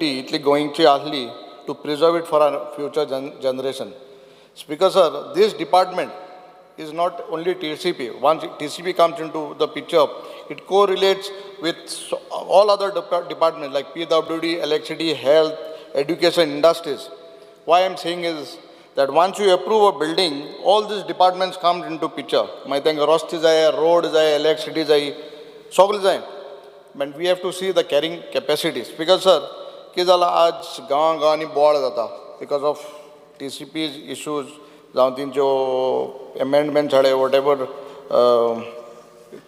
इतली गोंयची आसली to preserve it for our future generation. Speaker sir, this department is not only TCP. Once TCP comes into the picture, it correlates with all other departments like PWD, electricity, health, education, industries. Why I'm saying is that once you approve a building, all these departments come into picture. I think road is electricity is सगळं. But we have to see the carrying capacities. Because sir, की झालं आज गांवांनी बोळ जाता because of TCP's issues जावं तेंच्यो amendments हाडे whatever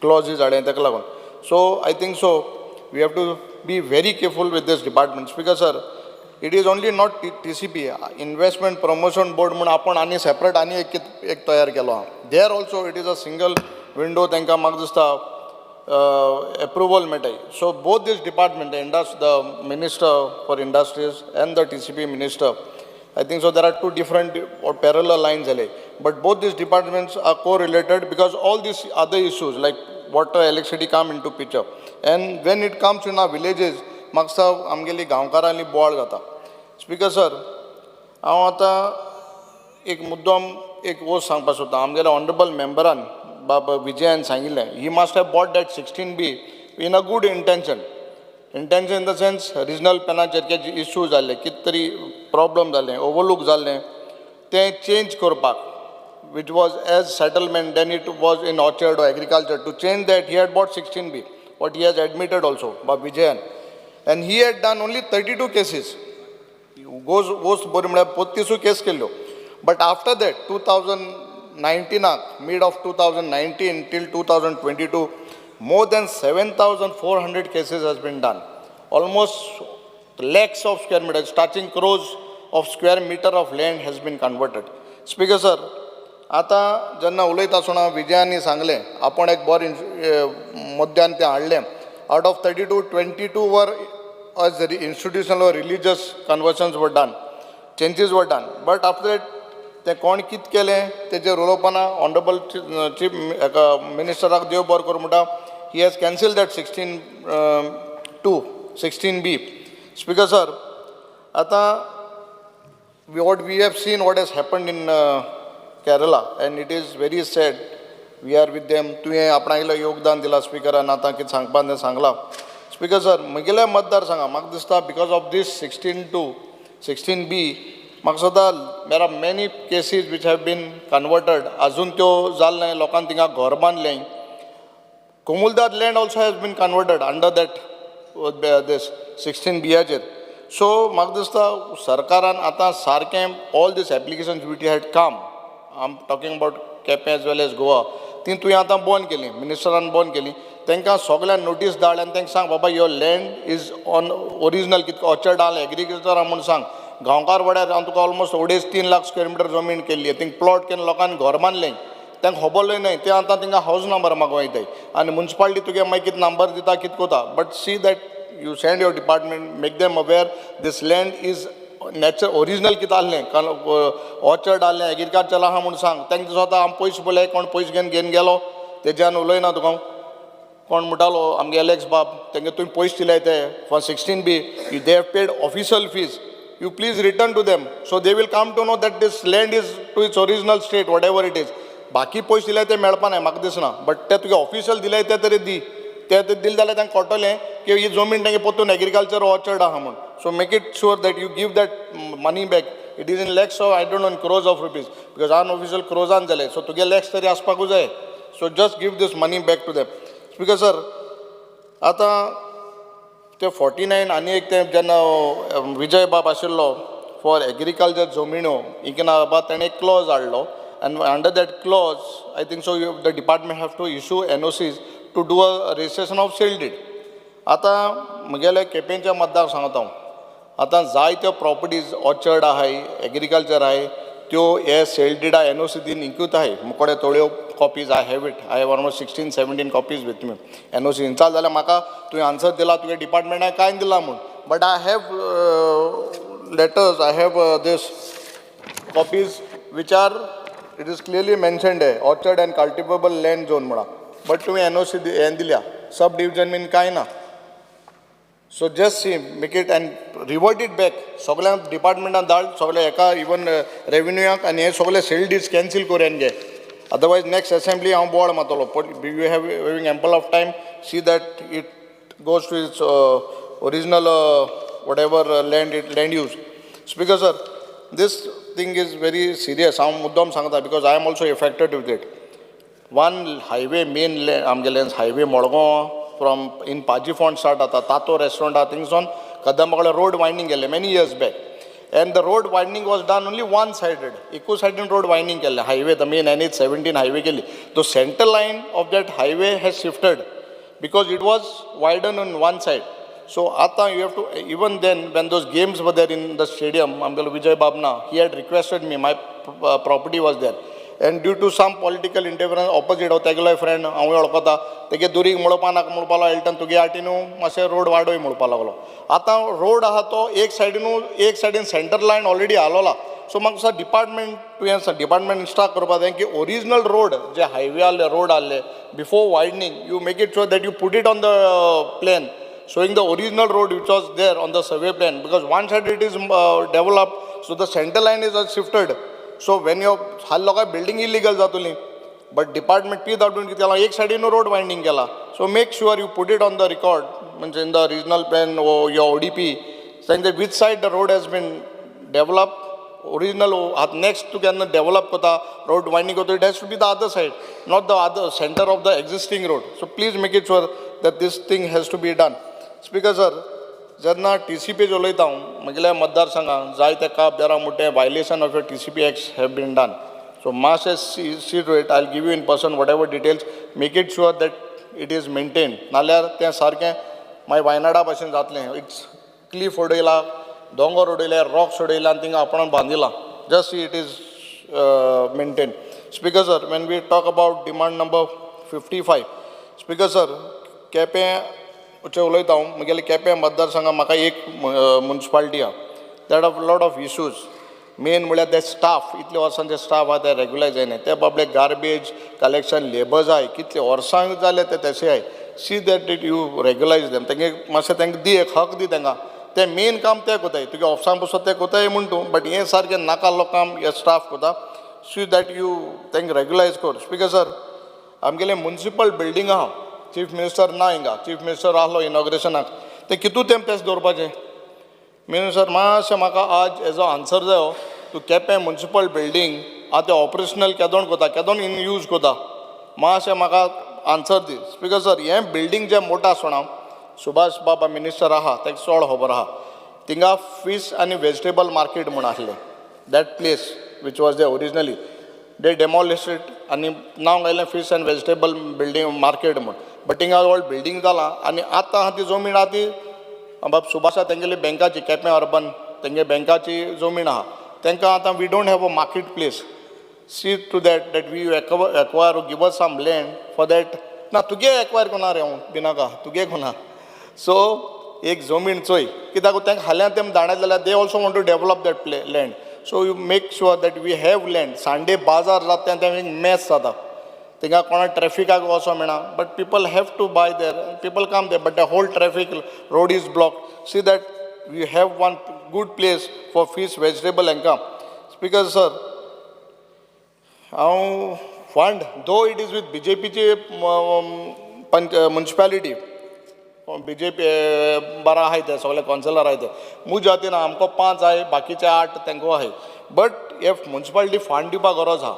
clauses हाडे ताका लागून. So I think so we have to be very careful with this departments because sir it is only not TCP investment promotion board म्हणून आपण आनी separate आनी एक तयार केलो आहा. There also it is a single window तांकां म्हाका दिसता approval मेळटाय. So both this department, the Minister for Industries and the TCP Minister, I think so there are two different or parallel lines. But both these departments are correlated because all these other issues like water, electricity come into picture. And when it comes in our villages, मागसा आमगेली गांवकारांनी बोळ जाता. Speaker sir, हांव आतां एक मुद्दम एक वोस सांगपाक सोदतां. आमगेल्या ऑनरेबल मेंबरान Baba Vijayan सांगिल्लें, he must have bought that 16B in a good intention. Intention in the sense, regional पेनाचेर issues जाल्ले, कित तरी problem जाल्ले, overlook जाल्ले, ते change करपाक, which was as settlement, then it was in orchard or agriculture. To change that, he had bought 16B, what he has admitted also, Baba Vijayan. And he had done only 32 cases. Goes Borimda, 32 case kello. But after that, 2019, mid of 2019 till 2022, more than 7,400 cases has been done. Almost lakhs of square meters, touching crores of square meter of land has been converted. Speaker sir, आता जेन्ना उलयता आसतना विजयानी सांगले आपण एक बरें मुद्द्यान ते हाडले. Out of 32, 22 were as institutional or religious conversions were done. Changes were done. But after that, ते कोण कित केलें तेजेर उलोवपाना. ऑनरेबल चीफ मिनिस्टराक देव बरो करूं म्हणटा, he has cancelled that 16B. Speaker sir, आता what we have seen, what has happened in Kerala, and it is very sad. We are with them. तुवें आपणागेलें योगदान दिलां स्पिकरान, आतां कितें सांगपाक तें सांगलां. स्पिकर सर, म्हगेल्या मतदारसंघां म्हाका दिसता बिकॉज ऑफ दीस 16B, म्हाका सदां there are many cases which have been converted. आजून त्यो जाल न्हय, लोकांनी थिंगा घर बांदलें. कोमुलदाद land also has been converted under that this 16Bचेर. सो म्हाका दिसता सरकारान आतां सारकें all this applications which had come, I am talking about Quepem as well as Goa, ती तुवें आतां बंद केली, मिनिस्टरान बंद केली. तांकां सगळ्यांक नोटीस धाड आनी तांकां सांग बाबा your land is on original, कितको ऑर्चर्ड आहा एग्रीकल्चर आहा म्हूण सांग. गांवकार वाड्यार हांव तुका ऑलमोस्ट 3 लाख स्क्वेअर मिटर जमीन केल्ली, थिंग प्लॉट केन्न लोकांनी घर बांदलें. तांकां खबरय न्हय, ते आतां तांकां हावज नंबर मागूंक वयताय आनी म्युन्सिपालिटी तुगे मागीर कितें नंबर दिता कितें कोता. But see that you send your department, make them aware this land is nature original कितें आहलें, ऑर्चर्ड आहलें, एग्रीकल्चर आहा म्हूण सांग. तांकां स्वता आमी पयशे पळय, कोण पयशे घेवन गेलो तेज्यान उलयना तुका. कोण म्हणटालो आमगे एलेक्स बाब, तांकां तुवें पयशे दिले ते for 16B, they have paid official fees. You please return to them, so they will come to know that this land is to its original state, whatever it is. बाकी पयशे दिले ते मेळपा न्हय म्हाका दिसना, बट ते तुगे ऑफिशियल दिले ते तरी दी. ते दिले जाल्यार तांकां कळटलें की ही जमीन तांगे परतून एग्रीकल्चर ऑर्चर्ड आहा म्हूण. So make it sure that you give that money back. It is in lakhs of, I don't know, in crores of rupees, because unofficial क्रोजान जाले. सो तुगे लॅक्स तरी आसपाकूच जाय. So just give this money back to them. Speaker sir, आतां ते 49 आनी एक ते जेन्ना विजय बाब आशिल्लो फॉर एग्रीकल्चर जमिनो इकना बाबा ताणें एक क्लॉज हाडलो. and under that clause I think so the department have to issue NOCs to do a registration of sale deed. आता म्हगेले केपेंच्या मतदार सांगता हांव, आतां जायत्यो प्रॉपर्टीज ऑर्चर्ड आहाय, एग्रीकल्चर आहाय, त्यो हे सेल डिडा NOC दिन इंकूत आहाय. मुकोडे थोड्यो copies I have it, I have almost 16-17 copies with me NOC. इंचाल जाल्यार म्हाका तुवें आन्सर दिला तुगे डिपार्टमेंटान कांय दिला म्हूण. But I have letters, I have this copies which are, it is clearly mentioned orchard and cultivable land zone म्हणा. But तुम्ही NOC हें दिल्या, सब डिव्हिजन बीन कांय ना. So just see, make it and revert it back. सगळ्या डिपार्टमेंटान धाड, सगळे एका इवन रेव्हेन्यूक आनी हे सगळे सेल्डीज कॅन्सील करून घे. Otherwise next assembly हांव board मारतलो. You have having ample of time. See that it goes to its original whatever land use. Speaker sir, this thing is very serious. हांव मुद्दाम सांगता because I am also affected with it. One highway main आमगेले highway Madgaon from in Paji Font start आता Tato restaurant a things on Kadambagala road winding गेले many years back. And the road widening was done only one-sided. Eco-sided road widening केले highway the main NH17 highway केली. The center line of that highway has shifted because it was widened on one side. So Ata you have to even then when those games were there in the stadium, Amgal Vijay Babna, he had requested me. My property was there. And due to some political interference, opposite of Tegaloy friend, हांव वळखता तेगे दुरीक मुळपाला Elton तुगे आटीनू मातशें road वाडोय मुळपा लागलो. आतां road आहा तो एक सायडीन सेंटर लायन ऑलरेडी आलोला. सो म्हाका डिपार्टमेंट इंस्ट्रक्ट करपा जाय की ओरिजिनल रोड जे हायवे आहले रोड आहले before widening you make it show that you put it on the plan showing the original road which was there on the survey plan because one side it is developed, so the center line is shifted. So when you hal loka building illegal jatuli, but department P that don't get ek side no road winding kela. So make sure you put it on the record, means in the regional plan or your ODP, saying that which side the road has been developed. Original next to get develop kota road winding kota, it has to be the other side, not the other center of the existing road. So please make it sure that this thing has to be done. Speaker sir, जेन्ना TCP उलयता हांव म्हगेल्या मतदारसंघांत जाय ते काप जरा मोठे violation of your TCP acts have been done. So मातशें see to it. I'll give you in person whatever details. Make it sure that it is maintained. नाल्यार तें सारकें मागीर वायनाडा भशेन जातलें. It's cliff उडयला, दोंगर उडयले, rocks उडयले आनी थिंगा आपण बांदिलां. Just see it is maintained. Speaker sir, when we talk about demand number 55, Speaker sir, Quepem उलयता हांव म्हगेले केपें मतदारसंघांत म्हाका एक म्युनिसिपालिटी आहा that of lot of issues. Main म्हळ्यार ते स्टाफ इतले वर्सां जे स्टाफ आहा ते रेग्युलायज जायनाय. ते बाबडे गार्बेज कलेक्शन लेबर जाय कितले वर्सां जाले ते तशें आय. See that it you regularise them. तेंगे मातशें तेंकां दी एक हक दी तेंकां. ते मेन काम ते कोताय तुगे ऑफिसान बसोन ते कोताय म्हूण तूं, बट हें सारकें नाकाल्लो काम हे स्टाफ कोता. सी दॅट यू तेंकां रेग्युलायज कर. स्पीकर सर, आमगेलें म्युनिसिपल बिल्डींग आहा, चीफ मिनिस्टर ना हिंगा, चीफ मिनिस्टर आहलो इनॉग्रेशनाक, ते कितू तेंप तेच दवरपाचें. मिनिस्टर मातशें म्हाका आज एज अ आन्सर जायो. तूं केपें म्युनिसिपल बिल्डींग आतां तें ऑपरेशनल केदोन कोता, केदोन इन यूज कोता, मातशें म्हाका आन्सर दी. स्पीकर सर, हें बिल्डींग जें मोठो आसना, सुभाष बाबा मिनिस्टर आहा तेका चड खबर आहा. थिंगा फीश आनी वेजिटेबल मार्केट म्हूण आसलें. That place which was there originally, they demolished it आनी नांव घायलें fish and vegetable building market म्हूण. बट थिंगा व्हड बिल्डींग जाला आनी आतां आहा ती जमीन आहा ती बाब सुभाषा तेंगेली बँकाची केपें अर्बन तेंगे बँकाची जमीन आहा. तांकां आतां we don't have a market place. See to that we acquire give us some land for that. ना तुगे एक्वायर कोना रे हांव बिनाका तुगे कोना. सो एक जमीन चोय कित्याक तांकां हाल्यां तें दाणें जाल्यार they also want to develop that land. So you make sure that we have land. Sunday बाजार जाता तें एक मॅस जाता. थिंगा कोणा ट्रॅफिकाक वचो मेळना, but people have to buy there, people come there, but the whole traffic road is block. See that we have one good place for fish vegetable हेंकां. स्पीकर सर, हांव फंड दो इट इज वीथ BJPची municipality, BJP बारा आहाय ते सगळे councillor आहाय ते मूज जातीन आमकां 5 आहाय, बाकीचे 8 तेंको आहाय. बट हे म्युनिसिपालिटी फंड दिवपाक गरज आहा.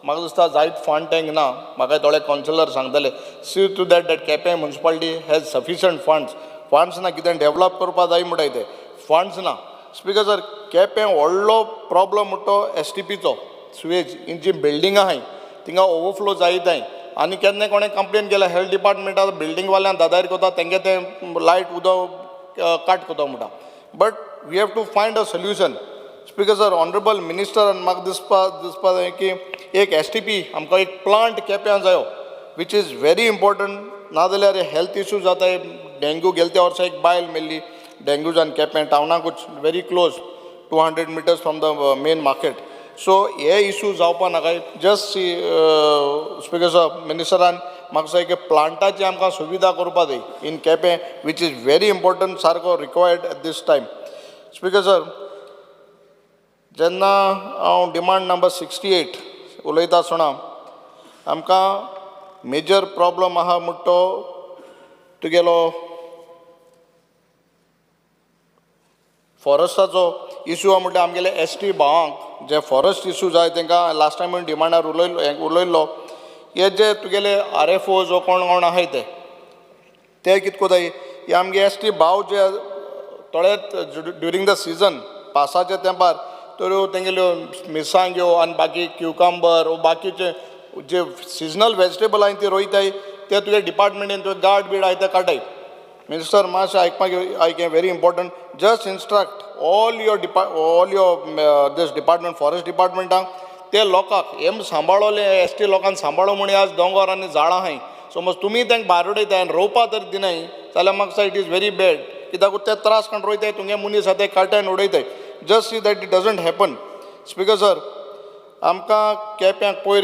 म्हाका दिसता जायत फंड तेंक ना. म्हाका थोडे कौन्सिलर सांगताले see to that Quepem municipality has sufficient funds ना. कितें डेवलप करपा जाय म्हणटाय ते फंड्स ना. स्पीकर सर, केपें व्हडलो प्रॉब्लम म्हणटो STPचो सुवेज ही जी बिल्डींग आहाय थिंगा ओवरफ्लो जायताय. आनी केन्ना कोणें कंप्लेन केल्या हेल्थ डिपार्टमेंटान बिल्डींगवाल्यान दादार कोता तेंगे तें लायट उदक काट कोता म्हणटा. But we have to find a solution. Speaker sir, honourable minister म्हाका दिसपा जाय की एक STP आमकां एक प्लांट केप्यां जायो वीच इज व्हेरी इम्पॉर्टंट. नाजाल्यार हेल्थ इश्यूज जाताय. डेंग्यू गेले त्या वर्सा एक बायल मेल्ली डेंग्यूजान केपें टावनाकूच very close 200 meters from the main market. So हे इशू जावपा नाका. जस्ट सी स्पीकर साहेब, मिनिस्टरान म्हाका सांग की प्लांटाची आमकां सुविधा करपा जाय in Quepem, which is very important, सारको required at this time. Speaker sir, जेन्ना हांव डिमांड नंबर 68 उलयता आसतना आमकां मेजर प्रॉब्लम आहा म्हणटा तो तुगेलो फॉरेस्टाचो इशू आहा. म्हटल्यार आमगेले ST भावांक जे फॉरेस्ट इशू जाय तांकां लास्ट टायम डिमांडार उलयल्लो. हे जे तुगेले RFOs वो कोण कोण आहाय ते कितें कोताय, हे आमगे ST भाव जे थोडे ड्युरींग द सिजन पावसाच्या तेंपार तर तेंगेल्यो मिरसांग्यो आनी बाकी क्युकंबर वो बाकीचे जे सिजनल वेजिटेबल आहाय ती रोयताय ते तुगे डिपार्टमेंटान तुगे गार्ड बीड आहाय ते काडटाय. मिनिस्टर मातशें आयकपाक आयक very important. Just instruct all your this department forest डिपार्टमेंटाक ते लोकांक हें सांबाळोले ST लोकांक सांबाळो म्हण आज दोंगर आनी झाडां आहाय. समज तुमी तांकां भायर उडयताय आनी रोवपा तर दिनाय जाल्यार म्हाका सांग इट इज व्हेरी बॅड. कित्याक ते त्रास काडून रोयताय, तुगे मनीस आहा ते काट्यान उडयताय. Just see that it doesn't happen. Speaker sir, आमकां केप्यांक पयर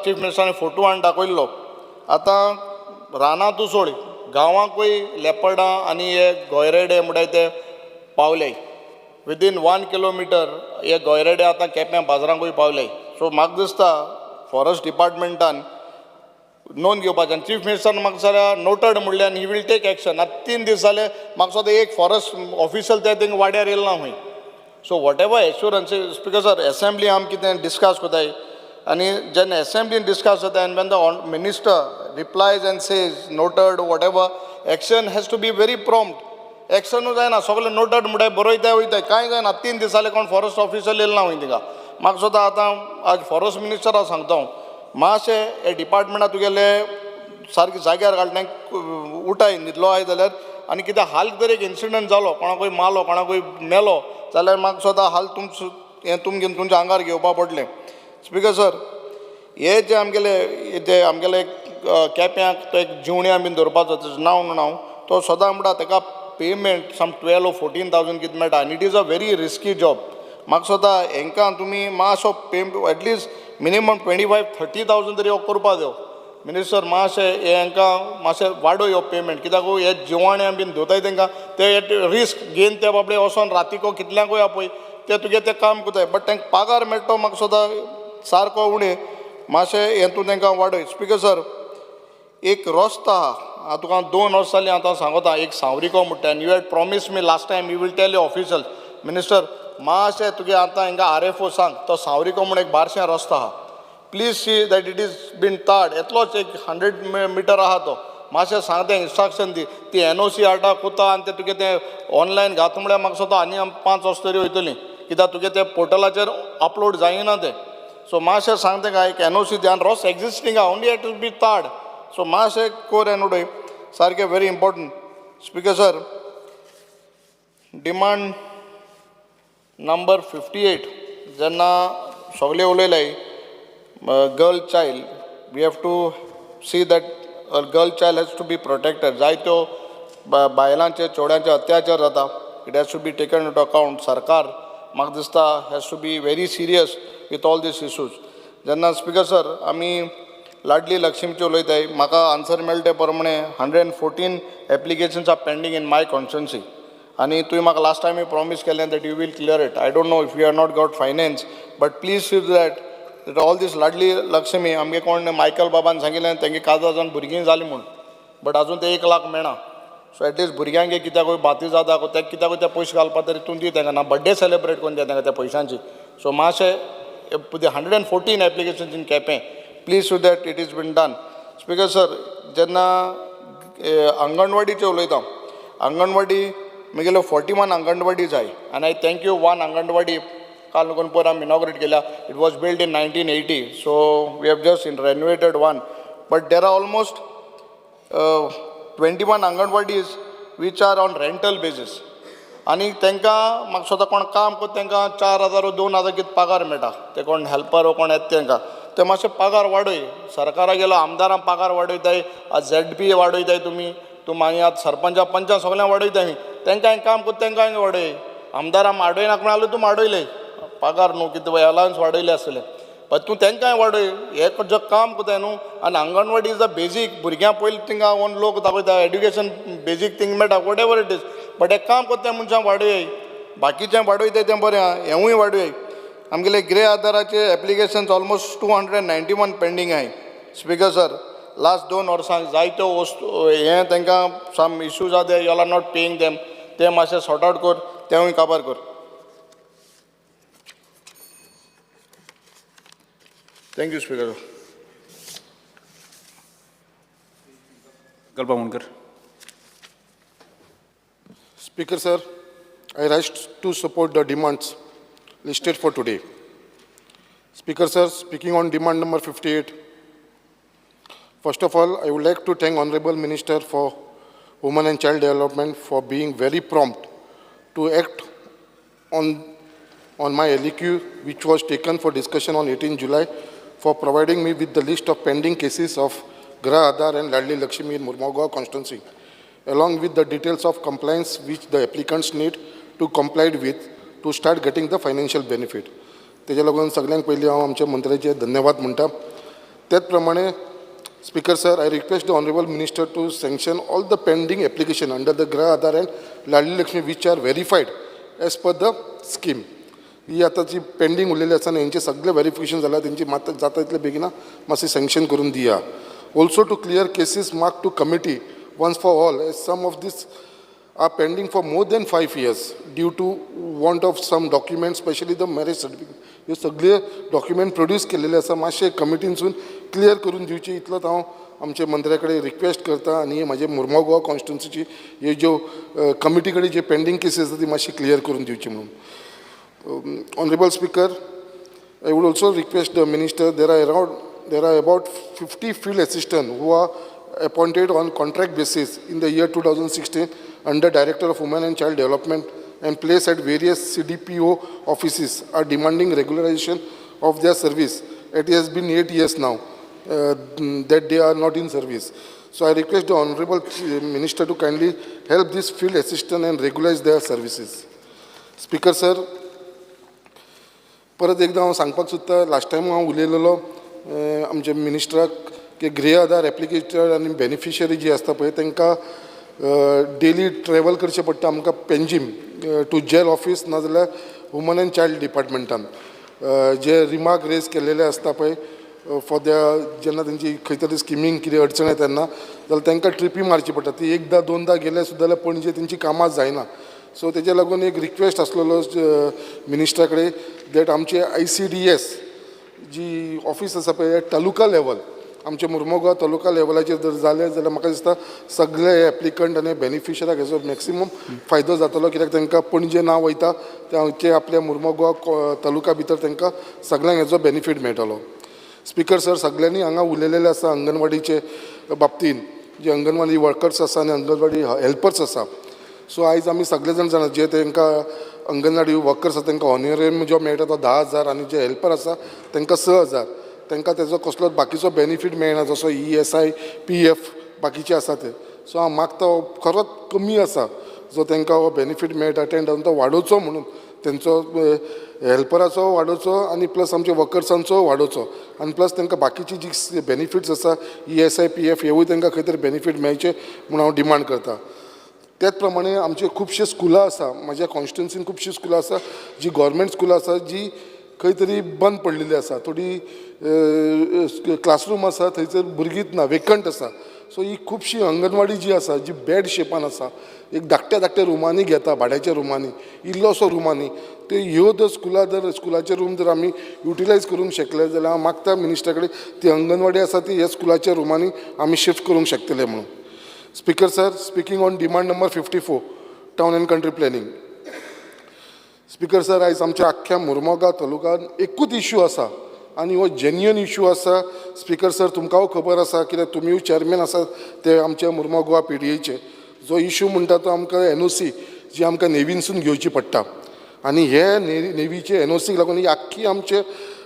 चीफ मिनिस्टरान फोटो हाडून दाखयल्लो. आतां रानां तूं सोड, गांवांकूय लेपर्डां आनी हे गोयरेडे म्हणटाय ते पावले. विदीन 1 किलोमिटर हे गोयरेडे आतां केप्यां बाजारांकूय पावले. सो म्हाका दिसता फॉरेस्ट डिपार्टमेंटान नोंद घेवपाचें. आनी चीफ मिनिस्टरान म्हाका जाल्यार नोटेड म्हणलें आनी ही वील टेक एक्शन. आतां 3 दीस जाले म्हाका सुद्दां एक फॉरेस्ट ऑफिशियल ते थिंग वाड्यार येयलो ना खंय. So whatever assurance. Speaker sir, assembly आमी कितें डिस्कस कोताय आनी जेन्ना असेंब्लीन डिस्कस जाता and when the minister replies and says noted whatever, action has to be very prompt. एक्शनूच जायना, सगळें नोटेड म्हणटाय बरयताय वयताय, कांय जायना. 3 दीस जाले कोण फॉरेस्ट ऑफिसर येयलो ना खंय थिंगा. म्हाका सुद्दां आतां आज फॉरेस्ट मिनिस्टराक सांगता हांव, मातशें हे डिपार्टमेंटान तुगेले सारके जाग्यार घालता उठाय न्हिदलो आहाय जाल्यार. आनी कितें हाल जर एक इन्सिडंट जालो, कोणाकूय मारलो, कोणाकूय मेलो जाल्यार म्हाका सुद्दां हाल हें तुमच्या आंगार घेवपा पडलें. स्पीकर सर, हे जे आमगेले केप्यांक तो एक जिवण्या बीन दवरपाचो तेजें नांव न्हू हांव, तो सदां म्हणटा ताका पेमेंट सम 12 or 14,000 कितें मेळटा आनी it is a very risky job. म्हाका सुद्दां हांकां तुमी मातसो एटलिस्ट मिनिमम 25-30,000 तरी हो करपा दियो. मिनिस्टर मातशें हांकां मातशें वाडय हो पेमेंट. कित्याक हे जिवाण्या बीन धोताय तांकां ते रिस्क घेवन ते बाबडे वचोन रातीको कितल्यांकूय पळय ते तुगे ते काम कोताय. बट तांकां पागार मेळटो म्हाका सुद्दां सारको उणें. मातशें हेतून तांकां वाडय. स्पीकर सर, एक रस्तो आहा, तुका 2 वर्सां जालीं आतां सांगता, एक सावरिको म्हणटा. आनी you had promise me last time you will tell you official. Minister, मातशें तुगे आतां हिंगा RFO सांग तो सावरिको म्हूण एक बारशें रस्तो आहा. Please see that it is been tarred. येतलोच एक 100 मिटर आहा तो. मातशें सांग तें इन्स्ट्रक्शन दी. ती NOC हाडटा कोता आनी ते तुगे तें ऑनलायन घात म्हळ्यार म्हाका सुद्दां आनी 5 वर्सां तरी वयतलीं. कित्याक तुगे ते पोर्टलाचेर अपलोड जायना ते. सो मातशें सांग तेंकां एक NOC दी. आनी रस्तो एक्जिस्टींग आहा, only it will be tarred. So मातशें कोर एन उडय, सारकें very important. Speaker sir, demand number 58 जेन्ना सगळे उलयले girl child, we have to see that girl child has to be protected. जायत्यो बायलांचे चोड्यांचे अत्याचार जाता. It has to be taken into account. सरकार म्हाका दिसता has to be very serious with all these issues. जेन्ना स्पीकर सर आमी लाडली लक्ष्मीचे उलयताय, म्हाका आन्सर मेळ्ळे ते प्रमाणे 114 applications are pending in my constituency. आनी तुवें म्हाका लास्ट टायम प्रॉमीस केल्लें that you will clear it. I don't know if you have not got finance, but please see that all this Ladli Lakshmi आमगे कोण मायकल बाबान सांगिल्लें तेंगे काजू जावन भुरगीं जालीं म्हूण, बट आजून ते 1 लाख मेळना. सो एटलिस्ट भुरग्यांक कित्याकूय बाती जाता ते कित्याकूय ते पयशे घालपा तरी तूं दी तांकां. ना बड्डे सेलिब्रेट करून दी तांकां त्या पयशांची. सो मातशें 114 applications in Quepem, please so that it is been done. Speaker sir, जेन्ना अंगणवाडीचें उलयता, अंगणवाडी म्हगेल्यो 41 अंगणवाडी जाय. आनी आय थँक यू 1 अंगणवाडी काल लागून पयर आमी इनॉग्रेट केल्या. It was build in 1980, so we have just renovated 1, but there are almost 21 anganwadis which are on rental basis. आनी तांकां म्हाका सुद्दां कोण काम करता तांकां 4,000 or 2,000 कितें पगार मेळटा. ते कोण हेल्पर वो कोण येता तांकां ते मातशें पगार वाडय. सरकाराक गेलो आमदारांक पगार वाडयताय, आज ZP वाडयताय तुमी मागीर आतां सरपंचा पंचा सगळ्यांक वाडयताय. तांकां काम करता तांकां वाडय. आमदारांक वाडयनाका म्हण तूं वाडयलें. पगार न्हू कितें अलावन्स वाडयले आसतले पण तूं तांकांय वाडय हें जग काम कोताय न्हू आनी अंगणवाडी इज द बेजीक भुरग्यां पयलीं थिंगा वन लोक दाखयता एड्युकेशन बेजीक थिंग मेळटा what ever it is but एक काम कोता त्या मनशांक वाडय बाकीचें वाडयताय तें बरें आहा हेंवूय वाडय आमगेले गृह आधाराचे एप्लिकेशन्स ऑलमोस्ट 291 पेंडींग आहाय स्पीकर सर लास्ट 2 वर्सां जायत्यो वस्तू हें तांकां सम इश्यूज आहा they you are not paying them ते मातशें सॉर्ट आउट कर तेंवूय काबार कर थँक्यू स्पीकर कल्पा Speaker sir, I rise to support the demands listed for today. Speaker sir, speaking on demand number 58, first of all, I would like to thank Honorable Minister for Women and Child Development for being very prompt to act on my LEQ, which was taken for discussion on 18 July, for providing me with the list of pending cases of Grah Aadhar and Ladli Lakshmi in Murmagaon constituency, along with the details of compliance which the applicants need to comply with to start getting the financial benefit. तेजे लागून सगळ्यांक पयलीं हांव आमच्या मंत्र्याचे धन्यवाद म्हणटा. त्याच प्रमाणे speaker sir, I request the Honorable Minister to sanction all the pending application under the Grah Aadhar and Ladli Lakshmi which are verified as per the scheme. ही आता जी पेंडिंग उरलेली आसा न्ही, हेंचे सगळे व्हेरिफिकेशन जाला, तेंची मात जाता तितले बेगिना मातशें सँक्शन करून दिया. Also to clear cases marked to committee once for all, as some of these are pending for more than 5 years due to want of some documents, especially the marriage certificate. हे सगळे document produce केलेले आसा, मातशे कमिटीनसून clear करून दिवचे इतलोच हांव आमच्या मंत्र्या कडेन रिक्वेस्ट करता. आनी म्हाजे मुर्मुगांव कॉन्स्टिट्युन्सीची हे ज्यो कमिटी कडेन जे पेंडींग केसीस आसा ती मातशी क्लियर करून दिवची म्हणून. Honorable Speaker, I would also request the Minister, there are about 50 field assistants who are appointed on contract basis in the year 2016 under Director of Women and Child Development and placed at various CDPO offices are demanding regularization of their service. It has been 8 years now that they are not in service. So I request the Honorable Minister to kindly help this field assistant and regularize their services. Speaker sir, परत एकदा हांव सांगपाक सोदता, last time हांव उलयलेलो आमच्या मिनिस्टराक की गृह आधार applicator आनी बेनिफिशरी जी आसता पळय तांकां डेली ट्रॅवल करचें पडटा आमकां पेंजीम टू जेल ऑफिस नाजाल्यार वुमन एंड चायल्ड डिपार्टमेंटान जे रिमार्क रेज केलेले आसता पळय फॉर द्या जेन्ना तेंची खंय तरी स्किमींग कितें अडचण येता तेन्ना जाल्यार तांकां ट्रिपी मारची पडटा. ती एकदां दोनदां गेले सुद्दां जाल्यार पणजे तेंची कामां जायना. सो तेजे लागून एक रिक्वेस्ट आसलेलो मिनिस्टरा कडेन दॅट आमचे ICDS जी ऑफिस आसा पळय तालुका लेवल आमचे मुर्मुगांव तालुका लेवलाचेर जर जालें जाल्यार म्हाका दिसता सगळे एप्लिकंट आनी बेनिफिशराक हेजो मॅक्सिमम फायदो जातलो, कित्याक तांकां पणजे नांव वयता ते आपल्या मुर्मुगांव तालुका भितर तांकां सगळ्यांक हेजो बेनिफीट मेळटलो. स्पीकर सर, सगळ्यांनी हांगा उलयलेले आसा अंगणवाडीचे बाबतींत, जे अंगणवाडी वर्कर्स आसा आनी अंगणवाडी हेल्पर्स आसा. सो आयज आमी सगळे जाण जाणा जे तांकां अंगणवाडी वर्कर्स आसा तांकां ऑनरेरियम जो मेळटा तो 10,000 आनी जे हेल्पर आसा तांकां 6,000. तांकां तेजो कसलोच बाकीचो बेनिफीट मेळना, जसो ESI PF बाकीचे आसा ते. सो हांव मागता खरोच कमी आसा जो तांकां हो बेनिफीट मेळटा तो वाडोवचो म्हणून, तेंचो हेल्पराचो वाडोवचो आनी प्लस आमच्या वर्कर्सांचो वाडोवचो आनी प्लस तांकां बाकीची जी बेनिफिट्स आसा ESI PF हेवूय तांकां खंय तरी बेनिफीट मेळचे म्हणून हांव डिमांड करता. त्याच प्रमाणे आमचे खुबशे स्कुलां आसा, म्हाज्या कॉन्स्टिट्युन्सीन खुबशीं स्कुलां आसा जी गव्हर्मेंट स्कुलां आसा जी खंय तरी बंद पडलेली आसा. थोडी क्लासरूम आसा थंयसर भुरगींच ना, वेकंट आसा. सो ही खुबशी अंगणवाडी जी आसा जी बॅड शेपान आसा, एक धाकट्या रुमांनी घेता, भाड्याच्या रुमांनी, इल्लोसो रुमांनी, ते ह्यो जर स्कुलाचे रूम जर आमी युटिलायज करूंक शकले जाल्यार हांव मागता मिनिस्टरा कडेन ती अंगणवाडी आसा ती ह्या स्कुलाच्या रुमांनी आमी शिफ्ट करूंक शकतले म्हणून. Speaker sir, speaking on demand number 54, town and country planning. Speaker sir, आयज आमच्या आख्ख्या मुर्मुगांव तालुक्यात एकूच इश्यू आसा आनी हो जेन्युइन इश्यू आसा. स्पीकर सर, तुमकां खबर आसा कित्याक तुमीय चेअरमॅन आसात ते आमच्या मुर्मुगांव PDAचे. जो इश्यू म्हणटा तो आमकां NOC जी आमकां नेवीनसून घेवची पडटा आनी हे नेवीचे NOCक लागून ही आख्खी आमचे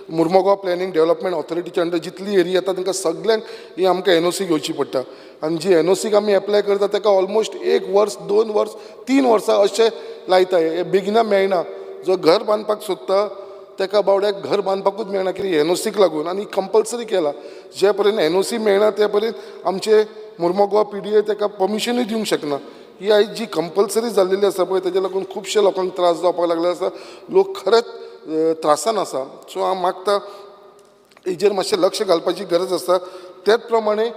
मुर्मुगांव प्लॅनिंग डेव्हलपमेंट ऑथॉरिटीच्या अंडर जितली एरिया येता तांकां सगळ्यांक ही आमकां NOC घेवची पडटा आनी जी NOCक आमी एप्लाय करता ताका ऑलमोस्ट 1 वर्स 2 वर्स 3 वर्सां अशें लायता. हे बेगिना मेळना. जो घर बांदपाक सोदता ताका बावड्याक घर बांदपाकूच मेळना कितें NOCक लागून आनी कंपल्सरी केला जे पर्यंत NOC मेळना ते पर्यंत आमचे मुर्मगांव PDA ताका परमिशनूय दिवंक शकना ही आयज जी कंपल्सरी जाल्लेली आसा पळय ताच्या लागून खुबशे लोकांक त्रास जावपाक लागले आसा लोक खरेंच त्रासान आसा सो हांव मागता हेजेर मातशें लक्ष घालपाची गरज आसा त्याच प्रमाणे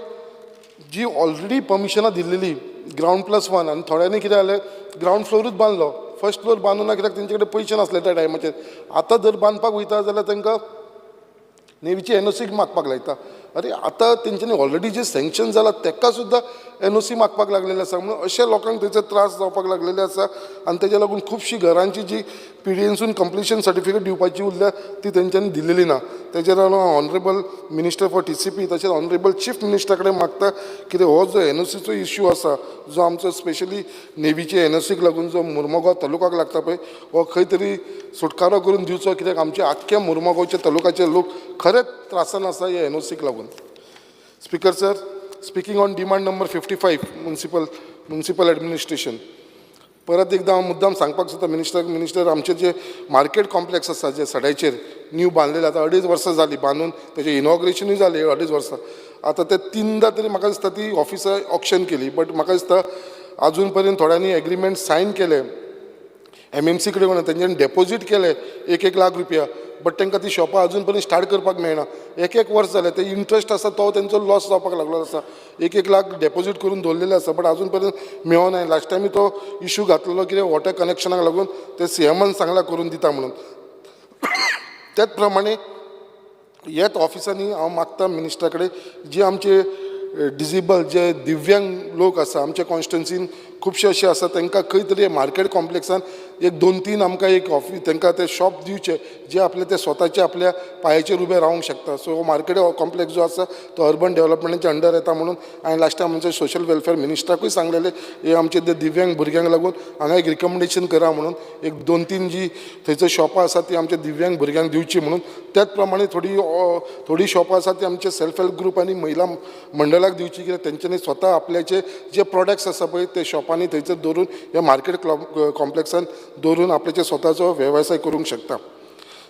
जी ऑलरेडी परमिशनां दिल्लेली ग्राउंड+1 आनी थोड्यांनी कितें जालें ग्राउंड फ्लोरूच बांदलो फर्स्ट फ्लोर बांदूना कित्याक तेंचे कडेन पयशे नासले त्या टायमाचेर आतां जर बांदपाक वयता जाल्यार तांकां नेवीची NOC मागपाक लायता अरे आतां तेंच्यांनी ऑलरेडी जे सँक्शन जाला ताका सुद्दां NOC मागपाक लागलेले आसा म्हणून अशा लोकांक थंयसर त्रास जावपाक लागलेले आसा आनी तेज्या लागून खुबशीं घरांची जी PDAसून कंप्लिशन सर्टिफिकेट दिवपाची उरल्या ती तेंच्यांनी दिलेली ना तेजेर हांव ऑनरेबल मिनिस्टर फॉर TCP तशेंच ऑनरेबल चीफ मिनिस्टरा कडेन मागता कितें हो जो NOCचो इश्यू आसा जो आमचो स्पेशली नेवीचे NOCक लागून जो मुर्मगांव तालुकाक लागता पळय हो खंय तरी सुटकारो करून दिवचो कित्याक आमच्या आख्ख्या मुर्मगांवच्या तालुकाचे लोक खरेंच त्रासान आसा ह्या NOCक लागून speaker sir speaking on demand number 55 municipal administration परत एकदां हांव मुद्दाम सांगपाक सोदता मिनिस्टर आमचे जे मार्केट कॉम्प्लेक्स आसा जे सड्याचेर न्यू बांदलेले आतां 2.5 वर्सां जालीं बांदून तेजें इनॉग्रेशनूय जालें 2.5 वर्सां आतां ते 3दा तरी म्हाका दिसता ती ऑफिसां ऑक्शन केली बट म्हाका दिसता अजून पर्यंत थोड्यांनी एग्रीमेंट सायन केले MMC कडेन म्हणून तेंच्यांनी डेपोजीट केले 1 लाख रुपया बट तांकां ती शॉपां अजून पर्यंत स्टार्ट करपाक मेळना 1 वर्स जालें ते इंट्रस्ट आसा तो तेंचो लॉस जावपाक लागलो आसा 1 लाख डेपोजीट करून दवरलेले आसा बट अजून पर्यंत मेळोना लास्ट टायमी तो इश्यू घातलेलो कितें वॉटर कनेक्शनाक लागून ते CMन सांगला करून दिता म्हणून त्याच प्रमाणे ह्याच ऑफिसांनी हांव मागता मिनिस्टरा कडेन जे आमचे डिजेबल जे दिव्यांग लोक आसा आमच्या कॉन्स्टिट्युन्सीन खुबशे असे आसा तांकां खंय तरी मार्केट कॉम्प्लेक्सान 2-3 आमकां एक ऑफिस तांकां ते शॉप दिवचे जे आपले ते स्वताचे आपल्या पांयाचेर उबे रावंक शकता सो मार्केट कॉम्प्लेक्स जो आसा तो अर्बन डेव्हलपमेंटाच्या अंडर येता म्हणून हांवें लास्ट टायम आमच्या सोशल वेलफेअर मिनिस्टराकूय सांगलेले हे आमचे ते दिव्यांग भुरग्यांक लागून हांगा एक रिकमेंडेशन करा म्हणून 1-2-3 जी थंयसर शॉपां आसा ती आमच्या दिव्यांग भुरग्यांक दिवची म्हणून त्याच प्रमाणे थोडी शॉपां आसा ती आमचे सेल्फ हेल्प ग्रुप आनी महिला मंडळाक दिवची कित्याक तेंच्यांनी स्वता आपल्याचे जे प्रॉडक्ट्स आसा पळय ते शॉपांनी थंयसर दवरून ह्या मार्केट कॉम्प्लेक्सान दवरून आपल्याचे स्वताचो वेवसाय करूंक शकता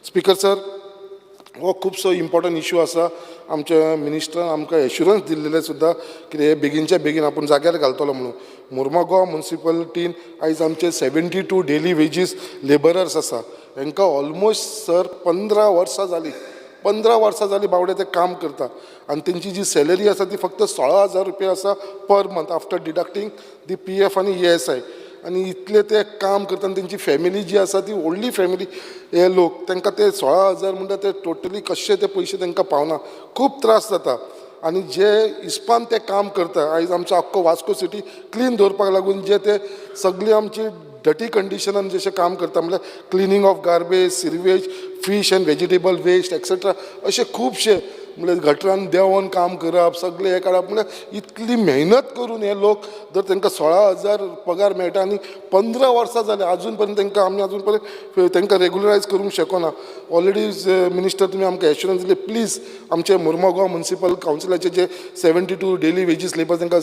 स्पीकर सर हो खुबसो इम्पॉर्टंट इश्यू आसा आमच्या मिनिस्टरान आमकां एश्युरन्स दिल्लेले सुद्दां कितें हे बेगीनच्या बेगीन आपूण जाग्यार घालतलो म्हणून मुर्मगांव म्युनिसिपालिटीन आयज आमचे 72 डेली वेजीस लेबरर्स आसा हांकां ऑलमोस्ट सर 15 वर्सां जालीं बावडे ते काम करता आनी तेंची जी सॅलरी आसा ती फक्त 16,000 रुपया आसा पर मंथ आफ्टर डिडक्टींग दी PF आनी ESI आनी इतले ते काम करता आनी तेंची फॅमिली जी आसा ती व्हडली फॅमिली हे लोक तांकां ते 16,000 म्हणटा ते टोटली कशे ते पयशे तांकां पावना खूब त्रास जाता आनी जे हिस्पान ते काम करता आयज आमचो आख्खो वास्को सिटी क्लीन दवरपाक लागून जे ते सगळी आमची डटी कंडिशनान जशें काम करता म्हळ्यार क्लिनींग ऑफ गार्बेज सिरवेज fish and vegetable waste etcetera अशे खुबशे म्हळ्यार गटरान देंवोन काम करप सगळे हे काडप म्हळ्यार इतली मेहनत करून हे लोक जर तांकां 16,000 पगार मेळटा आनी 15 वर्सां जाले अजून पर्यंत तांकां आमी अजून पर्यंत तांकां रेगुलरायज करूंक शकना ऑलरेडी मिनिस्टर तुमी आमकां एश्युरन्स दिले प्लीज आमचे मुर्मगांव म्युनिसिपल कावन्सिलाचे जे 72 डेली वेजीस लेबर तांकां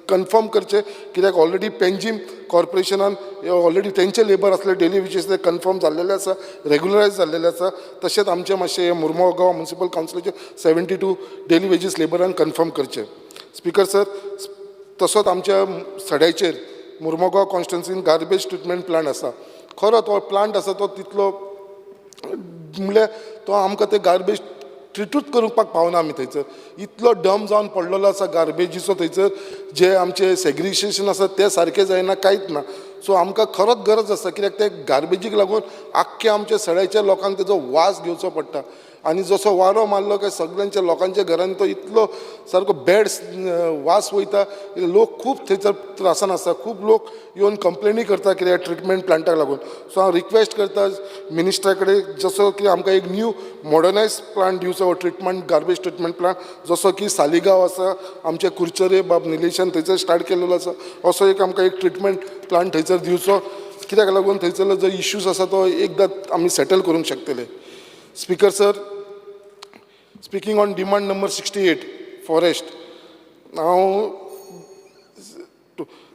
कन्फर्म करचे कित्याक ऑलरेडी पेंजीम कॉर्पोरेशनान ऑलरेडी तेंचे लेबर असले डेली वेजीस ते कन्फर्म जाल्लेले आसा रेगुलरायज जाल्लेले आसा तशेंच आमचे मातशे Mormugao municipal कावन्सिलाचे 72 daily wages लेबरान confirm करचे स्पीकर सर तसोच आमच्या सड्याचेर मुर्मगांव कॉन्स्टिट्युन्सीन गार्बेज ट्रिटमेंट प्लांट आसा खरो तो प्लांट आसा तो तितलो म्हळ्यार तो आमकां ते गार्बेज ट्रिटूच करपाक पावना आमी थंयसर इतलो डम जावन पडलेलो आसा गार्बेजीचो थंयसर जे आमचे सेग्रिगेशन आसा ते सारकें जायना कांयच ना सो आमकां खरोच गरज आसा कित्याक ते गार्बेजीक लागून आख्ख्या आमच्या सड्याच्या लोकांक तेजो वास घेवचो पडटा आनी जसो वारो मारलो काय सगळ्यांच्या लोकांच्या घरांनी तो इतलो सारको बॅड वास वयता लोक खूब थंयसर त्रासान आसा खूब लोक येवन कंप्लेनी करता कित्याक ट्रिटमेंट प्लांटाक लागून सो हांव रिक्वेस्ट करता मिनिस्टरा कडेन जसो की आमकां एक न्यू मॉडर्नायज प्लांट दिवचो ट्रिटमेंट गार्बेज ट्रिटमेंट प्लांट जसो की सालिगांव आसा आमचे कुरचरे बाब निलेशान थंयसर स्टार्ट केल्लो आसा असो एक आमकां एक ट्रिटमेंट प्लांट थंयसर दिवचो कित्याक लागून थंयसरलो जो इश्यूज आसा तो एकदां आमी सेटल करूंक शकतले speaker sir speaking on demand number 68 forest हांव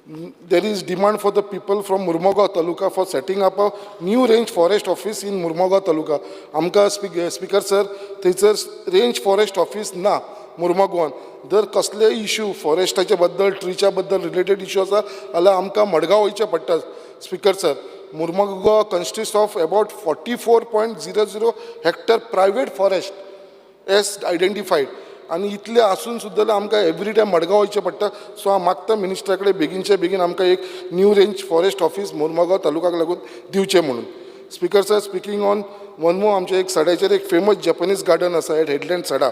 there is demand for the people from Murmagaon Taluka for setting up a new range forest office in Murmagaon Taluka. आमकां स्पीकर सर थंयसर range forest office ना मुर्मगांवान. जर कसले issue फॉरेस्टाच्या बद्दल ट्रीच्या बद्दल related issue आसा जाल्यार आमकां मडगांव वयचें पडटा. Speaker sir, Mormugao consist of about 44.00 hectare private forest as identified. आनी इतले आसून सुद्दां आमकां एवरी टायम मडगांव वयचें पडटा. सो हांव मागता मिनिस्टरा कडेन बेगीनचे बेगीन आमकां एक new range forest office Mormugao तालुकाक लागून दिवचें म्हणून. Speaker sir, speaking on one more, आमच्या एक सड्याचेर एक फेमस जपनीज गार्डन आसा एट हेडलँड सडा.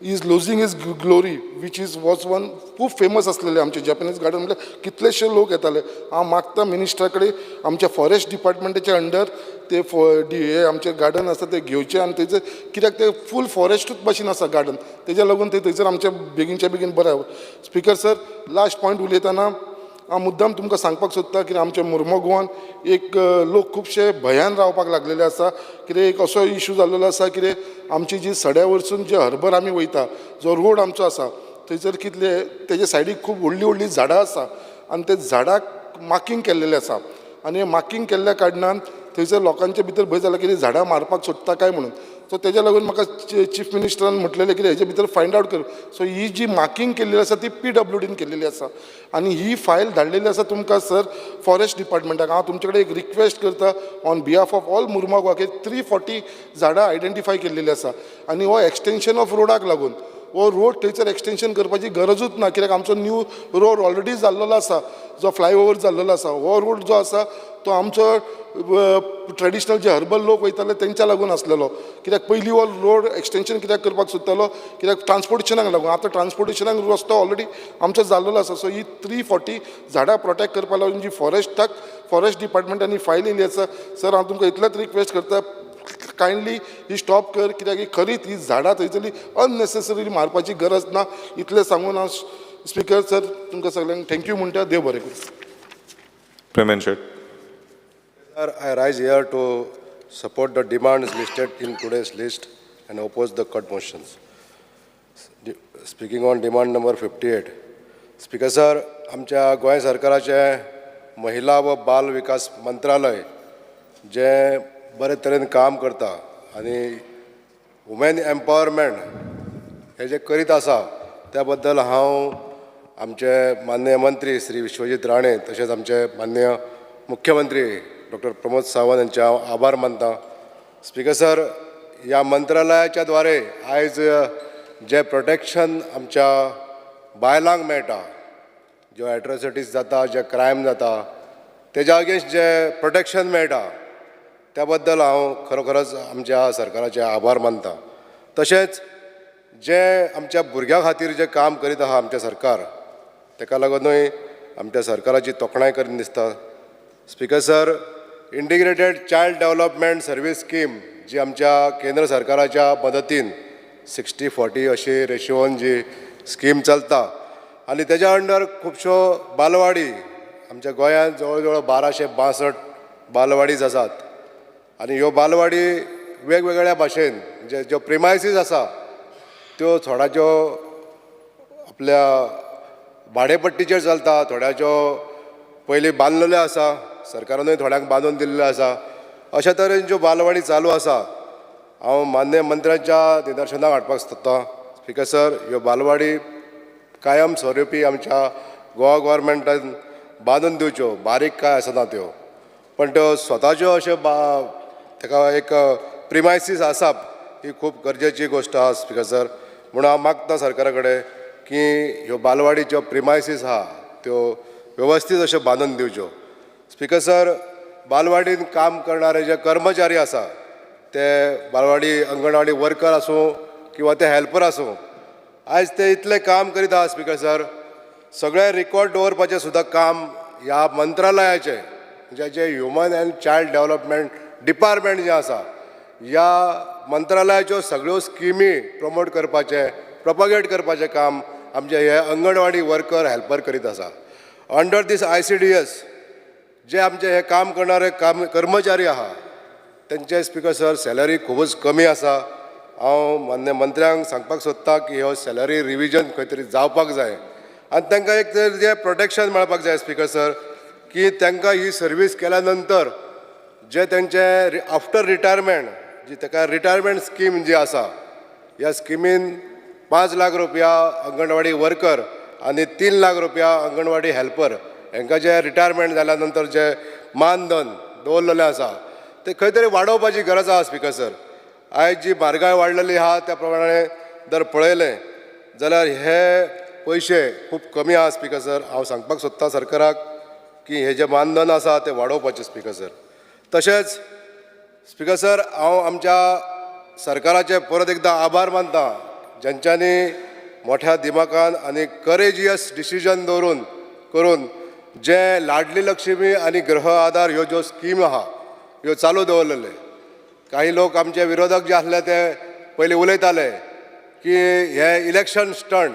Is losing is glory which is was one खूब फेमस आसलेले आमचे जपनीज गार्डन. म्हणजे कितलेशे लोक येताले. हांव मागता मिनिस्टरा कडेन आमच्या फॉरेस्ट डिपार्टमेंटाच्या अंडर ते हे आमचे गार्डन आसा ते घेवचे आनी थंयसर कित्याक ते फूल फॉरेस्टूच भाशेन आसा गार्डन. तेज्या लागून ते थंयसर आमचे बेगीनच्या बेगीन बरें. स्पीकर सर, लास्ट पॉयंट उलयतना हांव मुद्दाम तुमकां सांगपाक सोदता की आमच्या मुर्मगांवान एक लोक खुबशे भयान रावपाक लागलेले आसा. कितें एक असो इश्यू जाल्लो आसा कितें आमची जी सड्या वरसून जे हर्बर आमी वयता जो रोड आमचो आसा थंयसर कितले तेजे सायडीक खूब व्हडलीं व्हडलीं झाडां आसा आनी ते झाडाक मार्कींग केल्लेलें आसा. आनी हे मार्कींग केल्ल्या कारणान थंयसर लोकांचे भितर भंय जाला की झाडां मारपाक सोदता काय म्हणून. सो तेज्या लागून म्हाका चीफ मिनिस्टरान म्हटलेलें की हेजे भितर फायंड आवट कर. सो ही जी मार्कींग केल्ली आसा ती PWDन केल्लेली आसा आनी ही फायल धाडलेली आसा तुमकां सर फॉरेस्ट डिपार्टमेंटाक. हांव तुमचे कडेन एक रिक्वेस्ट करता on behalf of all Mormugao की 340 झाडां आयडेंटिफाय केल्लेली आसा. आनी हो एक्सटेंशन ऑफ रोडाक लागून हो रोड थंयसर एक्सटेंशन करपाची गरजूच ना. कित्याक आमचो न्यू रोड ऑलरेडी जाल्लो आसा जो फ्लायओवर जाल्लो आसा. हो रोड जो आसा तो आमचो ट्रेडिशनल जे हर्बल लोक वयताले तेंच्या लागून आसलेलो. कित्याक पयलीं हो रोड एक्सटेंशन कित्याक करपाक सोदतालो कित्याक ट्रान्सपोर्टेशनाक लागून. आतां ट्रान्सपोर्टेशनाक रस्तो ऑलरेडी आमचो जाल्लो आसा. सो ही 340 झाडां प्रोटेक्ट करपा लागून जी फॉरेस्ट डिपार्टमेंटांनी फायल येयली आसा. सर, हांव तुमकां इतलेंच रिक्वेस्ट करता कायंडली ही स्टॉप कर. कित्याक ही खरीच ही झाडां थंयसरली अननेसेसरी मारपाची गरज ना. इतलें सांगून हांव स्पीकर सर तुमकां सगळ्यांक थँक्यू म्हणटा. देव बरें करूं. Pramen Shet. Sir, I rise here to support the demands listed in today's list and oppose the cut motions. Speaking on demand number 58. Speaker sir, आमच्या गोंय सरकाराचे महिला व बाल विकास मंत्रालय जे बरे तरेन काम करता आनी वुमेन एम्पावरमेंट हे जे करीत आसा त्या बद्दल हांव आमचे माननीय मंत्री श्री विश्वजीत राणे तशेंच आमचे माननीय मुख्यमंत्री डॉक्टर प्रमोद सावंत यांचे हांव आभार मानता. स्पीकर सर, ह्या मंत्रालयाच्या द्वारे आयज जे प्रोटेक्शन आमच्या बायलांक मेळटा, ज्यो एट्रोसिटीज जाता, जे क्रायम जाता तेज्या अगेन्स्ट जे प्रोटेक्शन मेळटा त्या बद्दल हांव खरोखरच आमच्या सरकाराचे आभार मानता. तशेंच जे आमच्या भुरग्यां खातीर जे काम करीत आहा आमचें सरकार तेका लागूनय आमच्या सरकाराची तोखणाय करीन दिसता. Speaker sir, integrated child development service scheme जी आमच्या केंद्र सरकाराच्या मदतीन 60-40 अशी रेशिओन जी स्कीम चलता आनी तेज्या अंडर खुबश्यो बालवाडी आमच्या गोंयांत जवळ जवळ 1262 बालवाडीज आसात. आनी ह्यो बालवाडी वेगवेगळ्या भाशेन ज्यो प्रिमायसीस आसा त्यो थोड्याच्यो आपल्या भाडेपट्टीचेर चलता, थोड्याच्यो पयलीं बांदलेल्यो आसा, सरकारानूय थोड्यांक बांदून दिल्ल्यो आसा. अशा तरेन ज्यो बालवाडी चालू आसा हांव माननीय मंत्र्यांच्या निदर्शनाक हाडपाक सोदतां. स्पीकर सर, ह्यो बालवाडी कायम स्वरुपी आमच्या गोवा गव्हर्मेंटान बांदून दिवच्यो, बारीक काय आसना त्यो, पण त्यो स्वताच्यो अश्यो ताका एक प्रिमायसीस आसाप ही खूब गरजेची गोश्ट आसा. स्पीकर सर, म्हणून हांव मागता सरकारा कडेन की ह्यो बालवाडी ज्यो प्रिमायसीस आहा त्यो वेवस्थीत अश्यो बांदून दिवच्यो. स्पीकर सर, बालवाडीन काम करणारे जे कर्मचारी आसा ते बालवाडी अंगणवाडी वर्कर आसूं किंवा ते हेल्पर आसूं, आयज ते इतलें काम करीत आहा. स्पीकर सर, सगळें रिकॉर्ड दवरपाचें सुद्दां काम ह्या मंत्रालयाचें जे human end child development department जें आसा ह्या मंत्रालयाच्यो सगळ्यो स्किमी प्रमोट करपाचें, प्रोपगेट करपाचें काम आमचे हे अंगणवाडी वर्कर हेल्पर करीत आसा. अंडर दीस ICDS जे आमचे हे काम करणारे कर्मचारी आहा तेंचे स्पीकर सर सॅलरी खूबच कमी आसा. हांव मान्य मंत्र्यांक सांगपाक सोदतां की हो सॅलरी रिविजन खंय तरी जावपाक जाय आनी तांकां एक तर जे प्रोटेक्शन मेळपाक जाय स्पिकर सर की तांकां ही सर्वीस केल्या नंतर जे तेंचे आफ्टर रिटायरमेंट जी ताका रिटायरमेंट स्कीम जी आसा ह्या स्किमीन 5 लाख रुपया अंगणवाडी वर्कर आनी 3 लाख रुपया अंगणवाडी हेल्पर हांकां जे रिटायरमेंट जाल्या नंतर जे मानधन दवरलेलें आसा ते खंय तरी वाडोवपाची गरज आसा स्पिकर सर. आयज जी म्हारगाय वाडलेली आहा त्या प्रमाणे जर पळयलें जाल्यार हे पयशे खूब कमी आहा स्पिकर सर. हांव सांगपाक सोदतां सरकाराक की हे जे मानधन आसा ते वाडोवपाचें स्पिकर सर. तशेंच स्पिकर सर हांव आमच्या सरकाराचे परत एकदां आभार मानतां जेंच्यांनी मोठ्या दिमागान आनी करेजियस डिसिजन करून जे लाडली लक्ष्मी आनी गृह आधार ह्यो ज्यो स्कीम आहा ह्यो चालू दवरलेले. काही लोक आमचे विरोधक जे आसले ते पयलीं उलयताले की हे इलेक्शन स्टंट,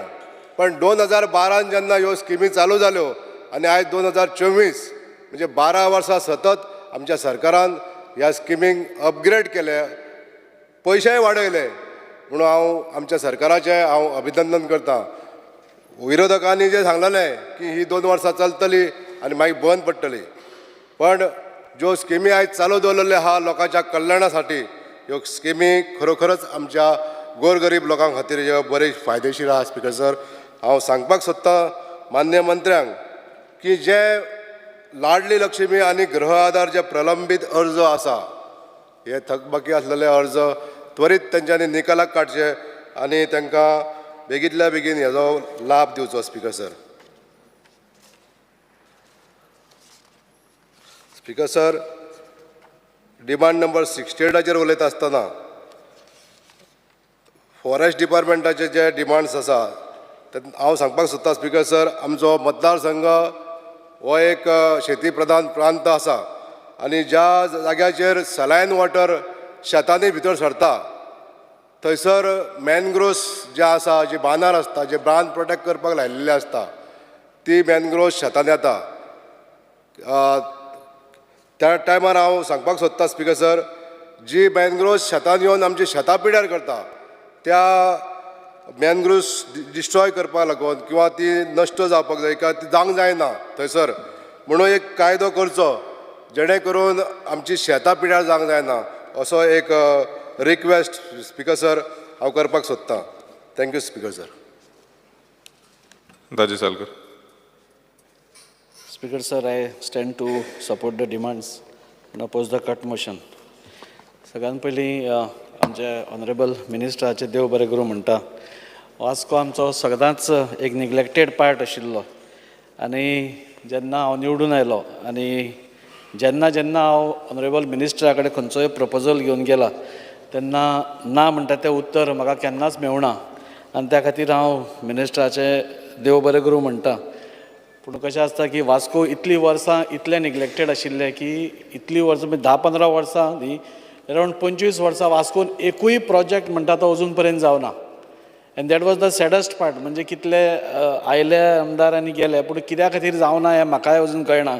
पण 2012 जेन्ना ह्यो स्किमी चालू जाल्यो आनी आयज 2024 म्हणजे 12 वर्सां सतत आमच्या सरकारान ह्या स्किमीक अपग्रेड केले, पयशेय वाडयले. म्हणून हांव आमच्या सरकाराचें अभिनंदन करतां. विरोधकांनी जे सांगलेलें की ही 2 वर्सां चलतली आनी मागीर बंद पडटली, पण ज्यो स्किमी आयज चालू दवरलेल्यो आहा लोकांच्या कल्याणासाठी ह्यो स्किमी खरोखरच आमच्या गोरगरीब लोकां खातीर ह्यो बरे फायदेशीर आहा स्पिकर सर. हांव सांगपाक सोदतां मान्य मंत्र्यांक की जे लाडली लक्ष्मी आनी गृह आधार जे प्रलंबीत अर्ज आसा हे थकबाकी आसलेले अर्ज त्वरीत तेंच्यांनी निकालाक काडचे आनी तांकां बेगींतल्या बेगीन हेजो लाभ दिवचो speaker sir. Speaker sir, demand number 68 उलयता आसतना फॉरेस्ट डिपार्टमेंटाचे जे डिमांड्स आसा ते हांव सांगपाक सोदतां स्पिकर सर. आमचो मतदारसंघ हो एक शेती प्रधान प्रांत आसा आनी ज्या जाग्याचेर सलायन वॉटर शेतांनी भितर सरता थंयसर मॅनग्रोव्स जे आसा, जी बांदार आसता, जे बांद प्रोटेक्ट करपाक लायिल्ले आसता ती मॅनग्रोव्स शेतांत येता. त्या टायमार हांव सांगपाक सोदतां स्पिकर सर, जी मॅनग्रोव्स शेतांत येवन आमची शेतां पिड्यार करता त्या मॅनग्रोव्स डिस्ट्रॉय करपाक लागून किंवा ती नश्ट जावपाक जाय किंवा ती जावंक जायना थंयसर म्हणून एक कायदो करचो जेणे करून आमची शेतां पिड्यार जावंक जायना असो एक रिक्वेस्ट स्पिकर सर हांव करपाक सोदतां. Thank you speaker sir. Daji Salkar. Speaker sir, I stand to support the demands and oppose the cut motion. सगळ्यात पयलीं आमचे ऑनरेबल मिनिस्टराचे देव बरें करूं म्हणटा. वास्को आमचो सगळ्यांच एक निग्लेक्टेड पार्ट आशिल्लो आनी जेन्ना हांव निवडून आयलो आनी जेन्ना जेन्ना हांव ऑनरेबल मिनिस्टरा कडेन खंयचोय प्रपोजल घेवन गेला तेन्ना ना म्हणटा तें उत्तर म्हाका केन्नाच मेवना आनी त्या खातीर हांव मिनिस्टराचें देव बरें करूं म्हणटा. पूण कशें आसता की वास्को इतलीं वर्सां इतलें निग्लेक्टेड आशिल्लें की इतलीं वर्सां 10-15 वर्सां न्ही अरावंड 25 वर्सां वास्कोन एकूय प्रोजेक्ट म्हणटा तो अजून पर्यंत जावना. And that was the saddest part. म्हणजे कितले आयले आमदार आनी गेले पूण कित्या खातीर जावना हें म्हाकाय अजून कळना.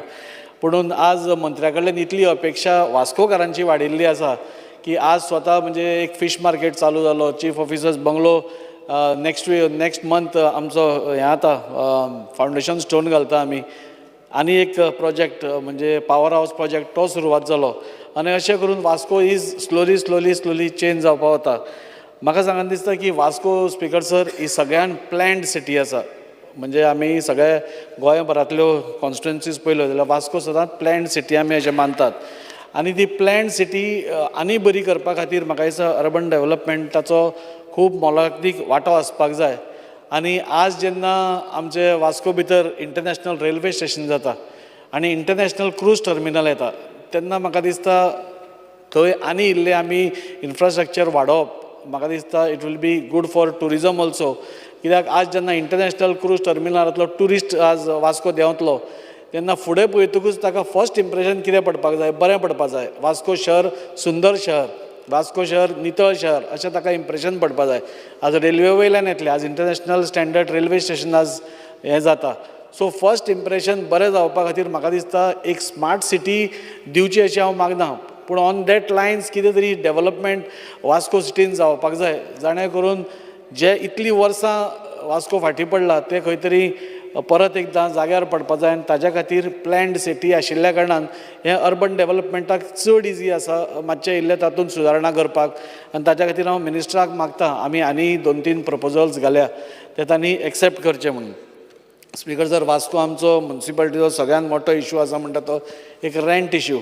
पुणून आज मंत्र्या कडल्यान इतली अपेक्षा वास्कोकारांची वाडिल्ली आसा की आज स्वता म्हणजे एक फीश मार्केट चालू जालो, chief officers bungalow next month आमचो हें आतां फावंडेशन स्टोन घालता आमी आनी एक प्रोजेक्ट म्हणजे पॉवर हावस प्रोजेक्ट तो सुरवात जालो आनी अशें करून वास्को इज स्लोली चेंज जावपा वता. म्हाका सांगान दिसता की वास्को स्पिकर सर ही सगळ्यान प्लॅन्ड सिटी आसा. म्हणजे आमी सगळे गोंयभरांतल्यो कॉन्स्टिट्युएन्सीज पळयल्यो जाल्यार वास्को सदांच प्लॅन्ड सिटी आमी अशें मानतात आनी ती प्लॅन्ड सिटी आनी बरी करपा खातीर म्हाका दिसता अर्बन डेवलपमेंटाचो खूब मोलादीक वांटो आसपाक जाय. आनी आज जेन्ना आमचे वास्को भितर इंटरनॅशनल रेल्वे स्टेशन जाता आनी इंटरनॅशनल क्रूज टर्मिनल येता तेन्ना म्हाका दिसता थंय आनी इल्लें आमी इन्फ्रास्ट्रक्चर वाडोवप म्हाका दिसता it will be good for tourism also. कित्याक आज जेन्ना इंटरनॅशनल क्रूज टर्मिनलांतलो ट्युरिस्ट आज वास्को देंवतलो तेन्ना फुडें पळयतकूच ताका फर्स्ट इम्प्रेशन कितें पडपाक जाय, बरें पडपाक जाय. वास्को शहर सुंदर शहर, वास्को शहर नितळ शहर अशें ताका इम्प्रेशन पडपाक जाय. आज रेल्वे वयल्यान येतले, आज इंटरनॅशनल स्टँडर्ड रेल्वे स्टेशन आज हें जाता. सो फर्स्ट इम्प्रेशन बरें जावपा खातीर म्हाका दिसता एक स्मार्ट सिटी दिवची अशी हांव मागना. पूण ऑन दॅट लायन्स कितें तरी डेवलपमेंट वास्को सिटीन जावपाक जाय, जाणें करून जे इतलीं वर्सां वास्को फाटीं पडला ते खंय तरी परत एकदां जाग्यार पडपा जाय आनी ताज्या खातीर प्लॅन्ड सिटी आशिल्ल्या कारणान हें अर्बन डेव्हलपमेंटाक चड इजी आसा मातशें इल्लें तातूंत सुदारणा करपाक आनी ताज्या खातीर हांव मिनिस्टराक मागतां आमी आनी 2-3 प्रपोजल्स घाल्या ते तांणी एक्सेप्ट करचे म्हणून. स्पीकर सर, वास्को आमचो म्युन्सिपालिटीचो सगळ्यांत मोठो इशू आसा म्हणटा तो एक रेंट इशू.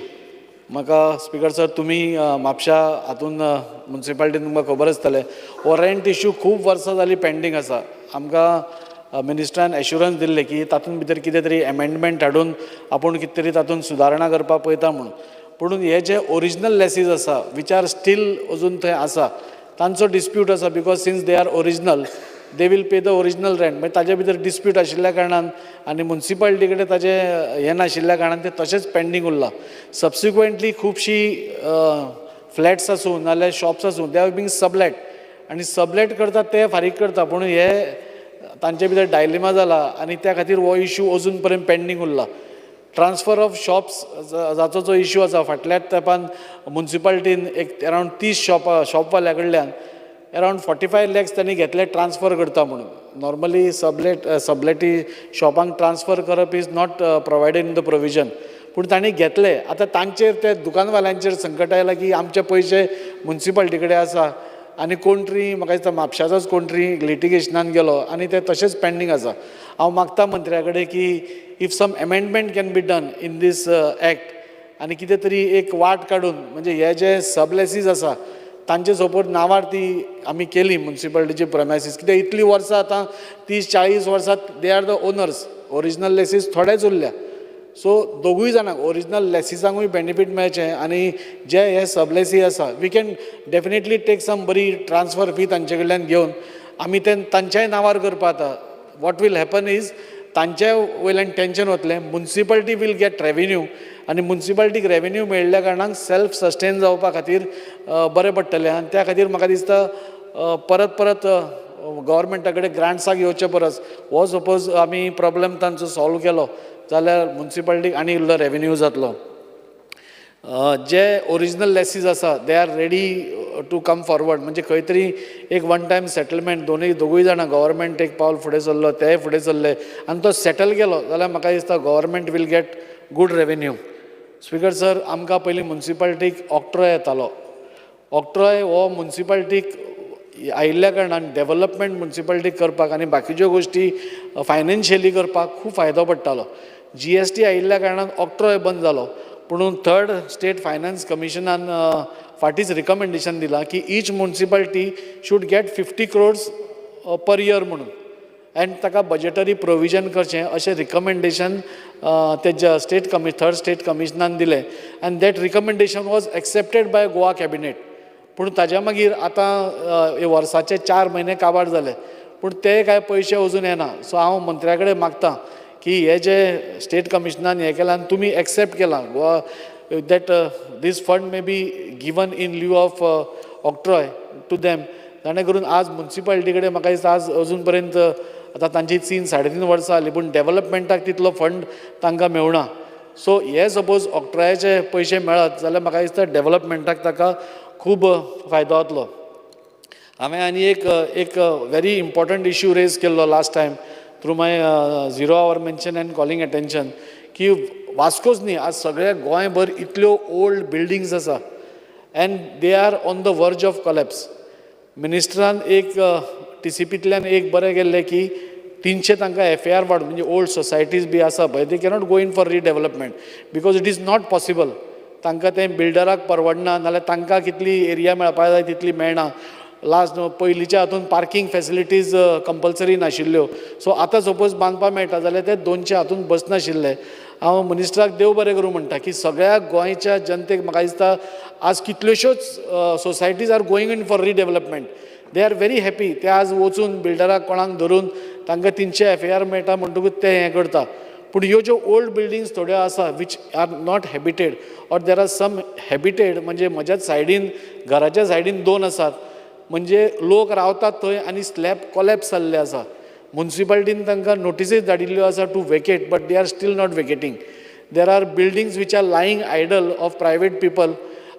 म्हाका स्पीकर सर तुमी म्हापशा हातून म्युन्सिपालिटीन तुमकां खबर आसतलें हो रेंट इशू खूब वर्सां जालीं पेंडींग आसा. आमकां मिनिस्टरान एश्युरन्स दिल्लें की तातूंत भितर कितें तरी एमेंडमेंट हाडून आपूण कितें तरी तातूंत सुदारणा करपाक पळयता म्हणून. पूण हे जे ओरिजिनल लेसीस आसा विच आर स्टील अजून थंय आसा तांचो डिस्प्यूट आसा because since they are original they will pay the original rent. मागीर ताजे भितर डिस्प्यूट आशिल्ल्या कारणान आनी म्युन्सिपालिटी कडेन ताजें हें नाशिल्ल्या कारणान तें तशेंच पेंडींग उरलां. सबसिक्वेंटली खुबशीं फ्लॅट्स आसूं नाजाल्यार शॉप्स आसूं दे आर बींग सबलेट आनी सबलेट करता ते फारीक करता पूण हे तांचे भितर डायलेमा जाला आनी त्या खातीर हो इशू अजून पर्यंत पेंडींग उरला. ट्रान्सफर ऑफ शॉप्स जाचो जो इशू आसा फाटल्याच तेंपान म्युन्सिपालिटीन एक अरावंड 30 शॉपवाल्या कडल्यान अरावंड 45 lakhs त्यांनी घेतले ट्रान्सफर करता म्हणून. नॉर्मली सबलेटी शॉपांक ट्रान्सफर करप is not provided in the provision पूण तांणी घेतले. आतां तांचेर ते दुकानवाल्यांचेर संकट आयलां की आमचे पयशे म्युन्सिपालिटी कडेन आसा आनी कोण तरी म्हाका दिसता म्हापशाचोच कोण तरी लिटिगेशनान गेलो आनी ते तशेंच पेंडींग आसा. हांव मागतां मंत्र्या कडेन की if some amendment can be done in this act आनी कितें तरी एक वाट काडून म्हणजे हे जे सबलेसीस आसा तांचे सपोज नांवार ती आमी केली म्युन्सिपालिटीची प्रमायसीस कित्याक इतलीं वर्सां आतां 30-40 वर्सां they are the owners. Original laces थोडेच उरल्या. सो दोगूय जाणांक ओरिजिनल लेसिसांकूय बेनिफीट मेळचें आनी जे हे सबलेसी आसा we can definitely take some बरी ट्रान्सफर फी तांचे कडल्यान घेवन आमी ते तांच्याय नांवार करपा आतां. वॉट वील हॅपन इज तांच्या वयल्यान टेंशन वतलें म्युन्सिपालिटी वील गेट रेवेन्यू आनी म्युन्सिपालिटीक रेवेन्यू मेळिल्ल्या कारणान सेल्फ सस्टेन जावपा खातीर बरें पडटलें. आनी त्या खातीर म्हाका दिसता परत परत गव्हर्मेंटा कडेन ग्रांट्साक येवचे परस हो सपोज आमी प्रॉब्लेम तांचो सॉल्व केलो जाल्यार म्युन्सिपालिटीक आनी इल्लो रेवेन्यू जातलो. जे ओरिजिनल लेसीस आसा they are ready to come forward म्हणजे खंय तरी एक वन टायम सेटलमेंट दोगूय जाणां गव्हर्मेंट एक पावल फुडें सरलो तेय फुडें सरले आनी तो सेटल केलो जाल्यार म्हाका दिसता government will get good revenue. Speaker sir, आमकां पयलीं म्युन्सिपालिटीक ऑक्ट्रॉय येतालो. ऑक्ट्रॉय हो म्युन्सिपालिटीक आयिल्ल्या कारणान डेव्हलपमेंट म्युन्सिपालिटीक करपाक आनी बाकीच्यो गोश्टी फायनान्शियली करपाक खूब फायदो पडटालो. GST आयिल्ल्या कारणान ऑक्ट्रॉय बंद जालो पूण थर्ड स्टेट फायनान्स कमिशनान फाटींच रिकमेंडेशन दिलां की each municipality should gate 50 crores per year म्हणून आनी ताका बजेटरी प्रोविजन करचें अशें रिकमेंडेशन तेज्या थर्ड स्टेट कमिशनान दिलें आनी that recommendation was accepted by Goa cabinet. पूण ताज्या मागीर आतां वर्साचे 4 म्हयने काबार जाले पूण ते कांय पयशे अजून येना. सो हांव मंत्र्या कडेन मागतां की हे जे स्टेट कमिशनान हें केलां आनी तुमी एक्सेप्ट केलां Goa that these fund may be given in lieu of octroi to them ताणें करून आज म्युन्सिपालिटी कडेन म्हाका दिसता आज अजून पर्यंत आतां तांची 3-3.5 वर्सां जालीं पूण डेव्हलपमेंटाक तितलो फंड तांकां मेवना. सो हे सपोज ऑक्ट्रॉयाचे पयशे मेळत जाल्यार म्हाका दिसता डेव्हलपमेंटाक ताका खूब फायदो जातलो. हांवें आनी एक वेरी इम्पॉर्टंट इशू रेज केल्लो लास्ट टायम थ्रू माय 0 hour mention end calling attention की वास्कोच न्ही आज सगळ्या गोंयभर इतल्यो ओल्ड बिल्डिंग्स आसा and they are on the वर्ज ऑफ कॉलेप्स. मिनिस्टरान एक TCPंतल्यान एक बरें केल्लें की 300 तांकां FAR वाडून म्हणजे ओल्ड सोसायटीज बी आसा पळय दे cannot go in for redevelopment because it is not possible. तांकां तें बिल्डराक परवडना नाल्यार तांकां कितली एरिया मेळपा जाय तितली मेळना. लास्ट पयलींच्या हातून पार्किंग फॅसिलिटीज कंपल्सरी नाशिल्ल्यो सो आतां सपोज बांदपा मेळटा जाल्यार ते 200 हातून बसनाशिल्ले. हांव मिनिस्टराक देव बरें करूं म्हणटा की सगळ्या गोंयच्या जनतेक म्हाका दिसता आज कितल्योश्योच societies are going in for redevelopment. They are very happy. ते आज वचून बिल्डराक कोणाक धरून तांकां 300 FAR मेळटा म्हणटकूच ते हें करता. पूण ह्यो ज्यो ओल्ड बिल्डिंग्स थोड्यो आसा which are not habited or there are some habited म्हणजे म्हज्या सायडीन घराच्या सायडीन 2 आसात म्हणजे लोक रावतात थंय आनी स्लॅब कॉलेप्स जाल्ले आसा. म्युन्सिपालिटीन तांकां नोटिसीस धाडिल्ल्यो आसा to vacate but they are still not vacating. There are buildings which are lying idle of private people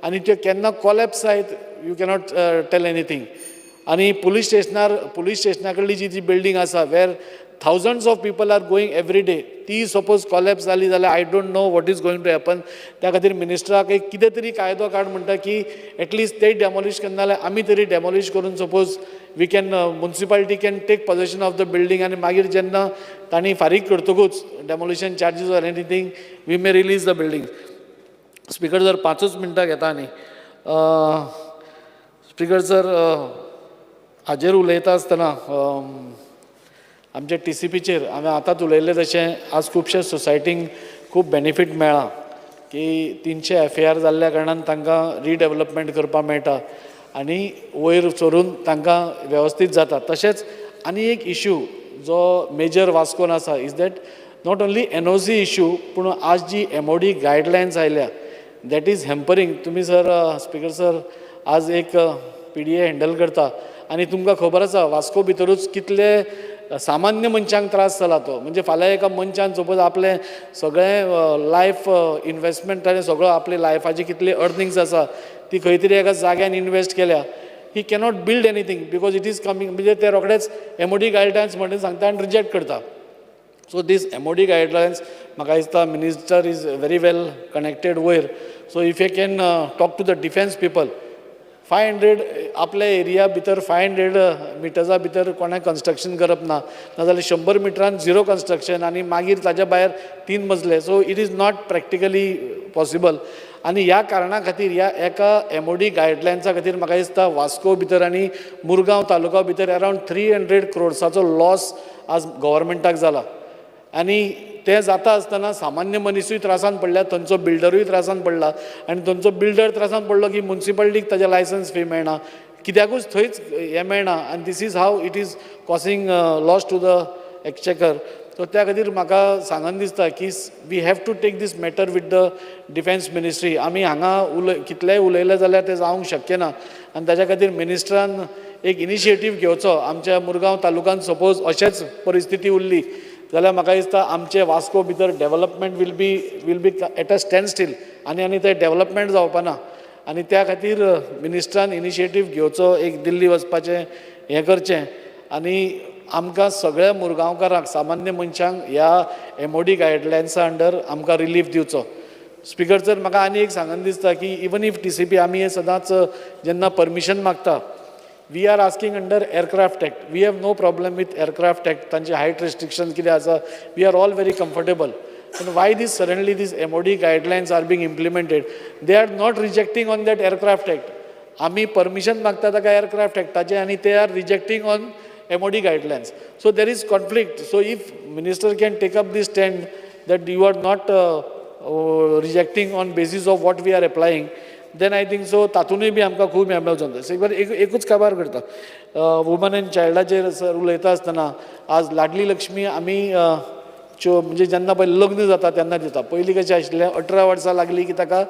आनी त्यो केन्ना कॉलेप्स जायत यू कॅनॉट टेल एनीथींग. आनी पुलीस स्टेशना कडली जी बिल्डींग आसा वेर thousands of people are going every day. ती सपोज कॉलेप्स जाली जाल्यार I don't know what is going to happen. त्या खातीर मिनिस्टराक एक कितें तरी कायदो काड म्हणटा की एटलिस्ट ते डॅमोलिश करना जाल्यार आमी तरी डॅमोलिश करून suppose we can municipality can take possession of the building आनी मागीर जेन्ना तांणी फारीक करतकूच demolition charges or anything we may release the building. Speaker जर 5 मिनटां घेता न्ही. स्पीकर सर हाजेर उलयता आसतना आमच्या TCPचेर हांवें आतांच उलयल्लें तशें आज खुबशे सोसायटींक खूब बेनिफीट मेळ्ळा की 300 FAR जाल्ल्या कारणान तांकां रिडेवलपमेंट करपाक मेळटा आनी वयर चोरून तांकां वेवस्थीत जाता. तशेंच आनी एक इश्यू जो मेजर वास्कोन आसा is that not only NOC issue पूण आज जी MOD गायडलायन्स आयल्या दॅट इज हॅम्परींग. तुमी सर स्पीकर सर आज एक PDA हँडल करता आनी तुमकां खबर आसा वास्को भितरूच कितले सामान्य मनशांक त्रास जाला तो. म्हणजे फाल्यां एका मनशान सपोज आपलें सगळें लायफ इन्वेस्टमेंट आनी सगळो आपले लायफाची कितली अर्निंग्स आसा ती खंय तरी एका जाग्यान इन्वेस्ट केल्या. ही cannot build anything because it is coming. म्हणजे ते रोखडेच MOD गायडलायन्स म्हणून सांगता आनी रिजेक्ट करता. सो दीस MOD गायडलायन्स म्हाका दिसता minister is very well connected वयर. So if you can talk to the defence people 500 आपल्या एरिया भितर 500 मिटर्सा भितर कोणाक कन्स्ट्रक्शन करप ना नाजाल्यार 100 मिटरान झिरो कन्स्ट्रक्शन आनी मागीर ताच्या भायर 3 मजले. So it is not practically possible. आनी ह्या कारणा खातीर ह्या एका MOD गायडलायन्सा खातीर म्हाका दिसता वास्को भितर आनी मुरगांव तालुका भितर अरावंड 300 crores लॉस आज गव्हर्मेंटाक जाला. आनी ते जाता आसतना सामान्य मनीसूय त्रासान पडल्या, थंयचो बिल्डरूय त्रासान पडला आनी थंयचो बिल्डर त्रासान पडलो की म्युन्सिपालिटीक ताजें लायसन्स फी मेळना, कित्याकूच थंयच हें मेळना आनी this is how it is causing loss to the exchequer. सो त्या खातीर म्हाका सांगन दिसता की we have to take this matter with the defence ministry. आमी हांगा कितलेंय उलयलें जाल्यार तें जावंक शक्य ना आनी ताच्या खातीर मिनिस्टरान एक इनिशिएटीव घेवचो. आमच्या मुरगांव तालुक्यान सपोज अशेंच परिस्थिती उरली जाल्यार म्हाका दिसता आमचे वास्को भितर development will be at a stand still आनी ते डेवलपमेंट जावपाना. आनी त्या खातीर मिनिस्टरान इनिशिएटीव घेवचो, एक दिल्ली वचपाचें हें करचें आनी आमकां सगळ्या मुरगांवकारांक सामान्य मनशांक ह्या MOD गायडलायन्सा अंडर आमकां रिलीफ दिवचो. स्पीकर सर म्हाका आनी एक सांगन दिसता की इवन इफ TCP आमी हे सदांच जेन्ना परमिशन मागता we are asking under aircraft act. We have no problem with aircraft act. तांचे हायट रिस्ट्रिक्शन कितें आसा we are all very comfortable. पूण why this suddenly this MOD guidelines are being implemented they are not rejecting on that aircraft act. आमी permission मागता ताका aircraft एक्टाचें आनी ते are rejecting on MOD guidelines. So there is conflict. So if minister can take up this stand that you are not rejecting on basis of what we are applying, then I think so तातूनय बी आमकां खूब हें मेळचों जाता. एकूच काबार करता. Woman end चायल्डाचेर sir उलयता आसतना आज लाडली लक्ष्मी आमी म्हणजे जेन्ना पळय लग्न जाता तेन्ना दिता. पयलीं कशें आशिल्लें 18 वर्सां लागलीं की ताका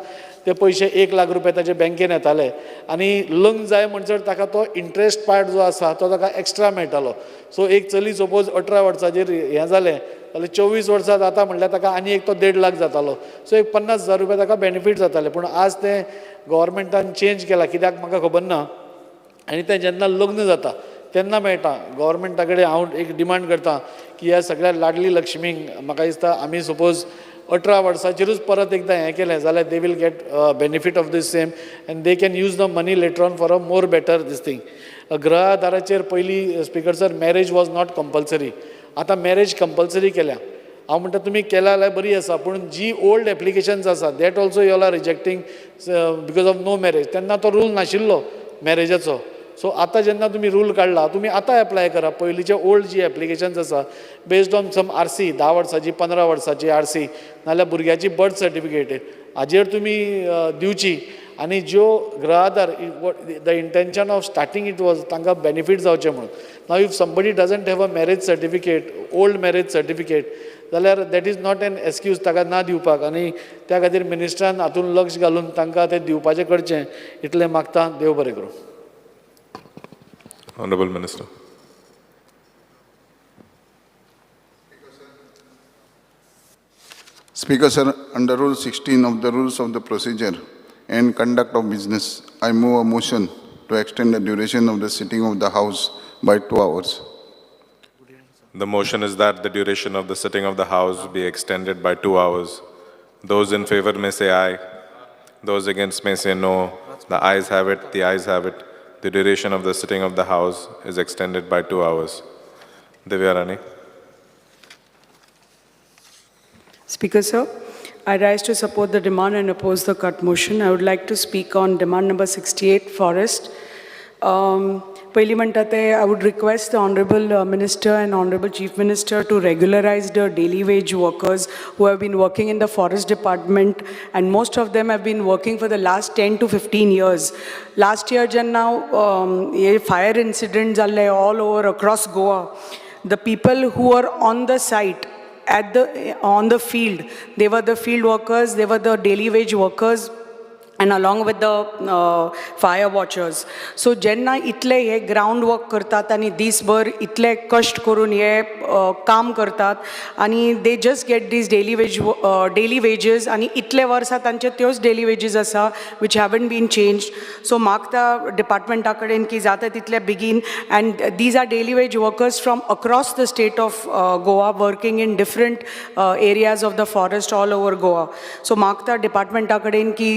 ते पयशे 1 लाख रुपया ताचे बँकेन येताले आनी लग्न जाय म्हणसर ताका तो इंट्रस्ट पार्ट जो आसा तो ताका एक्स्ट्रा मेळटालो. सो एक चली सपोज 18 वर्साचेर हें जालें जाल्यार 24 वर्सां जाता म्हणल्यार ताका आनी एक तो 1.5 लाख जातालो. सो एक 50,000 रुपया ताका बेनिफीट जाताले. पूण आज तें गव्हर्मेंटान चेंज केलां कित्याक म्हाका खबर ना. आनी तें जेन्ना लग्न जाता तेन्ना मेळटा. गव्हर्मेंटा कडेन हांव एक डिमांड करता की ह्या सगळ्या लाडली लक्ष्मींक म्हाका दिसता आमी सपोज 18 वर्साचेरूच परत एकदां हें केलें जाल्यार they will get benefit of this same and they can use the money later on for a more better this thing. गृह आदाराचेर पयलीं speaker sir marriage was not compulsory. आतां मॅरेज कंपल्सरी केल्या. हांव म्हणटा तुमी केल्या जाल्यार बरी आसा पूण जी ओल्ड एप्लिकेशन्स आसा that also you all are rejecting because of no marriage. तेन्ना तो रूल नाशिल्लो मॅरेजाचो. सो आतां जेन्ना तुमी रूल काडला तुमी आतां एप्लाय करा. पयलींचे ओल्ड जी एप्लिकेशन्स आसा बेस्ड ऑन सम RC 10 वर्साची 15 वर्साची RC नाल्यार भुरग्याची बर्थ सर्टिफिकेट हाजेर तुमी दिवची. आनी ज्यो Griha Aadhar the intention of starting it was तांकां बेनिफीट जावचें म्हणून. Now if somebody doesn't have a marriage certificate old marriage certificate जाल्यार that is not an excuse ताका ना दिवपाक. आनी त्या खातीर मिनिस्टरान हातूंत लक्ष घालून तांकां तें दिवपाचें करचें इतलें मागता. देव बरें करूं. Honorable Minister. Speaker sir, under Rule 16 of the Rules of the Procedure and Conduct of Business, I move a motion to extend the duration of the sitting of the House by 2 hours. The motion is that the duration of the sitting of the House be extended by 2 hours. Those in favor may say aye. Those against may say no. The ayes have it, the ayes have it. The duration of the sitting of the House is extended by 2 hours. Divya Rani. Speaker, sir, I rise to support the demand and oppose the cut motion. I would like to speak on demand number 68, forest. पहिली म्हणटा ते, I would request the Honorable Minister and Honorable Chief Minister to regularize the daily wage workers who have been working in the forest department, and most of them have been working for the last 10 to 15 years. Last year, जेन्ना fire incidents जाल्ले all over across Goa, the people who were on the site, on the field, they were the field workers, they were the daily wage workers, and along with the fire watchers. So जेन्ना इतले हे ground work करतात आनी दीसभर इतले कश्ट करून हे काम करतात आनी they just get these daily wages आनी इतले वर्सां तांचे त्योच डेली वेजीस आसा which haven't been changed. So मागता डिपार्टमेंटा कडेन की जाता तितले बेगीन, and these are daily wage workers from across the state of Goa working in different areas of the forest all over Goa. So मागता डिपार्टमेंटा कडेन की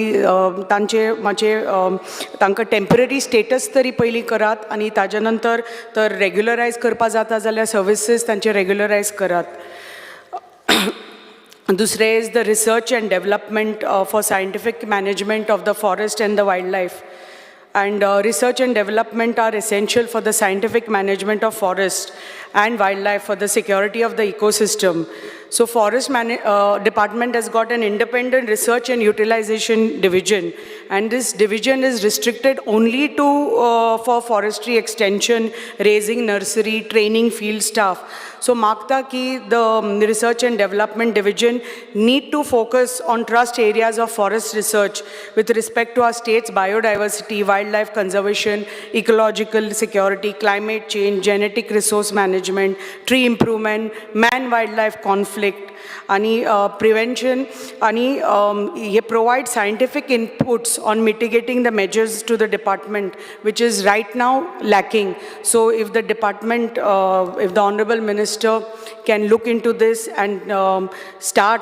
तांकां टेम्पररी स्टेटस तरी पयलीं करात आनी ताजे नंतर तर रेग्युलरायज करपा जाता जाल्यार सर्विसीस तांचे रेग्युलरायज करात. दुसरें is the research end development for scientific management of the forest end the wild life. And research and development are essential for the scientific management of forest and wildlife for the security of the ecosystem. So forest department has got an independent research and utilization division, and this division is restricted only to for forestry extension, raising nursery, training field staff. So Magta ki the research and development division need to focus on trust areas of forest research with respect to our state's biodiversity, wildlife conservation, ecological security, climate change, genetic resource management, tree improvement, man-wildlife conflict, and prevention, and he provides scientific inputs on mitigating the measures to the department, which is right now lacking. So if the department, if the Honorable Minister can look into this and start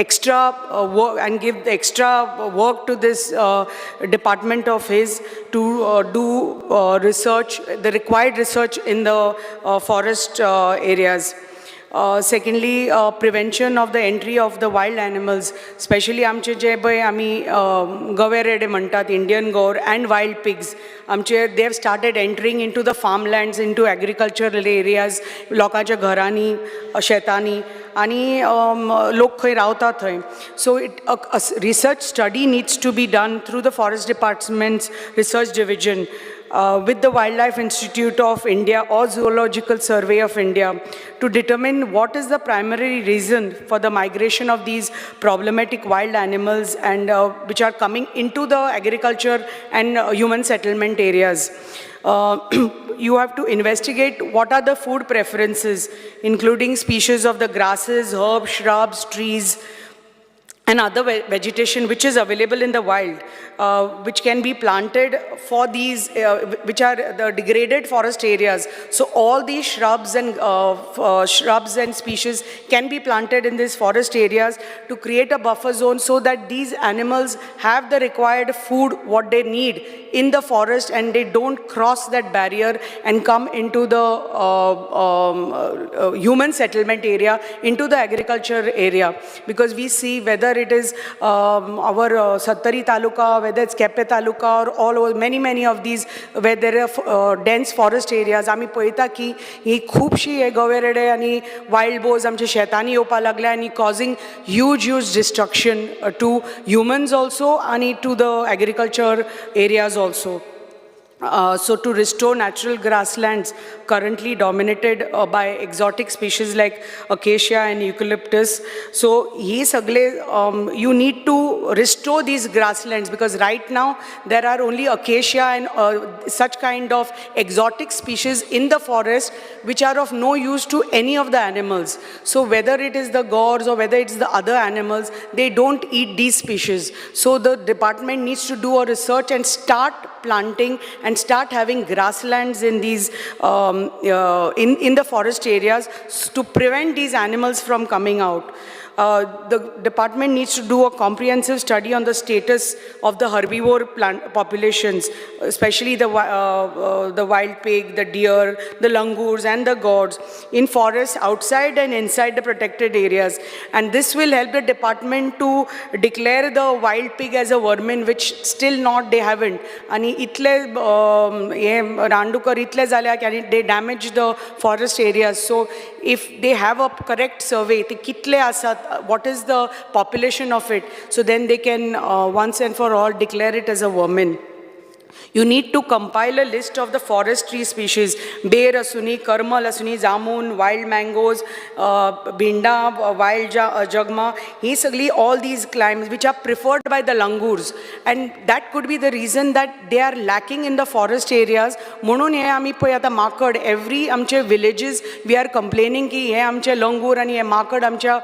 extra work and give extra work to this department of his to do research, the required research in the forest areas. Secondly, prevention of the entry of the wild animals, especially आमचे जे पळय आमी गवेरेडे म्हणटात, Indian gaur and wild pigs, आमचे they have started entering into the farmlands, into agricultural areas, लोकांच्या घरांनी, शेतांनी, आणि लोक खंय रावतात थंय. So a research study needs to be done through the Forest Department's research division with the Wildlife Institute of India or Zoological Survey of India to determine what is the primary reason for the migration of these problematic wild animals and which are coming into the agriculture and human settlement areas. You have to investigate what are the food preferences, including species of the grasses, herbs, shrubs, trees, and other vegetation which is available in the wild, which can be planted for these, which are the degraded forest areas. So all these shrubs and species can be planted in these forest areas to create a buffer zone so that these animals have the required food, what they need in the forest, and they don't cross that barrier and come into the human settlement area, into the agriculture area. Because we see whether it is our Sattari Taluka, whether it's Kepe Taluka, or all over many of these where there are dense forest areas. आमी पळयता की ही खूबशी हे गवेरेडे आनी wild boars आमचे शेतांनी येवपा लागल्या आनी causing huge destruction to humans also and to the agriculture areas also. So to restore natural grasslands currently dominated by exotic species like acacia and eucalyptus. So you need to restore these grasslands, because right now there are only acacia and such kind of exotic species in the forest which are of no use to any of the animals. So whether it is the gaurs or whether it's the other animals, they don't eat these species. So the department needs to do a research and start start planting and start having grasslands in these in the forest areas to prevent these animals from coming out. The department needs to do a comprehensive study on the status of the herbivore plant populations, especially the wild pig, the deer, the langurs and the gourds in forests outside and inside the protected areas. And this will help the department to declare the wild pig as a vermin, which still not they haven't. And itle Randukar itle zalya they damage the forest areas. So if they have a correct survey, te kitle asat, what is the population of it, so then they can once and for all declare it as a vermin. You need to compile a list of the forest tree species, bear asuni, karmal asuni, jamun, wild mangoes, binda, wild jagma, he sagli, all these climbs which are preferred by the langurs. And that could be the reason that they are lacking in the forest areas. म्हणून हे आम्ही पळय आता माकड every आमचे villages we are complaining की हे आमचे langur आणि हे माकड आमच्या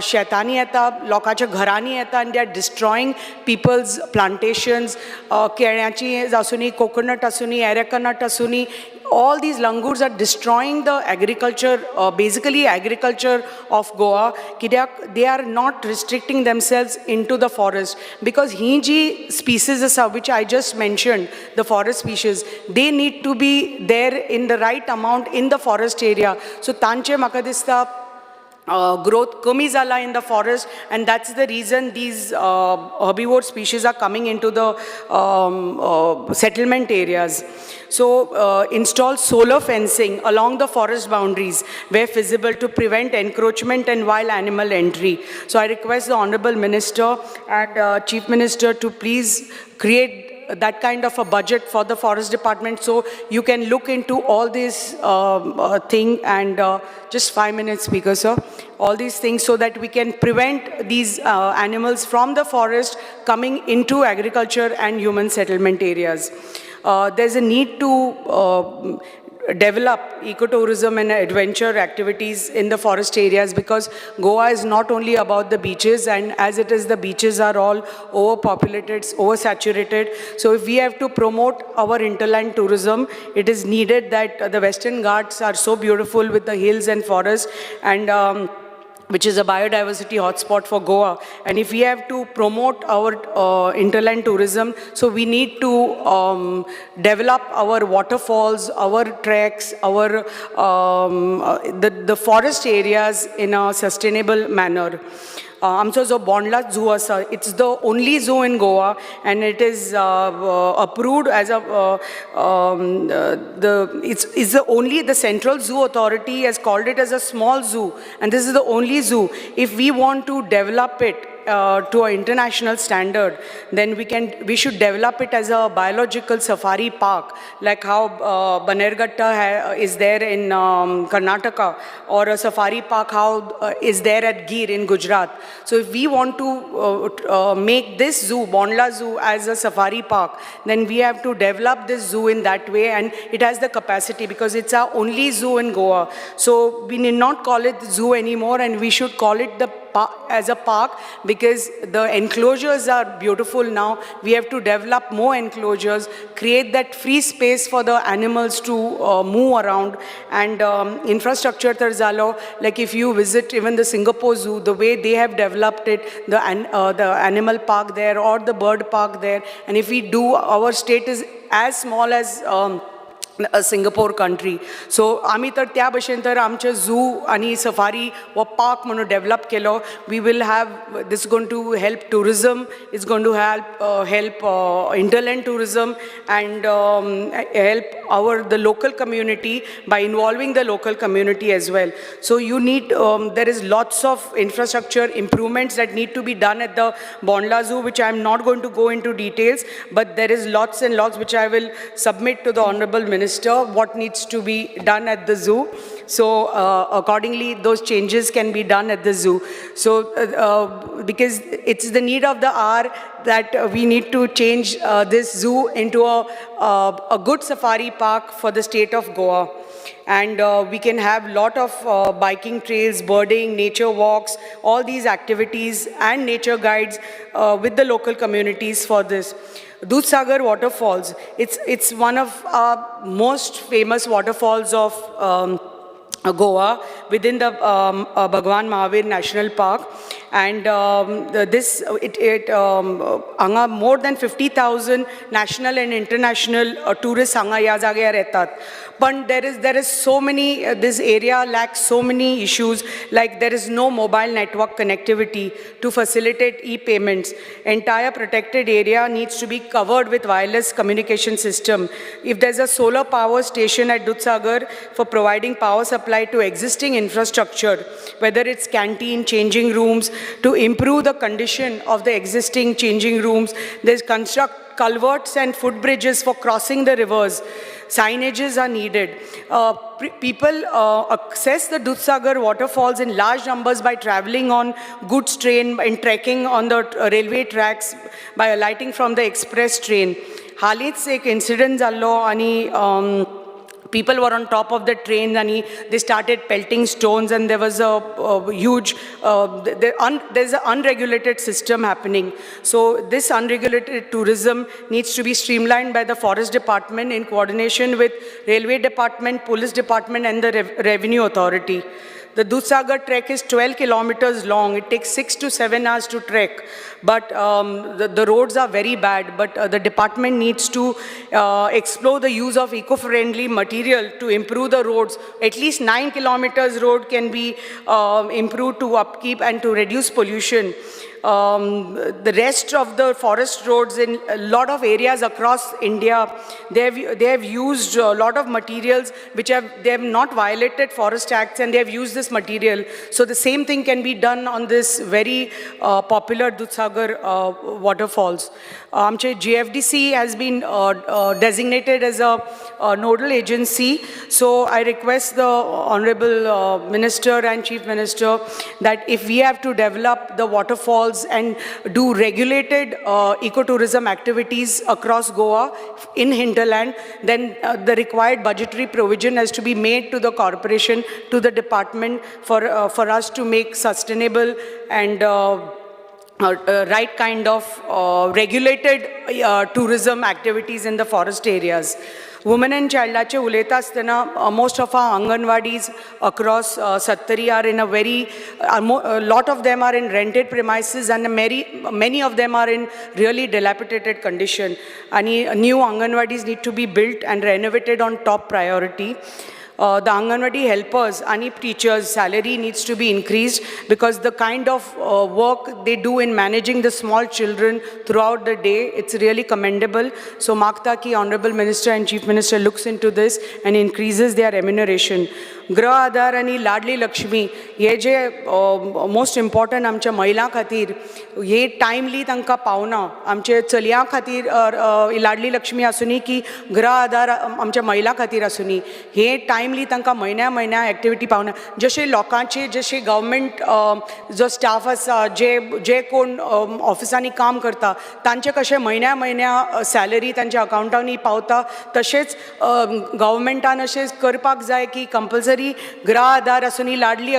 शेतांनी येता, लोकांच्या घरांनी येता, and they are destroying people's plantations, केळ्याची asuni, coconut asuni, areca nut asuni, all these langurs are destroying the agriculture, basically agriculture of Goa. They are not restricting themselves into the forest because hinji species which I just mentioned, the forest species, they need to be there in the right amount in the forest area. So tanche maka dista growth kami zala in the forest, and that's the reason these herbivore species are coming into the settlement areas. So install solar fencing along the forest boundaries where feasible to prevent encroachment and wild animal entry. So I request the Honorable Minister and Chief Minister to please create that kind of a budget for the forest department, so you can look into all this thing and just 5 minutes, Speaker, sir. All these things so that we can prevent these animals from the forest coming into agriculture and human settlement areas. There's a need to develop ecotourism and adventure activities in the forest areas because Goa is not only about the beaches, and as it is, the beaches are all overpopulated, oversaturated. So if we have to promote our interland tourism, it is needed that the Western Ghats are so beautiful with the hills and forests, and which is a biodiversity hotspot for Goa. And if we have to promote our interland tourism, so we need to develop our waterfalls, our treks, our the forest areas in a sustainable manner. आमचो जो Bondla zoo आसा, it's the only zoo in Goa, and it is approved as a it's the only, the Central Zoo Authority has called it as a small zoo, and this is the only zoo. If we want to develop it to an international standard, then we should develop it as a biological safari park, like how Banerghatta is there in Karnataka, or a safari park how is there at Gir in Gujarat. So if we want to make this zoo, Bondla Zoo, as a safari park, then we have to develop this zoo in that way, and it has the capacity because it's our only zoo in Goa. So we need not call it zoo anymore, and we should call it as a park, because the enclosures are beautiful now. We have to develop more enclosures, create that free space for the animals to move around, and infrastructure tarzalo, like if you visit even the Singapore Zoo, the way they have developed it, the animal park there or the bird park there, and if we do, our state is as small as a Singapore country. So आमी तर त्या भशेन तर आमचे zoo आणि safari व park म्हणून develop केलो. We will have, this is going to help tourism, it's going to help interland tourism, and help the local community by involving the local community as well. So you need, there is lots of infrastructure improvements that need to be done at the Bondla Zoo, which I am not going to go into details, but there is lots and lots which I will submit to the Honorable Minister what needs to be done at the zoo. So accordingly, those changes can be done at the zoo. So because it's the need of the hour that we need to change this zoo into a good safari park for the state of Goa. and we can have lot of biking trails, birding, nature walks, all these activities and nature guides with the local communities for this. Dudhsagar waterfalls, it's one of our most famous waterfalls of Goa within the Bhagwan Mahavir National Park, and हांगा more than 50,000 national and international tourists हांगा ह्या जाग्यार येतात. But there is so many, this area lacks so many issues, like there is no mobile network connectivity to facilitate e-payments. Entire protected area needs to be covered with wireless communication system. If there's a solar power station at Dudhsagar for providing power supply to existing infrastructure, whether it's canteen, changing rooms, to improve the condition of the existing changing rooms, there's construct culverts and footbridges for crossing the rivers. Signages are needed. People access the Dudhsagar waterfalls in large numbers by traveling on goods train and trekking on the railway tracks by alighting from the express train. हालींच एक incident जाल्लो आणि people were on top of the train and they started pelting stones, and there was a huge, there's an unregulated system happening. So this unregulated tourism needs to be streamlined by the Forest Department in coordination with Railway Department, Police Department and the Revenue Authority. The Dudhsagar trek is 12 kilometers long. It takes 6 to 7 hours to trek, but the roads are very bad. But the department needs to explore the use of eco-friendly material to improve the roads. At least 9 kilometers road can be improved to upkeep and to reduce pollution. The rest of the forest roads in a lot of areas across India, they have used a lot of materials which they have not violated forest acts, and they have used this material. So the same thing can be done on this very popular Dudhsagar waterfalls. GFDC has been designated as a nodal agency. So I request the Honorable Minister and Chief Minister that if we have to develop the waterfalls and do regulated ecotourism activities across Goa in hinterland, then the required budgetary provision has to be made to the corporation, to the department for us to make sustainable and right kind of regulated tourism activities in the forest areas. Women and childache uleta asतना most of our Anganwadis across Sattari are in a very, a lot of them are in rented premises, and many of them are in really dilapidated condition. And new Anganwadis need to be built and renovated on top priority. The Anganwadi helpers and teachers' salary needs to be increased, because the kind of work they do in managing the small children throughout the day, it's really commendable. So Magta ki Honorable Minister and Chief Minister looks into this and increases their remuneration. Grah Aadhar आणि लाडली लक्ष्मी हे जे most important आमच्या महिलां खातीर हे timely तांकां पावना. आमचे चलयां खातीर लाडली लक्ष्मी आसूनी की ग्रह आधार आमच्या महिलां खातीर आसूनी हे टायमली तांकां म्हयन्या एक्टिविटी पावना. जशे लोकांचे जशे गव्हर्मेंट जो स्टाफ आसा जे कोण ऑफिसांनी काम करता तांचे कशे म्हयन्या सॅलरी तांच्या अकावंटांनी पावता, तशेंच गव्हर्मेंटान अशें करपाक जाय की कंपल्सरी ग्रह आधार आसूनी लाडली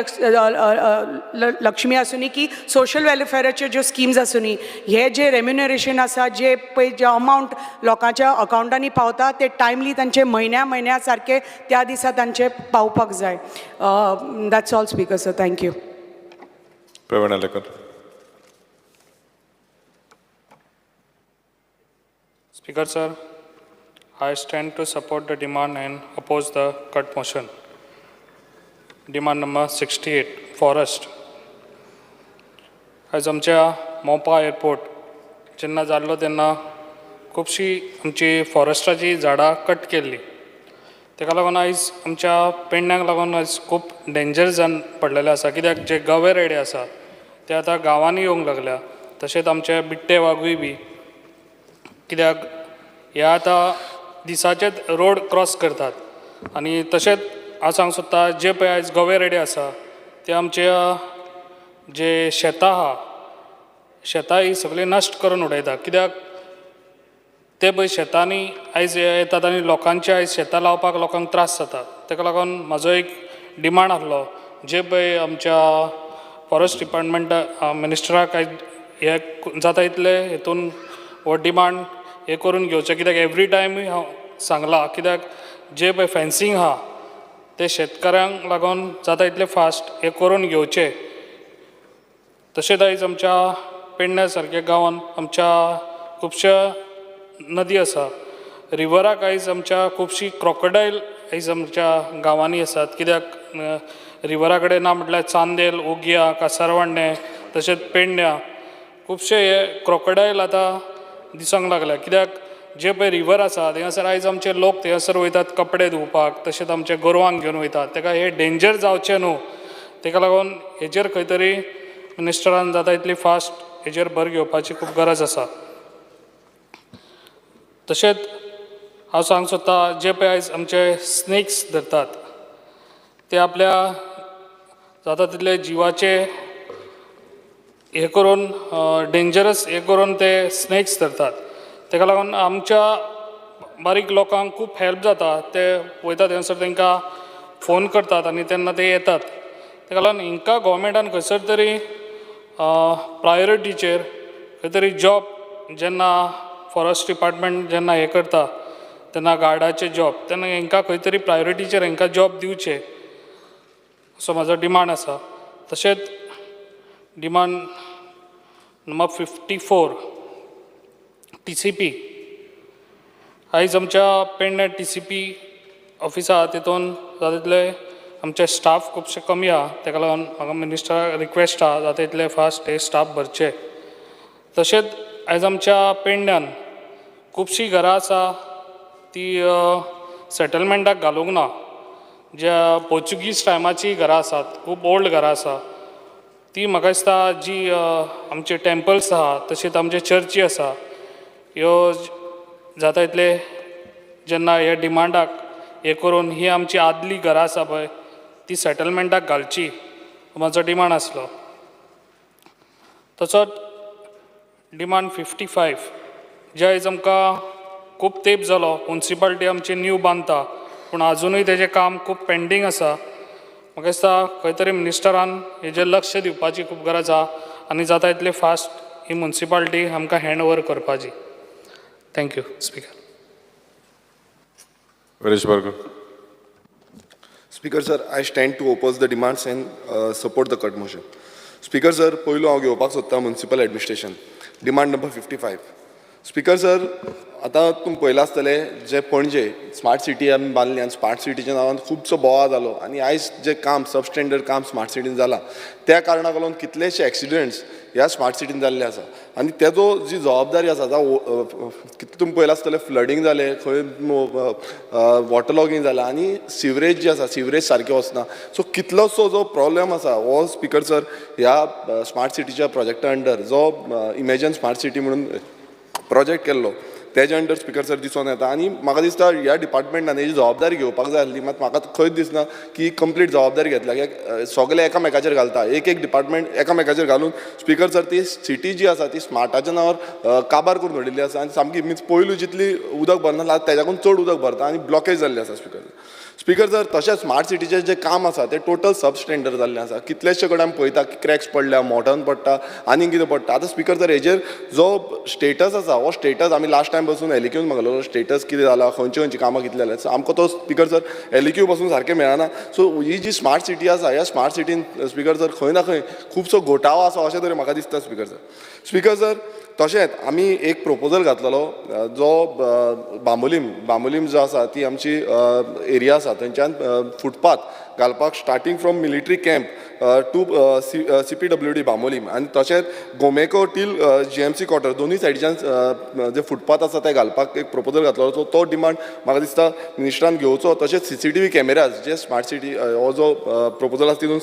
लक्ष्मी आसूनी की सोशल वेलफेअराच्यो ज्यो स्किम्स आसूनी हे जे रेम्युनरेशन आसा जे पळय जे अमावंट लोकांच्या अकावंटांनी पावता ते टायमली तांचे म्हयन्या सारके त्या दिसा तांचे पावपाक जाय. That's all speaker sir. Thank you. Praveen Alekar. Speaker sir, I stand to support the demand and oppose the cut motion. Demand number 68, forest. आज आमच्या मोपा एअरपोर्ट जेन्ना जाल्लो तेन्ना खुबशीं आमची फॉरेस्टाची झाडां कट केल्ली. ताका लागून आयज आमच्या पेडण्यांक लागून आयज खूब डेंजर जावन पडलेले आसा, कित्याक जे गवे रेडे आसा ते आतां गांवांनी येवंक लागल्या. तशेंच आमचे बिट्टे वागूय बी, कित्याक हे आतां दिसाचेच रोड क्रॉस करतात. आनी तशेंच हांव सांगूंक सोदता जे पळय आयज गवे रेडे आसा ते आमचे जे शेतां आहा शेतां ही सगळीं नश्ट करून उडयता. कित्याक ते पळय शेतांनी आयज येतात आनी लोकांचे आयज शेतां लावपाक लोकांक त्रास जाता. ताका लागून म्हाजो एक डिमांड आसलो जे पळय आमच्या फॉरेस्ट डिपार्टमेंट मिनिस्टराक हे जाता इतले हेतून हो डिमांड हे करून घेवचें कित्याक एवरी टायम हांव सांगलां कित्याक जे पळय फेन्सींग आहा ते शेतकऱ्यांक लागून जाता इतले फास्ट हे करून घेवचे. तशेंच आयज आमच्या पेडण्या सारक्या गांवांत आमच्या खुबश्या नदी आसा रिवराक आयज आमच्या खुबशीं क्रॉकोडायल आयज आमच्या गांवांनी आसात कित्याक रिवरा कडेन ना म्हटल्यार चांदेल ओगिया कासारवांडे तशेंच पेडण्या खुबशे हे क्रॉकोडायल आतां दिसूंक लागल्या कित्याक जे पळय रिवर आसा थंयसर आयज आमचे लोक थंयसर वयतात कपडे धुवपाक तशेंच आमचे गोरवांक घेवन वयतात ताका हे डेंजर जावचें न्हू ताका लागून हेजेर खंय तरी मिनिस्टरान जाता इतली फास्ट हेजेर भर घेवपाची खूब गरज आसा. तशेंच हांव सांगूंक सोदतां जे पळय आयज आमचे स्नेक्स धरतात ते आपल्या जाता तितले जिवाचे हे करून डेंजरस हे करून ते स्नेक्स धरतात ताका लागून आमच्या बारीक लोकांक खूब हेल्प जाता ते वयतात थंयसर तांकां फोन करतात आनी तेन्ना ते येतात ताका लागून हिंकां गोवोरमेंटान खंयसर तरी प्रायोरिटीचेर खंय तरी जॉब जेन्ना फॉरेस्ट डिपार्टमेंट जेन्ना हे करता तेन्ना गार्डाचे जॉब तेन्ना हांकां खंय तरी प्रायोरिटीचेर हांकां जॉब दिवचे असो म्हाजो डिमांड आसा. तशेंच डिमांड नंबर 54 TCP आयज आमच्या पेडण्या TCP ऑफिस आहा तितून जाता तितले आमचे स्टाफ खुबशे कमी आहा ताका लागून म्हाका मिनिस्टराक रिक्वेस्ट आहा जाता तितले फास्ट हे स्टाफ भरचे. तशेंच आयज आमच्या पेडण्यान खुबशीं घरां आसा ती सेटलमेंटाक घालूंक ना ज्या पोर्चुगीज टायमाची घरां आसात खूब ओल्ड घरां आसा ती म्हाका दिसता जी आमचे टेम्पल्स आहा तशेंच आमचे चर्ची आसा ह्यो जाता इतले जेन्ना हे डिमांडाक हे करून ही आमची आदली घरां आसा पळय ती सेटलमेंटाक घालची म्हाजो डिमांड आसलो. तसोच डिमांड 55 जे आयज आमकां खूब तेंप जालो म्युन्सिपाल्टी आमची न्यू बांदता पूण आजुनूय तेजें काम खूब पेंडींग आसा. म्हाका दिसता खंय तरी मिनिस्टरान हेजेर लक्ष दिवपाची खूब गरज आहा आनी जाता इतले फास्ट ही म्युन्सिपाल्टी आमकां हँड ओवर करपाची. Thank you speaker. Varish Bhargav. Speaker sir, I stand to oppose the demands and support the cut motion. Speaker sir, पयलो हांव घेवपाक सोदता municipal administration demand number 55. Speaker sir आतां तुमी पळयलां आसतलें जे पणजे स्मार्ट सिटी आमी बांदली आनी स्मार्ट सिटीच्या नांवान खुबसो बोवाळ जालो आनी आयज जे काम सबस्टँडर्ड काम स्मार्ट सिटीन जालां त्या कारणाक लागून कितलेशे एक्सिडेंट्स ह्या स्मार्ट सिटीन जाल्ले आसा आनी तेजो जी जबाबदारी आसा कितले तुमी पळयलां आसतलें फ्लडींग जालें खंय वॉटर लॉगींग जालां आनी सिवरेज जी आसा सिवरेज सारकें वचना सो कितलोसो जो प्रॉब्लेम आसा हो स्पीकर सर ह्या स्मार्ट सिटीच्या प्रोजेक्टा अंडर जो इमेजन स्मार्ट सिटी म्हणून प्रोजेक्ट केल्लो तेज्या अंडर स्पीकर सर दिसून येता आनी म्हाका दिसता ह्या डिपार्टमेंटान हेजी जबाबदारी घेवपाक जाय आसली मात म्हाका खंयच दिसना की कंप्लीट जबाबदारी घेतल्या कित्याक सगळे एकामेकाचेर घालता एक डिपार्टमेंट एकामेकाचेर घालून स्पीकर सर ती सिटी जी आसा ती स्मार्टाच्या नांवार काबार करून उडयल्ली आसा आनी सामकी मीन्स पयलू जितली उदक भरना तेज्याकून चड उदक भरता आनी ब्लॉकेज जाल्ली आसा स्पीकर सर तशेंच स्मार्ट सिटीचें जें काम आसा तें टोटल सबस्टँडर्ड जाल्लें आसा कितलेशे कडेन आमी पळयता की क्रॅक्स पडल्या मोटर्न पडटा आनी कितें पडटा आतां स्पीकर सर हेजेर जो स्टेटस आसा हो स्टेटस आमी लास्ट टायम पासून एलिक्यून मागलो स्टेटस कितें जाला खंयची कामां कितले जाल्यात सो आमकां तो स्पीकर सर एलिक्यू पासून सारकें मेळना सो ही जी स्मार्ट सिटी आसा ह्या स्मार्ट सिटीन स्पीकर सर खंय ना खंय खुबसो घोटाळो आसा अशें तरी म्हाका दिसता स्पीकर सर तशेंच आमी एक प्रपोजल घातलेलो जो बांबोलीम जो आसा ती आमची एरिया आसा थंयच्यान फुटपाथ घालपाक starting from military camp to CPWD Bambolim आनी तशेंच गोमेको टील GMC क्वॉर्टर दोनूय सायडीच्यान जे फुटपाथ आसा ते घालपाक एक प्रपोजल घातलो सो तो डिमांड म्हाका दिसता मिनिस्टरान घेवचो तशेंच CCTV कॅमेराज जे स्मार्ट सिटी हो जो प्रपोजल आसा तितून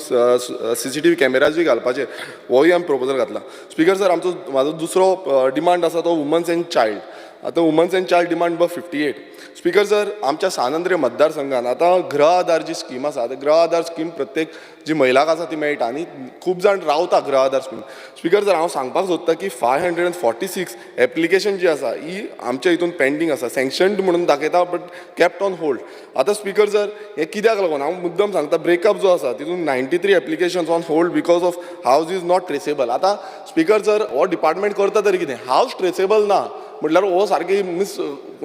CCTV कॅमेराज बी घालपाचे होय आमी प्रपोजल घातला स्पीकर सर म्हाजो दुसरो डिमांड आसा तो वुमन्स एंड चायल्ड आतां women's and child demand number 58. Speaker sir, आमच्या सानंद्रे मतदारसंघात आतां गृह आधार जी स्कीम आसा, गृह आधार स्कीम प्रत्येक जी महिलाक आसा ती मेळटा आनी खूब जाण रावता गृह आधार स्कीम. स्पीकर सर, हांव सांगपाक सोदतां की 546 एप्लिकेशन जी आसा ही आमच्या हितून पेंडींग आसा, सँक्शन्ड म्हणून दाखयता बट केप्ट ऑन होल्ड. आतां स्पीकर सर, हें कित्याक लागून हांव मुद्दम सांगता, ब्रेकअप जो आसा तितून 93 applications on hold because of house is not traceable. आतां स्पीकर सर, हो डिपार्टमेंट करता तरी कितें, हावज ट्रेसेबल ना म्हटल्यार हो सारकी मिस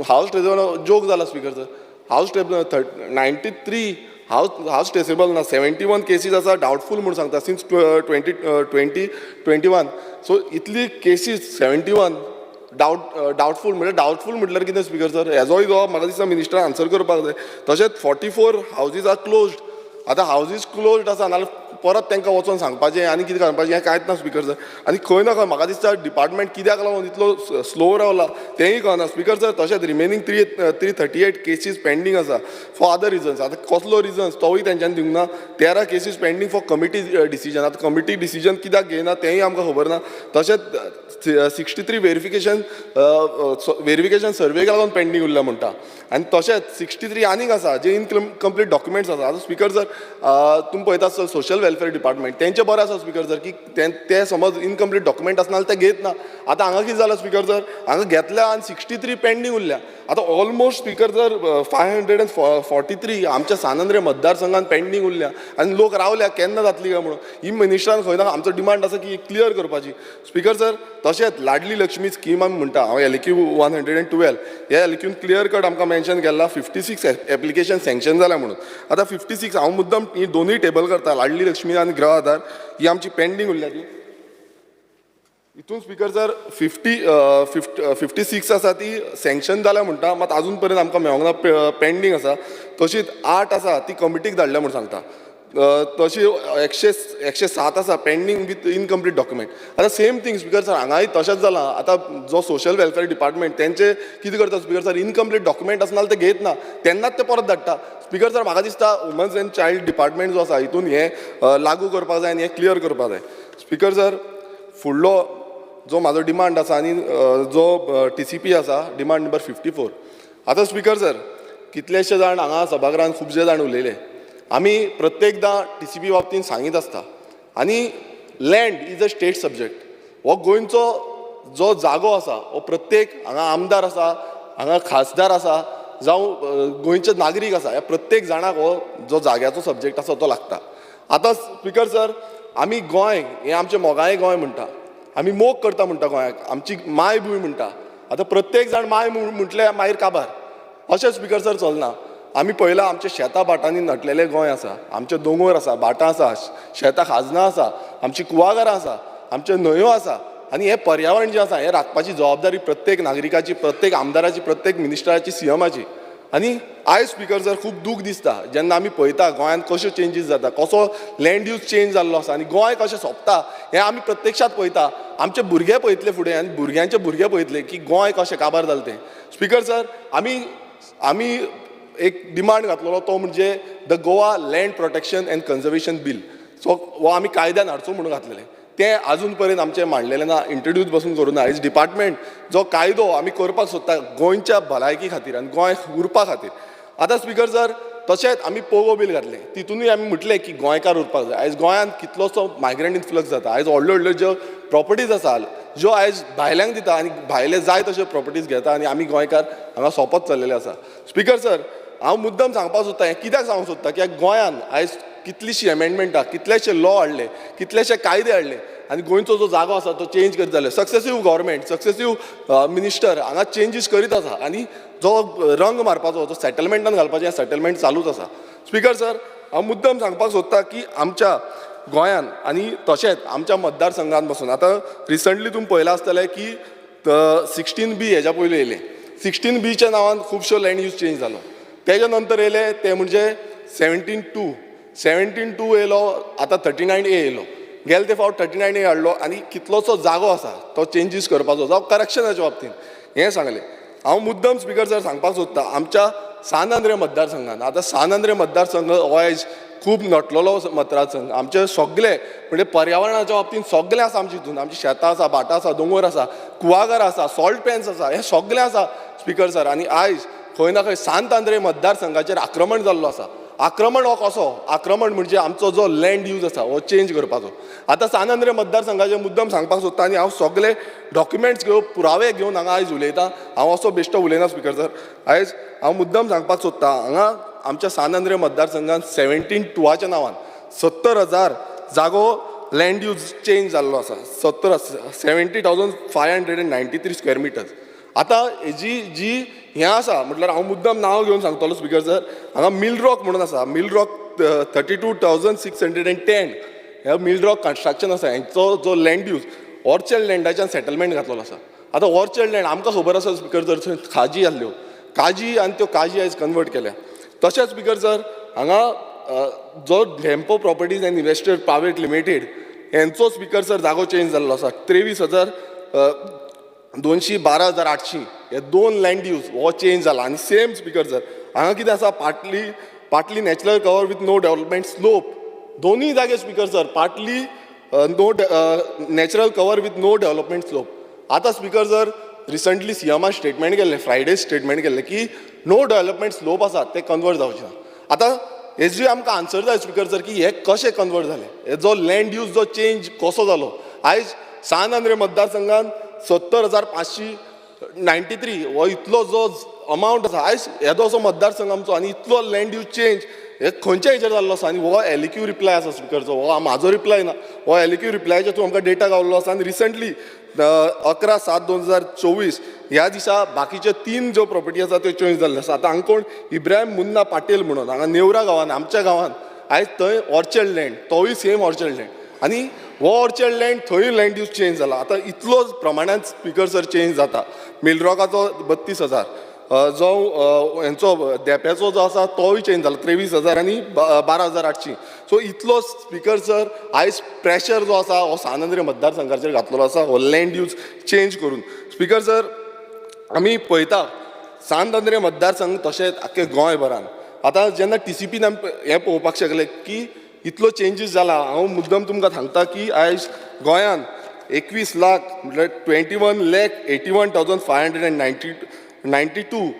हावज ट्रेसेबल जोक जाला. Speaker sir, house traceable 93 house traceable ना, 71 केसीस आसा डावटफूल म्हणून सांगता सिन्स 2021. सो इतली केसीस 71 डावटफूल म्हटल्यार कितें स्पीकर सर, हेजोय जो म्हाका दिसता मिनिस्टर आन्सर करपाक जाय. तशेंच 44 हावजीस आर क्लोज्ड. आतां हावजीस क्लोज्ड आसा नाल्यार परत तांकां वचोन सांगपाचें आनी कितें करपाचें हें कांयच ना स्पीकर सर. आनी खंय ना खंय म्हाका दिसता डिपार्टमेंट कित्याक लागून इतलो स्लो रावला तेंय कळना स्पीकर सर. तशेंच रिमेनींग 338 केसीस पेंडींग आसा फॉर अदर रिजन्स. आतां कसलो रिजन्स तोवूय तेंच्यांनी दिवंक ना. 13 cases pending for committee decision. आतां कमिटी डिसिजन कित्याक घेयना तेंय आमकां खबर ना. तशेंच 63 व्हेरिफिकेशन सर्वेक लागून पेंडींग उरला म्हणटा. आनी तशेंच 63 आनीक आसा जे इनकम्प्लीट डॉक्युमेंट्स आसा. आतां स्पीकर सर, तुमी पळयता सोशल वेलफेअर डिपार्टमेंट तेंचें बरें आसा स्पीकर सर की ते समज इनकम्प्लीट डॉक्युमेंट आसना जाल्यार ते घेत ना. आतां हांगा कितें जालां स्पीकर सर, हांगा घेतल्या आनी 63 पेंडींग उरल्या. आतां ऑलमोस्ट स्पीकर सर 543 आमच्या सानंद्रे मतदारसंघात पेंडींग उरल्या आनी लोक रावल्या केन्ना जातली काय म्हणून. ही मिनिस्टरान खंय ना आमचो डिमांड आसा की क्लियर करपाची. स्पीकर सर, तशेंच लाडली लक्ष्मी स्कीम आमी म्हणटा, हांव LQ 112 ह्या LQन क्लियर कट आमकां मेन्शन केला 56 एप्लिकेशन सँक्शन जाल्या म्हणून. आतां 56 हांव मुद्दम ही दोनूय टेबल करता, लाडली लक्ष्मी आनी गृह आधार ही आमची पेंडींग उरल्या ती. हितून स्पीकर सर 56 आसा ती सँक्शन जाल्या म्हणटा, मात अजून पर्यंत आमकां मेळोंक ना, पेंडींग आसा. तशीच 8 आसा ती कमिटीक धाडल्या म्हणून सांगता. तशी 107 आसा पेंडींग विथ इनकम्प्लीट डॉक्युमेंट. आतां सेम थिंग स्पीकर सर, हांगाय तशेंच जालां. आतां जो सोशल वेलफेअर डिपार्टमेंट तेंचे कितें करता स्पीकर सर, इनकम्प्लीट डॉक्युमेंट आसना जाल्यार ते घेत ना, तेन्नाच ते परत धाडटा. स्पीकर सर, म्हाका दिसता वुमन्स एंड चायल्ड डिपार्टमेंट जो आसा हितून हें लागू करपाक जाय आनी हें क्लियर करपाक जाय. स्पीकर सर, फुडलो जो म्हाजो डिमांड आसा आनी जो TCP आसा डिमांड नंबर 54. आतां स्पीकर सर, कितलेशे जाण हांगा सभागृहांत खुबशे जाण उलयले. आमी प्रत्येकदां TCP बाबतींत सांगीत आसता आनी land is a state subject. हो गोंयचो जो जागो आसा हो प्रत्येक हांगा आमदार आसा, हांगा खासदार आसा, जावं गोंयचे नागरीक आसा, ह्या प्रत्येक जाणाक हो जो जाग्याचो सब्जेक्ट आसा तो लागता. आतां स्पीकर सर, आमी गोंय हें आमचें मोगाळें गोंय म्हणटा, आमी मोग करता म्हणटा गोंयाक, आमची मायभूंय म्हणटा. आतां प्रत्येक जाण माय म्हटल्यार मागीर काबार अशें स्पीकर सर चलना. आमी पळयलां आमच्या शेतां बाटांनी नटलेलें गोंय आसा, आमचे दोंगर आसा, बाटां आसा, शेतां खाजनां आसा, आमची कुवागारां आसा, आमच्यो न्हंयो आसा. आनी हें पर्यावरण जें आसा हें राखपाची जबाबदारी प्रत्येक नागरिकाची, प्रत्येक आमदाराची, प्रत्येक मिनिस्टराची, CMची. आनी आयज स्पीकर सर खूब दूख दिसता जेन्ना आमी पळयता गोंयांत कश्यो चेंजीस जाता, कसो लँड यूज चेंज जाल्लो आसा आनी गोंय कशें सोंपता हें आमी प्रत्यक्षात पळयता. आमचे भुरगे पळयतले फुडें आनी भुरग्यांचे भुरगे पळयतले की गोंय कशें काबार जालें तें. स्पीकर सर, आमी एक डिमांड घातलेलो तो म्हणजे the Goa land protection and conservation bill. So हो आमी कायद्यान हाडचो म्हणून घातलेलें. तें आजून पर्यंत आमचें मांडलेलें ना, इंट्रोड्यूस बसून करूं ना. हेज डिपार्टमेंट जो कायदो आमी करपाक सोदता गोंयच्या भलायकी खातीर आनी गोंय उरपा खातीर. आतां स्पीकर सर, तशेंच आमी पोगो बील घातलें, तितूनय आमी म्हटलें की गोंयकार उरपाक जाय. आयज गोंयांत कितलोसो मायग्रंट इन्फ्लक्स जाता. आयज व्हडल्यो व्हडल्यो ज्यो प्रॉपर्टीज आसा ज्यो आयज भायल्यांक दिता आनी भायले जाय तश्यो प्रॉपर्टीज घेता आनी आमी गोंयकार हांगा सोंपत चल्लेले आसा. स्पीकर सर, हांव मुद्दम सांगपाक सोदतां, हें कित्याक सांगूंक सोदता की गोंयांत आयज कितलीशीं एमेंडमेंटां, कितलेशे लॉ हाडले, कितलेशे कायदे हाडले आनी गोंयचो जो जागो आसा तो चेंज करीत जाले. सक्सेसीव गव्हर्मेंट, सक्सेसीव मिनिस्टर हांगा चेंजीस करीत आसा आनी जो रंग मारपाचो, जो सेटलमेंटान घालपाचें हें सेटलमेंट चालूच आसा. स्पीकर सर, हांव मुद्दम सांगपाक सोदतां की आमच्या गोंयांत आनी तशेंच आमच्या मतदारसंघांत बसून आतां रिसंटली तुमी पळयलां आसतलें की 16B हेज्या पयलीं येयलें. 16Bच्या नांवान खुबश्यो लँड यूज चेंज जालो. तेज्या नंतर येयले ते म्हणजे 17(2) येयलो, आतां 39A येयलो. गेले ते फावट 39A हाडलो आनी कितलोसो जागो आसा तो चेंजीस करपाचो जावं करॅक्शनाच्या बाबतींत हें सांगलें. हांव मुद्दम स्पीकर सर सांगपाक सोदतां आमच्या सानंद्रे मतदारसंघात. आतां सानंद्रे मतदारसंघ हो आयज खूब नटलेलो मतदारसंघ आमचे सगळे म्हणजे पर्यावरणाच्या बाबतींत सगळें आसा आमचे हितून आमची शेतां आसा भाटां आसा दोंगर आसा कुवागर आसा सॉल्ट पॅन्स आसा हें सगळें आसा स्पिकर सर आनी आयज खंय ना खंय सांत आंद्रे मतदारसंघाचेर आक्रमण जाल्लो आसा आक्रमण हो कसो आक्रमण म्हणजे आमचो जो लँड यूज आसा हो चेंज करपाचो आतां सांत आंद्रे मतदारसंघाचे मुद्दम सांगपाक सोदता आनी हांव सगळे डॉक्युमेंट्स घेवन पुरावे घेवन हांगा आयज उलयतां हांव असो बेश्टो उलयना स्पिकर सर आयज हांव मुद्दम सांगपाक सोदतां हांगा आमच्या सांत आंद्रे मतदारसंघात 17/2 नांवान 70,000 जागो लँड यूज चेंज जाल्लो आसा 70,593 स्क्वेअर मिटर्स आतां हेजी जी हें आसा म्हटल्यार हांव मुद्दम नांव घेवन सांगतलो स्पिकर सर हांगा मिल रॉक म्हणून आसा मिल रॉक 32,610 हे मिल रॉक कन्स्ट्रक्शन आसा हेंचो जो लँड यूज ऑर्चर्ड लँडाच्यान सेटलमेंट घातलेलो आसा आतां ऑर्चर्ड लँड आमकां खबर आसा स्पिकर सर थंय खाजी आहल्यो काजी आनी त्यो काजी आयज कन्वर्ट केल्या तशेंच स्पिकर सर हांगा जो Dempo properties end investor private limited हेंचो स्पिकर सर जागो चेंज जाल्लो आसा 23,212,800 हे 2 लँड यूज हो चेंज जाला आनी सेम स्पिकर सर हांगा कितें आसा partly natural cover with no development slope दोनूय जागे speaker sir partly natural cover with no development slope आतां स्पिकर सर रिसंटली सीएमान स्टेटमेंट केल्लें फ्रायडे स्टेटमेंट केल्लें की नो डेव्हलपमेंट स्लोप आसा ते कन्वर्ट जावचे ना आतां हेजी आमकां आन्सर जाय स्पिकर सर की हे कशें कन्वर्ट जालें हे जो लँड यूज जो चेंज कसो जालो आयज सांत आंद्रे मतदारसंघात 70,593 हो इतलो जो अमावंट आसा आयज येदो असो मतदारसंघ आमचो आनी इतलो लँड यूज चेंज हे खंयच्या हेचेर जाल्लो आसा आनी हो एलिक्यू रिप्लाय आसा स्पिकरचो हो म्हाजो रिप्लाय ना हो एलिक्यू रिप्लायच्या थ्रू आमकां डेटा गावल्लो आसा आनी रिसंटली 11/7/2024 ह्या दिसा बाकीचे 3 ज्यो प्रॉपर्टी आसा त्यो चेंज जाल्ल्यो आसा आतां हांगा कोण इब्राहिम मुन्ना पाटील म्हणून हांगा नेवरा गांवान आमच्या गांवान आयज थंय ऑर्चर्ड लँड तोय सेम ऑर्चर्ड लँड आनी हो ऑर्चर्ड लँड थंय लँड यूज चेंज जाला आतां इतलो प्रमाणांत स्पिकर सर चेंज जाता मिलरॉकाचो 32,000 जो हेंचो देप्याचो जो आसा तोय चेंज जाला 23,000 आनी 12,800 सो इतलो स्पिकर सर आयज प्रेशर जो आसा हो सांत आंद्रे मतदारसंघाचेर घातलेलो आसा हो लँड यूज चेंज करून स्पिकर सर आमी पळयता सांत आंद्रे मतदारसंघ तशेंच आख्खे गोंयभरान आतां जेन्ना TCPन हें पळोवपाक शकले की इतलो चेंजीस जाला हांव मुद्दम तुमकां सांगता की आयज गोंयान 21 लाख म्हटल्यार 21,81,592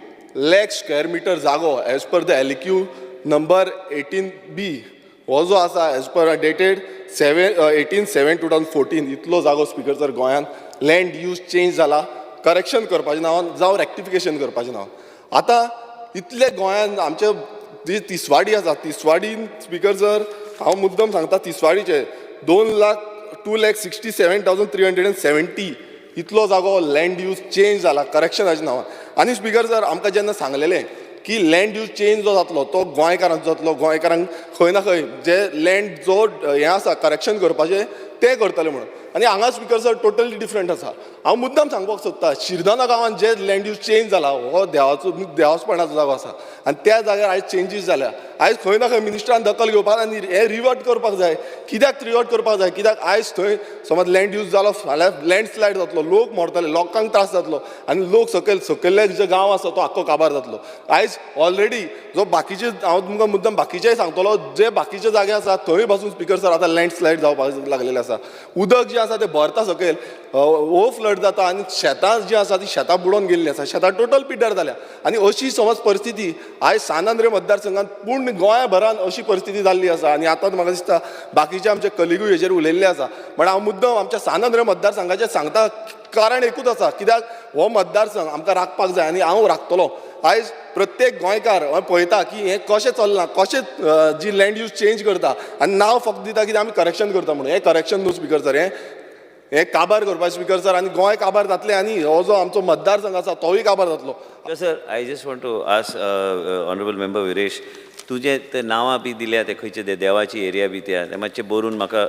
lakh स्क्वेअर मिटर जागो as per the LAQ number 18B हो जो आसा एज पर डेटेड 18/7/2014 इतलो जागो स्पिकर सर गोंयान लँड यूज चेंज जाला करेक्शन करपाचें नांवान जावं रेक्टिफिकेशन करपाचें नांवान आतां इतले गोंयान आमचे जी तिसवाडी आसा तिसवाडीन स्पिकर सर हांव मुद्दम सांगता तिसवाडीचे 2,67,370 इतलो जागो लँड यूज चेंज जाला करेक्शनाच्या नांवान आनी स्पिकर सर आमकां जेन्ना सांगलेलें की लँड यूज चेंज जो जातलो तो गोंयकारांचो जातलो गोंयकारांक खंय ना खंय जे लँड जो हें आसा करेक्शन करपाचें तें करतले म्हणून आनी हांगा स्पिकर सर टोटली डिफरंट आसा हांव मुद्दम सांगपाक सोदता शिरदोना गांवांत जे लँड यूज चेंज जाला हो देवाचपणाचो जागो आसा आनी त्या जाग्यार आयज चेंजीस जाल्या आयज खंय ना खंय मिनिस्टरान दखल घेवपाक आनी हें रिवर्ट करपाक जाय कित्याक रिवर्ट करपाक जाय कित्याक आयज थंय समज लँड यूज जालो फाल्यां लँडस्लायड जातलो लोक मरतले लोकांक त्रास जातलो आनी लोक सकयल्ले जे गांव आसा तो आख्खो काबार जातलो आयज ऑलरेडी जो बाकीचे हांव तुमकां मुद्दम बाकीचेय सांगतलो जे बाकीचे जागे आसा थंय पासून स्पिकर सर आतां लँडस्लायड जावपाक लागलेले आसा उदक जें आसा तें भरता सकयल ओवर फ्लड जाता आनी शेतां जीं आसा तीं शेतां बुडोवन गेल्लीं आसा शेतां टोटल पिड्ड्यार जाल्या आनी अशी समज परिस्थिती आयज सांत आंद्रे मतदारसंघात पूर्ण गोंयभरान अशी परिस्थिती जाल्ली आसा आनी आतां म्हाका दिसता बाकीचे आमचे कलिगूय हेजेर उलयल्ले आसा म्हण हांव मुद्दम आमच्या सांत आंद्रे मतदारसंघाचें सांगता कारण एकूच आसा कित्याक हो मतदारसंघ आमकां राखपाक जाय आनी हांव राखतलो आयज प्रत्येक गोंयकार पळयता की हें कशें चलना कशें जी लँड यूज चेंज करता आनी नांव फक्त दिता कितें आमी करेक्शन करता म्हणून हें करेक्शन न्हू स्पिकर सर हें काबार करपाचें स्पिकर सर आनी गोंय काबार जातलें आनी हो जो आमचो मतदारसंघ आसा तोय काबार जातलो sir I just want to ask honourable member Viresh तुजें ते नांवां बी दिल्या ते खंयचे ते देवाची एरिया बी त्या ते मातशें बरोवन म्हाका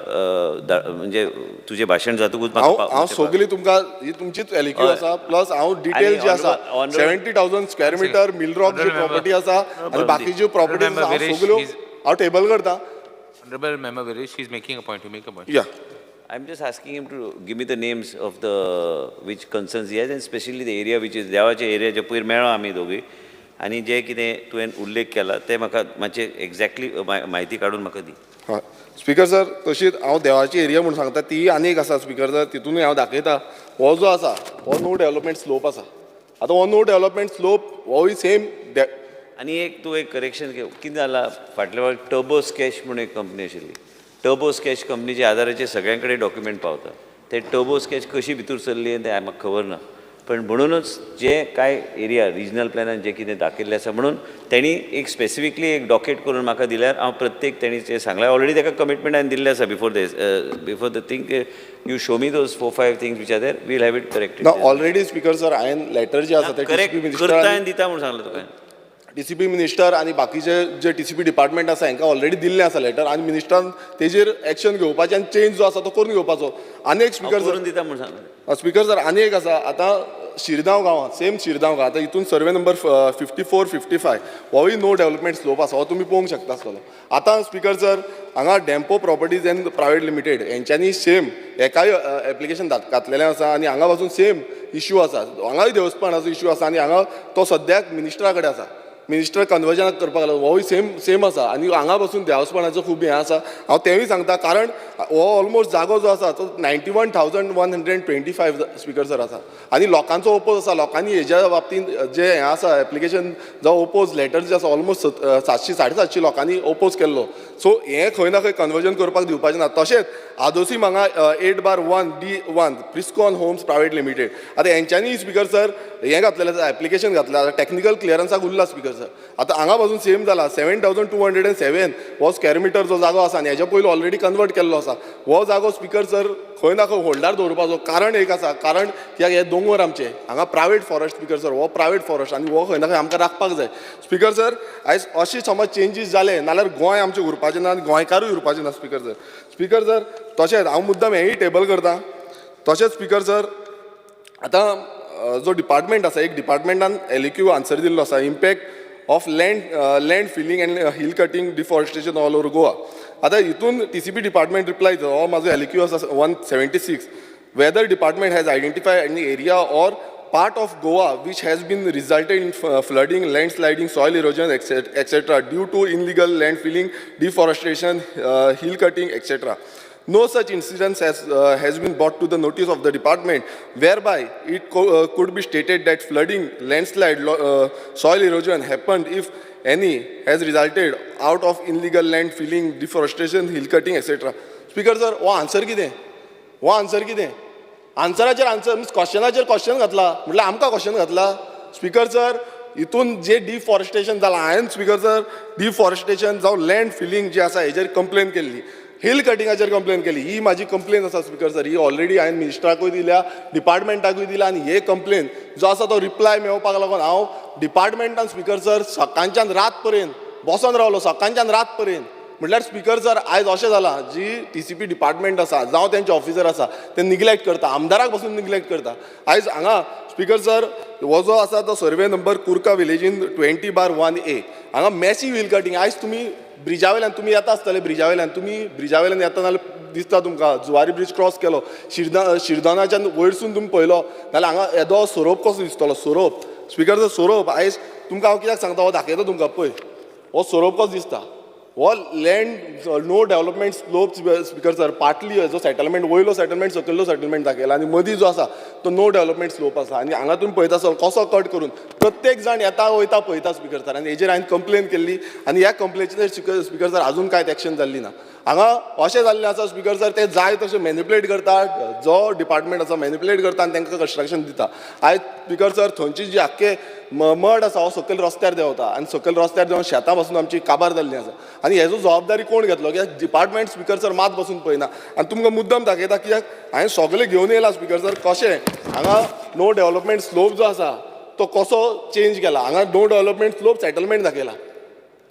म्हणजे तुजें भाशण जातकूच हांव सगळी तुमकां ही तुमचीच एलिक्यू आसा प्लस हांव डिटेल जी आसा 70,000 स्क्वेअर मिटर मिल रॉक जी प्रॉपर्टी आसा आनी बाकी ज्यो प्रॉपर्टीज आसा हांव सगळ्यो हांव टेबल करता Honorable Member Viresh, he's making a point. You make a point. या I'm just asking him to give me the names of the which concerns he has and especially the area which is देवाचे area जे पयर मेळ्ळो आमी दोगूय आनी जे कितें तुवें उल्लेख केला ते म्हाका मातशें एक्झॅक्टली म्हायती काडून म्हाका दी. हय स्पिकर सर तशीच हांव देवाची एरिया म्हणून सांगता ती आनी एक आसा स्पिकर सर तितूनय हांव दाखयता हो जो आसा हो नो डेव्हलपमेंट स्लोप आसा. आतां हो नो डेव्हलपमेंट स्लोप होय सेम आनी तूं एक करेक्शन कितें जाला फाटल्या वेळार टर्बो स्केच म्हणून एक कंपनी आशिल्ली. टर्बो स्केच कंपनीच्या आदाराचेर सगळ्यां कडेन डॉक्युमेंट पावता. ते टर्बो स्केच कशी भितर सरली तें म्हाका खबर ना, पण म्हणूनच जे काय एरिया रिजनल प्लॅनान जे कितें दाखयल्लें आसा म्हणून तेणी एक स्पेसिफिकली एक डॉकेट करून म्हाका दिल्यार हांव प्रत्येक तेणी ते सांगलां. ऑलरेडी ताका कमिटमेंट हांवें दिल्लें आसा before the thing you show me those 4-5 things which are there will have it corrected. Already speaker sir हांवें लेटर जे आसा ते करेक्ट करता आनी दिता म्हणून सांगलें तुका. TCP मिनिस्टर आणि बाकीचे जे TCP डिपार्टमेंट आसा हांकां ऑलरेडी दिल्लें आसा लेटर आनी मिनिस्टरान तेजेर एक्शन घेवपाचें आनी चेंज जो आसा तो करून घेवपाचो. आनी एक स्पिकर करून दिता म्हणून सांगलें. स्पिकर सर आनी एक आसा आतां शिरगांव गांवांत सेम शिरगांव गांव आतां हितून सर्वे नंबर 54-55 होय नो डेव्हलपमेंट स्लोप आसा हो तुमी पळोवंक शकता आसतलो. आतां स्पिकर सर हांगा Dempo properties and private limited हेंच्यांनी सेम एकाय एप्लिकेशन घातलेलें आसा आनी हांगा पासून सेम इश्यू आसा. हांगाय देवस्थानाचो इश्यू आसा आनी हांगा तो सद्याक मिनिस्टरा कडेन आसा. मिनिस्टर कन्वर्जनाक करपाक लागलो होय सेम आसा आनी हांगा बसून देवस्थानाचो खूब हें आसा. हांव तेंवूय सांगता कारण हो ऑलमोस्ट जागो जो आसा तो 91,125 स्पिकर सर आसा आनी लोकांचो ओपोज आसा. लोकांनी हेज्या बाबतींत जे हें आसा एप्लिकेशन जावं ओपोज लेटर जे आसा ऑलमोस्ट 700-750 लोकांनी ओपोज केल्लो. सो हें खंय ना खंय कन्वर्जन करपाक दिवपाचें ना. तशेंच आदोसी हांगा 8/1D1 प्रिस्कॉन होम्स प्रायवेट लिमिटेड आतां हेंच्यांनी स्पिकर सर हें घातलेलें आसा एप्लिकेशन घातलें आसा टॅक्निकल क्लियरन्साक उरला स्पिकर सर. आतां हांगा पासून सेम जाला 7,207 हो स्क्वेअर मिटर जो जागो आसा आनी हेज्या पयलीं ऑलरेडी कन्वर्ट केल्लो आसा. हो जागो स्पिकर सर खंय ना खंय होल्डार दवरपाचो कारण एक आसा कारण कित्याक हे दोंगर आमचे हांगा प्रायवेट फॉरेस्ट स्पिकर सर हो प्रायवेट फॉरेस्ट आनी हो खंय ना खंय आमकां राखपाक जाय. स्पिकर सर आयज अशें समज चेंजीस जाले नाल्यार गोंय आमचें उरपाचें ना आनी गोंयकारूय उरपाचें ना स्पिकर सर. स्पिकर सर तशेंच हांव मुद्दाम हेंय टेबल करता. तशेंच स्पिकर सर आतां जो डिपार्टमेंट आसा एक डिपार्टमेंटान LEQ आन्सर दिल्लो आसा impact of land filling and hill cutting deforestation all over Goa. आतां हितून TCP डिपार्टमेंट रिप्लाय दिता हो म्हाजो LEQ आसा 176 whether department has identified any area or part of Goa which has been resulted in flooding, landsliding, soil erosion, etc. due to illegal land filling, deforestation, hill cutting, etc. No such incidents has been brought to the notice of the department, whereby it could be stated that flooding, landslide, soil erosion happened if any has resulted out of illegal land filling, deforestation, hill cutting, etc. Speaker sir, हो answer कितें? आन्सराचेर answer means क्वेश्चनाचेर question घातला म्हटल्यार आमकां question घातला. Speaker sir हितून जे deforestation जालां हांवें स्पिकर सर डिफॉरेस्टेशन जावं लँड फिलिंग जे आसा हेजेर कंप्लेन केल्ली, हिल कटिंगाचेर कंप्लेन केली. ही म्हाजी कंप्लेन आसा स्पिकर सर. ही ऑलरेडी हांवें मिनिस्टराकूय दिल्या डिपार्टमेंटाकूय दिल्या आनी हे कंप्लेन जो आसा तो रिप्लाय मेळोवपाक लागून हांव डिपार्टमेंटान स्पिकर सर सकाळच्यान रात पर्यंत बसोन रावलो सकाळच्यान रात पर्यंत. म्हटल्यार स्पिकर सर आयज अशें जालां जी TCP डिपार्टमेंट आसा जावं तेंचे ऑफिसर आसा ते निग्लेक्ट करता आमदाराक पासून निग्लेक्ट करता. आयज हांगा स्पिकर सर हो जो आसा तो सर्वे नंबर कुर्का विलेजीन 20/1A हांगा मॅसिव हिल कटिंग. आयज तुमी ब्रिजा वयल्यान तुमी येता आसतले ब्रिजा वयल्यान येता नाल्यार दिसता तुमकां जुवारी ब्रिज क्रॉस केलो शिरदोनाच्यान वयरसून तुमी पळयलो नाल्यार हांगा येदो सोरोप कसो दिसतलो सोरोप. स्पिकर सर सोरोप आयज तुमकां हांव कित्याक सांगता हो दाखयता तुमकां पळय हो सोरोप कसो दिसता. हो land no development slope speaker sir partly जो सेटलमेंट वयलो सेटलमेंट सकयल्लो सेटलमेंट दाखयला आनी मदीं जो आसा तो नो डेव्हलपमेंट स्लोप आसा. आनी हांगा तुमी पळयता आसतलो कसो कट करून प्रत्येक जाण येता वयता पळयता स्पिकर सर. आनी हेजेर हांवें कंप्लेन केल्ली आनी ह्या कंप्लेनीचेर स्पिकर सर आजून कांयच एक्शन जाल्ली ना. हांगा अशें जाल्लें आसा स्पिकर सर ते जाय तशें मॅनिप्युलेट करता जो डिपार्टमेंट आसा मॅनिप्युलेट करता आनी तांकां कंस्ट्रक्शन दिता. आयज स्पिकर सर थंयची जी आख्खे मड आसा हो सकयल रस्त्यार देंवता आनी सकयल रस्त्यार देंवन शेतां पासून आमची काबार जाल्ली आसा. आनी हेजो जबाबदारी कोण घेतलो कित्याक डिपार्टमेंट स्पिकर सर मात बसून पळयना. आनी तुमकां मुद्दम दाखयता कित्याक हांवें सगळें घेवन येयला स्पिकर सर कशें हांगा नो डेव्हलपमेंट स्लोप जो आसा तो कसो चेंज केला. हांगा नो डेव्हलपमेंट स्लोप सेटलमेंट दाखयला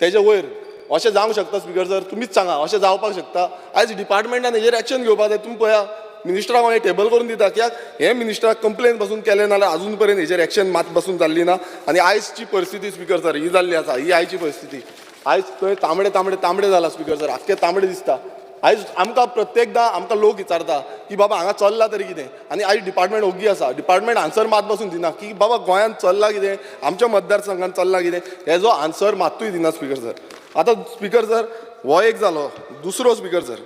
तेजे वयर. अशें जावंक शकता स्पिकर सर तुमीच सांगा अशें जावपाक शकता. आयज डिपार्टमेंटान हेजेर एक्शन घेवपाक जाय. तुमी पळया मिनिस्टराक हांव टेबल करून दिता कित्याक हे मिनिस्टराक कंप्लेन पासून केलें नाल्यार आजून पर्यंत हेजेर एक्शन मात पासून जाल्ली ना. आनी आयजची परिस्थिती स्पिकर सर ही जाल्ली आसा ही आयची परिस्थिती. आयज थंय तांबडे जाला स्पिकर सर आख्खे तांबडे दिसता. आयज आमकां प्रत्येकदां आमकां लोक विचारता की बाबा हांगा चल्लां तरी कितें आनी आयज डिपार्टमेंट ओग्गी आसा डिपार्टमेंट आन्सर मात पासून दिना की बाबा गोंयांत चल्लां कितें आमच्या मतदारसंघात चल्लां कितें हेजो आन्सर मात्तूय दिना स्पिकर सर. आतां स्पिकर सर हो एक जालो. दुसरो स्पिकर सर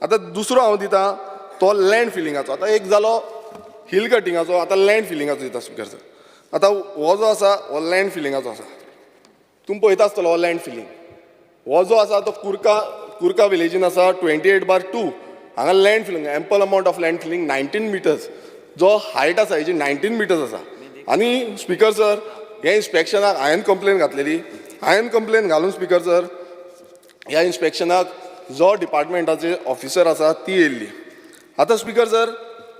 आतां दुसरो हांव दिता तो लँड फिलिंगाचो. आतां एक जालो हिल कटिंगाचो, आतां लँड फिलिंगाचो दिता स्पिकर सर. आतां हो जो आसा हो लँड फिलिंगाचो आसा. तुमी पळयता आसतलो हो लँड फिलिंग. हो जो आसा तो कुर्का विलेजीन आसा 28/2 हांगा land filling ample amount of land filling 19 metres जो हायट आसा हेजी 19 मिटर्स आसा. आनी स्पिकर सर हे इन्स्पेक्शनाक हांवें कंप्लेन घातलेली. हांवें कंप्लेन घालून स्पिकर सर ह्या इन्स्पेक्शनाक जो डिपार्टमेंटाचे ऑफिसर आसा ती येयल्ली. आतां स्पिकर सर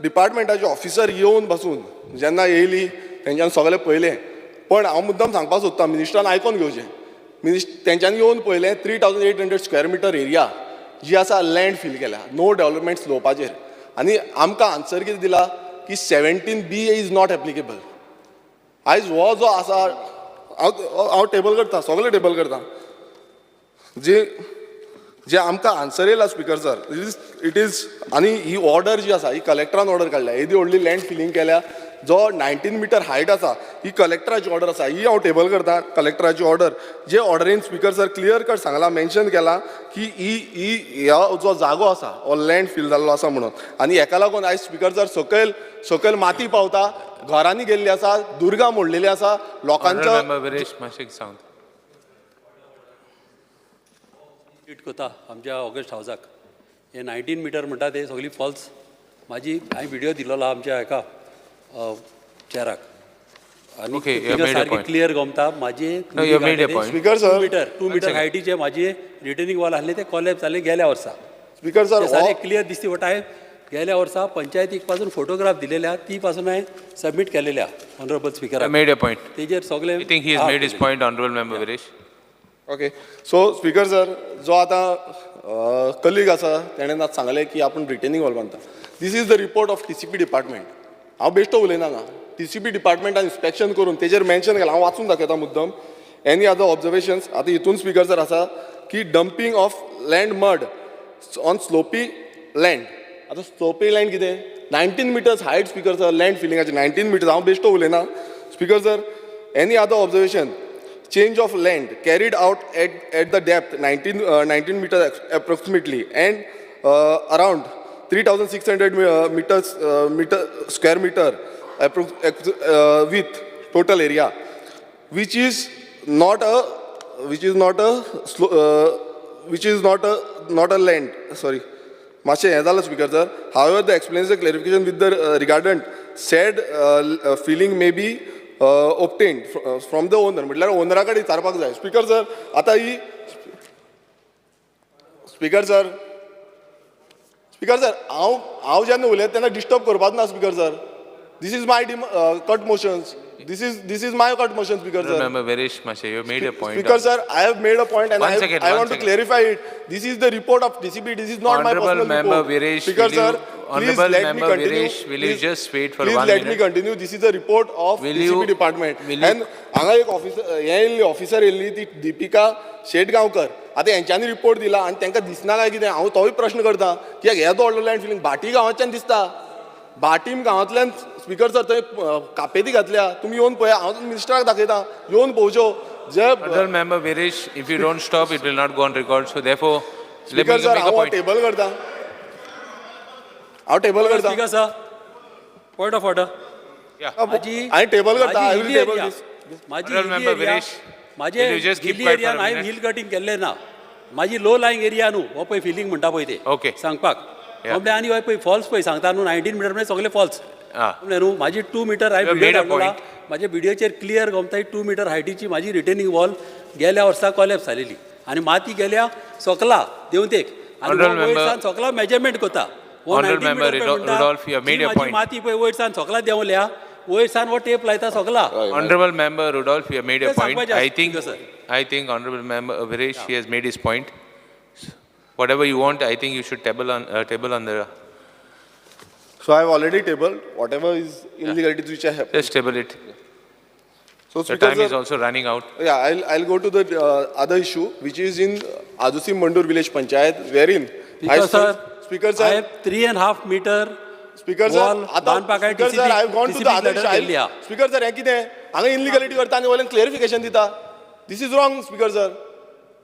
डिपार्टमेंटाचे ऑफिसर येवन बसून जेन्ना येयली तेंच्यांनी सगळें पळयलें. पण हांव मुद्दाम सांगपाक सोदता मिनिस्टरान आयकोन घेवचें. तेंच्यांनी येवन पळयलें 3800 स्क्वेअर मिटर एरिया जी आसा लँड फील केल्या नो डेव्हलपमेंट स्लोपाचेर. आनी आमकां आन्सर कितें दिला की 17B इज नॉट एप्लिकेबल. आयज हो जो आसा हांव टेबल करतां सगळें टेबल करतां जे आमकां आन्सर येयला स्पिकर सर इट इज आनी ही ऑर्डर जी आसा ही कलेक्टरान ऑर्डर काडल्या. येदी व्हडली लँड फिलिंग केल्या जो 19 मिटर हायट आसा ही कलेक्टराची ऑर्डर आसा. ही हांव टेबल करतां कलेक्टराची ऑर्डर जे ऑर्डरीन स्पिकर सर क्लियर कट सांगला मेन्शन केला की ह्या जो जागो आसा हो लँड फील जाल्लो आसा म्हणून. आनी हेका लागून आयज स्पिकर सर सकयल माती पावता घरांनी गेल्ली आसा दुर्गा मोडलेली आसा लोकांच्या Honourable Member Viresh Mashik Sound. Treat कोता आमच्या ऑगस्ट हावजाक हे 19 मिटर म्हणटा ते सगळी फॉल्स. माझी हांवें व्हिडियो दिलेलो आमच्या हेका चेराक आनी Okay, you have made a सारकी point. क्लियर गमता माझे No, you have made a point. Speaker sir 2 metre हायटीचे माझे रिटर्निंग वॉल आसले ते कॉलेज जाले गेल्या वर्सा. स्पिकर सर ते सारे क्लियर दिसती वटा हांवें गेल्या वर्सा पंचायतीक पासून फोटोग्राफ दिलेल्या ती पासून हांवें सबमीट केलेल्या honourable I speaker made a point. तेजेर सगळे I think he has made his point, Honourable Member Viresh. Okay so speaker sir जो आतां कलीग आसा तेणें आज सांगलें की आपूण रिटेनिंग वॉल बांदता. This is the report of TCP department. हांव बेश्टो उलयना हांगा. TCP डिपार्टमेंटान इन्स्पेक्शन करून तेजेर मेन्शन केलां. हांव वाचून दाखयता मुद्दम. एनी अदर ऑब्जर्वेशन्स आतां हितून स्पिकर सर आसा की dumping of land mud on slopy land. आतां स्लोपी लँड कितें 19 metres height speaker sir land फिलिंगाचे 19 मिटर्स. हांव बेश्टो उलयना speaker sir. Any other observation change of land carried out at the depth 19 meters approximately and around 3600 square meter with total area which is not a land. Sorry, मातशें हें जालें speaker sir. However, the explanation clarification with the regardant said feeling may be obtained from the owner. म्हटल्यार ओनरा कडेन विचारपाक जाय. Speaker sir आतां ही speaker sir हांव जेन्ना उलयता तेन्ना डिस्टर्ब करपाक ना speaker sir. This is my cut motions. This is my cut motion, Speaker sir. Remember, Viresh Mashik, you made a point. Speaker sir, I have made a point and One I second, want to clarify it. This is the report of TCP. This is not my Honourable personal Member report. Viresh, Speaker will sir, you- please Honourable let me Member continue. Viresh, will you Please- just wait for please 1 let me minute? continue. This is the report of Will TCP you- department. will you- And हांगा एक officer येयल्ली ती दीपिका शेटगांवकर. आतां हेंच्यांनी report दिला आनी तांकां दिसना काय कितें. हांव तोय प्रश्न करता कित्याक हे व्हडलो लँड फिलिंग भाटी गांवांच्यान दिसता. भाटीम गांवांतल्यान स्पिकर सर थंय कापेती घातल्या. तुमी येवन पळया. हांव मिनिस्टराक दाखयता येवन पळोवच्यो जे Honourable Member Viresh, if you don't stop, it will not go on record. So therefore, let me speaker sir make a हांव point. टेबल करता. हांव टेबल करता. Speaker sir point of order. Yeah. हांवें टेबल करता. I will table दिस. माझी Honourable Member Viresh, माझे will you just keep हिली quiet for एरियान a हांवें minute? हिल कटींग केल्लें ना. माझी लो लायंग एरिया न्हू हो पळय फिलिंग म्हणटा पळय ते Okay. सांगपाक. Yeah. म्हणजे आनी हय पळय फॉल्स पळय सांगता न्हू 19 मिटर म्हणजे सगळे फॉल्स. Ah. न्हू माझी 2 मिटर हांवें You have video made a धाडलेला. point. माझ्या व्हिडिओचेर क्लियर गमता 2 मिटर हायटीची माझी रिटेनिंग वॉल गेल्या वर्सा कॉलेप्स जालेली आनी माती गेल्या सकला देंवतेक आनी Honourable member- वयरसान सकला मेजरमेंट करता. Honourable member Rudolph, you have made a point. माती पळय वयरसान सकला देंवल्या वयरसान हो टेप लायता सकला. Honourable Member Rudolph, you have made a Yes, point. Sir. I think Honourable Member Viresh, he has made his point. Whatever you want, I think you should table on the. So I have already tabled whatever is illegalities which I have. Just table it. So The Speaker time is sir, also running out. yeah, I'll go to the other issue which is in Adusim Mandur village panchayat wherein Speaker sir, Speaker I sir, have 3.5 meter Speaker sir, wall आता बांदपाक Speaker sir, I have gone to the other letter side. केल्ली आहा. Speaker sir, हें कितें? हांगा इनलिगलिटी करता आनी वयल्यान क्लॅरिफिकेशन दिता. This is wrong, Speaker sir.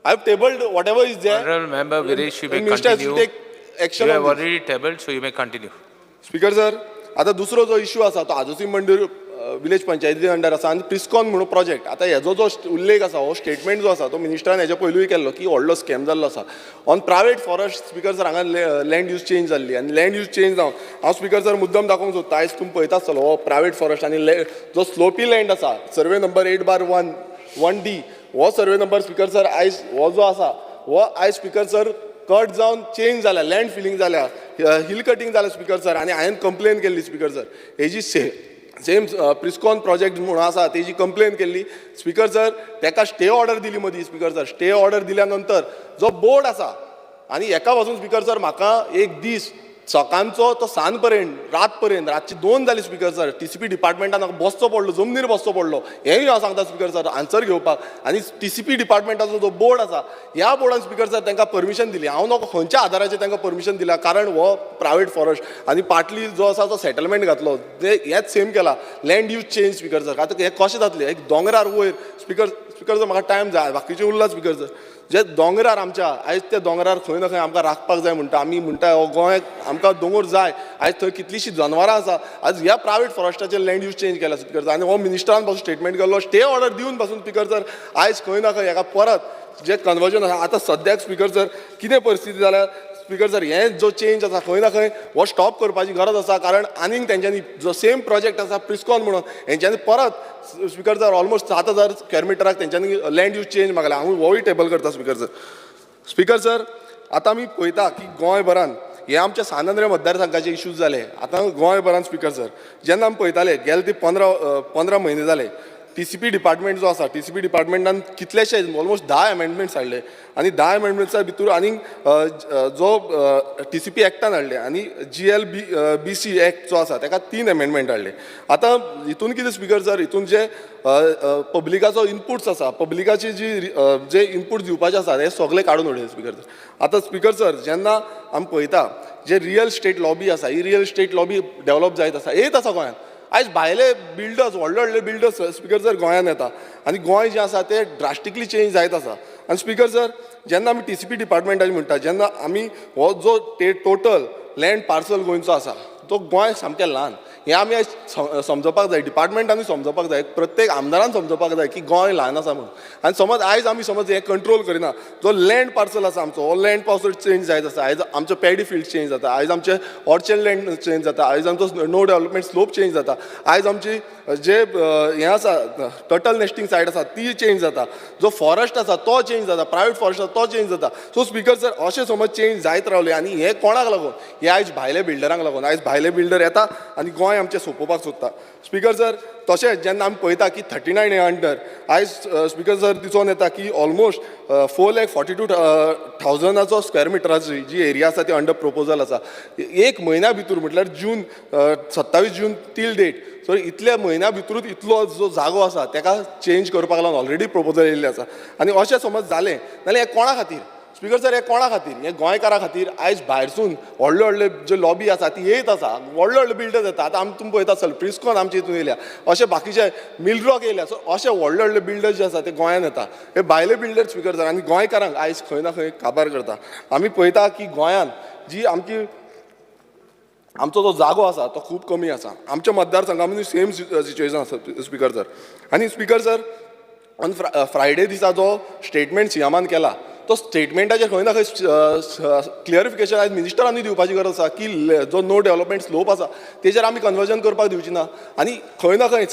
I have tabled whatever is there. Honorable Member Viresh, you may Minister has to continue. take action You have on this. already tabled, so you may continue. Speaker sir आता दुसरो जो issue आसा तो आजोसी मंडळ village पंचायती under आसा आनी प्रिस्कॉन म्हणून project आता हेजो जो उल्लेख आसा हो स्टेटमेंट जो आसा तो मिनिस्टरान हेच्या पयलूय केल्लो की व्हडलो स्कॅम जाल्लो आसा on private forest speaker sir हांगा लँड यूज चेंज जाल्ली आनी लँड यूज चेंज जावन हांव स्पीकर सर मुद्दम दाखोवंक सोदता आयज तुमी पळयता आसतलो हो प्रायवेट फॉरेस्ट आनी जो स्लोपी लँड आसा सर्वे नंबर 8/1D हो सर्वे नंबर स्पीकर सर आयज हो जो आसा हो आयज स्पीकर सर कट जावन चेंज जाल्या लँड फिलिंग जाल्या हिल कटिंग जालें स्पीकर सर आनी हांवें कंप्लेन केल्ली स्पीकर सर हेजी सेम प्रिस्कॉन प्रोजेक्ट म्हणून आसा तेजी कंप्लेन केल्ली स्पीकर सर ताका स्टे ऑर्डर दिली मदीं स्पीकर सर स्टे ऑर्डर दिल्या नंतर जो बोर्ड आसा आनी हेका वचून स्पीकर सर म्हाका एक दीस सकाळचो तो सांज पर्यंत रातची 2 जाली स्पीकर सर TCP डिपार्टमेंटान म्हाका बसचो पडलो जमनीर बसचो पडलो हेंय हांव सांगता स्पीकर सर आन्सर घेवपाक आनी TCP डिपार्टमेंटाचो जो बोर्ड आसा ह्या बोर्डान स्पीकर सर तांकां परमिशन दिली हांव नको खंयच्या आदाराचेर तांकां परमिशन दिला कारण हो प्रायवेट फॉरेस्ट आनी पार्टली जो आसा तो सेटलमेंट घातलो ते हेच सेम केला land use change speaker sir आतां हें कशें जातलें एक दोंगरार वयर स्पीकर सर म्हाका टायम जाय बाकीचे उरला स्पीकर सर जे दोंगरार आमच्या आयज त्या दोंगरार खंय ना खंय आमकां राखपाक जाय म्हणटा आमी म्हणटा हो गोंयाक आमकां दोंगर जाय आयज थंय कितलींशीं जनावरां आसा आज ह्या प्रायवेट फॉरेस्टाचेर लँड यूज चेंज केला स्पीकर सर आनी हो मिनिस्टरान पासून स्टेटमेंट केल्लो स्टे ऑर्डर दिवन पासून स्पीकर सर आयज खंय ना खंय हेका परत जे कन्वर्जन आसा आतां सद्याक स्पीकर सर कितें परिस्थिती जाल्या स्पीकर सर हें जो चेंज आसा खंय ना खंय हो स्टॉप करपाची गरज आसा कारण आनीक तेंच्यांनी जो सेम प्रोजेक्ट आसा प्रिस्कॉन म्हणून हेंच्यांनी परत स्पीकर सर ऑलमोस्ट 7,000 स्क्वेअर मिटराक तेंच्यांनी लँड यूज चेंज मागला हांव होय टेबल करता स्पीकर सर आतां आमी पळयता की गोंयभरान हे आमच्या सानंद्रे मतदारसंघाचे इश्यूज जाले आतां गोंयभरान स्पीकर सर जेन्ना आमी पळयताले गेले ते 15 म्हयने जाले TCP डिपार्टमेंट जो आसा TCP डिपार्टमेंटान कितलेशेच ऑलमोस्ट 10 अमेंडमेंट्स हाडले आनी 10 अमेंडमेंट्सा भितर आनीक जो TCP एक्टान हाडले आनी GLBC एक्ट जो आसा ताका 3 अमेंडमेंट हाडले आतां हितून कितें स्पीकर सर हितून जे पब्लिकाचो इनपुट्स आसा पब्लिकाची जे इनपुट्स दिवपाचे आसा हे सगळे काडून उडयले स्पीकर सर आतां स्पीकर सर जेन्ना आमी पळयता जे रियल स्टेट लॉबी आसा ही रियल स्टेट लॉबी डेवलप जायत आसा येत आसा गोंयांत आयज भायले बिल्डर्स व्हडले बिल्डर्स स्पीकर सर गोंयांत येता आनी गोंय जें आसा तें ड्रास्टिकली चेंज जायत आसा आनी स्पीकर सर जेन्ना आमी TCP डिपार्टमेंटाची म्हणटा जेन्ना आमी हो जो टोटल लँड पार्सल गोंयचो आसा तो गोंय सामकें ल्हान हें आमी आयज समजपाक जाय डिपार्टमेंटांनी समजपाक जाय प्रत्येक आमदारान समजपाक जाय की गोंय ल्हान आसा म्हणून आनी समज आयज आमी समज हें कंट्रोल करिना जो लँड पार्सल आसा आमचो हो लँड पार्सल चेंज जायत आसा आयज आमचो पॅडी फील्ड चेंज जाता आयज आमचे ऑर्चर्ड लँड चेंज जाता आयज आमचो नो डेवलपमेंट स्लोप चेंज जाता आयज आमची जे हें आसा टर्टल नेस्टिंग सायट आसा ती चेंज जाता जो फॉरेस्ट आसा तो चेंज जाता प्रायवेट फॉरेस्ट आसा तो चेंज जाता सो स्पीकर सर अशें समज चेंज जायत रावले आनी हें कोणाक लागून हे आयज भायले बिल्डरांक लागून आयज भायले बिल्डर येता आनी गोंय आमचें सोंपोवपाक सोदता स्पीकर सर तशेंच जेन्ना आमी पळयता की 39 ए अंडर आयज स्पीकर सर दिसून येता की ऑलमोस्ट 4,42,000 स्क्वेअर मिटराची जी एरिया आसा ती अंडर प्रपोजल आसा एक म्हयन्या भितर म्हटल्यार 27 जून टील डेट सो इतल्या म्हयन्या भितरूच इतलो जो जागो आसा ताका चेंज करपाक लागून ऑलरेडी प्रपोजल येयल्लें आसा आनी अशें समज जालें जाल्यार हें कोणा खातीर स्पीकर सर हें कोणा खातीर हें गोंयकारा खातीर आयज भायरसून व्हडले जे लॉबी आसा ती येत आसा व्हडले बिल्डर्स येता आतां आमी तुमी पळयता आसतले प्रिस्कॉन आमचे हितून येयल्या अशे बाकीचे मिलरॉक येयल्या सो अशे व्हडले बिल्डर्स जे आसा ते गोंयांत येता हे भायले बिल्डर स्पीकर सर आनी गोंयकारांक आयज खंय ना खंय काबार करता आमी पळयता की गोंयांत जी आमचो जो जागो आसा तो खूब कमी आसा आमच्या मतदारसंघा मदीं सेम सिच्युएशन आसा स्पीकर सर आनी स्पीकर सर ऑन फ्रायडे दिसा जो स्टेटमेंट सीएमान केला तो स्टेटमेंटाचेर खंय ना खंय क्लियरिफिकेशन आयज मिनिस्टरांनी दिवपाची गरज आसा की जो नो डेवलपमेंट स्लोप आसा तेजेर आमी कन्वर्जन करपाक दिवची ना आनी खंय ना खंय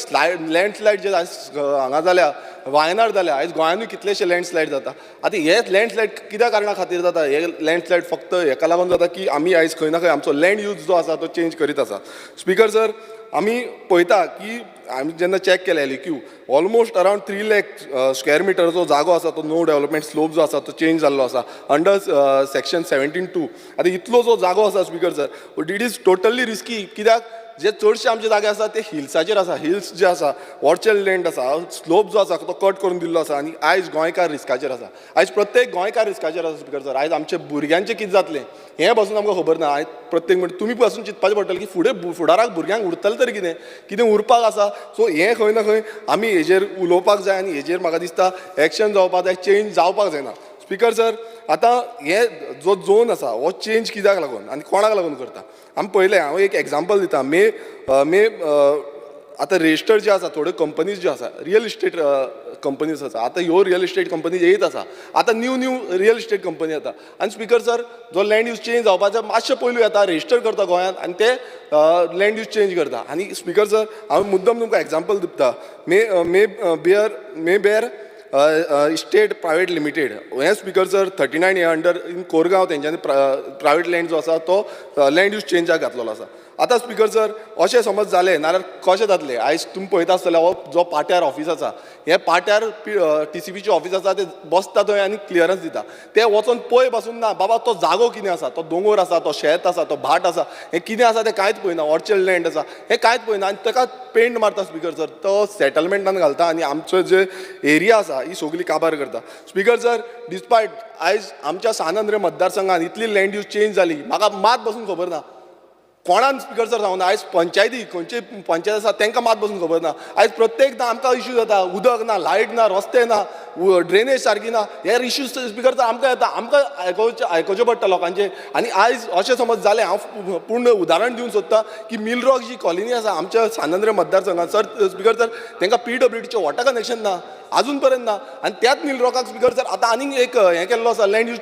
लँडस्लायड जे हांगा जाल्या वायनाड जाल्या आयज गोंयानूय कितलेशे लँडस्लायड जाता आतां हे लँडस्लायड कित्या कारणा खातीर जाता हे लँडस्लायड फक्त हेका लागून जाता की आमी आयज खंय ना खंय आमचो लँड यूज जो आसा तो चेंज करीत आसा स्पीकर सर आमी पळयता की आमी जेन्ना चॅक केलें LEQ almost around 3 lakh square metre जो जागो आसा तो नो डेवलपमेंट स्लोप जो आसा तो चेंज जाल्लो आसा अंडर सेक्शन 17(2) आतां इतलो जो जागो आसा speaker sir it is totally risky कित्याक जे चडशे आमचे जागे आसा ते हिल्साचेर आसा. हिल्स जे आसा, ऑर्चर्ड लँड आसा, स्लोप जो आसा तो कट करून दिल्लो आसा आनी आयज गोंयकार रिस्काचेर आसा. आयज प्रत्येक गोंयकार रिस्काचेर आसा स्पिकर सर. आयज आमच्या भुरग्यांचें कितें जातलें हें पासून आमकां खबर ना. आयज प्रत्येक म्हणजे तुमी पासून चिंतपाचें पडटलें की फुडाराक भुरग्यांक उरतलें तरी कितें उरपाक आसा. सो हें खंय ना खंय आमी हेजेर उलोवपाक जाय आनी हेजेर म्हाका दिसता एक्शन जावपाक जाय, चेंज जावपाक जायना. स्पिकर सर, आतां हे जो झोन आसा हो चेंज कित्याक लागून आनी कोणाक लागून करता आमी पळयलें. हांव एक एग्जांपल दिता. मे आतां रेजिस्टर जे आसा थोड्यो कंपनीज ज्यो आसा, रियल इस्टेट कंपनीज आसा, आतां ह्यो रियल इस्टेट कंपनीज येयत आसा. आतां न्यू रियल इस्टेट कंपनी येता आनी स्पिकर सर जो लँड यूज चेंज जावपाचो मातशे पयलू येता, रेजिस्टर करता गोंयांत आनी ते लँड यूज चेंज करता. आनी स्पिकर सर हांव मुद्दम तुमकां एग्जांपल दिता. मे बेर इस्टेट प्रायवेट लिमिटेड हें स्पिकर सर 39 हे अंडर इन कोरगांव तेंच्यांनी प्रायवेट लँड जो आसा तो लँड यूज चेंजाक घातलेलो आसा. आतां स्पिकर सर अशें समज जालें नाल्यार कशें जातलें, आयज तुमी पळयता आसतलें हो जो पाट्यार ऑफीस आसा, हें पाट्यार TCPचें ऑफीस आसा तें बसता थंय आनी क्लियरन्स दिता. ते वचोन पळय पासून ना बाबा तो जागो कितें आसा, तो दोंगर आसा, तो शेत आसा, तो भाट आसा, हें कितें आसा तें कांयच पळयना. ऑर्चर्ड लँड आसा हें कांयच पळयना आनी ताका पेंट मारता स्पिकर सर. तो सेटलमेंटान घालता आनी आमचो जे एरिया आसा ही सगळी काबार करता. स्पिकर सर, डिस्पायट आयज आमच्या सानंद्र मतदारसंघात इतली लँड यूज चेंज जाली, म्हाका मात बसून खबर ना. कोणान स्पिकर सर सांगूना. आयज पंचायती खंयची पंचायत आसा तांकां मात बसून खबर ना. आयज प्रत्येकदां आमकां इश्यू जाता, उदक ना, लायट ना, रस्ते ना, ड्रेनेज सारकी ना. हे इश्यूज स्पिकर सर आमकां येता, आमकां आयकोचें पडटा लोकांचें. आनी आयज अशें समज जालें, हांव पूर्ण उदाहरण दिवंक सोदतां की मिल रॉक जी कॉलनी आसा आमच्या सानंद्र मतदारसंघात सर स्पिकर सर तांकां PWDचें वॉटर कनेक्शन ना अजून पर्यंत ना. आनी त्याच मिल रॉकाक स्पिकर सर आतां आनीक एक हें केल्लो आसा, लँड यूज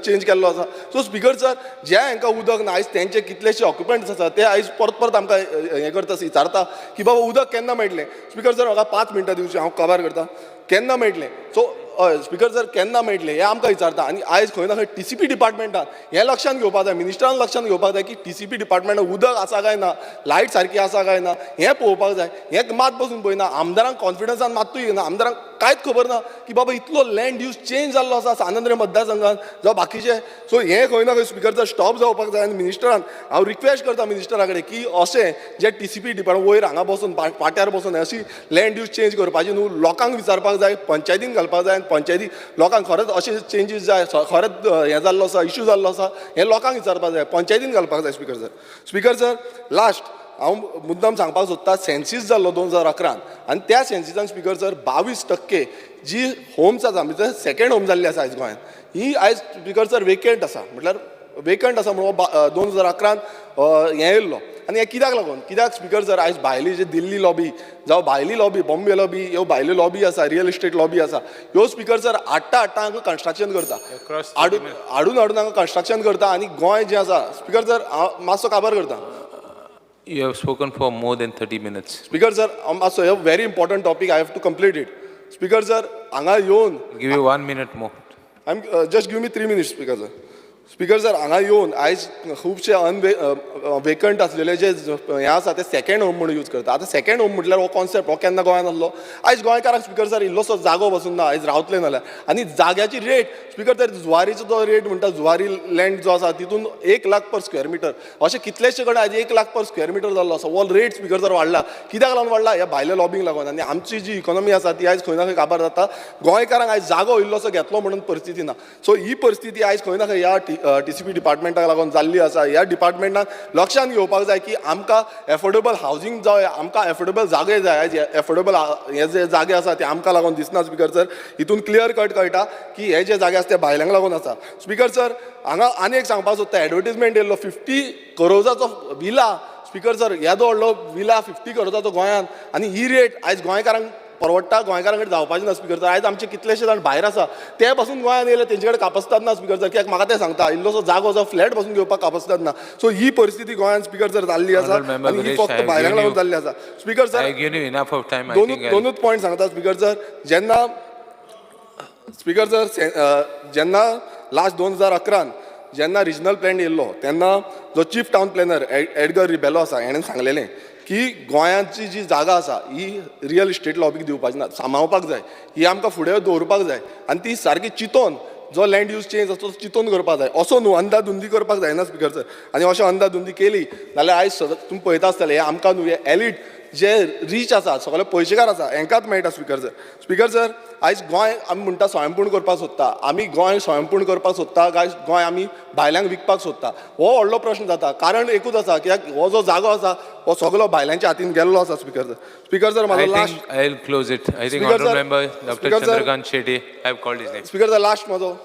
चेंज केल्लो आसा. सो स्पिकर सर जे हांकां उदक ना, आयज तेंचे कितलेशे ऑक्युपंट्स आसा ते आयज परत आमकां हें करता, विचारता की बाबा उदक केन्ना मेळटलें. स्पिकर सर म्हाका 5 मिनटां दिवचीं, हांव कवर करता. केन्ना मेळटलें. सो हय स्पिकर सर केन्ना मेळटलें हें आमकां विचारता. आनी आयज खंय ना खंय TCP डिपार्टमेंटान हें लक्षांत घेवपाक जाय, मिनिस्टरान लक्षांत घेवपाक जाय की TCP डिपार्टमेंटान उदक आसा काय ना, लायट सारकी आसा काय ना हें पळोवपाक जाय. हें मात बसून पळयना. आमदारांक कॉन्फिडन्सान मात्तूय येना. आमदारांक कांयच खबर ना की बाबा इतलो लँड यूज चेंज जाल्लो आसा सानंद्र मतदारसंघात जावं बाकीचे. सो हें खंय ना खंय स्पिकर सर स्टॉप जावपाक जाय. आनी मिनिस्टरान हांव रिक्वेस्ट करता मिनिस्टरा कडेन की अशें जे TCP डिपार्टमेंट वयर हांगा बसून पाट्यार बसून अशी लँड यूज चेंज करपाची न्हू, लोकांक विचारपाक जाय, पंचायतीन घालपाक जाय. पंचायती लोकांक खरेंच अशे चेंजीस जाय, खरेंच हें जाल्लो आसा, इश्यू जाल्लो आसा हें लोकांक विचारपाक जाय, पंचायतीन घालपाक जाय. Speaker sir speaker sir last हांव मुद्दाम सांगपाक सोदतां, सेन्सीस जाल्लो 2011 आनी त्या सेन्सिसान स्पिकर सर 22% जी होम्स आसा म्हणजे सेकेंड होम जाल्ली आसा आयज गोंयांत, ही आयज स्पिकर सर वेकंट आसा. म्हटल्यार वेकंट आसा म्हणून 2011 हें येयल्लो. आनी हें कित्याक लागून, कित्याक स्पिकर सर आयज भायली जी दिल्ली लॉबी जावं भायली लॉबी, बॉम्बे लॉबी, ह्यो भायल्यो लॉबी आसा, रियल इस्टेट लॉबी आसा, ह्यो स्पिकर सर हाडटा हांगा कन्स्ट्रक्शन करता, हाडून हांगा कन्स्ट्रक्शन करता. आनी गोंय जें आसा स्पिकर सर हांव मातसो काबार करता. You have spoken for more than 30 minutes. Speaker sir मातसो हे very important topic, I have to complete it. Speaker sir हांगा येवन Give you 1 minute more. Just give me 3 minutes speaker sir. Speaker sir हांगा येवन आयज खुबशे vacant आसलेले जे हें आसा ते सेकेंड होम म्हणून यूज करता. आतां सेकेंड होम म्हटल्यार हो कॉन्सेप्ट हो केन्ना गोंयांत आसलो. आयज गोंयकारांक स्पिकर सर इल्लोसो जागो बसून ना आयज रावतले नाल्यार. आनी जाग्याची रेट स्पिकर सर जुवारीचो जो रेट म्हणटा, जुवारी लँड जो आसा तितून 1 लाख पर स्क्वेअर मिटर अशे कितलेशे कडेन आयज 1 लाख पर स्क्वेअर मिटर जाल्लो आसा. हो रेट स्पिकर सर वाडला. कित्याक लागून वाडला? ह्या भायल्या लॉबींक लागून. आनी आमची जी इकॉनॉमी आसा ती आयज खंय ना खंय काबार जाता. गोंयकारांक आयज जागो इल्लोसो घेतलो म्हणून परिस्थिती ना. सो ही परिस्थिती आयज खंय ना खंय ह्या TCP डिपार्टमेंटाक लागून जाल्ली आसा. ह्या डिपार्टमेंटान लक्षांत घेवपाक जाय की आमकां एफोर्डेबल हावजींग जाय, आमकां एफोर्डेबल जागे जाय. आयज एफोर्डेबल हे जे जागे आसा ते आमकां लागून दिसना. स्पिकर सर हितून क्लियर कट कळटा की हे जे जागे आसा ते भायल्यांक लागून आसा. स्पिकर सर हांगा आनी एक सांगपाक सोदता, एडवर्टिजमेंट येयल्लो 50 करोजाचो विला. स्पिकर सर येदो व्हडलो विला 50 करोजाचो गोंयांत, आनी ही रेट आयज गोंयकारांक परवडटा, गोंयकारां कडेन जावपाचें ना. स्पिकर सर आयज आमचे कितलेशे जाण भायर आसा ते पासून गोंयांत येयले, तेंचे कडेन कापस्तात ना. स्पिकर सर कित्याक म्हाका ते सांगता इल्लोसो जागो जो फ्लॅट पासून घेवपाक कापस्तात ना. सो ही परिस्थिती गोंयांत स्पिकर सर जाल्ली आसा आनी ही फक्त भायल्यांक लागून जाल्ली आसा. स्पिकर सर दोनूच पॉयंट सांगता. स्पिकर सर जेन्ना लास्ट 2011 जेन्ना रिजनल प्लॅन येयल्लो तेन्ना जो chief town planner Edgar Rebello आसा हेणें सांगलेलें की गोंयांची जी जागा आसा ही रियल इस्टेट लॉबीक दिवपाची ना, सांबाळपाक जाय, ही आमकां फुडें दवरपाक जाय. आनी ती सारकी चिंतोन जो लँड यूज चेंज आसा तो चिंतून करपाक जाय असो न्हू अंधाधुंदी करपाक जायना स्पिकर सर आनी अशें अंधाधुंदी केली जाल्यार आयज तुमी पळयता आसतले हे आमकां न्हू हे एलीट जे रीच आसा सगळे पयशेकार आसा हांकांच मेळटा स्पिकर सर आयज गोंय आमी म्हणटा स्वयंपूर्ण करपाक सोदता आमी गोंय स्वयंपूर्ण करपाक सोदता काय गोंय आमी भायल्यांक विकपाक सोदता हो व्हडलो प्रश्न जाता कारण एकूच आसा कित्याक हो जो जागो आसा हो सगळो भायल्यांच्या हातीन गेल्लो आसा स्पिकर सर म्हाजो last I'll close it. I think Speaker, Honorable sir. Member Dr. Speaker, sir. Chandrakant Shetty, I have called his name. Speaker sir last म्हाजो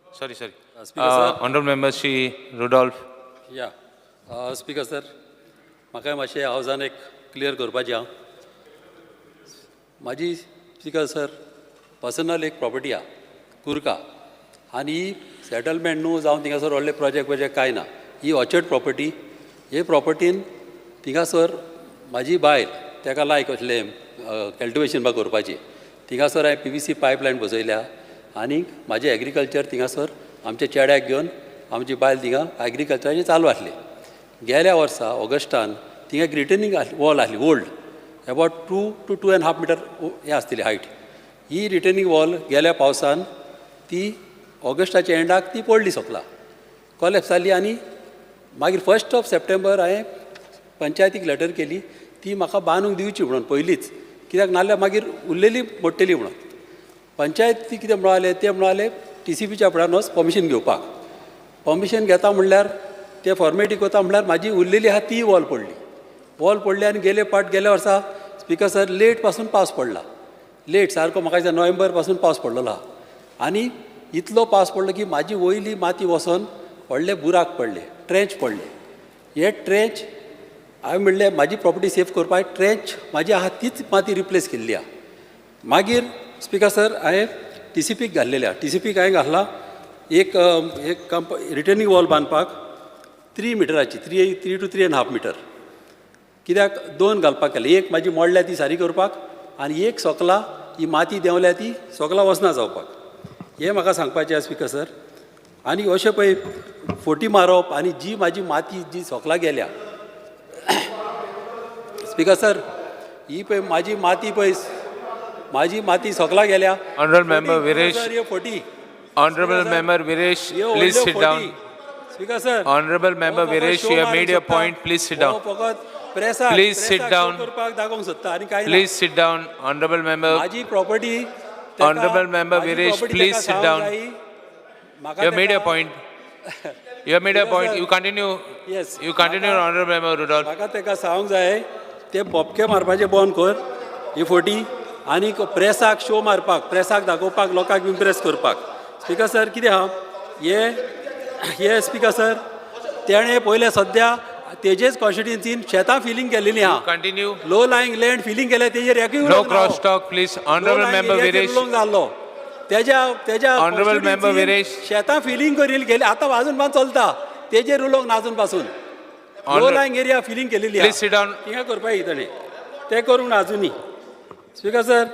Sorry. Speaker, sir. Honorable Member Shri Rudolph. या speaker sir म्हाका मातशें हावजान एक clear करपाचें आहा म्हाजी speaker sir personal एक property आहा कुर्का आनी ही सेटलमेंट न्हू जावन थिंगासर व्हडले प्रोजेक्ट कांय ना ही ऑर्चर्ड प्रॉपर्टी हे प्रॉपर्टीन थिंगासर म्हाजी बायल तेका लायक असलें कल्टिवेशन बा करपाचें थिंगासर हांवें PVC पायपलायन बसयल्या आनीक म्हाजें एग्रीकल्चर थिंगासर आमच्या चेड्याक घेवन आमची बायल थिंगा एग्रीकल्चराचें चालू आसलें गेल्या वर्सा ऑगस्टान थिंगा एक रिटर्निंग वॉल आसली ओल्ड अबावट 2 to 2.5 मीटर हे आसतली हायट ही रिटर्निंग वॉल गेल्या पावसान ती ऑगस्टाच्या एंडाक ती पडली सकला कॉलेप्स जाली आनी मागीर 1 सप्टेंबर हांवें पंचायतीक लेटर केली ती म्हाका बांदूंक दिवची म्हणून पयलींच कित्याक नाल्यार मागीर उरलेली मोडटली म्हणून पंचायती कितें म्हणले ते म्हणाले TCPच्या फुड्यान वच परमिशन घेवपाक परमिशन घेता म्हणल्यार ते फॉर्मेलिटी करता म्हणल्यार म्हाजी उरलेली आहा ती वॉल पडली आनी गेल्या वर्सा स्पिकर सर लेट पासून पावस पडला लेट सारको म्हाका दिसता नोव्हेंबर पासून पावस पडलेलो आहा आनी इतलो पावस पडलो की म्हाजी वयली माती वचोन व्हडले बुराक पडले ट्रेंच पडले हे ट्रेंच हांवें म्हणलें म्हाजी प्रॉपर्टी सेफ करपाक ट्रेंच म्हाजी आहा तीच माती रिप्लेस केल्ली आहा मागीर स्पिकर सर हांवें TCPक घाल्लेले आहा TCPक हांवें घातला एक रिटर्निंग वॉल बांदपाक 3 मिटराची 3 to 3.5 मीटर कित्याक 2 घालपाक केले एक म्हाजी मोडल्या ती सारी करपाक आनी एक सोकला ही माती देंवल्या ती सोकला वचना जावपाक हें म्हाका सांगपाचें आसा स्पिकर सर आनी अशें पळय फोटी मारप आनी जी म्हाजी माती जी सोकला गेल्या स्पिकर सर ही पळय म्हाजी माती सोकला गेल्या Honorable Member Viresh. Forty Honorable Member Viresh, please sit down. Speaker sir Honorable Member Viresh, you have made your point. Please sit down. Please sit down. Please sit down. Honorable Member. माझी property Honorable Member Viresh, please sit down. You have made your point. You have made your point. You continue. Yes. You continue, Honorable Member Rudolph. म्हाका तेका सांगूंक जाय ते बोपके मारपाचे बंद कर ही forty आनी प्रेसाक show मारपाक प्रेसाक दाखोवपाक लोकांक इम्प्रेस करपाक स्पिकर सर कितें आहा हे स्पिकर सर तेणें पयलें सद्या तेजेच कॉन्स्टिट्युएन्सीन शेतां फिलींग केल्लेली आहा Continue. Low lying land filling केल्या तेजेर एकूय No cross talk, please. Honorable Member Viresh. जाल्लो तेज्या Honorable Member Viresh. शेतां फिलींग करील गेले आतां वाजून बांद चलता तेजेर उलोवंक नाजून पासून लो लायंग एरिया फिलींग केलेली Please sit down. थिंगा करपाक ताणें ते करूंक ना अजुनी speaker sir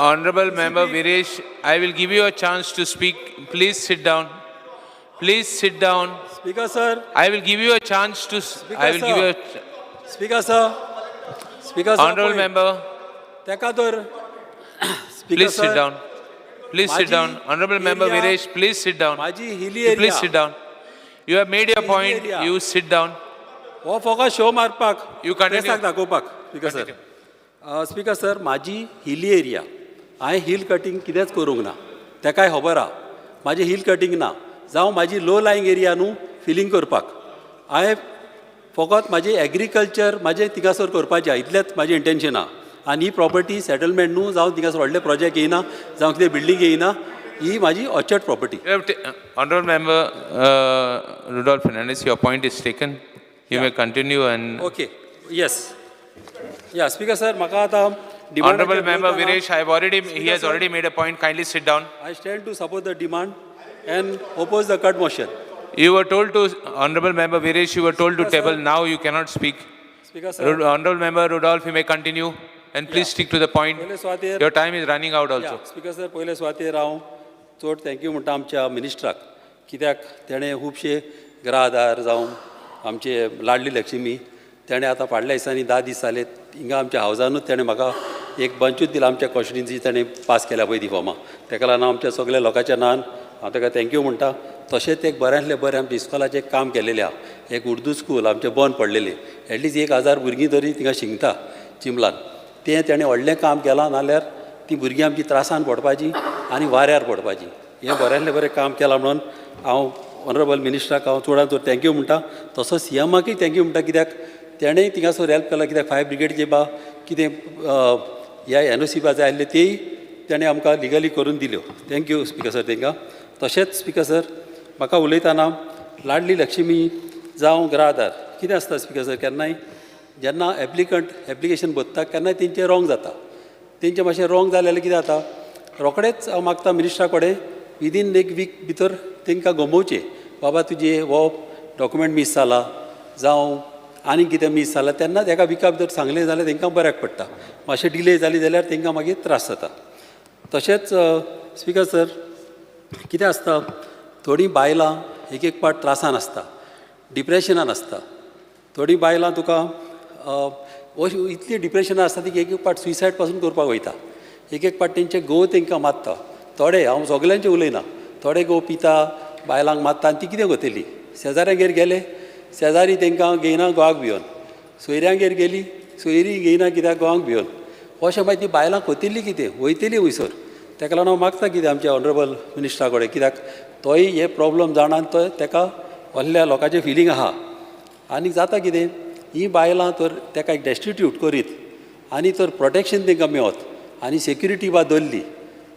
Honorable Member Viresh, I will give you a chance to speak. Please sit down. Please sit down. Speaker sir I will give you a chance to. I will give you a. Speaker sir Honorable Member, तेका तर please sit down. Please sit down. Honorable Member Viresh, please sit down. माझी हिली Please area sit down. You have made your point. area. You sit down. हो फकत show मारपाक You continue. प्रेसाक दाखोवपाक speaker sir speaker sir म्हाजी hilly area हांवें hill cutting कितेंच करूंक ना तेकाय खबर आहा म्हाजें हिल कटींग ना जावं म्हाजी लो लायंग एरिया न्हू फिलींग करपाक हांवें फकत म्हाजें एग्रीकल्चर म्हाजें थिंगासर करपाचें इतलेंच म्हाजें इंटेंशन आहा आनी ही प्रॉपर्टी सेटलमेंट न्हू जावं थिंगासर व्हडले प्रोजेक्ट येयना जावं कितें बिल्डींग येयना ही म्हाजी orchard property You have Honorable Member Rudolph Fernandez, your point is taken. You may continue and. Okay yes या स्पिकर सर म्हाका आतां Honorable Member Viresh, he has already made a point. Kindly sit down. I stand to support the demand and oppose the cut motion. You were told to, Honorable Member Viresh, you were told to table. Now you cannot speak. Speaker sir, Honorable Member Rudolph, you may continue and please stick to the point. पहिले स्वातेर Your time is running out also. Speaker sir पहिले स्वातेर हांव चड thank you म्हणटा आमच्या मिनिस्टराक कित्याक तेणें खुबशे ग्राहदार जावं आमचे लाडली लक्ष्मी तेणें आतां फाटल्या दिसांनी 10 दीस जाले हिंगा आमच्या हावजानूच तेणें म्हाका एक बंचूच दिला आमच्या कॉन्स्टिट्युन्सी ताणें पास केल्या पळय ती फॉर्मां, ताका लागून हांव आमच्या सगळ्या लोकांच्या नांवान हांव ताका थँक्यू म्हणटा. तशेंच एक बऱ्यांतलें बरें आमच्या इस्कॉलाचें काम केलेलें आहा. एक उर्दू स्कूल आमचें बंद पडलेलें, एटलिस्ट 1000 भुरगीं तरी थिंगा शिकता चिंबलान. तें ताणें व्हडलें काम केलां, नाल्यार ती भुरगीं आमची त्रासान पडपाची आनी वाऱ्यार पडपाची. हें बऱ्यांतलें बरें काम केलां म्हणून हांव ऑनरेबल मिनिस्टराक हांव चडांत चड थँक्यू म्हणटा. तसो सीएमाकूय थँक्यू म्हणटा, कित्याक तेणेंय थिंगासर हेल्प केला. कित्याक फायर ब्रिगेडचे बा कितें ह्या NOC बा जाय आसले तेय तेणें आमकां लिगली करून दिल्यो. थँक्यू स्पिकर सर तांकां. तशेंच स्पिकर सर म्हाका उलयतना लाडली लक्ष्मी जावं गृह आधार कितें आसता स्पिकर सर, केन्नाय जेन्ना एप्लिकेशन भरता केन्नाय तेंचें रॉंग जाता. तेंचें मातशें रॉंग जालें जाल्यार कितें जाता, रोखडेंच हांव मागता मिनिस्टरा कडेन विदीन एक वीक भितर तांकां गमोवचें. बाबा तुजें हो डॉक्युमेंट मिस जाला जावं आनी कितें मिस जालां, तेन्ना एका विका भितर सांगलें जाल्यार तांकां बऱ्याक पडटा. मातशें डिले जाली जाल्यार तांकां मागीर त्रास जाता. तशेंच स्पिकर सर कितें आसता, थोडीं बायलां एक पाट त्रासान आसता, डिप्रेशनान आसता. थोडीं बायलां तुका इतली डिप्रेशनान आसता ती एक पाट सुसायड पासून करपाक वयता. एक पाट तेंचे घोव तांकां मारता. थोडे हांव सगळ्यांचें उलयना, थोडे घोव पिता बायलांक मारता आनी ती कितें करतली, शेजाऱ्यांगेर गेले शेजारी तांकां घेयना घोवाक भिवन, सोयऱ्यांगेर गेली सोयरी घेयना कित्याक घोवाक भिवन. अशें मागीर ती बायलां करतली कितें, वयतली वयसर. ताका लागून हांव मागता कितें आमच्या ऑनरेबल मिनिस्टरा कडेन, कित्याक तोय हे प्रॉब्लम जाणान तो ताका व्हडल्या लोकांचें फिलींग आहा. आनी जाता कितें, ही बायलां तर ताका एक डेस्टिट्यूट करीत आनी तर प्रोटेक्शन तांकां मेळत आनी सेक्युरिटी बा दवरली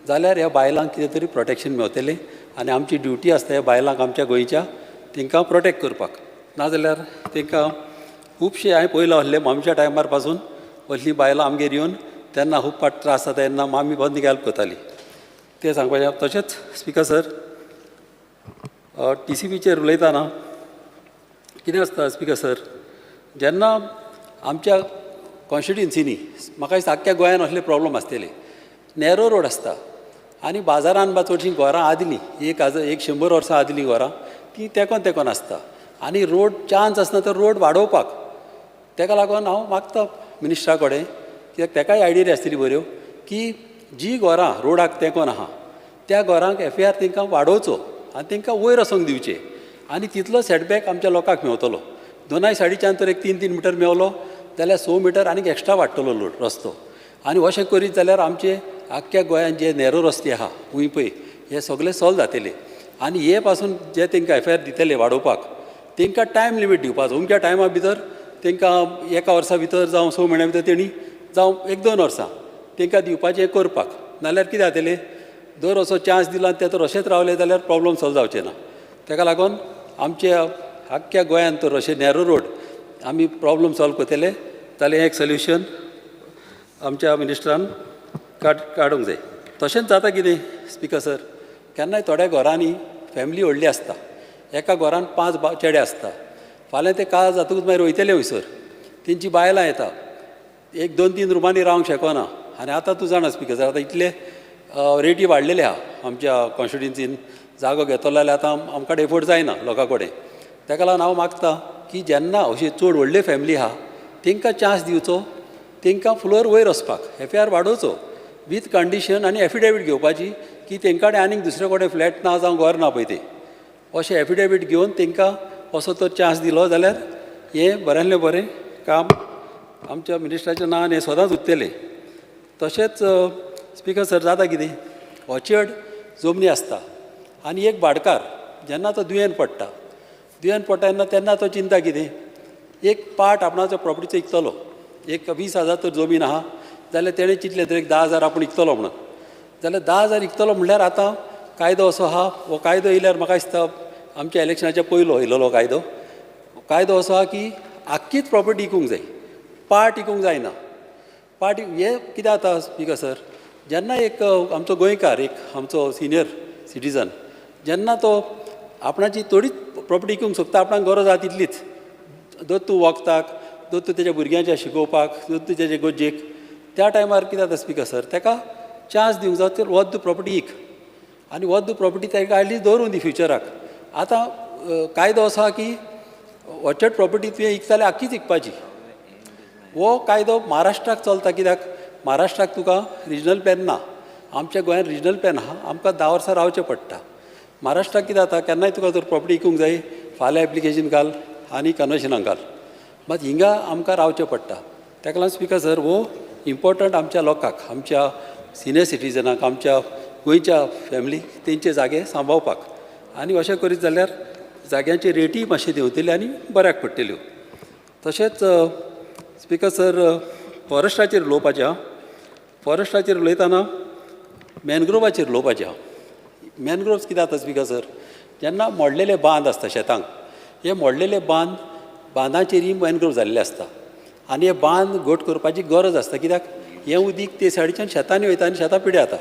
जाल्यार ह्या बायलांक कितें तरी प्रोटेक्शन मेळटलें. आनी आमची ड्युटी आसता ह्या बायलांक आमच्या गोंयच्या तांकां प्रोटेक्ट करपाक. नाजाल्यार तांकां खुबशे हांवें पळयलां आहले आमच्या टायमार पासून असलीं बायलां आमगेर येवन तेन्ना खूब पाट त्रास जाता तेन्ना आमी बंद हेल्प करतालीं. तें सांगपाचें. तशेंच स्पिकर सर TCPचेर उलयतना कितें आसता स्पिकर सर, जेन्ना आमच्या कॉन्स्टिट्युन्सीनी म्हाका दिसता आख्ख्या गोंयान असले प्रॉब्लम आसतले. नॅरो रोड आसता आनी बाजारान बा चडशीं घरां आदलीं 100 वर्सां आदलीं घरां ती तेकोन आसता आनी रोड चान्स आसना तर रोड वाडोवपाक. ताका लागून हांव मागता मिनिस्टरा कडेन, कित्याक ताकाय आयडिया आसतली बऱ्यो, की जीं घरां रोडाक तेंकोन आहा त्या घरांक FAR तांकां वाडोवचो आनी तांकां वयर वचोंक दिवचें. आनी तितलो सेटबॅक आमच्या लोकांक मेळटलो. दोनाय सायडीच्यान तर एक 3-3 मिटर मेळलो जाल्यार 6 मिटर आनीक एक्स्ट्रा वाडटलो रस्तो. आनी अशें करीत जाल्यार आमचे आख्ख्या गोंयांत जे नॅरो रस्ते आहा खूंय पळय हे सगळे सॉल्व जातले. आनी हे पासून जे तांकां FAR दितले वाडोवपाक तांकां टायम लिमीट दिवपाचो. अमक्या टायमा भितर तांकां 1 वर्सा भितर जावं 6 म्हयन्या भितर तेणी जावं 1-2 वर्सां तांकां दिवपाचें करपाक. नाल्यार कितें जातलें, दर असो चान्स दिला ते तर अशेंच रावले जाल्यार प्रॉब्लम सॉल्व जावचे ना. ताका लागून आमच्या आख्ख्या गोंयांत तर अशें नॅरो रोड आमी प्रॉब्लम सॉल्व करतले जाल्यार एक सोल्युशन आमच्या मिनिस्टरान काडूंक जाय. तशेंच जाता कितें स्पिकर सर, केन्नाय थोड्या घरांनी फॅमिली व्हडली आसता, एका घरान 5 चेडे आसता. फाल्यां ते काळ जातकूच मागीर वयतले वयसर तेंची बायलां येता, 1-2-3 रुमांनी रावंक शकना. आनी आतां तूं जाणा स्पिकर सर, आतां इतले रेटी वाडलेले आहा आमच्या कॉन्स्टिट्युन्सीन. जागो घेतलो जाल्यार आतां आमकां एफोर्ड जायना लोकां कडेन. ताका लागून हांव मागता की जेन्ना अशी चड व्हडली फॅमिली आहा तांकां चान्स दिवचो, तांकां फ्लोर वयर वचपाक FAR वाडोवचो वीथ कंडिशन आनी एफिडेवीट घेवपाची की तांकां कडेन आनीक दुसरे कडेन फ्लॅट ना जावं घर ना पळय तें अशें एफिडेवीट घेवन तांकां असो तर चान्स दिलो जाल्यार हें बऱ्यांतलें बरें काम आमच्या मिनिस्टराच्या नांवान हें सदांच उरतलें. तशेंच स्पिकर सर जाता कितें, ऑचर्ड जमनी आसता आनी एक भाटकार जेन्ना तो दुयेंत पडटा तेन्ना तो चिंता कितें, एक पार्ट आपणाचो प्रॉपर्टीचो इकतलो. एक 20,000 तर जमीन आहा जाल्यार तेणें चिंतलें तर एक 10,000 आपूण इकतलो म्हणून. जाल्यार 10,000 इकतलो म्हणल्यार आतां कायदो असो आहा, हो कायदो येयल्यार म्हाका दिसता आमच्या इलेक्शनाच्या पयलो येयलो कायदो असो आहा की आख्खीच प्रॉपर्टी विकूंक जाय, पार्ट विकूंक जायना. पार्ट हें कितें जाता स्पिकर सर, जेन्ना एक आमचो गोंयकार एक आमचो सिनियर सिटीजन जेन्ना तो आपणाची थोडीच प्रॉपर्टी विकूंक सोदता, आपणाक गरज आहा तितलीच, दोत तूं वखदाक, दोत तूं तेज्या भुरग्यांच्या शिकोवपाक, दोत तूं तेजे गोज्जेक, त्या टायमार कितें जाता स्पिकर सर, ताका चान्स दिवंक जाय तर वच तूं प्रॉपर्टी विक आनी वच तूं प्रॉपर्टी ताका एटलीस्ट दवरून दी फ्युचराक. आतां कायदो असो आहा की ऑचर्ड प्रॉपर्टी तुवें विकता जाल्यार आख्खीच विकपाची. हो कायदो महाराष्ट्राक चलता, कित्याक महाराष्ट्राक तुका रिजनल प्लॅन ना, आमच्या गोंयांत रिजनल प्लॅन आहा, आमकां 10 वर्सां रावचें पडटा. महाराष्ट्राक कितें जाता, केन्नाय तुका जर प्रॉपर्टी विकूंक जाय, फाल्यां एप्लिकेशन घाल आनी कन्वर्शनाक घाल, मात हिंगा आमकां रावचें पडटा. ताका लागून स्पिकर सर, हो इम्पॉर्टंट आमच्या लोकांक, आमच्या सिनियर सिटीजनाक, आमच्या गोंयच्या फॅमिलीक तेंचे जागे सांबाळपाक. आनी अशें करीत जाल्यार जाग्यांचे रेटी मातशे देंवतल्यो आनी बऱ्याक पडटल्यो. तशेंच स्पिकर सर, फॉरेस्टाचेर उलोवपाचें. फॉरेस्टाचेर उलयतना मॅनग्रोवाचेर उलोवपाचें. मॅनग्रोव्स कितें जाता स्पिकर सर, जेन्ना मोडलेले बांद आसता शेतांक, हे मोडलेले बांदाचेरय मॅनग्रोव जाल्ले आसता आनी हे बांद घट करपाची गरज आसता. कित्याक हें उदीक ते सायडीच्यान शेतांनी वयता आनी शेतां पिड्या जाता.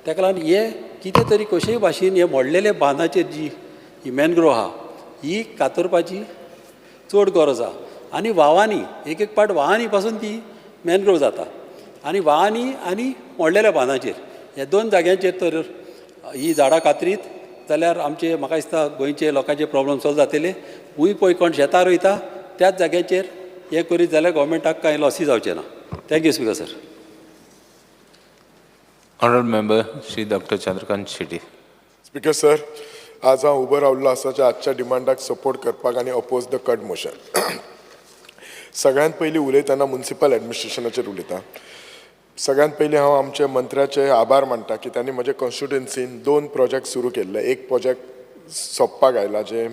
ताका लागून हे कितें तरी कशेय भाशेन हे मोडलेले बांदाचेर जी ही मॅनग्रोव आहा ही कातरपाची चड गरज आहा. आनी व्हावांनी एक पाट व्हावांनी पासून ती मॅनग्रोव जाता. आनी व्हावांनी आनी मोडलेल्या बांदाचेर ह्या 2 जाग्यांचेर तर ही झाडां कातरीत जाल्यार आमचे, म्हाका दिसता, गोंयचे लोकांचे प्रॉब्लेम सॉल्व जातले. खूंय पळय कोण शेतां रोयता त्याच जाग्याचेर हें करीत जाल्यार गोवोरमेंटाक कांय लॉसी जावचें ना. Thank you speaker sir. Honourable Member Shri Dr. Chandrakant Shetty. Speaker sir, आज हांव उबो रावल्लो आसा जे आजच्या डिमांडाक सपोर्ट करपाक आनी अपोज द कट मोशन. सगळ्यांत पयलीं उलयतना म्युनिसिपल एडमिनिस्ट्रेशनाचेर उलयतां. सगळ्यांत पयलीं हांव आमच्या मंत्र्याचे आभार मानता की तांणी म्हज्या कॉन्स्टिट्युएन्सीन 2 प्रोजेक्ट सुरू केल्ले. एक प्रोजेक्ट सोंपपाक आयला जे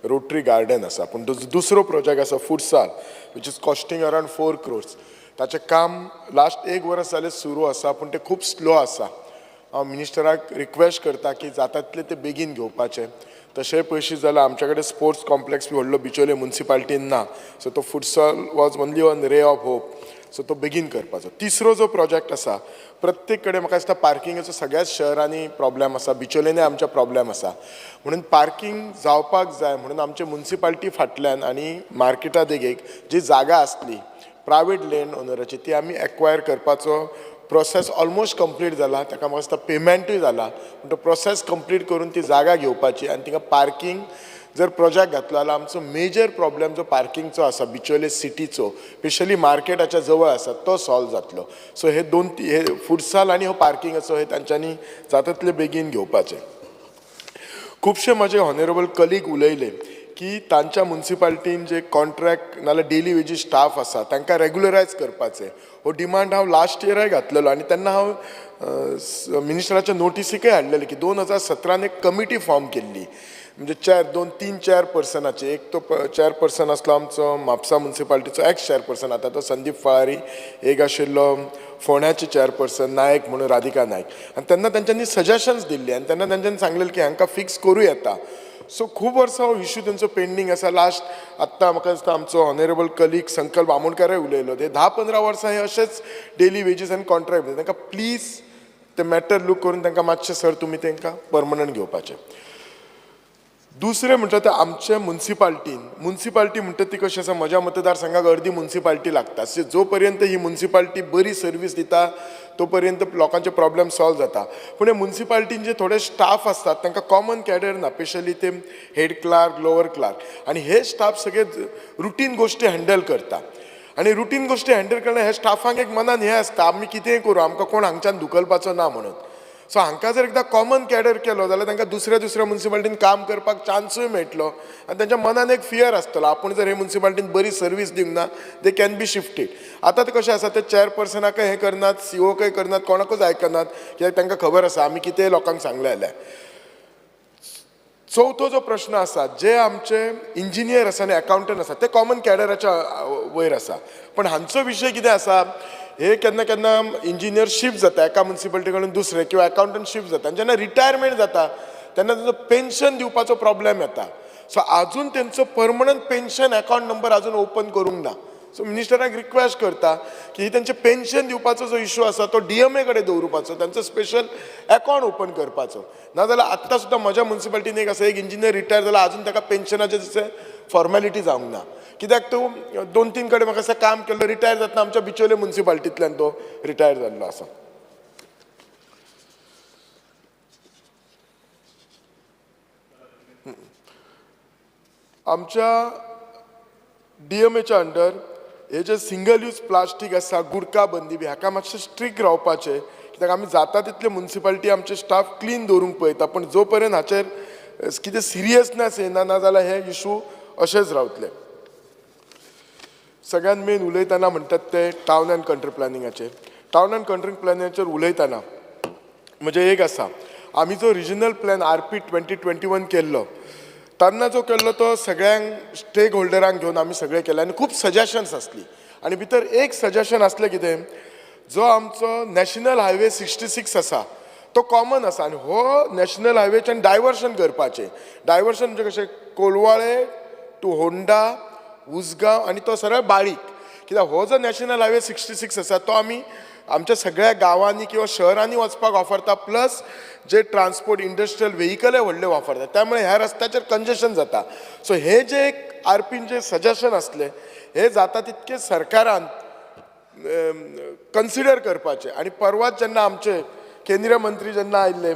रोटरी गार्डन आसा, पूण दुसरो प्रोजेक्ट आसा futsal, which is costing around 4 crores. ताचें काम लास्ट 1 वर्स जालें सुरू आसा, पूण तें खूब स्लो आसा. हांव मिनिस्टराक रिक्वेस्ट करता की जाता तितलें तें बेगीन घेवपाचें. तशेंय पळयशीत जाल्यार आमचे कडेन स्पोर्ट्स कॉम्प्लेक्स बी व्हडलो बिचोले म्युनिसिपालिटीन ना, सो तो futsal was only one ray of hope. So तो बेगीन करपाचो. तिसरो जो प्रोजेक्ट आसा, प्रत्येक कडेन म्हाका दिसता पार्किंगाचो सगळ्याच शहरांनी प्रॉब्लेम आसा, बिचोलेनय आमच्या प्रॉब्लेम आसा. म्हणून पार्किंग जावपाक जाय म्हणून आमचे म्युनिसिपालिटी फाटल्यान आनी मार्केटा देगेक जी जागा आसली प्रायवेट लँड ओनराची ती आमी एक्वायर करपाचो प्रोसेस ऑलमोस्ट कंप्लीट जाला. ताका म्हाका दिसता पेमेंटूय जाला. पूण तो प्रोसेस कंप्लीट करून ती जागा घेवपाची आनी तिंगा पार्किंग जर प्रोजेक्ट घातलो जाल्यार आमचो मेजर प्रॉब्लेम जो पार्किंगचो आसा बिचोले सिटीचो, स्पेशली मार्केटाच्या जवळ आसा, तो सॉल्व जातलो. सो हे हे फुटसाल आनी हो पार्किंगाचो हे तांच्यांनी जाता तितले बेगीन घेवपाचें. खुबशे म्हजे हॉनरेबल कलीग उलयले की तांच्या म्युनिसिपालिटीन जे कॉन्ट्रॅक्ट नाल्यार डेली वेजीस स्टाफ आसा तांकां रेगुलरायज करपाचें. हो डिमांड हांव लास्ट इयराय घातलेलो आनी तेन्ना हांव मिनिस्टराच्या नोटिसीकय हाडलेलें की 2017 एक कमिटी फॉर्म केल्ली. म्हणजे 2-3 चेअरपर्सनाचे. एक तो चेअरपर्सन आसलो आमचो म्हापसा म्युनिसिपालिटीचो एक्स चेअरपर्सन, आतां तो संदीप फळारी. एक आशिल्लो फोंड्याचे चेअरपर्सन नायक म्हणून राधिका नायक. आनी तेन्ना तांच्यांनी सजेशन्स दिल्ली आनी तेन्ना तांच्यांनी सांगलेलें की हांकां फिक्स करूं येता. सो खूब वर्सां हो इश्यू तेंचो पेंडींग आसा. लास्ट आत्तां म्हाका दिसता आमचो हॉनरेबल कलीग संकल्प आमोणकाराय उलयलो, ते 10-15 वर्सां हे अशेंच डेली वेजीस आनी कॉन्ट्रॅक्ट दिता. तांकां प्लीज ते मॅटर लूक करून तांकां मातशें सर तुमी तांकां परमनंट घेवपाचें. दुसरें म्हणटा तें आमचे म्युनिसिपालिटी म्हणटा ती कशी आसा, म्हज्या मतदारसंघाक अर्दी म्युनिसिपालिटी लागता. जो पर्यंत ही म्युनिसिपालिटी बरी सर्वीस दिता तो पर्यंत लोकांचे प्रॉब्लेम सॉल्व जाता. पूण हे म्युनिसिपालिटीन जे थोडे स्टाफ आसतात तांकां कॉमन कॅडर ना, स्पेशली ते हेड क्लार्क, लोअर क्लार्क, आनी हे स्टाफ सगळे रुटीन गोश्टी हँडल करता. आनी रुटीन गोश्टी हँडल करना हे स्टाफांक एक मनान हें आसता आमी कितेंय करूं, आमकां कोण हांगच्यान धुकलपाचो ना म्हणून. सो हांकां जर एकदां कॉमन कॅडर केलो जाल्यार तांकां दुसऱ्या म्युनिसिपालिटीन काम करपाक चान्सूय मेळटलो आनी तांच्या मनान एक फियर आसतलो आपूण जर हे म्युनिसिपालिटीन बरी सर्वीस दिवंक ना दे कॅन बी शिफ्टेड. आतां ते कशें आसा ते चेअरपर्सनाकय हें करनात, COकय करनात, कोणाकूच आयकनात, कित्याक तांकां खबर आसा आमी कितेंय लोकांक सांगलें जाल्यार. चवथो जो प्रश्न आसा, जे आमचे इंजिनियर आसा आनी अकावंटंट आसा ते कॉमन कॅडराच्या वयर आसा. पण हांचो विशय कितें आसा, हे केन्ना केन्ना इंजिनियर शिफ्ट जाता एका म्युनिसिपालिटी कडून दुसरे, किंवा अकावंटंट शिफ्ट जाता, जेन्ना रिटायरमेंट जाता तेन्ना तांचो पेन्शन दिवपाचो प्रॉब्लेम येता. सो आजून तेंचो परमनंट पेन्शन अकावंट नंबर आजून ओपन करूंक ना. सो मिनिस्टराक रिक्वेस्ट करता की ही तेंचे पेन्शन दिवपाचो जो इश्यू आसा तो DMA कडेन दवरपाचो, तांचो स्पेशल अकावंट ओपन करपाचो. नाजाल्यार आत्तां सुद्दां म्हज्या म्युनिसिपालिटीन एक आसा, एक इंजिनियर रिटायर जाला, आजून ताका पेन्शनाचे जशे फॉर्मेलिटी जावंक ना. कित्याक तो 2-3 कडेन म्हाका दिसता काम केल्लो, रिटायर जातना आमच्या बिचोले म्युनिसिपालिटींतल्यान तो रिटायर जाल्लो आसा. आमच्या DMAच्या अंडर हे जे सिंगल यूज प्लास्टीक आसा गुडका बंदी बी हाका मातशें स्ट्रिक्ट रावपाचें कित्याक आमी जाता तितले म्युन्सिपालिटी आमचे स्टाफ क्लीन दवरूंक पळयता पण जो पर्यंत हाचेर कितें सिरियसनेस येना नाजाल्यार हे इशू अशेंच रावतले. सगळ्यात मेन उलयतना म्हणटात ते टावन अँड कंट्री प्लॅनिंगाचेर. टावन अँड कंट्री प्लॅनिंगाचेर उलयतना म्हणजे एक आसा आमी जो रिजनल प्लॅन RP 2021 केल्लो तेन्ना जो केल्लो तो सगळ्यांक स्टेक होल्डरांक घेवन आमी सगळें केलें आनी खूब सजेशन्स आसली आनी भितर एक सजेशन आसलें कितें जो आमचो नॅशनल हायवे 66 आसा तो कॉमन आसा आनी हो नॅशनल हायवेच्यान डायवर्शन करपाचें. डायवर्शन म्हणजे कशें कोलवाळे टू होंडा उसगांव आनी तो सरळ बाळीक कित्याक हो जो नॅशनल हायवे 66 आसा तो आमी आमच्या सगळ्या गांवांनी किंवा शहरांनी वचपाक वापरता प्लस जे ट्रान्सपोर्ट इंडस्ट्रियल व्हेहिकलय व्हडले वापरता त्यामुळे ह्या रस्त्याचेर कंजेशन जाता. सो हे जे एक RPन जे सजेशन आसले हे जाता तितके सरकारान कन्सिडर करपाचे. आनी परवाच जेन्ना आमचे केंद्रीय मंत्री जेन्ना आयिल्ले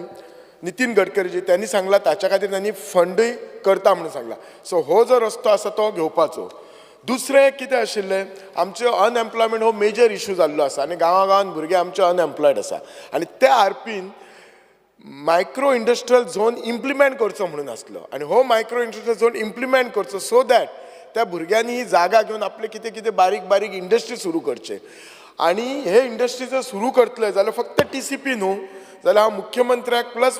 नितीन गडकरीजी त्यांनी सांगला ताच्या खातीर त्यांनी फंडय करता म्हणून सांगला. सो हो जो रस्तो आसा तो घेवपाचो. दुसरें कितें आशिल्लें आमचे अनएम्प्लॉयमेंट हो मेजर इशू जाल्लो आसा आनी गांवागांवांत भुरगे आमचे अनएम्प्लॉयड आसा आनी त्या RPन मायक्रो इंडस्ट्रियल झोन इम्प्लिमेंट करचो म्हणून आसलो आनी हो मायक्रो इंडस्ट्रियल झोन इम्प्लिमेंट करचो सो दॅट त्या भुरग्यांनी ही जागा घेवन आपले कितें कितें बारीक बारीक इंडस्ट्री सुरू करचे. आनी हे इंडस्ट्री जर सुरू करतले जाल्यार फक्त TCP न्हू जाल्यार हांव मुख्यमंत्र्याक प्लस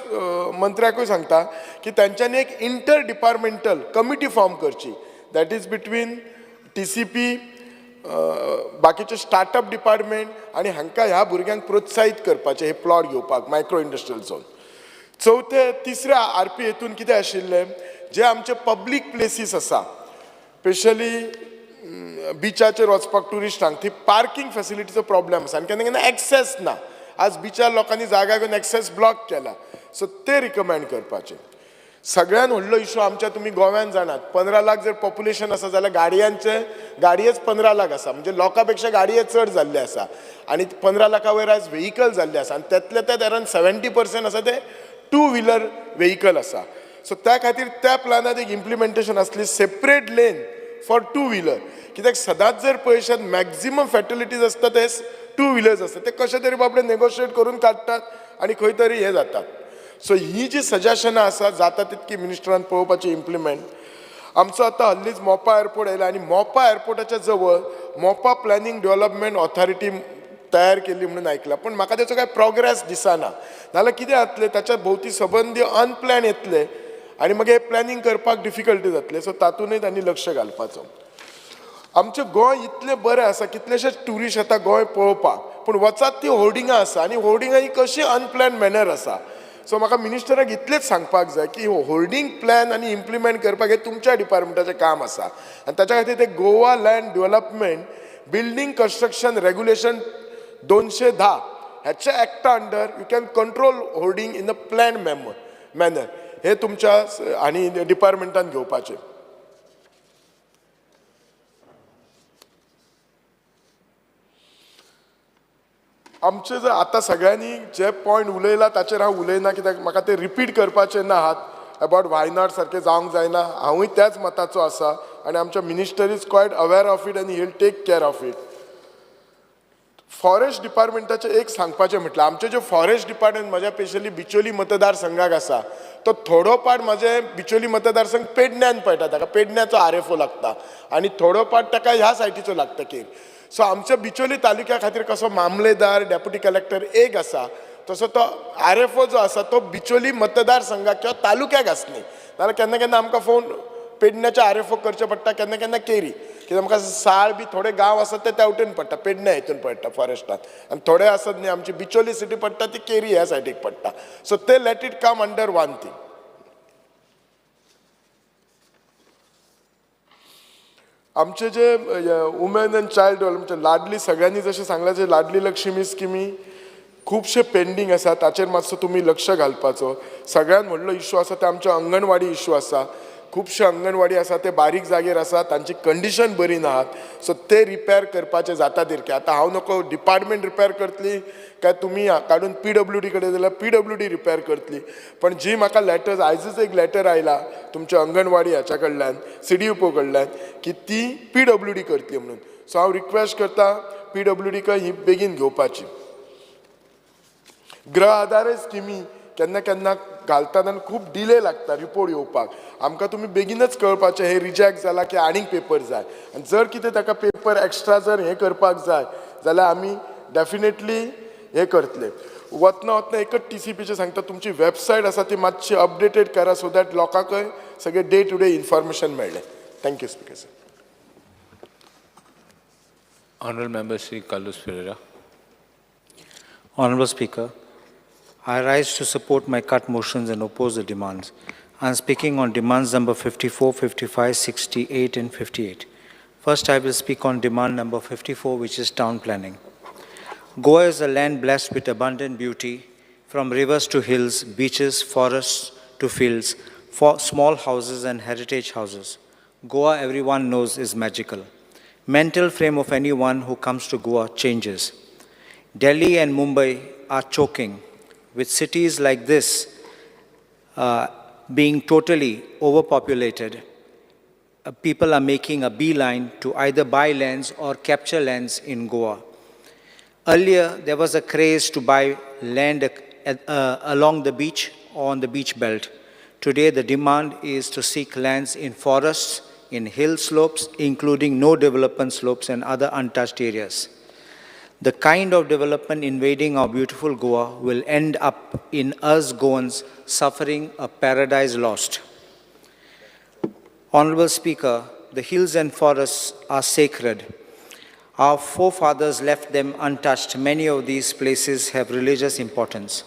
मंत्र्याकूय सांगता की तांच्यांनी एक इंटर डिपार्टमेंटल कमिटी फॉर्म करची दॅट इज बिटवीन TCP बाकीचे स्टार्टअप डिपार्टमेंट आनी हांकां ह्या भुरग्यांक प्रोत्साहीत करपाचे हे प्लॉट घेवपाक मायक्रो इंडस्ट्रियल झोन. तिसऱ्या RP हेतून कितें आशिल्लें जे आमचे पब्लीक प्लेसीस आसा स्पेशली बिचाचेर वचपाक टुरिस्टांक थंय पार्किंग फेसिलिटीचो प्रॉब्लेम आसा आनी केन्ना केन्ना एक्सेस ना. आज बिचार लोकांनी जागा घेवन एक्सेस ब्लॉक केला सो ते रिकमेंड करपाचे. सगळ्यात व्हडलो इशू आमच्या तुम्ही गोव्यात जाणात 15 लाख जर पॉप्युलेशन आसा जाल्यार गाडयेच 15 लाख आसा म्हणजे लोकां पेक्षा गाडये चड जाल्ले आसा आनी 15 लाखा वयर आज व्हेहिकल जाल्ले आसा आनी त्यातले त्यात अरावंड 70% आसा ते 2 व्हिलर व्हेहिकल आसा. सो त्या खातीर त्या प्लॅनात एक इम्प्लिमेंटेशन आसली सेपरेट लेन फॉर 2 व्हिलर कित्याक सदांच जर पळयशात मॅक्झिमम फॅटिलिटीज आसता ते 2 व्हिलर्स आसता ते कशे तरी बाबडे नेगोशिएट करून काडटात आनी खंय तरी हे जातात. सो ही जी सजेशनां आसा जाता तितकी मिनिस्टरान पळोवपाची इम्प्लिमेंट. आमचो आतां हल्लीच मोपा एअरपोर्ट आयला आनी मोपा एअरपोर्टाच्या जवळ मोपा प्लॅनिंग डेव्हलपमेंट ऑथॉरिटी तयार केली म्हणून आयकला पण म्हाका त्याचो काय प्रोग्रेस दिसना. नाल्यार कितें जातलें ताच्या भोवती सबंदी अनप्लॅन येतले आनी मागीर प्लॅनिंग करपाक डिफिकल्टी जातले. सो तातूंतय तांणी लक्ष घालपाचो. आमचें गोंय इतलें बरें आसा कितलेशेच ट्युरिस्ट येता गोंय पळोवपाक पूण वचात ती होर्डिंगां आसा आनी होर्डिंगां ही कशी अनप्लॅन मॅनर आसा. सो म्हाका मिनिस्टराक इतलेंच सांगपाक जाय की होर्डिंग प्लॅन आनी इम्प्लिमेंट करपाक हे तुमच्या डिपार्टमेंटाचें काम आसा आनी ताच्या खातीर ते Goa land development building construction regulation 210 ह्याच्या एक्टा under you can control hoarding in a plan manner हे तुमच्या आनी डिपार्टमेंटान घेवपाचें. आमचे जर आतां सगळ्यांनी जे पॉयंट उलयला ताचेर हांव उलयना कित्याक म्हाका ते रिपीट करपाचे ना आहात अबावट वायनाड सारकें जावंक जायना हांवूय त्याच मताचो आसा आनी आमच्या minister is quite aware of it आनी he will take care of it. Forest डिपार्टमेंटाचें एक सांगपाचें म्हटल्यार आमचे जे फॉरेस्ट डिपार्टमेंट म्हज्या स्पेशली बिचोली मतदारसंघाक आसा तो थोडो पार्ट म्हाजे बिचोली मतदारसंघ पेडण्यान पळयता ताका पेडण्याचो RFO लागता आनी थोडो पार्ट ताका ह्या सायटीचो लागता केर. सो आमच्या बिचोली तालुक्या खातीर कसो मामलेदार डेप्युटी कलेक्टर एक आसा तसो तो RFO जो आसा तो बिचोली मतदारसंघाक किंवा तालुक्याक आसली नाल्यार केन्ना केन्ना आमकां फोन पेडण्याचे RFO करचे पडटा केन्ना केन्ना केरी कित्याक आमकां साळ बी थोडे गांव आसात ते तेवटेन पडटा पेडण्या हितून पडटा फॉरेस्टात आनी थोडे आसात न्ही आमची बिचोली सिटी पडटा ती केरी ह्या सायडीक पडटा. सो ते let it come under one thing. आमचे जे वुमेन अँड चायल्ड डेव्हलपमेंट लाडली सगळ्यांनी जशें सांगलां जे लाडली लक्ष्मी स्किमी खुबशे पेंडींग आसा ताचेर मातसो तुमी लक्ष घालपाचो. सगळ्यात व्हडलो इशू आसा ते आमचो अंगणवाडी इशू आसा. खुबशे अंगणवाडी आसा ते बारीक जागेर आसा तांची कंडिशन बरी नात सो ते रिपेर करपाचे जाता तिरके आतां हांव नको डिपार्टमेंट रिपेर करतली काय तुमी काडून PWD कडेन जाल्यार PWD रिपेर करतली पण जी म्हाका लेटर्स आयजच एक लेटर आयला तुमच्या अंगणवाडी हाच्या कडल्यान CDPO कडल्यान की ती PWD करतली म्हणून सो हांव रिक्वेस्ट करता PWD ही बेगीन घेवपाची गृह आधार स्किमी केन्ना केन्ना घालतात आनी खूब डिले लागता रिपोर्ट येवपाक आमकां तुमी बेगीनच कळपाचें हे रिजेक्ट जाला की आनीक पेपर जाय आनी जर कितें ताका पेपर एक्स्ट्रा जर हे करपाक जाय जाल्यार आमी डेफिनेटली हे करतले वतना वतना एकच TCPचें सांगता तुमची वेबसायट आसा ती मातशी अपडेटेड करा सो दॅट लोकांकय सगळें डे टू डे इन्फॉर्मेशन मेळ्ळें thank you speaker sir Honorable Member Sri Carlos Pereira. Honorable Speaker, I rise to support my cut motions and oppose the demands. I am speaking on demands number 54, 55, 68 and 58. First, I will speak on demand number 54, which is town planning. Goa is a land blessed with abundant beauty, from rivers to hills, beaches, forests to fields, for small houses and heritage houses. Goa, everyone knows, is magical. Mental frame of anyone who comes to Goa changes. Delhi and Mumbai are choking, with cities like this being totally overpopulated. People are making a beeline to either buy lands or capture lands in Goa. Earlier, there was a craze to buy land along the beach or on the beach belt. Today, the demand is to seek lands in forests, in hill slopes, including no development slopes and other untouched areas. The kind of development invading our beautiful Goa will end up in us Goans suffering a paradise lost. Honorable Speaker, the hills and forests are sacred. Our forefathers left them untouched. Many of these places have religious importance.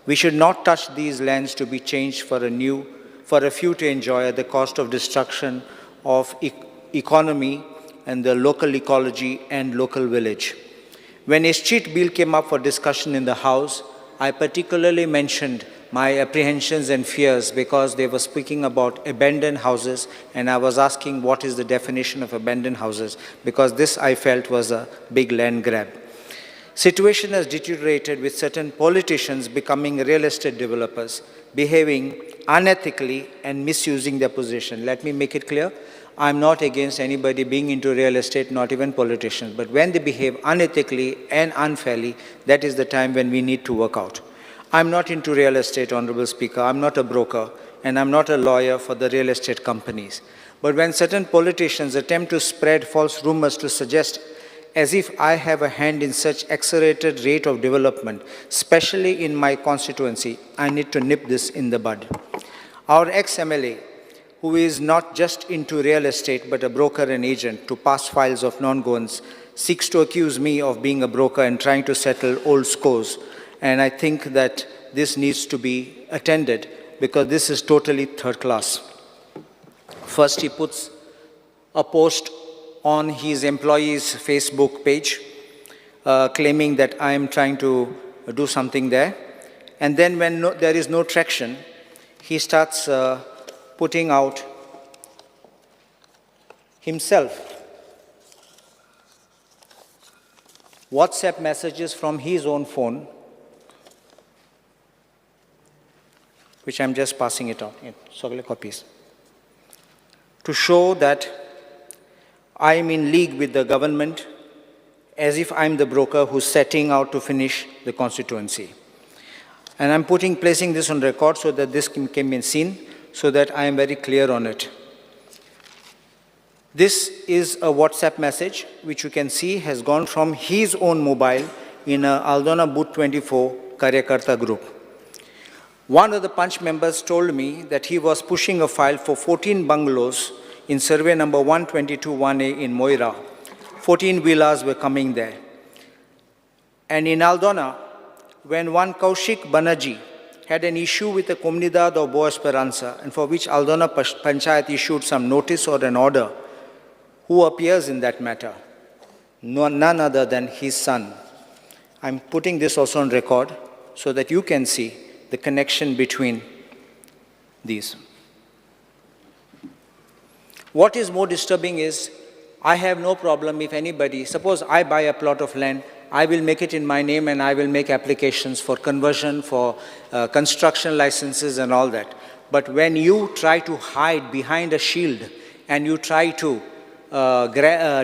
We should not touch these lands to be changed for a few to enjoy at the cost of destruction of economy and the local ecology and local village. When Eschit Bill came up for discussion in the House, I particularly mentioned my apprehensions and fears because they were speaking about abandoned houses, and I was asking what is the definition of abandoned houses, because this I felt was a big land grab. Situation has deteriorated with certain politicians becoming real estate developers, behaving unethically and misusing their position. Let me make it clear. I'm not against anybody being into real estate, not even politicians. But when they behave unethically and unfairly, that is the time when we need to work out. I'm not into real estate, Honorable Speaker. I'm not a broker, and I'm not a lawyer for the real estate companies. But when certain politicians attempt to spread false rumors to suggest as if I have a hand in such accelerated rate of development, especially in my constituency, I need to nip this in the bud. Our ex-MLA, who is not just into real estate but a broker and agent to pass files of non-Goans, seeks to accuse me of being a broker and trying to settle old scores. And I think that this needs to be attended because this is totally third class. First, he puts a post on his employee's Facebook page claiming that I am trying to do something there. And then when there is no traction, he starts putting out himself WhatsApp messages from his own phone, which I'm just passing it out in several copies, to show that I am in league with the government as if I'm the broker who's setting out to finish the constituency. And I'm placing this on record so that this can be seen, so that I am very clear on it. This is a WhatsApp message, which you can see has gone from his own mobile in a Aldona Booth 24 Karyakarta group. One of the Punch members told me that he was pushing a file for 14 bungalows in survey number 122-1A in Moira. 14 villas were coming there. And in Aldona, when one Kaushik Banerjee had an issue with the Comunidad of Boa Esperanza, and for which Aldona Panchayat issued some notice or an order, who appears in that matter? None other than his son. I'm putting this also on record so that you can see the connection between these. What is more disturbing is, I have no problem if anybody, suppose I buy a plot of land, I will make it in my name and I will make applications for conversion, for construction licenses and all that. But when you try to hide behind a shield and you try to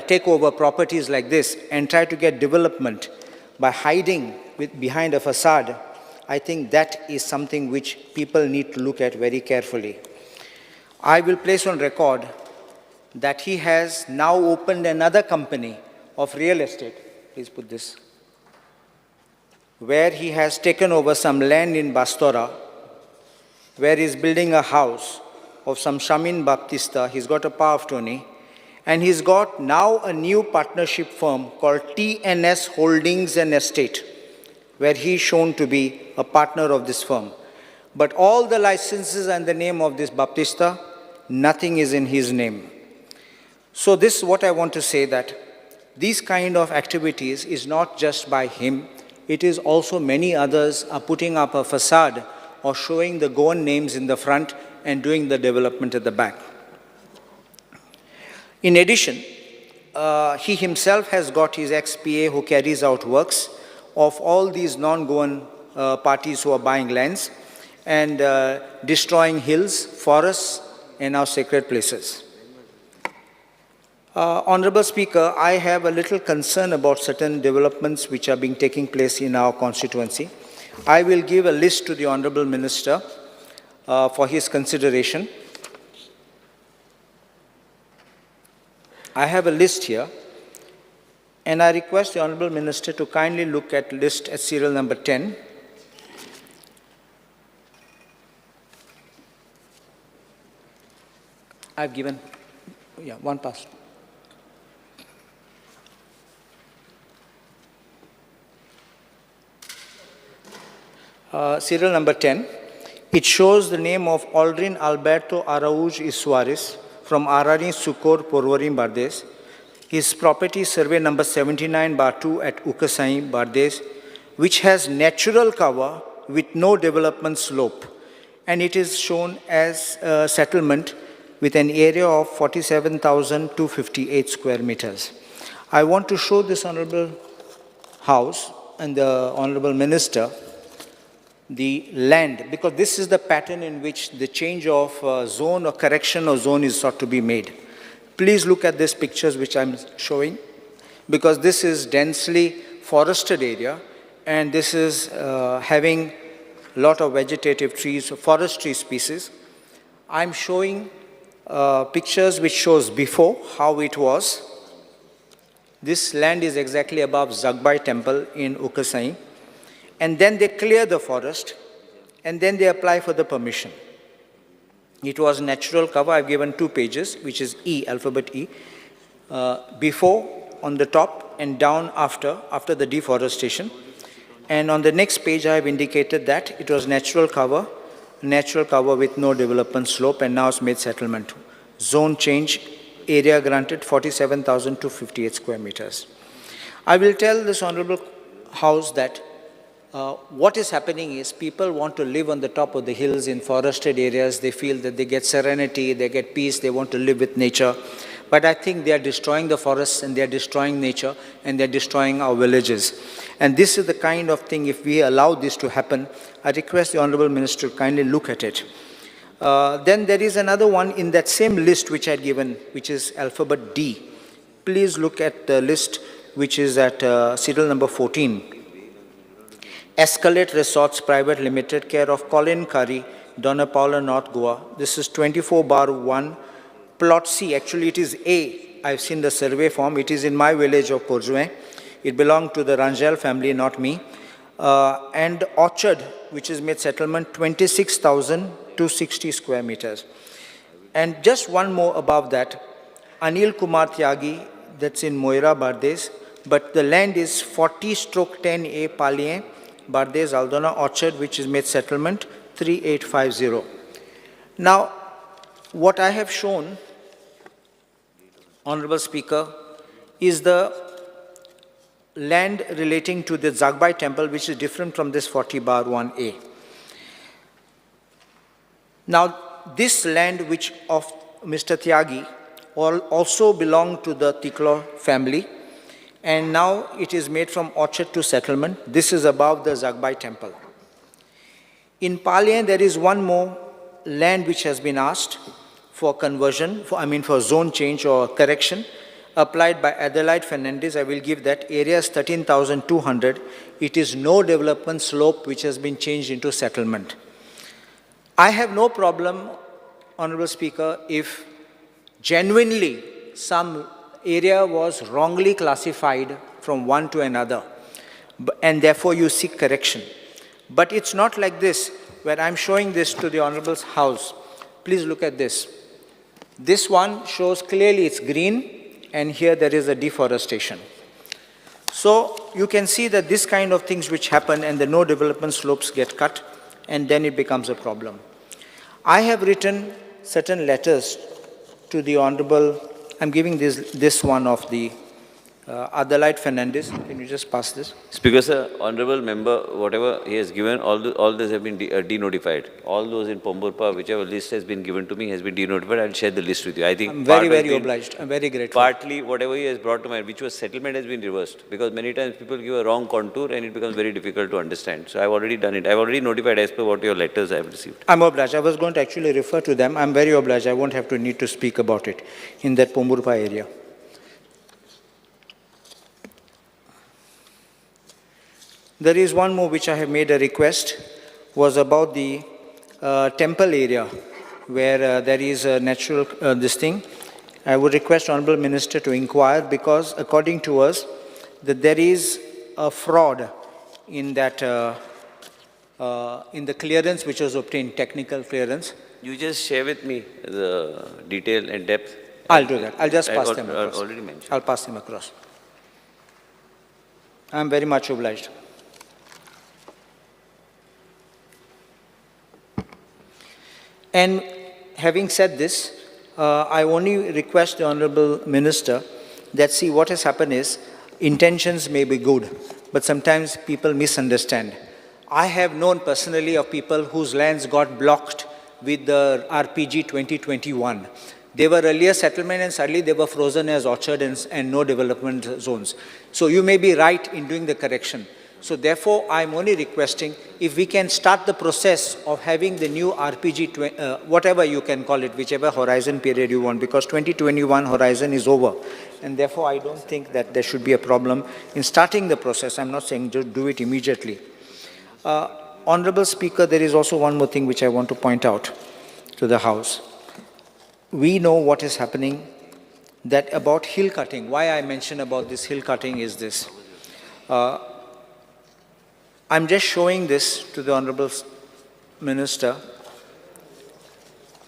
take over properties like this and try to get development by hiding behind a facade, I think that is something which people need to look at very carefully. I will place on record that he has now opened another company of real estate, please put this, where he has taken over some land in Bastora, where he is building a house of some Shamin Baptista. He's got a power of attorney, and he's got now a new partnership firm called TNS Holdings and Estate, where he's shown to be a partner of this firm. But all the licenses and the name of this Baptista, nothing is in his name. So this is what I want to say, that these kind of activities is not just by him, it is also many others are putting up a facade or showing the Goan names in the front and doing the development at the back. In addition, he himself has got his ex-PA who carries out works of all these non-Goan parties who are buying lands and destroying hills, forests, and our sacred places. Honorable Speaker, I have a little concern about certain developments which are being taking place in our constituency. I will give a list to the Honorable Minister for his consideration. I have a list here, and I request the Honorable Minister to kindly look at list at serial number 10. I've given, one pass. Serial number 10, it shows the name of Aldrin Alberto Araújo y Suarez from Arari Sucor, Porvorim, Bardez. His property survey number 79/2 at Ukasai, Bardez, which has natural cover with no development slope, and it is shown as a settlement with an area of 47,258 square meters. I want to show this Honorable House and the Honorable Minister the land, because this is the pattern in which the change of zone or correction of zone is sought to be made. Please look at these pictures which I'm showing, because this is densely forested area, and this is having a lot of vegetative trees, forestry species. I'm showing pictures which shows before how it was. This land is exactly above Zagbai temple in Ukasai. And then they clear the forest, and then they apply for the permission. It was natural cover. I've given 2 pages, which is E, alphabet E. Before on the top and down after the deforestation. And on the next page, I have indicated that it was natural cover with no development slope, and now it's made settlement. Zone change, area granted 47,258 square meters. I will tell this Honorable House that what is happening is people want to live on the top of the hills in forested areas. They feel that they get serenity, they get peace, they want to live with nature. But I think they are destroying the forests, and they are destroying nature, and they are destroying our villages. And this is the kind of thing, if we allow this to happen, I request the Honorable Minister to kindly look at it. Then there is another one in that same list which I had given, which is alphabet D. Please look at the list which is at serial number 14. Escalate Resorts Private Limited, care of Colin Curry, Donna Paula, North Goa. This is 24/1, plot C. Actually, it is A. I've seen the survey form. It is in my village of Porjuin. It belonged to the Rangel family, not me. And Orchard, which is made settlement, 26,260 square meters. And just one more above that, Anil Kumar Tyagi, that's in Moira, Bardez, but the land is 40/10A Palien, Bardez, Aldona, Orchard, which is made settlement 3850. Now, what I have shown, Honorable Speaker, is the land relating to the Zagbai temple, which is different from this 40/1A. Now, this land which of Mr. Tyagi also belonged to the Tiklo family, and now it is made from orchard to settlement. This is above the Jagbai temple. In Palyan, there is one more land which has been asked for conversion, for zone change or correction, applied by Adelaide Fernandez. I will give that. Area is 13,200. It is no development slope which has been changed into settlement. I have no problem, Honorable Speaker, if genuinely some area was wrongly classified from one to another, and therefore you seek correction. But it's not like this, where I'm showing this to the Honorable House. Please look at this. This one shows clearly it's green, and here there is a deforestation. So you can see that this kind of things which happen and the no development slopes get cut, and then it becomes a problem. I have written certain letters to the Honorable, I'm giving this one of the Adelaide Fernandez. Can you just pass this? Speaker, sir, honorable member, whatever he has given, all these have been denotified. All those in Pomburpa, whichever list has been given to me, has been denotified. I'll share the list with you. I think I'm very obliged. I'm very grateful. Partly, whatever he has brought to mind, which was settlement, has been reversed. Because many times people give a wrong contour and it becomes very difficult to understand. So I've already done it. I've already notified as per what your letters I have received. I'm obliged. I was going to actually refer to them. I'm very obliged. I won't have to need to speak about it in that Pomburpa area. There is one more which I have made a request, was about the temple area where there is a natural this thing. I would request Honorable Minister to inquire, because according to us that there is a fraud in that in the clearance which was obtained, technical clearance. You just share with me the detail and depth. I'll do that. I'll just pass them across. Already mentioned. I'll pass them across. I'm very much obliged. And having said this, I only request the Honorable Minister that, see, what has happened is, intentions may be good, but sometimes people misunderstand. I have known personally of people whose lands got blocked with the RPG 2021. They were earlier settlement and suddenly they were frozen as orchard and no development zones. So you may be right in doing the correction. So therefore, I'm only requesting if we can start the process of having the new RPG, whatever you can call it, whichever horizon period you want, because 2021 horizon is over. And therefore, I don't think that there should be a problem in starting the process. I'm not saying just do it immediately. Honorable Speaker, there is also one more thing which I want to point out to the House. We know what is happening, that about hill cutting. Why I mention about this hill cutting is this. I'm just showing this to the Honorable Minister.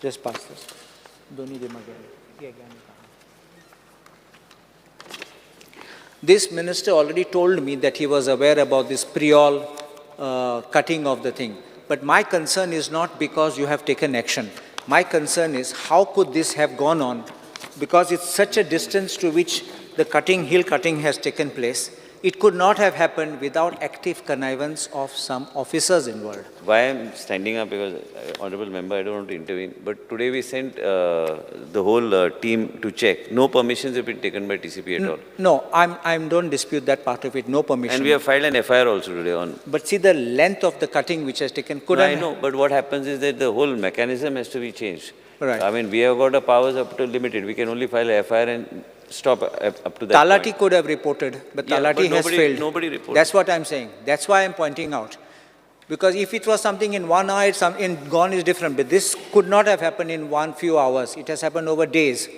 Just pass this. This minister already told me that he was aware about this Priol cutting of the thing. But my concern is not because you have taken action. My concern is how could this have gone on, because it's such a distance to which the cutting, hill cutting has taken place. It could not have happened without active connivance of some officers involved. Why I'm standing up, because, Honorable Member, I don't want to intervene, but today we sent the whole team to check. No permissions have been taken by TCP at all. No, I don't dispute that part of it, no permission. And we have filed an FIR also today on... But see, the length of the cutting which has taken could I know, but what happens is that the whole mechanism has to be changed. Right. I mean, we have got our powers up to limited. We can only file a FIR and stop up to that Talati point. could have reported, but Yeah, Talati but has failed. Nobody reported. That's what I'm saying. That's why I'm pointing out. Because if it was something in 1 hour, gone is different. But this could not have happened in few hours. It has happened over days.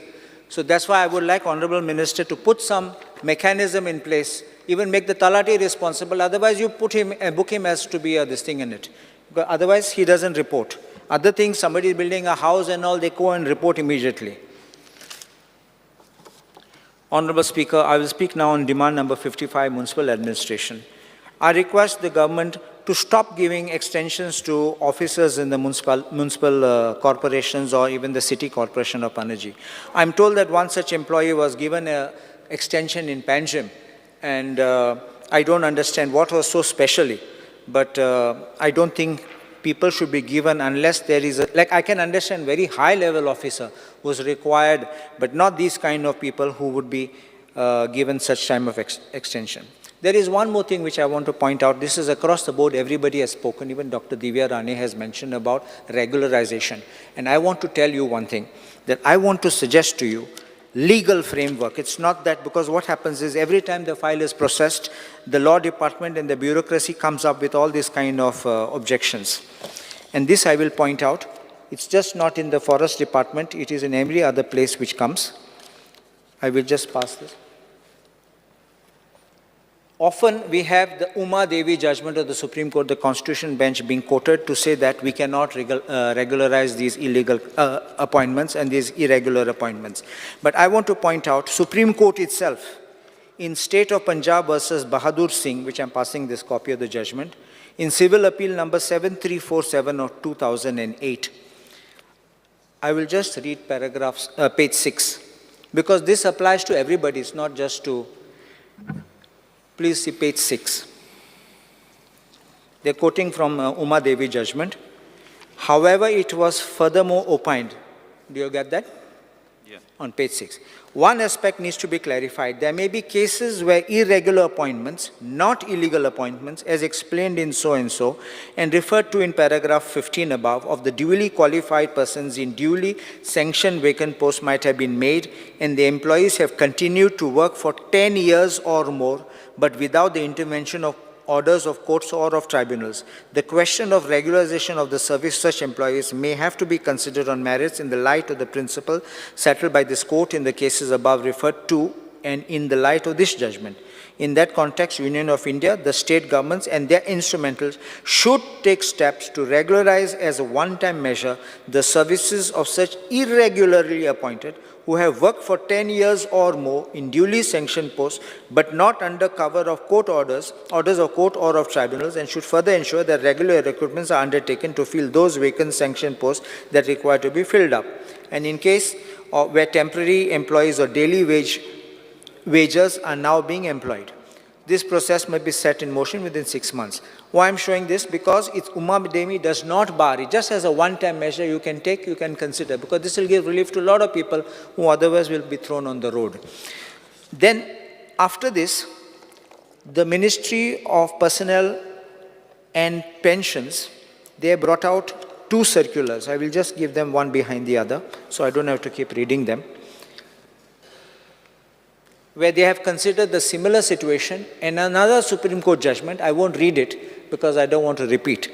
So that's why I would like Honorable Minister to put some mechanism in place, even make the Talati responsible. Otherwise, you put him, book him as to be this thing in it. Because otherwise, he doesn't report. Other things, somebody is building a house and all, they go and report immediately. Honorable Speaker, I will speak now on demand number 55, Municipal Administration. I request the government to stop giving extensions to officers in the municipal corporations or even the city corporation of Panaji. I'm told that one such employee was given an extension in Panjim, and I don't understand what was so specially, but I don't think people should be given unless there is a, like I can understand very high level officer was required, but not these kind of people who would be given such time of extension. There is one more thing which I want to point out. This is across the board, everybody has spoken, even Dr. Divya Rane has mentioned about regularization. And I want to tell you one thing, that I want to suggest to you, legal framework. It's not that, because what happens is every time the file is processed, the law department and the bureaucracy comes up with all these kind of objections. And this I will point out. It's just not in the forest department, it is in every other place which comes. I will just pass this. Often we have the Uma Devi judgment of the Supreme Court, the Constitution bench being quoted to say that we cannot regularize these illegal appointments and these irregular appointments. But I want to point out, Supreme Court itself, in State of Punjab versus Bahadur Singh, which I'm passing this copy of the judgment, in Civil Appeal number 7347 of 2008, I will just read page 6, because this applies to everybody, it's not just to... Please see page 6. They're quoting from Uma Devi judgment. However, it was furthermore opined. Do you get that? Yeah. On page 6. One aspect needs to be clarified. There may be cases where irregular appointments, not illegal appointments, as explained in so-and-so, and referred to in paragraph 15 above, of the duly qualified persons in duly sanctioned vacant posts might have been made, and the employees have continued to work for 10 years or more, but without the intervention of orders of courts or of tribunals. The question of regularization of the service such employees may have to be considered on merits in the light of the principle settled by this court in the cases above referred to and in the light of this judgment. In that context, Union of India, the state governments and their instrumentals should take steps to regularize as a one-time measure the services of such irregularly appointed who have worked for 10 years or more in duly sanctioned posts, but not under cover of court orders of court or of tribunals, and should further ensure that regular recruitments are undertaken to fill those vacant sanctioned posts that require to be filled up. And in case where temporary employees or daily wagers are now being employed, this process must be set in motion within 6 months. Why I'm showing this? Because it's Uma Devi does not bar it. Just as a one-time measure you can take, you can consider, because this will give relief to a lot of people who otherwise will be thrown on the road. Then, after this, the Ministry of Personnel and Pensions, they brought out 2 circulars. I will just give them one behind the other, so I don't have to keep reading them, where they have considered the similar situation and another Supreme Court judgment. I won't read it because I don't want to repeat.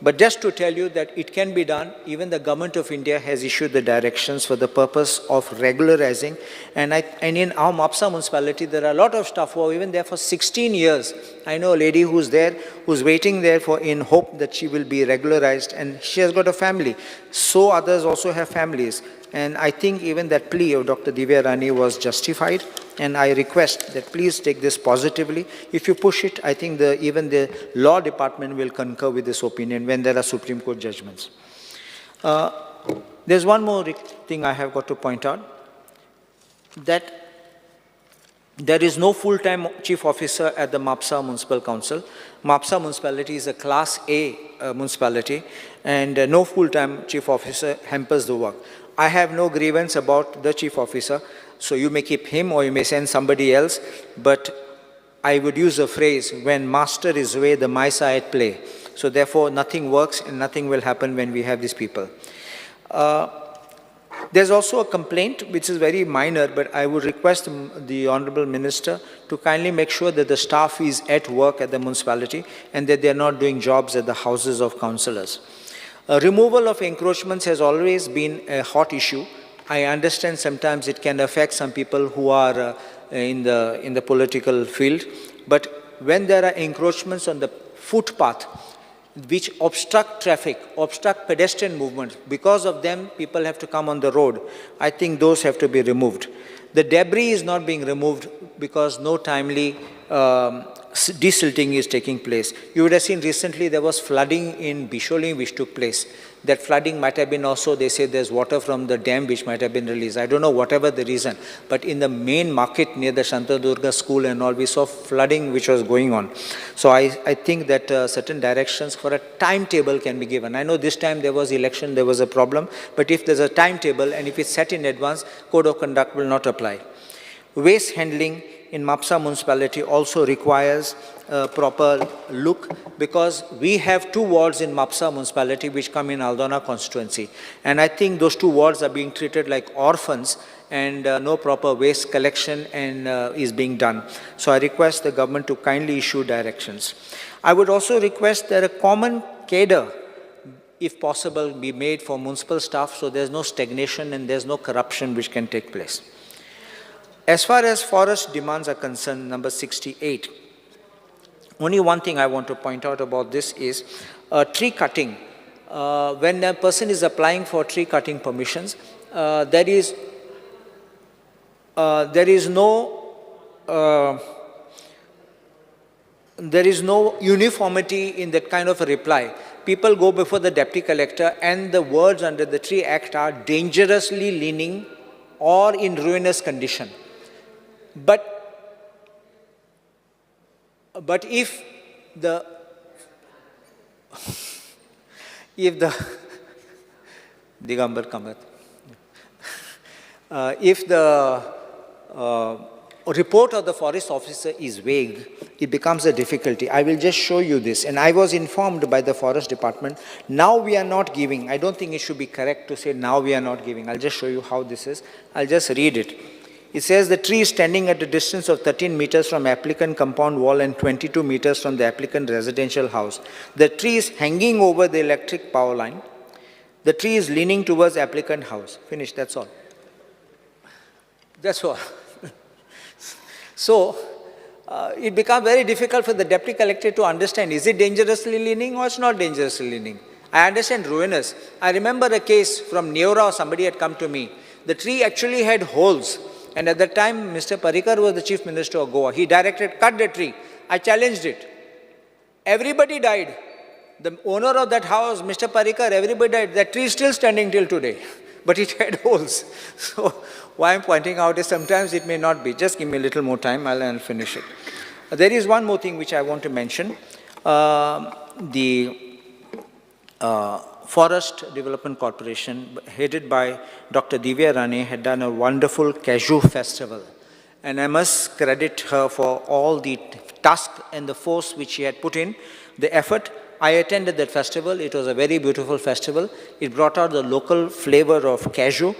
But just to tell you that it can be done, even the Government of India has issued the directions for the purpose of regularizing. And in our Mapsa municipality, there are a lot of staff who are even there for 16 years. I know a lady who's there, who's waiting there in hope that she will be regularized, and she has got a family. So others also have families. And I think even that plea of Dr. Divya Rane was justified. And I request that please take this positively. If you push it, I think even the law department will concur with this opinion when there are Supreme Court judgments. There's one more thing I have got to point out, that there is no full-time chief officer at the Mapsa Municipal Council. Mapsa municipality is a Class A municipality, and no full-time chief officer hampers the work. I have no grievance about the chief officer, so you may keep him or you may send somebody else, but I would use a phrase, when master is away, the mice are at play. So therefore, nothing works and nothing will happen when we have these people. There's also a complaint which is very minor, but I would request the Honorable Minister to kindly make sure that the staff is at work at the municipality and that they are not doing jobs at the houses of councillors. Removal of encroachments has always been a hot issue. I understand sometimes it can affect some people who are in the political field, but when there are encroachments on the footpath which obstruct traffic, obstruct pedestrian movement, because of them people have to come on the road, I think those have to be removed. The debris is not being removed because no timely desilting is taking place. You would have seen recently there was flooding in Bisholi which took place. That flooding might have been also, they say there's water from the dam which might have been released. I don't know whatever the reason, but in the main market near the Shantadurga school and all, we saw flooding which was going on. So I think that certain directions for a timetable can be given. I know this time there was election, there was a problem, but if there's a timetable and if it's set in advance, code of conduct will not apply. Waste handling in Mapsa municipality also requires a proper look, because we have 2 wards in Mapsa municipality which come in Aldona constituency. And I think those 2 wards are being treated like orphans, and no proper waste collection and is being done. So I request the government to kindly issue directions. I would also request that a common cadre, if possible, be made for municipal staff so there's no stagnation and there's no corruption which can take place. As far as forest demands are concerned, number 68, only one thing I want to point out about this is tree cutting. When a person is applying for tree cutting permissions, there is no uniformity in that kind of a reply. People go before the deputy collector and the words under the Tree Act are dangerously leaning or in ruinous condition. But if the Digambar Kamat, if the report of the forest officer is vague, it becomes a difficulty. I will just show you this. And I was informed by the forest department, now we are not giving. I don't think it should be correct to say now we are not giving. I'll just show you how this is. I'll just read it. It says the tree is standing at a distance of 13 meters from applicant compound wall and 22 meters from the applicant residential house. The tree is hanging over the electric power line. The tree is leaning towards applicant house. Finish, that's all. That's all. So, it becomes very difficult for the deputy collector to understand, is it dangerously leaning or it's not dangerously leaning? I understand ruinous. I remember a case from Neora, somebody had come to me. The tree actually had holes. And at that time, Mr. Parikar was the Chief Minister of Goa. He directed, cut the tree. I challenged it. Everybody died. The owner of that house, Mr. Parikar, everybody died. That tree is still standing till today. But it had holes. So, why I'm pointing out is sometimes it may not be. Just give me a little more time, I'll finish it. There is one more thing which I want to mention. The Forest Development Corporation, headed by Dr. Divya Rane, had done a wonderful cashew festival. And I must credit her for all the task and the force which she had put in, the effort. I attended that festival. It was a very beautiful festival. It brought out the local flavor of cashew,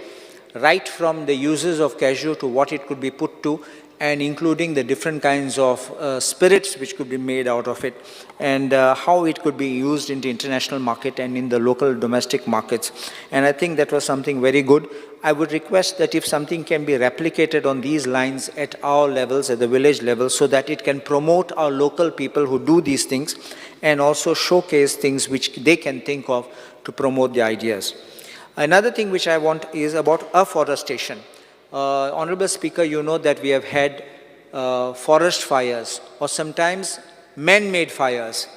right from the uses of cashew to what it could be put to, and including the different kinds of spirits which could be made out of it, and how it could be used in the international market and in the local domestic markets. And I think that was something very good. I would request that if something can be replicated on these lines at our levels, at the village level, so that it can promote our local people who do these things and also showcase things which they can think of to promote the ideas. Another thing which I want is about afforestation. Honorable Speaker, you know that we have had forest fires or sometimes man-made fires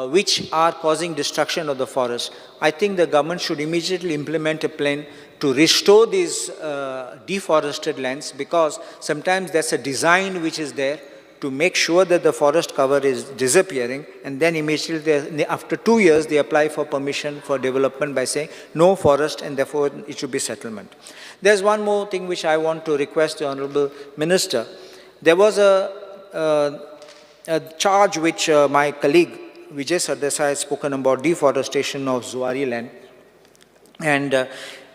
which are causing destruction of the forest. I think the government should immediately implement a plan to restore these deforested lands, because sometimes there's a design which is there to make sure that the forest cover is disappearing, and then immediately after 2 years they apply for permission for development by saying no forest and therefore it should be settlement. There's one more thing which I want to request the Honorable Minister. There was a charge which my colleague Vijay Sardesai has spoken about deforestation of Zuari land, and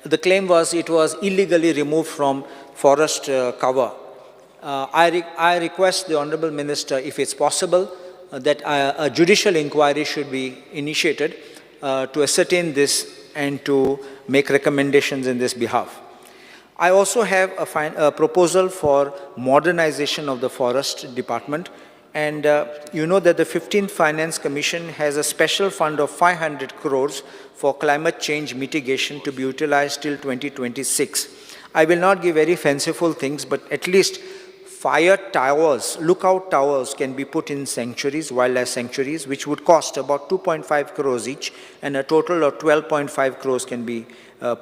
the claim was it was illegally removed from forest cover. I request the Honorable Minister, if it's possible, that a judicial inquiry should be initiated to ascertain this and to make recommendations in this behalf. I also have a proposal for modernization of the Forest Department, and you know that the 15th Finance Commission has a special fund of 500 crores for climate change mitigation to be utilized till 2026. I will not give very fanciful things, but at least fire towers, lookout towers can be put in sanctuaries, wildlife sanctuaries, which would cost about 2.5 crores each, and a total of 12.5 crores can be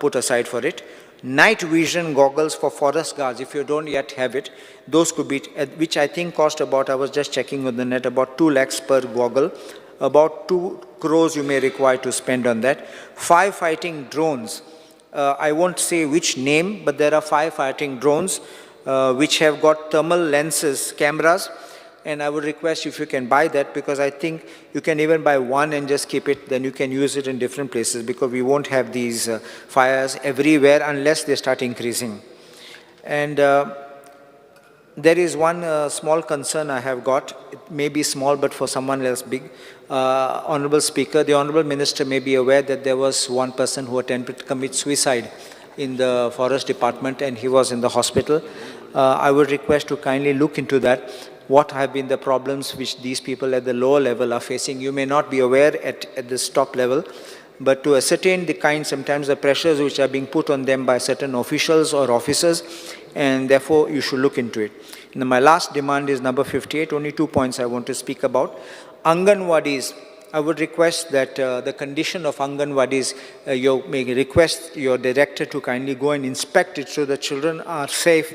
put aside for it. Night vision goggles for forest guards, if you don't yet have it, those could be, which I think cost about, I was just checking on the net, about 2 lakhs per goggle. About 2 crores you may require to spend on that. Firefighting drones, I won't say which name, but there are firefighting drones which have got thermal lenses, cameras, and I would request if you can buy that, because I think you can even buy one and just keep it, then you can use it in different places, because we won't have these fires everywhere unless they start increasing. And there is one small concern I have got. It may be small, but for someone else big. Honorable Speaker, the Honorable Minister may be aware that there was one person who attempted to commit suicide in the Forest Department, and he was in the hospital. I would request to kindly look into that. What have been the problems which these people at the lower level are facing? You may not be aware at this top level, but to ascertain the kind, sometimes the pressures which are being put on them by certain officials or officers, and therefore you should look into it. And my last demand is number 58, only 2 points I want to speak about. Anganwadis, I would request that the condition of Anganwadis, you may request your director to kindly go and inspect it so the children are safe,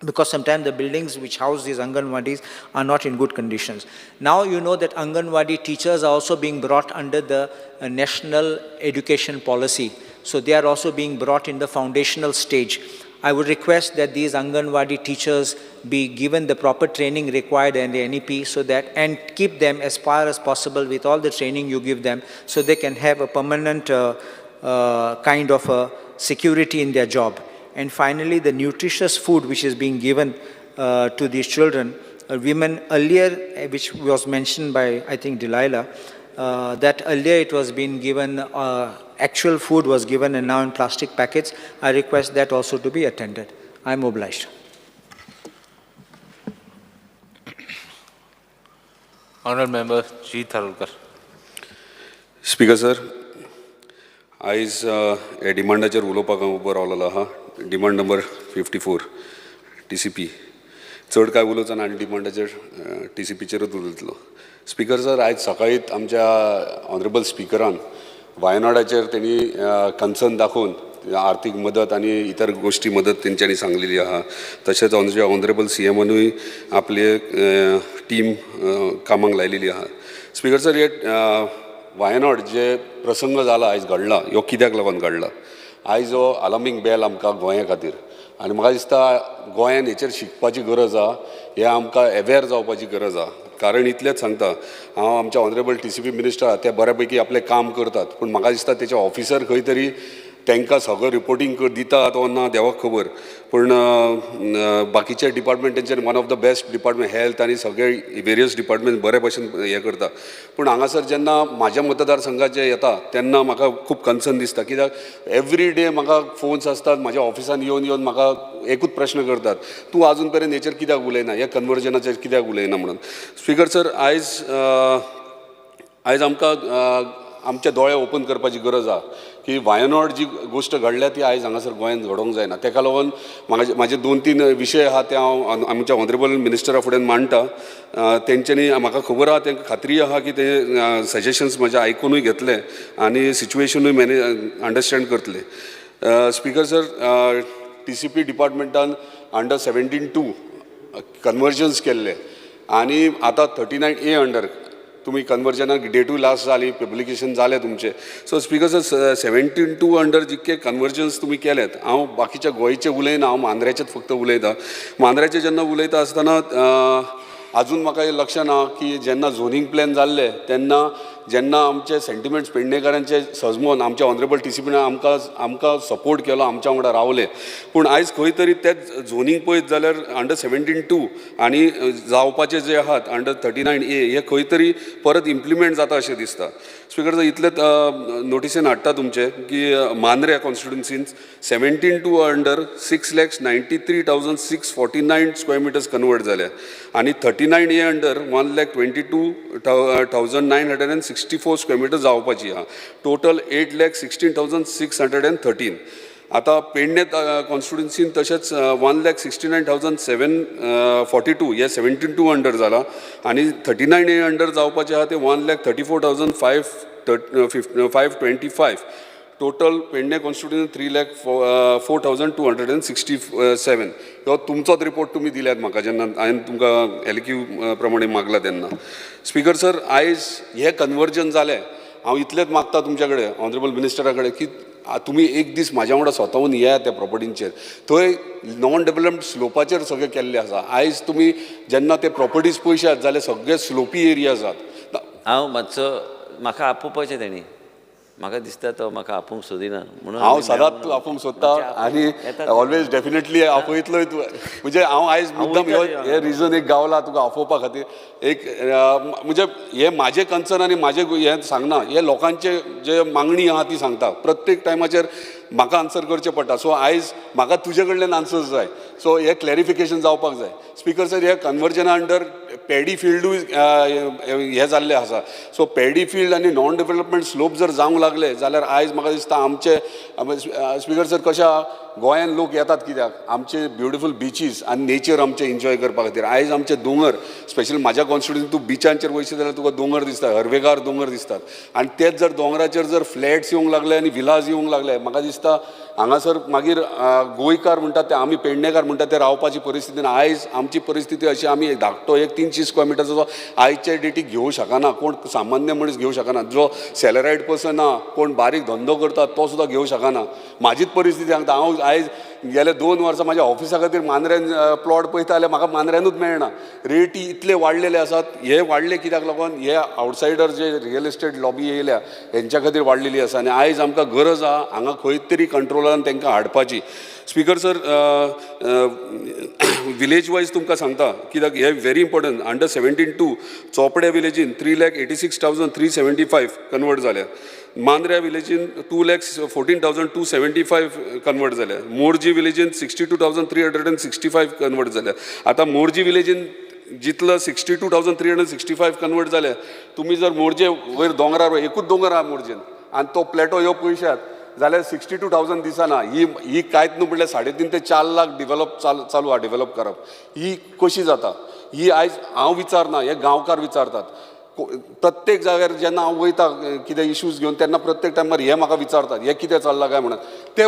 because sometimes the buildings which house these Anganwadis are not in good conditions. Now you know that Anganwadi teachers are also being brought under the national education policy. So they are also being brought in the foundational stage. I would request that these Anganwadi teachers be given the proper training required in the NEP, so that, and keep them as far as possible with all the training you give them, so they can have a permanent kind of a security in their job. And finally, the nutritious food which is being given to these children. Women earlier, which was mentioned by, I think, Delilah, that earlier it was being given, actual food was given, and now in plastic packets. I request that also to be attended. I am obliged. Honourable Member G. Tharolkar. Speaker sir, आयज हे डिमांडाचेर उलोवपाक हांव उबो रावलेलो आहा. Demand number 54 TCP. चड काय उलोवचो ना आनी डिमांडाचेर TCPचेरूच उलयतलो. स्पीकर सर, आयज सकाळींच आमच्या ऑनरेबल स्पीकरान वायनाडाचेर तेणी कन्सर्न दाखोवन आर्थीक मदत आनी इतर गोष्टी मदत तेंच्यांनी सांगलेली आहा. तशेंच आमच्या ऑनरेबल CMनूय आपले टीम कामाक लायलेली आहा. स्पीकर सर, हे वायनाड जे प्रसंग जाला आयज घडला, ह्यो कित्याक लागून घडला? आयज हो अलार्मींग बेल आमकां गोंया खातीर, आनी म्हाका दिसता गोंयान हेचेर शिकपाची गरज आहा, हे आमकां अवेअर जावपाची गरज आहा. कारण इतलेंच सांगता, हांव आमच्या ऑनरेबल TCP मिनिस्टर ते बऱ्यापैकी आपलें काम करतात, पूण म्हाका दिसता तेचे ऑफिसर खंय तरी तांकां सगळें रिपोर्टींग दितात वा ना देवाक खबर, पूण बाकीचे डिपार्टमेंट तेंच्यानी one of the best department health आनी सगळे वेरियस डिपार्टमेंट बरे भशेन हें करता. पूण हांगासर जेन्ना म्हाज्या मतदारसंघाचे येता तेन्ना म्हाका खूब कन्सर्न दिसता, कित्याक एवरी डे म्हाका फोन्स आसतात, म्हाज्या ऑफिसान येवन म्हाका एकूच प्रश्न करतात, तूं आजून पर्यंत हेचेर कित्याक उलयना, ह्या कन्वर्जनाचेर कित्याक उलयना म्हणून. स्पीकर सर, आयज आमकां आमचे दोळे ओपन करपाची गरज आहा की वायनाड जी गोश्ट घडल्या ती आयज हांगासर गोंयांत घडोवंक जायना. ताका लागून म्हाजे 2-3 विशय आहा ते हांव आमच्या ऑनरेबल मिनिस्टरा फुड्यान मांडटा. तेंच्यांनी म्हाका खबर आहा, तांकां खात्री आहा की ते सजेशन्स म्हाजे आयकुनूय घेतले आनी सिच्युएशनूय अंडरस्टँड करतले. स्पीकर सर, TCP डिपार्टमेंटान अंडर 17-2 कन्वर्जन्स केल्ले आनी आतां 39A अंडर तुमी कन्वर्जनाक डेटूय लास्ट जाली, पब्लिकेशन जालें तुमचें. सो स्पीकर सर, 17-2 अंडर जितके कन्वर्जन्स तुमी केलेत, हांव बाकीच्या गोंयचे उलयना, हांव मांद्र्याचेच फक्त उलयता. मांद्र्याचे जेन्ना उलयता आसतना आजून म्हाका हें लक्षात ना की जेन्ना झोनींग प्लॅन जाल्ले तेन्ना जेन्ना आमचे सेंटिमेंट्स पेडणेकारांचे सजमोन आमच्या ऑनरेबल TCPन आमकां सपोर्ट केलो, आमच्या वांगडा रावले, पूण आयज खंय तरी तेच झोनींग पळयत जाल्यार अंडर 17-2 आनी जावपाचे जे आहात अंडर 39A हे खंय तरी परत इम्प्लिमेंट जाता अशें दिसता. स्पीकर सर, इतलेंच नोटिसेन हाडटा तुमचे की मांद्र्या कॉन्स्टिट्युन्सीन 17-2 अंडर 6,93,649 स्क्वेअर मिटर्स कन्वर्ट जाल्या आनी 39A अंडर 1,22,964 स्क्वेअर मिटर जावपाची आहा. टोटल 8,16,613. आता पेडणे कॉन्स्टिट्युन्सीन तशेंच 1,69,742 हे 72 अंडर जाला आणि 39A अंडर जावपाचे आहा ते 1,34,525 टोटल पेडणे कॉन्स्टिट्युन्सी 3,04,267 हो तुमचोच रिपोर्ट तुमी दिल्यात म्हाका जेन्ना हांवें तुमकां एलक्यू प्रमाणे मागला तेन्ना. स्पीकर सर, आयज हे कन्वर्जन जालें. हांव इतलेंच मागता तुमच्या कडेन ऑनरेबल मिनिस्टरा कडेन की तुमी एक दीस म्हाज्या वांगडा स्वतावून येयात त्या प्रॉपर्टींचेर. थंय नॉन डेव्हलप्ड स्लोपाचेर सगळें केल्लें आसा. आयज तुमी जेन्ना ते प्रॉपर्टीज पळयशात जाल्यार सगळे स्लोपी एरियाज आसात. हांव मातसो म्हाका आपोवपाचें तेणी, म्हाका दिसता तो म्हाका आपोवंक सोदिना म्हणून हांव सदांच आपोवंक सोदता आनी ऑलवेज डेफिनेटली आपोयतलोय तूं. म्हणजे हांव आयज मुद्दम हे रिजन एक गावला तुका आपोवपा खातीर. एक म्हणजे हे म्हाजे कन्सर्न आनी म्हाजे हें सांगना, हे लोकांचे जे मागणी आहा ती सांगता. प्रत्येक टायमाचेर म्हाका आन्सर करचें पडटा. सो आयज म्हाका तुजे कडल्यान आन्सर्स जाय. सो हे क्लॅरिफिकेशन जावपाक जाय. स्पीकर सर, हे कन्वर्जना अंडर पॅडी फिल्डूय हे जाल्लें आसा. सो पॅडी फिल्ड आनी नॉन डेव्हलपमेंट स्लोप जर जावंक लागले जाल्यार आयज म्हाका दिसता आमचे स्पीकर सर कशें आहा गोंयान लोक येतात कित्याक आमचे ब्युटिफूल बिचीस आनी नेचर आमचे एन्जॉय करपा खातीर. आयज आमचे दोंगर स्पेशली म्हाज्या कॉन्स्टिट्युन्सीन तूं बिचांचेर वयशीत जाल्यार तुका दोंगर दिसतात, हरवेगार दोंगर दिसतात. आनी तेच जर दोंगराचेर जर फ्लॅट्स येवंक लागले आनी विलाज येवंक लागले म्हाका दिसता हांगासर मागीर गोंयकार म्हणटात ते आमी पेडणेकार म्हणटात ते रावपाची परिस्थिती ना. आयज आमची परिस्थिती अशी आमी एक धाकटो 300 स्क्वेअर मिटरचो आयचे डेटीक घेवंक शकना. कोण सामान्य मनीस घेवंक शकना. जो सॅलरायड पर्सन आहा, कोण बारीक धंदो करता तो सुद्दां घेवंक शकना. म्हाजीच परिस्थिती सांगता. हांव आयज गेले 2 वर्सां म्हाज्या ऑफिसा खातीर मांद्र्यान प्लॉट पळयता जाल्यार म्हाका मांद्र्यानूच मेळना. रेटी इतले वाडलेले आसात. हे वाडले कित्याक लागून हे आवटसायडर जे रियल इस्टेट लॉबी येयल्या हेंच्या खातीर वाडलेली आसा. आनी आयज आमकां गरज आहा हांगा खंय तरी कंट्रोलान तांकां हाडपाची. स्पीकर सर, विलेज वायज तुमकां सांगता कित्याक हे व्हेरी इम्पॉर्टंट. अंडर 17-2 चोपड्या विलेजीन 3,86,375 कन्वर्ट जाल्या. मांद्र्या विलेजीन 2,14,275 कन्वर्ट जाल्या. मोरजी विलेजीन 62,365 कन्वर्ट जाल्या. आतां मोरजी विलेजीन जितलं 62,365 कन्वर्ट जाले. तुम्ही जर मोरजे वयर दोंगरार एकूच दोंगर आहा मोरजेन आनी तो प्लॅटो ह्यो पयशात जाल्यार 62,000 दिसना. ही कांयच न्हू म्हणल्यार 3.5 ते 4 लाख चालू आहा डेव्हलप करप. ही कशी जाता ही आयज हांव विचारना, हे गांवकार विचारतात. प्रत्येक जाग्यार जेन्ना हांव वयता कितें इश्यूज घेवन तेन्ना प्रत्येक टायमार हे म्हाका विचारतात हे कितें चल्लां काय म्हणून. ते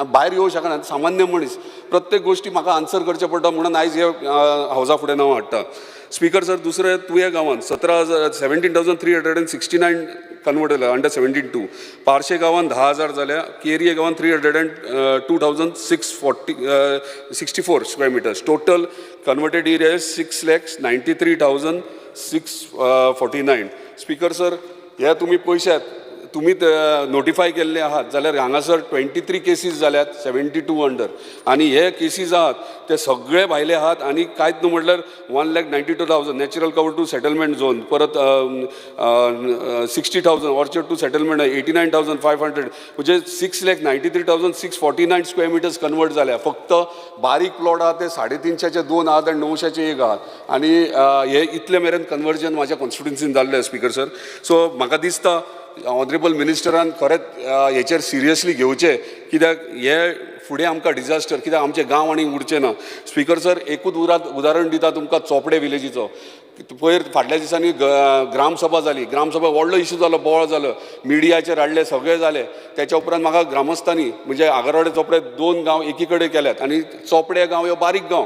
भायर येवंक शकना. सामान्य मनीस प्रत्येक गोश्टी म्हाका आन्सर करचें पडटा म्हणून आयज हे हावजा फुडें हांव हाडटा. स्पीकर सर, दुसरें तुवें गांवांत 17,369 कन्वर्ट जाल्या अंडर 17-2. पार्शे गांवांत 10,000 जाल्या. केरये गांवांत 302,664 square metres. Total converted area is 6,93,649. Speaker sir, हे तुमी पयशात तुमी नोटिफाय केल्ले आहात जाल्यार हांगासर 23 केसीस जाल्यात 72 अंडर. आनी हे केसीस आहात ते सगळे भायले आहात आनी कांयच न्हू म्हटल्यार 1,92,000 natural cover to settlement zone. परत 60,000 ऑर्चर्ड टू सेटलमेंट 89,500 म्हणजे 6,93,649 स्क्वेअर मिटर्स कन्वर्ट जाल्या. फक्त बारीक प्लॉट आहा ते 350चे 2 आहात आनी 900चे 1 आहात. आनी हे इतले मेरेन कन्वर्जन म्हाज्या कॉन्स्टिट्युन्सीन जाल्लें स्पीकर सर. सो म्हाका दिसता ऑनरेबल मिनिस्टरान खरेंच हेचेर सिरियसली घेवचें कित्याक हे फुडें आमकां डिजास्टर कित्याक आमचे गांव आनी उरचे ना. स्पीकर सर, एकूच उदाहरण दिता तुमकां चोपडे विलेजीचो. पयर फाटल्या दिसांनी ग्रामसभा जाली. ग्रामसभा व्हडलो इशू जालो, बोवाळ जालो, मिडियाचेर हाडले, सगळे जाले. त्याच्या उपरांत म्हाका ग्रामस्थांनी म्हणजे आगारवाडे चोपडे 2 गांव एकी कडेन केल्यात आनी चोपडे गांव हो बारीक गांव,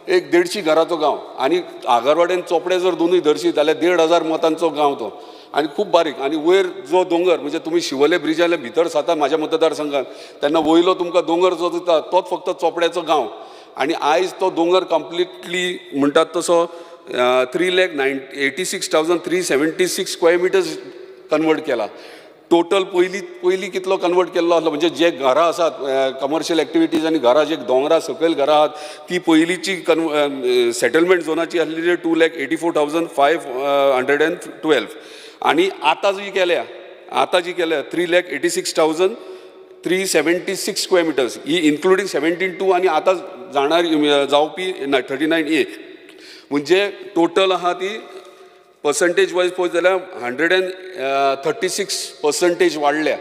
एक 150 घराचो गांव आनी आगारवाडेन चोपडे जर दोनूय धरशीत जाल्यार 1,500 मतांचो गांव तो आनी खूब बारीक. आनी वयर जो दोंगर म्हणजे तुमी शिवोले ब्रिजाले भितर साता म्हाज्या मतदारसंघात तेन्ना वयलो तुमकां दोंगर जो दिता तोच फक्त चोपड्याचो गांव. आनी आयज तो दोंगर कंप्लिटली म्हणटात तसो 3,86,376 स्क्वेअर मिटर्स कन्वर्ट केला. टोटल पयलीं कितलो कन्वर्ट केल्लो आसलो म्हणजे जे घरां आसात कमर्शियल एक्टिविटीज आनी घरां जे दोंगरा सकयल घरां आहात ती पयलींची सेटलमेंट झोनाची आसलेली 2,84,512 आनी आतां जी केल्या 3,86,376 स्क्वेअर मिटर्स ही इन्क्लुडींग 17-2 आनी आतां जावपी 39A म्हणजे टोटल आहा ती पर्संटेज वायज पळयत जाल्यार 136% वाडल्या.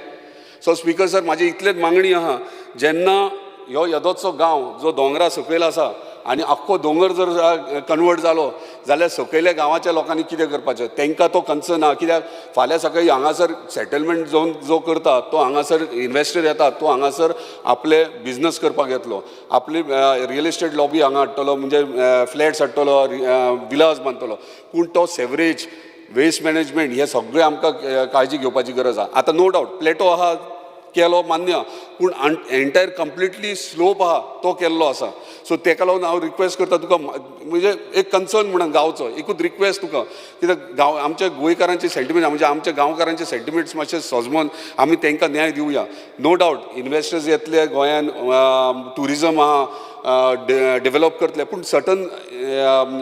सो स्पीकर सर म्हाजी इतलेच मागणी आहा, जेन्ना ह्यो येदोचो गांव जो दोंगरा सकयल आसा आनी आख्खो दोंगर जर कन्वर्ट जालो जाल्यार सकयल्या गांवाच्या लोकांनी कितें करपाचें, तांकां तो कन्सर्न आहा. कित्याक फाल्यां सकाळी हांगासर सेटलमेंट जावन जो करता तो हांगासर इन्वेस्टर येता, तो हांगासर आपले बिझनस करपाक येतलो, आपली रियल इस्टेट लॉबी हांगा हाडटलो, म्हणजे फ्लॅट्स हाडटलो, विलाज बांदतलो. पूण तो सेवरेज, वेस्ट मॅनेजमेंट हे सगळें आमकां काळजी घेवपाची गरज आहा. आतां नो डावट प्लेटो आहा केलो मान्य, पूण एंटायर कंप्लिटली स्लोप आहा तो केल्लो आसा. सो ताका लागून हांव रिक्वेस्ट करता तुका, म्हणजे एक कन्सर्न म्हणून गांवचो एकूच रिक्वेस्ट तुका, कित्याक गांव आमच्या गोंयकारांचे सेंटिमेंट म्हणजे आमच्या गांवकारांचे सेंटिमेंट्स मातशे सजमोन आमी तांकां न्याय दिवया. नो डावट इन्वेस्टर्स येतले गोंयान, ट्युरिजम आहा डेवलप करतले, पूण सर्टन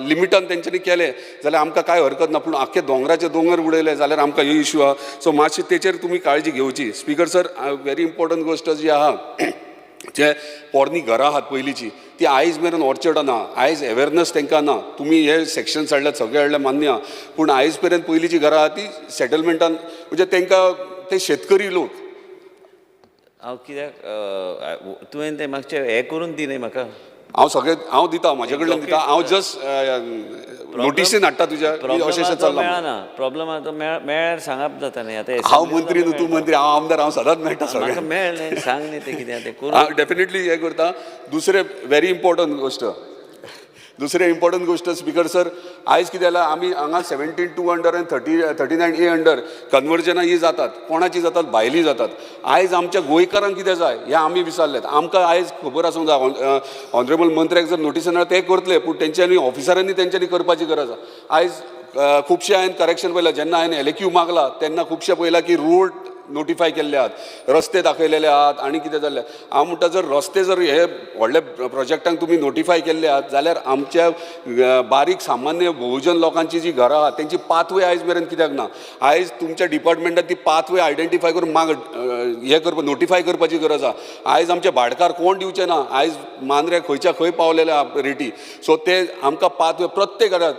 लिमिटान तेंच्यांनी केले जाल्यार आमकां कांय हरकत ना. पूण आख्खे दोंगराचे दोंगर उडयले जाल्यार आमकां ह्यो इश्यू आहा. सो मातशें तेचेर तुमी काळजी घेवची. स्पीकर सर, व्हेरी इम्पॉर्टंट गोश्ट जी आहा, जे पोरणी घरां आहात पयलींची ती आयज मेरेन ऑर्चर्डां ना, आयज अवेरनस तांकां ना. तुमी हे सेक्शन्स हाडल्यात, सगळे हाडल्या मान्य आहा, पूण आयज पर्यंत पयलींची घरां आहा ती सेटलमेंटान, म्हणजे तांकां ते शेतकरी लोक. हांव कित्याक तुवें तें मागचें हें करून दी न्ही म्हाका. हांव दिता, म्हाजे कडल्यान दिता. हांव जस्ट नोटिसीन हाडटा तुज्या, अशें चल्लां. मेळना प्रॉब्लम आहा तो मेळ्यार सांगप जाता न्ही. आतां हांव मंत्री न्हू, तूं मंत्री, हांव आमदार, हांव सदांच मेळटा म्हाका सगळ्यांक. मेळ न्ही, सांग न्ही तें कितें तें करून. हांव डेफिनेटली हें करता. दुसरें व्हेरी इम्पॉर्टंट गोश्ट, दुसरें इम्पॉर्टंट गोश्ट स्पीकर सर, आयज कितें जालां, आमी हांगा 17(2) आनी 39(a) कन्वर्जनां ही जातात, कोणाची जातात, भायली जातात. आयज आमच्या गोंयकारांक कितें जाय हें आमी विसरलेत. आमकां आयज खबर आसूंक जाय, ऑनरेबल मंत्र्याक जर नोटीस ते करतले, पूण तेंच्यांनी ऑफिसरांनी तेंच्यांनी करपाची गरज आहा. आयज खुबशे हांवें करेक्शन पळयलां, जेन्ना हांवें LAQ मागला तेन्ना खुबशे पळयलां की रोड नोटिफाय केल्ले आहात, रस्ते दाखयलेले आहात आनी कितें जाल्लें. हांव म्हणटा जर रस्ते जर हे व्हडले प्रोजेक्टांक तुमी नोटिफाय केल्ले आहात जाल्यार आमच्या बारीक सामान्य बहुजन लोकांची जी घरां आहात तेंची पाथवे आयज मेरेन कित्याक ना. आयज तुमच्या डिपार्टमेंटान ती पाथवे आयडेंटिफाय करून हे करपा नोटिफाय करपाची गरज आहा. आयज आमचे भाडकार कोण दिवचे ना, आयज मांद्रे खंयच्या खंय पावलेले रेटी. सो ते आमकां पाथवे प्रत्येक घरात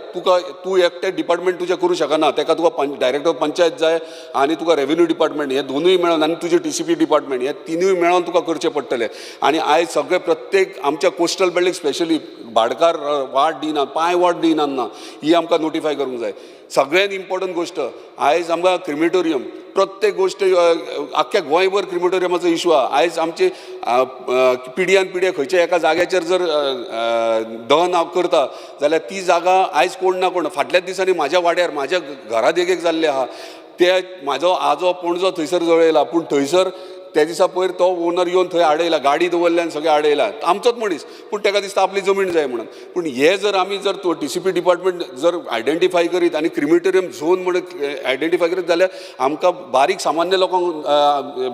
तूं एकटे डिपार्टमेंट तुजें करूं शकना, ताका तुका डायरेक्टर पंचायत जाय आनी तुका रेव्हेन्यू डिपार्टमेंट हे दोनूय मेळोन आनी तुजें TCP डिपार्टमेंट हे तिनूय मेळोन तुका करचें पडटलें. आनी आयज सगळे प्रत्येक आमच्या कोस्टल बेल्टीक स्पेशली भाडकार वाट दिना, पांय वाट दिनात ना, ही आमकां नोटिफाय करूंक जाय. सगळ्यांत इम्पॉर्टंट गोश्ट आयज आमकां क्रिमेटोरियम, प्रत्येक गोश्ट आख्ख्या गोंयभर क्रिमेटोरियमाचो इशू आहा. आयज आमचे पिढ्यान पिढ्या खंयच्या एका जाग्याचेर जर दहन करता जाल्यार ती जागा आयज कोण ना कोण. फाटल्याच दिसांनी म्हाज्या वाड्यार म्हाज्या घरा देगेक जाल्ले आहा. ते म्हाजो आजो पणजो थंयसर जळयला, पूण थंयसर त्या दिसा पयर तो ओनर येवन थंय आडयला, गाडी दवरल्यान सगळें आडयला, आमचोच मनीस, पूण ताका दिसता आपली जमीन जाय म्हणून. पूण हे जर आमी जर तो TCP डिपार्टमेंट जर आयडेंटिफाय करीत आनी क्रिमेटोरियम झोन म्हणून आयडेंटिफाय करीत जाल्यार आमकां बारीक सामान्य लोकांक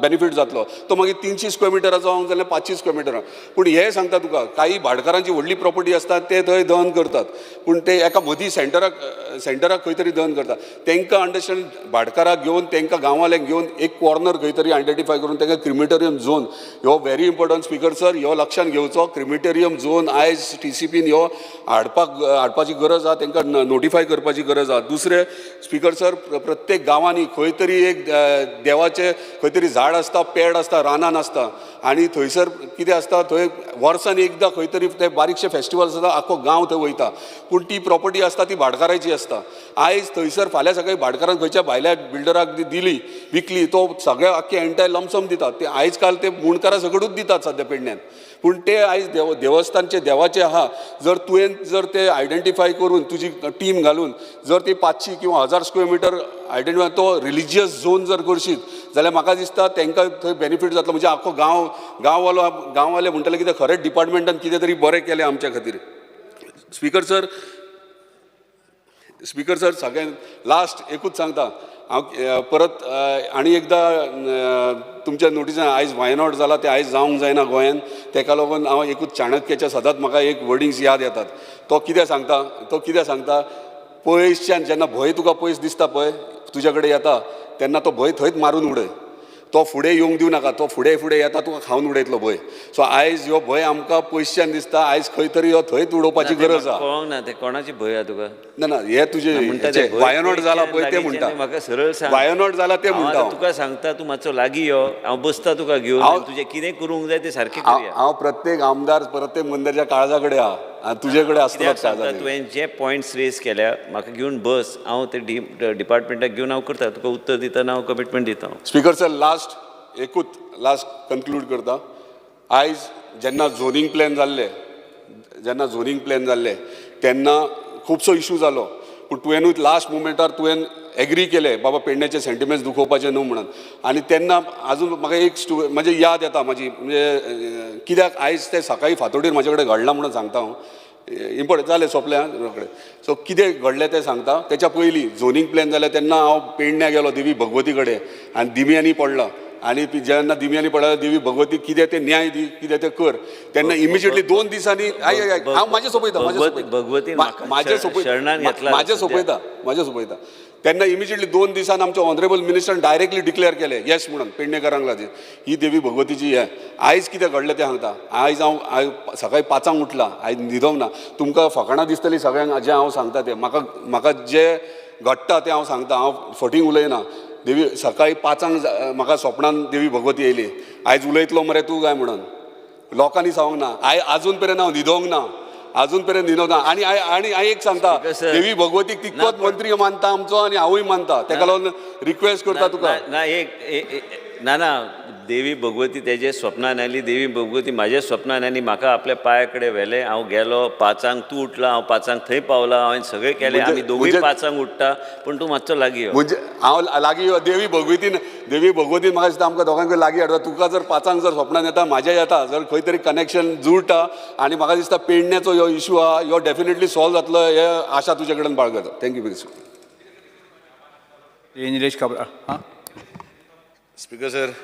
बेनिफीट जातलो. तो मागीर 300 स्क्वेअर मिटराचो जावंक जाल्यार 500 स्क्वेअर मिटरां. पूण हे सांगता तुका, काही भाडकारांची व्हडली प्रॉपर्टी आसता ते थंय दहन करतात, पूण ते एका मदीं सेंटराक खंय तरी दहन करतात. तांकां अंडरस्टँड भाडकाराक घेवन तांकां गांवांतल्यान घेवन एक कॉर्नर खंय तरी आयडेंटिफाय करून क्रिमेटोरियम झोन ह्यो व्हेरी इम्पॉर्टंट स्पीकर सर, ह्यो लक्षात घेवचो. क्रिमेटोरियम झोन आयज TCPन ह्यो हाडपाची गरज आहा, तांकां नोटिफाय करपाची गरज आहा. दुसरें स्पीकर सर, प्रत्येक गांवांनी खंय तरी एक देवाचें खंय तरी झाड आसता, पेड आसता, रानान आसता, आनी थंयसर कितें आसता, थंय वर्सान एकदां खंय तरी ते बारीकशे फेस्टिवल्स आसता, आख्खो गांव थंय वयता, पूण ती प्रॉपर्टी आसता ती भाडकाराची आसता. आयज थंयसर फाल्यां सकाळी भाडकारान खंयच्या भायल्या बिल्डराक दिली, विकली, तो सगळ्या आख्खे एंटायर लमसम दितात. ते आयज काल ते मुणकारा सकटूच दितात सद्या पेडण्यान. पूण ते आयज देवस्थानचे देवाचे आहा, जर तुवें जर ते आयडेंटिफाय करून तुजी टीम घालून जर ती 500 किंवा 1000 स्क्वेअर मिटर आयडेंटिफाय तो रिलिजियस झोन जर करशीत जाल्यार म्हाका दिसता तांकां थंय बेनिफीट जातलो. म्हणजे आख्खो गांववाले म्हणटले कितें खरेंच डिपार्टमेंटान कितें तरी बरें केलें आमच्या खातीर. स्पीकर सर सगळ्यांत लास्ट एकूच सांगता, हांव परत आनी एकदां तुमच्या नोटिसान आयज वायनॉट जाला ते आयज जावंक जायना गोंयान. ताका लागून हांव एकूच चाणक्याच्या सदांच म्हाका एक वर्डिंग्स याद येतात. तो कितें सांगता, पयसच्यान जेन्ना भंय तुका पयस दिसता पळय तुज्या कडेन येता तेन्ना तो भंय थंयच मारून उडय. तो फुडें येवंक दिवं नाका. तो फुडें फुडें येता तुका खावन उडयतलो भंय. सो आयज ह्यो भंय आमकां पयसच्यान दिसता. आयज खंय तरी हो थंयच उडोवपाची गरज आहा. कळोंक ना ते कोणाची भंय आहा तुका? ना ना हे तुजे वायनॉट जाला पळय ते म्हणटा. म्हाका सरळ सांग. वायनॉट जाला ते म्हणटा हांव हांव. तुका सांगता तूं मातसो लागीं यो, हांव बसता तुका घेवन, तुजें कितें करूंक जाय तें सारकें करुया. हांव प्रत्येक आमदार प्रत्येक मंत्र्याच्या काळजा कडेन आहा आनी तुजे कडेन आसतलो कित्याक काळजा. सांगता तुवें जे पॉयंट्स रेज केल्या म्हाका घेवन बस, हांव ते डिपार्टमेंटाक घेवन हांव करता. तुका उत्तर दितना हांव कमिटमेंट दिता. स्पीकर सर लास्ट कन्क्लूड करता. आयज जेन्ना झोनींग प्लॅन जाल्ले तेन्ना खुबसो इशू जालो. पूण तुवेंनूच लास्ट मुमेंटार तुवें एग्री केलें बाबा पेडण्याचे सेंटिमेंट्स दुखोवपाचे न्हू म्हणून. आनी तेन्ना आजून म्हाका एक म्हणजे याद येता म्हाजी, म्हणजे कित्याक आयज ते सकाळी फातोडीर म्हाजे कडेन घडलां म्हणून सांगता हांव. इम्पॉर्टंट जालें सोंपलें आं कडेन. सो कितें घडलें तें सांगता. तेच्या पयलीं झोनींग प्लॅन जालें तेन्ना हांव पेडण्या गेलो देवी भगवती कडेन आनी दिम्यांनी पडला. आनी जेन्ना दिम्यांनी पडला देवी भगवती कितें तें न्याय दी, कितें तें कर. तेन्ना इमिजिएटली 2 दिसांनी हांव म्हाजें सोपयता. तेन्ना इमिजिएटली 2 दिसान आमच्या ऑनरेबल मिनिस्टरान डायरेक्टली डिक्लेअर केलें येस म्हणून पेडणेकरांक लागीं ही देवी भगवतीची हें. आयज कितें घडलें तें सांगता. आयज हांव सकाळी 5 उठला. आयज न्हिदोंक ना. तुमकां फकाणां दिसतलीं सगळ्यांक जें हांव सांगता तें. म्हाका जें घडटा तें हांव सांगता. हांव फटींग उलयना. देवी सकाळी 5 म्हाका स्वप्नान देवी भगवती येयली. आयज उलयतलो मरे तूं काय म्हणून. लोकांनी सांगूंक ना. आजून पर्यंत हांव न्हिदोंक ना. आनी हांव एक सांगता. देवी भगवतीक तितकोच मंत्री मानता आमचो आनी हांवूय मानता. तेका लागून रिक्वेस्ट करता तुका. ना देवी भगवती तेजे स्वप्नान आयली. देवी भगवती म्हाज्या स्वप्नान आयली. म्हाका आपल्या पांया कडेन व्हेलें. हांव गेलो 5 तूं उठला, हांव 5 थंय पावला. हांवें सगळें केलें. आमी दोगूय 5 उठ्ठा. पूण तूं मातसो लागीं यो. म्हणजे हांव लागीं यो. देवी भगवतीन म्हाका दिसता आमकां दोगांकूय लागीं हाडटा. तुका जर 5 जर स्वप्नान येता, म्हाज्या येता, जर खंय तरी कनेक्शन जुळटा आनी म्हाका दिसता पेडण्याचो ह्यो इशू आहा ह्यो डेफिनेटली सॉल्व जातलो हे आशा तुजे कडेन बाळगता. Thank you very much. Nilesh Cabral. Speaker sir,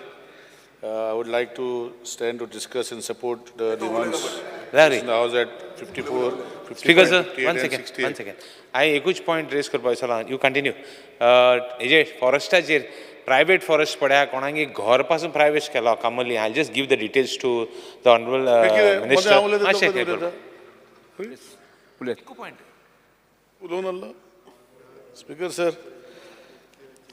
I would like to stand to discuss and support the demands in the House at 54, 55, Speaker sir, 58 one and second. 68. हांवें एकूच पॉयंट रेज करपाक विचारला. You continue. हेजे फॉरेस्टाचेर प्रायवेट फॉरेस्ट पड्या कोणाक घर पासून private केलो कामली. I just give the details to the honourable minister. उलोवन स्पीकर सर,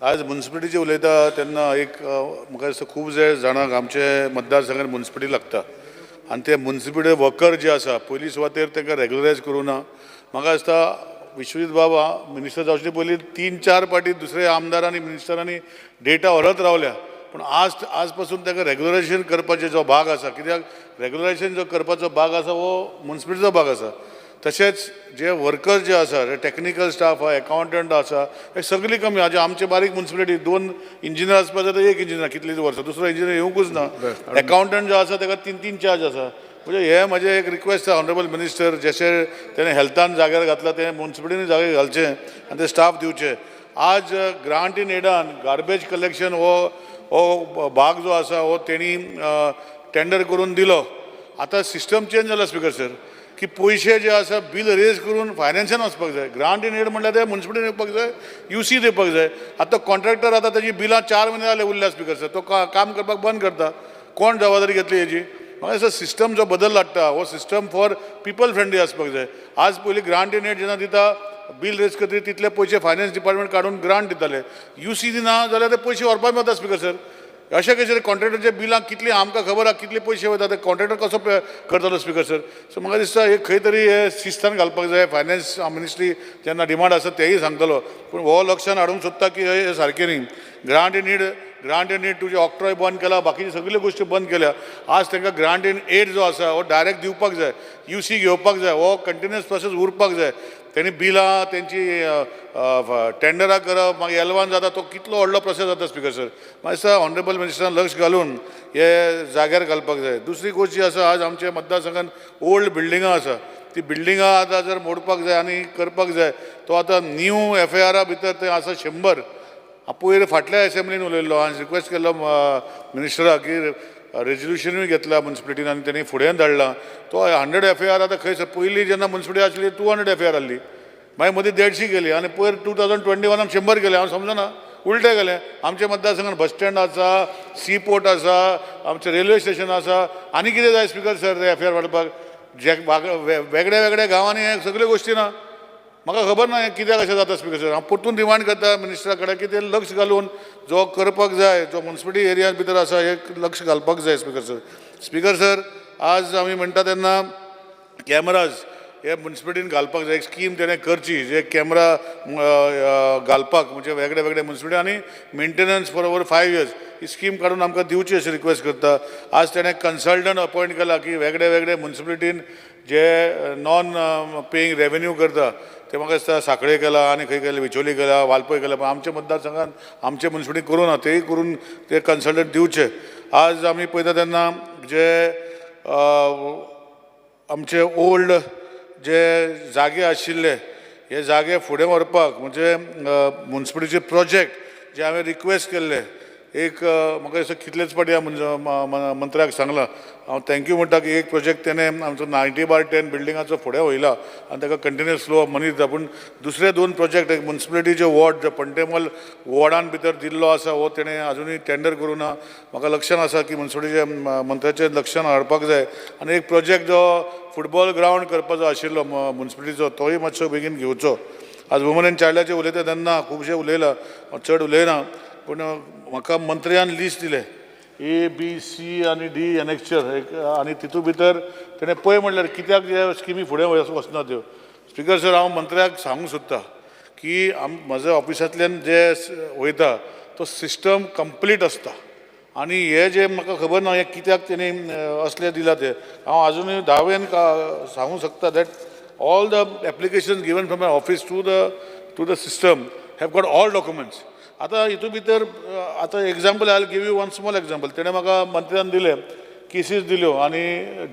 आज म्युन्सिपालिटीचे उलयता तेन्ना एक म्हाका दिसता खूब जाणांक आमचे मतदारसंघात म्युन्सिपालिटी लागता आनी ते म्युन्सिपालिटी वर्कर जे आसा पयलीं सुवातेर तांकां रेग्युलरायज करूं ना. म्हाका दिसता विश्वजीत बाबा मिनिस्टर जावचे पयलीं 3-4 फावटी दुसरे आमदारांनी मिनिस्टरांनी डेटा व्हरत रावल्या. पूण आज पासून ताका रेग्युलरायजेशन करपाचो जो भाग आसा, कित्याक रेग्युलरायजेशन जो करपाचो भाग आसा हो म्युन्सिपालिटीचो भाग आसा. तशेंच जे वर्कर्स जे आसा, टेक्निकल स्टाफ आहा, एकावंटंट आसा, हे सगळी कमी आहा. आमचे बारीक म्युन्सिपालिटी 2 इंजिनियर आसपाक जाता, 1 इंजिनियर कितलींच वर्सां, दुसरो इंजिनियर येवंकूच ना. एकावंटंट जो आसा ताका 3 चार्ज आसा. म्हणजे हे म्हजें एक रिक्वेस्ट आहा ऑनरेबल मिनिस्टर, जशें तेणें हेल्थान जाग्यार घातला तें म्युन्सिपालिटीनी जाग्यार घालचें आनी ते स्टाफ दिवचे. आज ग्रांट इन एडान गार्बेज कलेक्शन हो भाग जो आसा हो तेणी टेंडर करून दिलो. आतां सिस्टम चेंज जाला स्पीकर सर, की पयशे जे आसा बील रेज करून फायनान्सान वचपाक जाय. ग्रांट इन एड म्हणल्यार ते म्युन्सिपालिटीन येवपाक जाय, UC दिवपाक जाय. आतां कॉन्ट्रॅक्टर आतां ताजी बिलां 4 म्हयने जाले उरल्या स्पीकर सर. तो काम करपाक बंद करता. कोण जबाबदारी घेतली हेजी? म्हाका दिसता सिस्टम जो बदल हाडटा हो सिस्टम फॉर पीपल फ्रेंडली आसपाक जाय. आज पयलीं ग्रांट इन एड जेन्ना दिता बील रेज करतली तितले पयशे फायनान्स डिपार्टमेंट काडून ग्रांट दिताले. UC दिना जाल्यार ते पयशे व्हरपाक मेळटा स्पीकर सर. अशें कशें कॉन्ट्रॅक्टरच्या बिलांक कितली आमकां खबर आहा कितले पयशे वयता ते कॉन्ट्रॅक्टर कसो करतलो स्पीकर सर. सो म्हाका दिसता हे खंय तरी हे शिस्तान घालपाक जाय. फायनान्स मिनिस्ट्री जेन्ना डिमांड आसा तेय सांगतलो. पूण हो लक्षान हाडूंक सोदता की हे सारकें न्ही. ग्रांट इन एड तुजे ऑक्ट्रॉय बंद केला, बाकीचे सगळ्यो गोश्टी बंद केल्या. आज तांकां ग्रांट इन एड जो आसा हो डायरेक्ट दिवपाक जाय, UC घेवपाक जाय, हो कंटिन्युअस प्रोसेस उरपाक जाय. तेणी बिलां तेंची टेंडरां करप मागीर एलवान जाता तो कितलो व्हडलो प्रोसेस जाता स्पीकर सर. म्हाका दिसता ऑनरेबल मिनिस्टरान लक्ष घालून हे जाग्यार घालपाक जाय. दुसरी गोश्ट जी आसा, आज आमच्या मतदारसंघात ओल्ड बिल्डिंगां आसा, ती बिल्डिंगां आतां जर मोडपाक जाय आनी करपाक जाय. तो आतां न्यू FIR भितर ते आसा 100. हांव पयर फाटल्या असेंब्लीन उलयल्लो आनी रिक्वेस्ट केल्लो मिनिस्टराक की रेजोल्युशनूय घेतला म्युन्सिपालिटीन आनी तेणी फुडें धाडला. तो 100 FIR आतां खंय पयलीं जेन्ना म्युन्सिपालिटी आसली 200 FIR आहली, मागीर मदीं 150 गेली आनी पयर 2021 100 गेले. हांव समजना उलटें गेलें. आमच्या मतदारसंघात बस स्टँड आसा, सी पोर्ट आसा, आमचें रेल्वे स्टेशन आसा, आनी कितें जाय स्पिकर सर ते एफआयआर वाडपाक? जे वेगळ्या वेगळ्या गांवांनी हे सगळ्यो गोश्टी ना. म्हाका खबर ना हें कित्याक अशें जाता स्पिकर सर. हांव परतून डिमांड करता मिनिस्टरा कडेन की ते लक्ष घालून जो करपाक जाय, जो म्युनिसिपालिटी एरिया भितर आसा हे लक्ष घालपाक जाय स्पिकर सर. स्पिकर सर, आज आमी म्हणटा तेन्ना कॅमेराज हे म्युनिसिपालिटीन घालपाक जाय. एक स्कीम तेणें करची जे कॅमेरा घालपाक म्हणजे वेगळे वेगळे म्युनिसिपालिटी आनी maintenance for over 5 years he scheme काडून आमकां दिवची अशी रिक्वेस्ट करता. आज तेणें कन्सल्टंट अपॉयंट केला की वेगळे वेगळे म्युनिसिपालिटीन जे नॉन पेईंग रेवेन्यू करता ते म्हाका दिसता सांखळे केला आनी खंय केला, बिचोली केला, वालपय केला, पण आमच्या मतदारसंघात आमचे म्युनिसिपालिटी करूं ना. तेय करून ते कन्सल्टंट दिवचे. आज आमी पळयता तेन्ना जे आमचे ओल्ड जे जागे आशिल्ले हे जागे फुडें व्हरपाक म्हणजे म्युनिसिपालिटीचे प्रोजेक्ट जे हांवें रिक्वेस्ट केल्ले एक म्हाका दिसता कितलेच फावटी मंत्र्याक सांगलां. हांव थँक्यू म्हणटा की एक प्रोजेक्ट तेणें आमचो 90/10 बिल्डिंगाचो फुडें वयला आनी ताका कंटिन्युअस फ्लो ऑफ मनी दिता. पूण दुसरे 2 प्रोजेक्ट एक म्युनिसिपालिटीचे वॉर्ड जो पंटेमल वॉर्डान भितर दिल्लो आसा हो तेणें अजुनूय टेंडर करूं ना. म्हाका लक्षान आसा की म्युनिसिपालिटीचे मंत्र्याचें लक्षान हाडपाक जाय. आनी एक प्रोजेक्ट जो फुटबॉल ग्रावंड करपाचो आशिल्लो म्युनिसिपालिटीचो तोय मातसो बेगीन घेवचो. आज वुमन एंड चायल्डाचें उलयता तेन्ना खुबशे उलयलां, चड उलयना, पूण म्हाका मंत्र्यान लिस्ट दिलें A, B, C आनी D एनेक्चर आनी तितू भितर तेणें पळय म्हणल्यार कित्याक जे स्किमी फुडें वचना त्यो. स्पिकर सर, हांव मंत्र्याक सांगूंक सोदतां की म्हज्या ऑफिसांतल्यान जे वयता तो सिस्टम कंप्लीट आसता आनी हे जे म्हाका खबर ना हे कित्याक तेणी असले दिला ते. हांव आजुनूय धावेन सांगूंक शकता that all the application given from my office to the system have got all documents. आतां हितू भितर आतां example I will give you one small example. तेणें म्हाका मंत्र्यान दिले केसीस दिल्यो आनी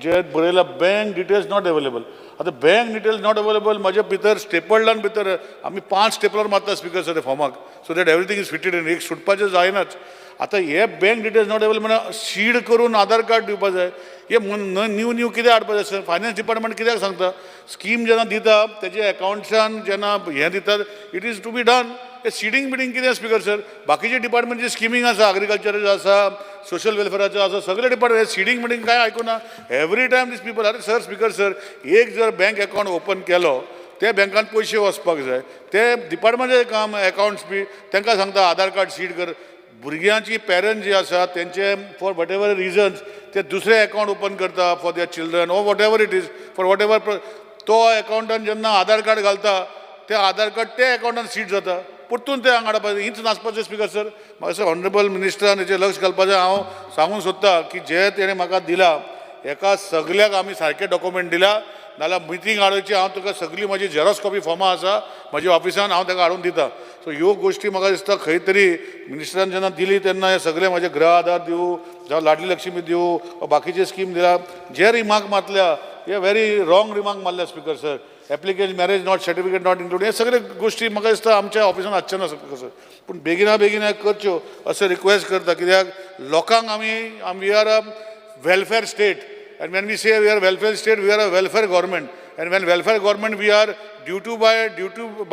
जे बरयला बँक डिटेल्स नॉट अवेलेबल. आतां बँक डिटेल्स नॉट अवेलेबल म्हाजे भितर स्टेपल्डान भितर आमी 5 स्टेपलर मारता स्पिकर सर फॉर्माक so that everything is fitted in. एक सुटपाचें जायनाच. आतां हे बँक डिटेल्स नॉट अवेलेबल म्हणल्यार सीड करून आधार कार्ड दिवपाक जाय. हे न्यू कित्याक हाडपाक जाय सर? फायनान्स डिपार्टमेंट कित्याक सांगता स्कीम जेन्ना दिता तेजे अकाउंट्सान जेन्ना हें दितात it is to be done. हे सिडींग बिडींग कितें स्पिकर सर? बाकीचे डिपार्टमेंटचे स्किमींग आसा, एग्रीकल्चराचें आसा, सोशल वेलफेराचें आसा, सगळे डिपार्टमेंट सिडींग बिडींग कांय आयकुना. एवरी टायम दीस पीपल अरे सर स्पिकर सर एक जर बँक अकाउंट ओपन केलो ते बँकान पयशे वचपाक जाय. ते डिपार्टमेंटाचें काम अकाउंट्स बी तांकां सांगता आधार कार्ड सीड कर. भुरग्यांची पेरंट जी आसा तेंचे फॉर वॉट एवर रिजन्स ते दुसरे अकाउंट ओपन करता for their children or what ever it is for what ever तो अकाउंटान जेन्ना आधार कार्ड घालता ते आधार कार्ड ते अकाउंटान सीड जाता. परतून ते हांगा हाडपाचें हीच नाचपाचें स्पिकर सर. म्हाका दिसता ऑनरेबल मिनिस्टरान हेचेर लक्ष घालपाचें. हांव सांगूंक सोदतां की जे तेणें म्हाका दिला हेका सगळ्याक आमी सारके डॉक्युमेंट दिला. नाल्यार मिटींग हाडोवची हांव तुका सगळी म्हजी झेरॉक्स कॉपी फॉर्मां आसा म्हज्या ऑफिसान हांव ताका हाडून दिता. सो ह्यो गोश्टी म्हाका दिसता खंय तरी मिनिस्टरान जेन्ना दिली तेन्ना हे सगळे म्हजे गृह आधार दिवं जावं लाडली लक्ष्मी दिवं वा बाकीचे स्कीम दिला जे रिमार्क मारल्या हे व्हेरी रॉंग रिमार्क मारल्या speaker sir. Application marriage not certificate not include हे सगळे गोश्टी म्हाका दिसता आमच्या ऑफिसान आसचे ना स्पिकर सर. पूण बेगिना बेगीन करच्यो अशें रिक्वेस्ट करता कित्याक लोकांक we are a welfare state and when we say we are a welfare state we are a welfare government and when welfare government we are due to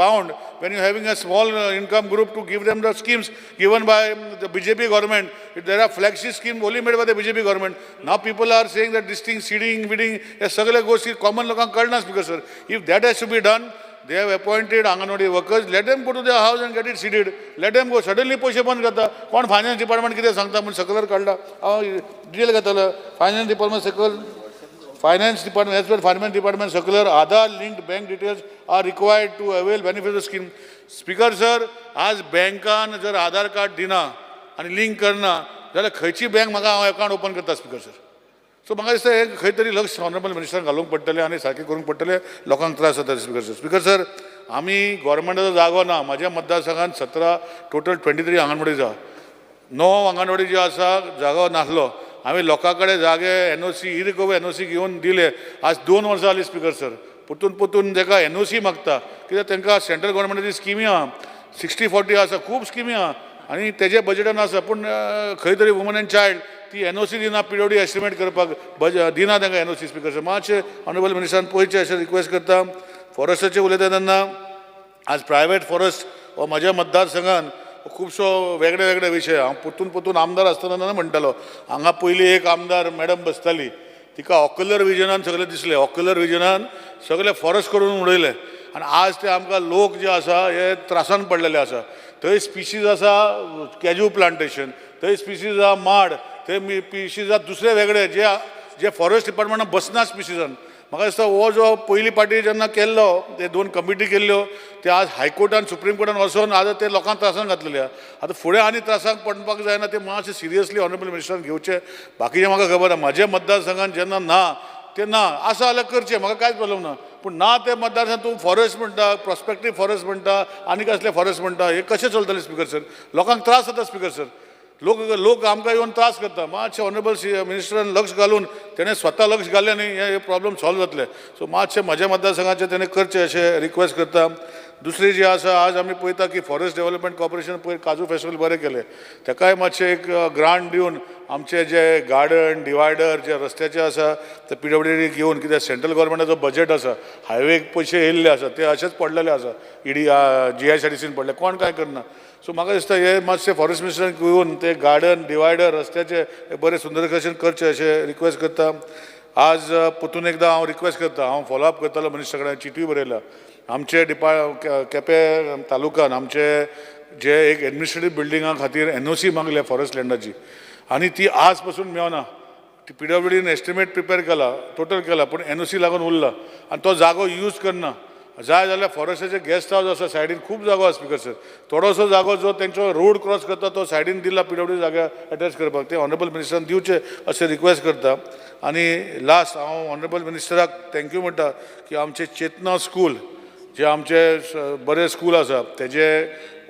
bound when you are having a small income group to give them the schemes given by the BJP government. There are flagship schemes only made by the BJP government. Now people are saying that this thing seeding bidding हे सगळे गोष्टी common लोकांक कळना speaker sir. If that has to be done they have appointed Anganwadi workers, let them go to their house and get it seeded. Let them go. Suddenly पैसे बंद करता. कोण finance department कितें सांगता म्हणून सर्क्युलर काडला. हांव डिटेल घेतलो. Finance department circular finance department as well finance department circular Aadhaar linked bank details are required to avail benefit of scheme. Speaker sir आज बँकान जर आधार कार्ड दिना आनी लिंक करना जाल्यार खंयची बँक म्हाका हांव अकाउंट ओपन करता स्पिकर सर. सो म्हाका दिसता हे खंय तरी लक्ष ऑनरेबल मिनिस्टरान घालूंक पडटलें आनी सारकें करूंक पडटलें. लोकांक त्रास जाता स्पिकर सर. स्पिकर सर आमी गोवोरमेंटाचो जागो ना. म्हाज्या मतदारसंघात 17 टोटल 23 अंगणवाडी आसा. 9 अंगणवाडी ज्यो आसा जागो नासलो. हांवें लोकां कडेन जागे NOC इरिकोव NOC घेवन दिले. आज 2 वर्सां जालीं स्पिकर सर. परतून ताका NOC मागता कित्याक तांकां सेंट्रल गोवोरमेंटाची स्किमी आहा 60-40 आसा खूब स्किमी आहा आनी तेजे बजेटान आसा. पूण खंय तरी वुमन एंड चायल्ड ती NOC दिना PWD एस्टिमेट करपाक दिना तांकां NOC स्पिकर सर. मातशें ऑनरेबल मिनिस्टरान पळयचें अशें रिक्वेस्ट करता. फॉरेस्टाचें उलयता तेन्ना आज प्रायवेट फॉरेस्ट हो म्हज्या मतदारसंघान खुबसो वेगळे वेगळे विशय हांव परतून आमदार आसतना म्हणटालो हांगा पयलीं एक आमदार मॅडम बसताली तिका ऑक्युलर विजनान सगळे दिसले ऑक्युलर विजनान सगळे फॉरेस्ट करून उडयले आनी आज ते आमकां लोक जे आसा हे त्रासान पडलेले आसा थंय स्पिशीज आसा कॅज्यू प्लांटेशन थंय स्पिशीज आसा माड थंय स्पिशीज आसा दुसरे वेगळे जे फॉरेस्ट डिपार्टमेंटान बसना स्पिशीजान म्हाका दिसता हो जो पयली पाटी जेन्ना केल्लो ते 2 कमिटी केल्ल्यो ते आज हायकोर्टान सुप्रीम कोर्टान वचून आज ते लोकांक त्रासान घातलेले आतां फुडें आनी त्रासाक पडपाक जायना ते मातशें सिरियसली ऑनरेबल मिनिस्टरान घेवचे बाकीचे म्हाका खबर आसा म्हाज्या मतदारसंघान जेन्ना ना ते ना आसा जाल्यार करचें म्हाका कांयच प्रॉब्लम ना पूण ना ते मतदारसंघात तूं फॉरेस्ट म्हणटा प्रॉस्पेक्टीव फॉरेस्ट म्हणटा आनी कसले फॉरेस्ट म्हणटा हे कशें चलतलें स्पिकर सर लोकांक त्रास जाता स्पिकर सर लोक आमकां येवन त्रास करता मातशें ऑनरेबल मिनिस्टरान लक्ष घालून तेणें स्वता लक्ष घालें आनी हे प्रॉब्लम सॉल्व जातले सो मातशें म्हाज्या मतदारसंघाचें तेणें करचें अशें रिक्वेस्ट करता दुसरी जी आसा आज आमी पळयता की फॉरेस्ट डेव्हलपमेंट कॉर्पोरेशन पयर काजू फेस्टिवल बरें केलें ताकाय मातशें एक ग्रांट दिवन आमचे जे गार्डन डिवायडर जे रस्त्याचे आसा ते PWD घेवन कित्याक सेंट्रल गव्हर्मेंटाचो बजेट आसा हायवेक पयशे येयल्ले आसा ते अशेंच पडलेले आसा GICDCन पडले कोण कांय करना सो म्हाका दिसता हे मातशें फॉरेस्ट मिनिस्टरान घेवन ते गार्डन डिवायडर रस्त्याचे बरे सुंदरकायेन करचे अशें रिक्वेस्ट करता आज परतून एकदां हांव रिक्वेस्ट करता हांव फॉलोअप करतालो मिनिस्टरा कडेन चिठ्ठी बरयल्या आमचे केपें तालुकान आमचे जे एक एडमिनिस्ट्रेटीव बिल्डिंगा खातीर NOC मागल्या फॉरेस्ट लँडाची आनी ती आज पासून मेळना ती PWDन एस्टिमेट प्रिपेर केला टोटल केला पूण NOC लागून उरला आनी तो जागो यूज करना जाय जाल्यार फॉरेस्टाचे गेस्ट हावस आसा सायडीन खूब जागो आसा स्पिकर सर थोडोसो जागो जो तेंचो रोड क्रॉस करता तो सायडीन दिला PWD जाग्या अटॅच करपाक ते ऑनरेबल मिनिस्टरान दिवचे अशें रिक्वेस्ट करता आनी लास्ट हांव ऑनरेबल मिनिस्टराक थँक्यू म्हणटा की आमचे चेतना स्कूल जे आमचे बरे स्कूल आसा तेजे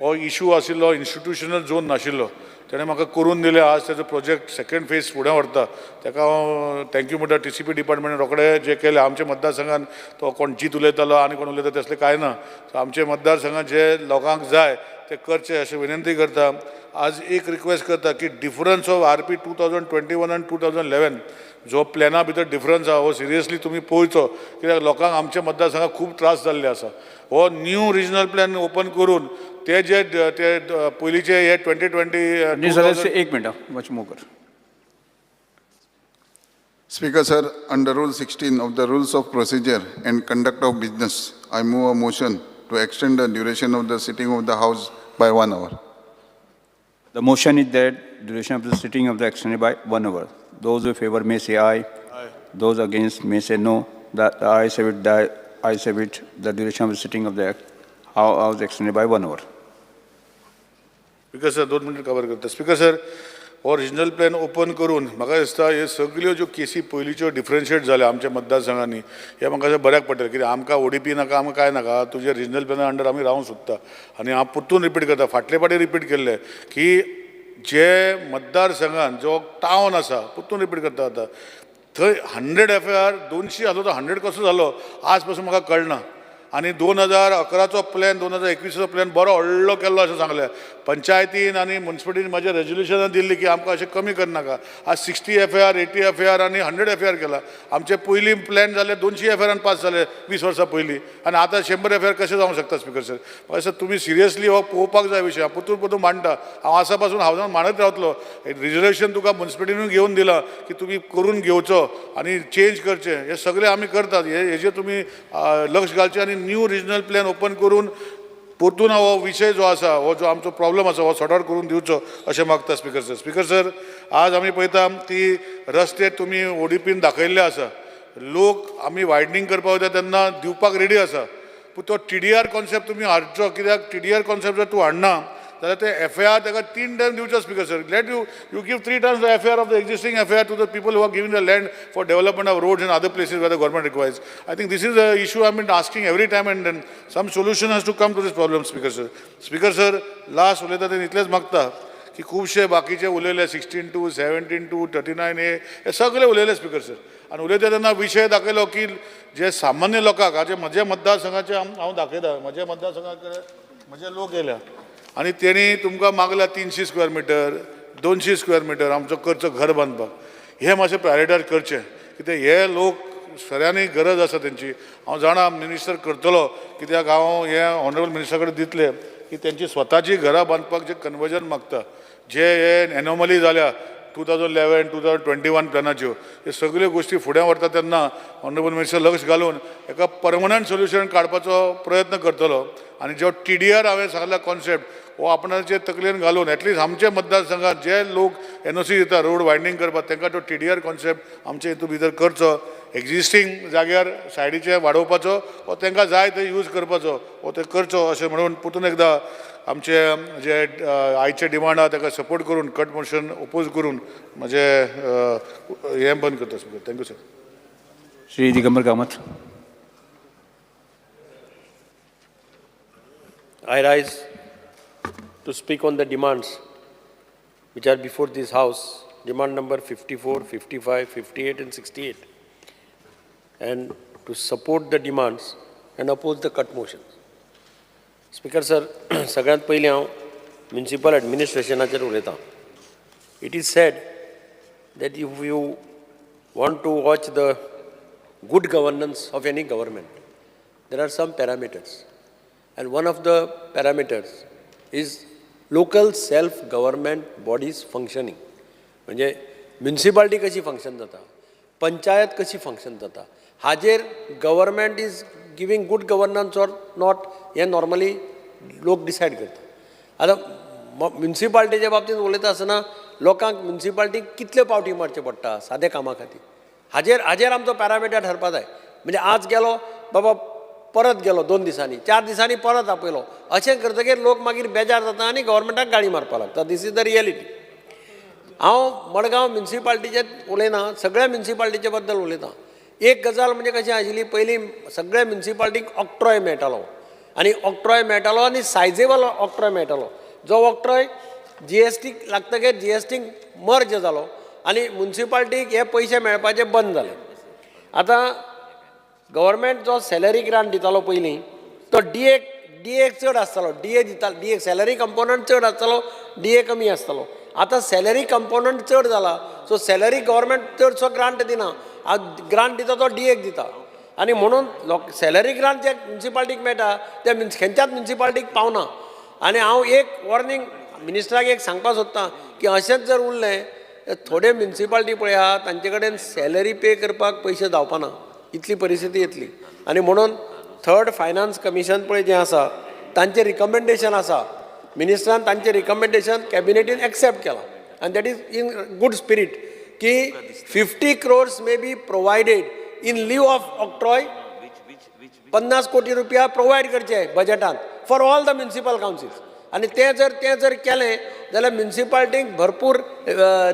हो इशू आशिल्लो इन्स्टिट्युशनल झोन नाशिल्लो तेणें म्हाका करून दिलें आज तेजो प्रोजेक्ट सेकंड फेज फुडें व्हरता ताका हांव थँक्यू म्हणटा TCP डिपार्टमेंटान रोखडे जे केलें आमच्या मतदारसंघान तो कोण जीत उलयतालो आनी कोण उलयता तसलें कांय ना सो आमच्या मतदारसंघात जे लोकांक जाय ते करचे अशें विनंती करता आज एक रिक्वेस्ट करता की डिफरन्स ऑफ RP 2021 आनी 2011 जो प्लॅना भितर डिफरन्स आहा हो सिरियसली तुमी पळोवचो कित्याक लोकांक आमच्या मतदारसंघात खूब त्रास जाल्ले आसा हो न्यू रिजनल प्लॅन ओपन करून ते जे ते पयलींचे हे 2020 एक मिनट मातशें मोव कर Speaker, sir, under Rule 16 of the Rules of Procedure and Conduct of Business, I move a motion to extend the duration of the sitting of the House by 1 hour. The motion is that duration of the sitting of the extended by 1 hour. Those who favor may say aye. Those against may say no. The ayes have it. The ayes have it. The duration of the sitting of the House extended by 1 hour. Speaker sir 2 minute cover करता speaker sir हो regional plan open करून म्हाका दिसता हे सगळ्यो ज्यो केसी पयलींच्यो differentiate जाल्या आमच्या मतदारसंघांनी हे म्हाका बऱ्याक पडटलें कित्याक आमकां ODP नाका आमकां कांय नाका तुजे रिजनल प्लॅना अंडर आमी रावंक सोदता आनी हांव परतून रिपीट करता फाटले पाटी रिपीट केल्ले की जे मतदारसंघान जो टावन आसा परतून रिपीट करता आतां थंय 100 FIR 200 जालो तो 100 कसो जालो आज पासून म्हाका कळना आनी 2011चो प्लॅन 2021चो प्लॅन बरो व्हडलो केल्लो अशें सांगलें पंचायतीन आनी म्युनिसिपालिटीन म्हाजे रेजोल्युशनां दिल्ली की आमकां अशें कमी करनाका आज 60 FIR 80 FIR आनी 100 FIR केला आमचे पयलीं प्लॅन जाले 200 FIR पास जाले 20 वर्सां पयलीं आनी आतां 100 FIR कशें जावंक शकता स्पिकर सर म्हाका दिसता तुमी सिरियसली हो पळोवपाक जाय विशय हांव परतून मांडटा हांव आसा पासून हावजान मांडत रावतलो रिजर्वेशन तुका म्युनिसिपालिटीनूय घेवन दिलां की तुमी करून घेवचो आनी चेंज करचे हे सगळे आमी करतात हेजेर तुमी लक्ष घालचें आनी न्यू रिजनल प्लॅन ओपन करून परतून हो विशय जो आसा हो जो आमचो प्रॉब्लम आसा हो सॉर्ट आउट करून दिवचो अशें मागता स्पिकर सर आज आमी पळयता की रस्ते तुमी ODPन दाखयल्ले आसा लोक आमी वायडनींग करपाक वयता तेन्ना दिवपाक रेडी आसा पूण तो TDR कॉन्सेप्ट तुमी हाडचो कित्याक TDR कॉन्सेप्ट जर तूं हाडना जाल्यार ते FIR ताका 3 टायम दिवचो speaker sir let you give 3 times the FIR of the existing FIR to the people who are giving the land for development of roads and other places where the government requires. I think this is the issue I've been asking every time and then some solution has to come to this problem, Speaker sir. Speaker sir, last उलयता ते इतलेंच मागता की खुबशे बाकीचे उलयले 16 to 17 to 39A हे सगळे उलयले स्पिकर सर आनी उलयता तेन्ना विशय दाखयलो की जे सामान्य लोकांक हाजे म्हज्या मतदारसंघाचे हांव दाखयता म्हज्या मतदारसंघाकडे म्हजे लोक येयल्या आनी तेणी तुमकां मागल्या 300 स्क्वेअर मिटर 200 स्क्वेअर मिटर आमचो करचो घर बांदपाक हे मातशें प्रायोरिटायज करचें कित्याक हे लोक सगळ्यांनी गरज आसा तेंची हांव जाणा मिनिस्टर करतलो कित्याक हांव हे ऑनरेबल मिनिस्टरा कडेन दितले की त्यांची स्वताची घरां बांदपाक जे कन्वर्जन मागता जे हे एनॉमली जाल्या 2011, 2021 प्लॅनाच्यो हे सगळ्यो गोष्टी फुडें व्हरता तेन्ना ऑनरेबल मिनिस्टर लक्ष घालून एका परमनंट सोल्युशन काडपाचो प्रयत्न करतलो आनी जो TDR हांवें सांगला कॉन्सेप्ट हो आपणाचे तकलेन घालून एटलीस्ट आमच्या मतदारसंघात जे लोक NOC दिता रोड वायडनींग करपाक तांकां तो TDR कॉन्सेप्ट आमचे हितून भितर करचो एक्झिस्टींग जाग्यार सायडीचे वाडोवपाचो वा तांकां जाय ते यूज करपाचो हो ते करचो अशें म्हणून परतून एकदां आमचे जे आयचे डिमांड आहा ताका सपोर्ट करून कट मोशन ओपोज करून म्हजे हें बंद करता sir. Thank you sir. Shri Digambar Kamat. I rise to speak on the demands which are before this House, demand number 54, 55, 58 and 68, and to support the demands and oppose the cut motions. Speaker sir, सगळ्यात पयलीं हांव municipal एडमिनिस्ट्रेशनाचेर उलयतां. It is said that if you want to watch the good governance of any government, there are some parameters. And one of the parameters is local self-government bodies functioning. म्हणजे municipality कशी function जाता, पंचायत कशी function जाता, हाजेर government is giving good governance or not हे normally लोक decide करता. आतां म्युनिसिपालिटीच्या बाबतींत उलयता आसतना लोकांक म्युनिसिपालिटीक कितले पावटी मारचे पडटा सादे कामा खातीर हाजेर आमचो पॅरामिटर ठरपा जाय. म्हणजे आज गेलो बाबा परत गेलो 2 दिसांनी 4 दिसांनी परत आपयलो अशें करतकीर लोक मागीर बेजार जाता आनी गव्हर्मेंटाक गाळी मारपाक लागता. This is the reality. हांव मडगांव म्युनिसिपालिटीचे उलयना, सगळ्या म्युनिसिपालिटीचे बद्दल उलयतां. एक गजाल म्हणजे कशी आशिल्ली, पयलीं सगळ्या म्युनिसिपालिटीक ऑक्ट्रॉय मेळटालो आनी ऑक्ट्रॉय मेळटालो आनी सायजेबल ऑक्ट्रॉय मेळटालो. जो ऑक्ट्रॉय GST लागतकीर GST मर्ज जालो आनी म्युनिसिपालिटीक हे पयशे मेळपाचे बंद जाले. आतां गव्हर्मेंट जो सॅलरी ग्रांट दितालो पयलीं तो DA चड आसतालो. DA सॅलरी कंपोनंट चड आसतालो, DA कमी आसतालो. आतां सॅलरी कंपोनंट चड जाला, सो सॅलरी गव्हर्मेंट चडसो ग्रांट दिना. ग्रांट दिता तो DA दिता आनी म्हणून सॅलरी ग्रांट जे म्युनिसिपालिटीक मेळटा ते खंयच्याच म्युनिसिपालिटीक पावना. आनी हांव एक वॉर्निंग मिनिस्टराक एक सांगपाक सोदतां की अशेंच जर उरलें थोडे म्युनिसिपालिटी पळया तांचे कडेन सॅलरी पे करपाक पयशे जावपाना, इतली परिस्थिती येतली. आनी म्हणून 3rd फायनान्स कमिशन पळय जें आसा तांचें रिकमेंडेशन आसा, मिनिस्टरान तांचें रिकमेंडेशन कॅबिनेटीन एक्सेप्ट केलां आनी that is in good spirit की 50 crores may be provided in leave of octroi. 50 कोटी रुपया प्रोवायड करचे बजेटांत फॉर ऑल द म्युनिसिपल कावन्सिल्स. आनी तें जर केलें जाल्यार म्युनिसिपालिटीक भरपूर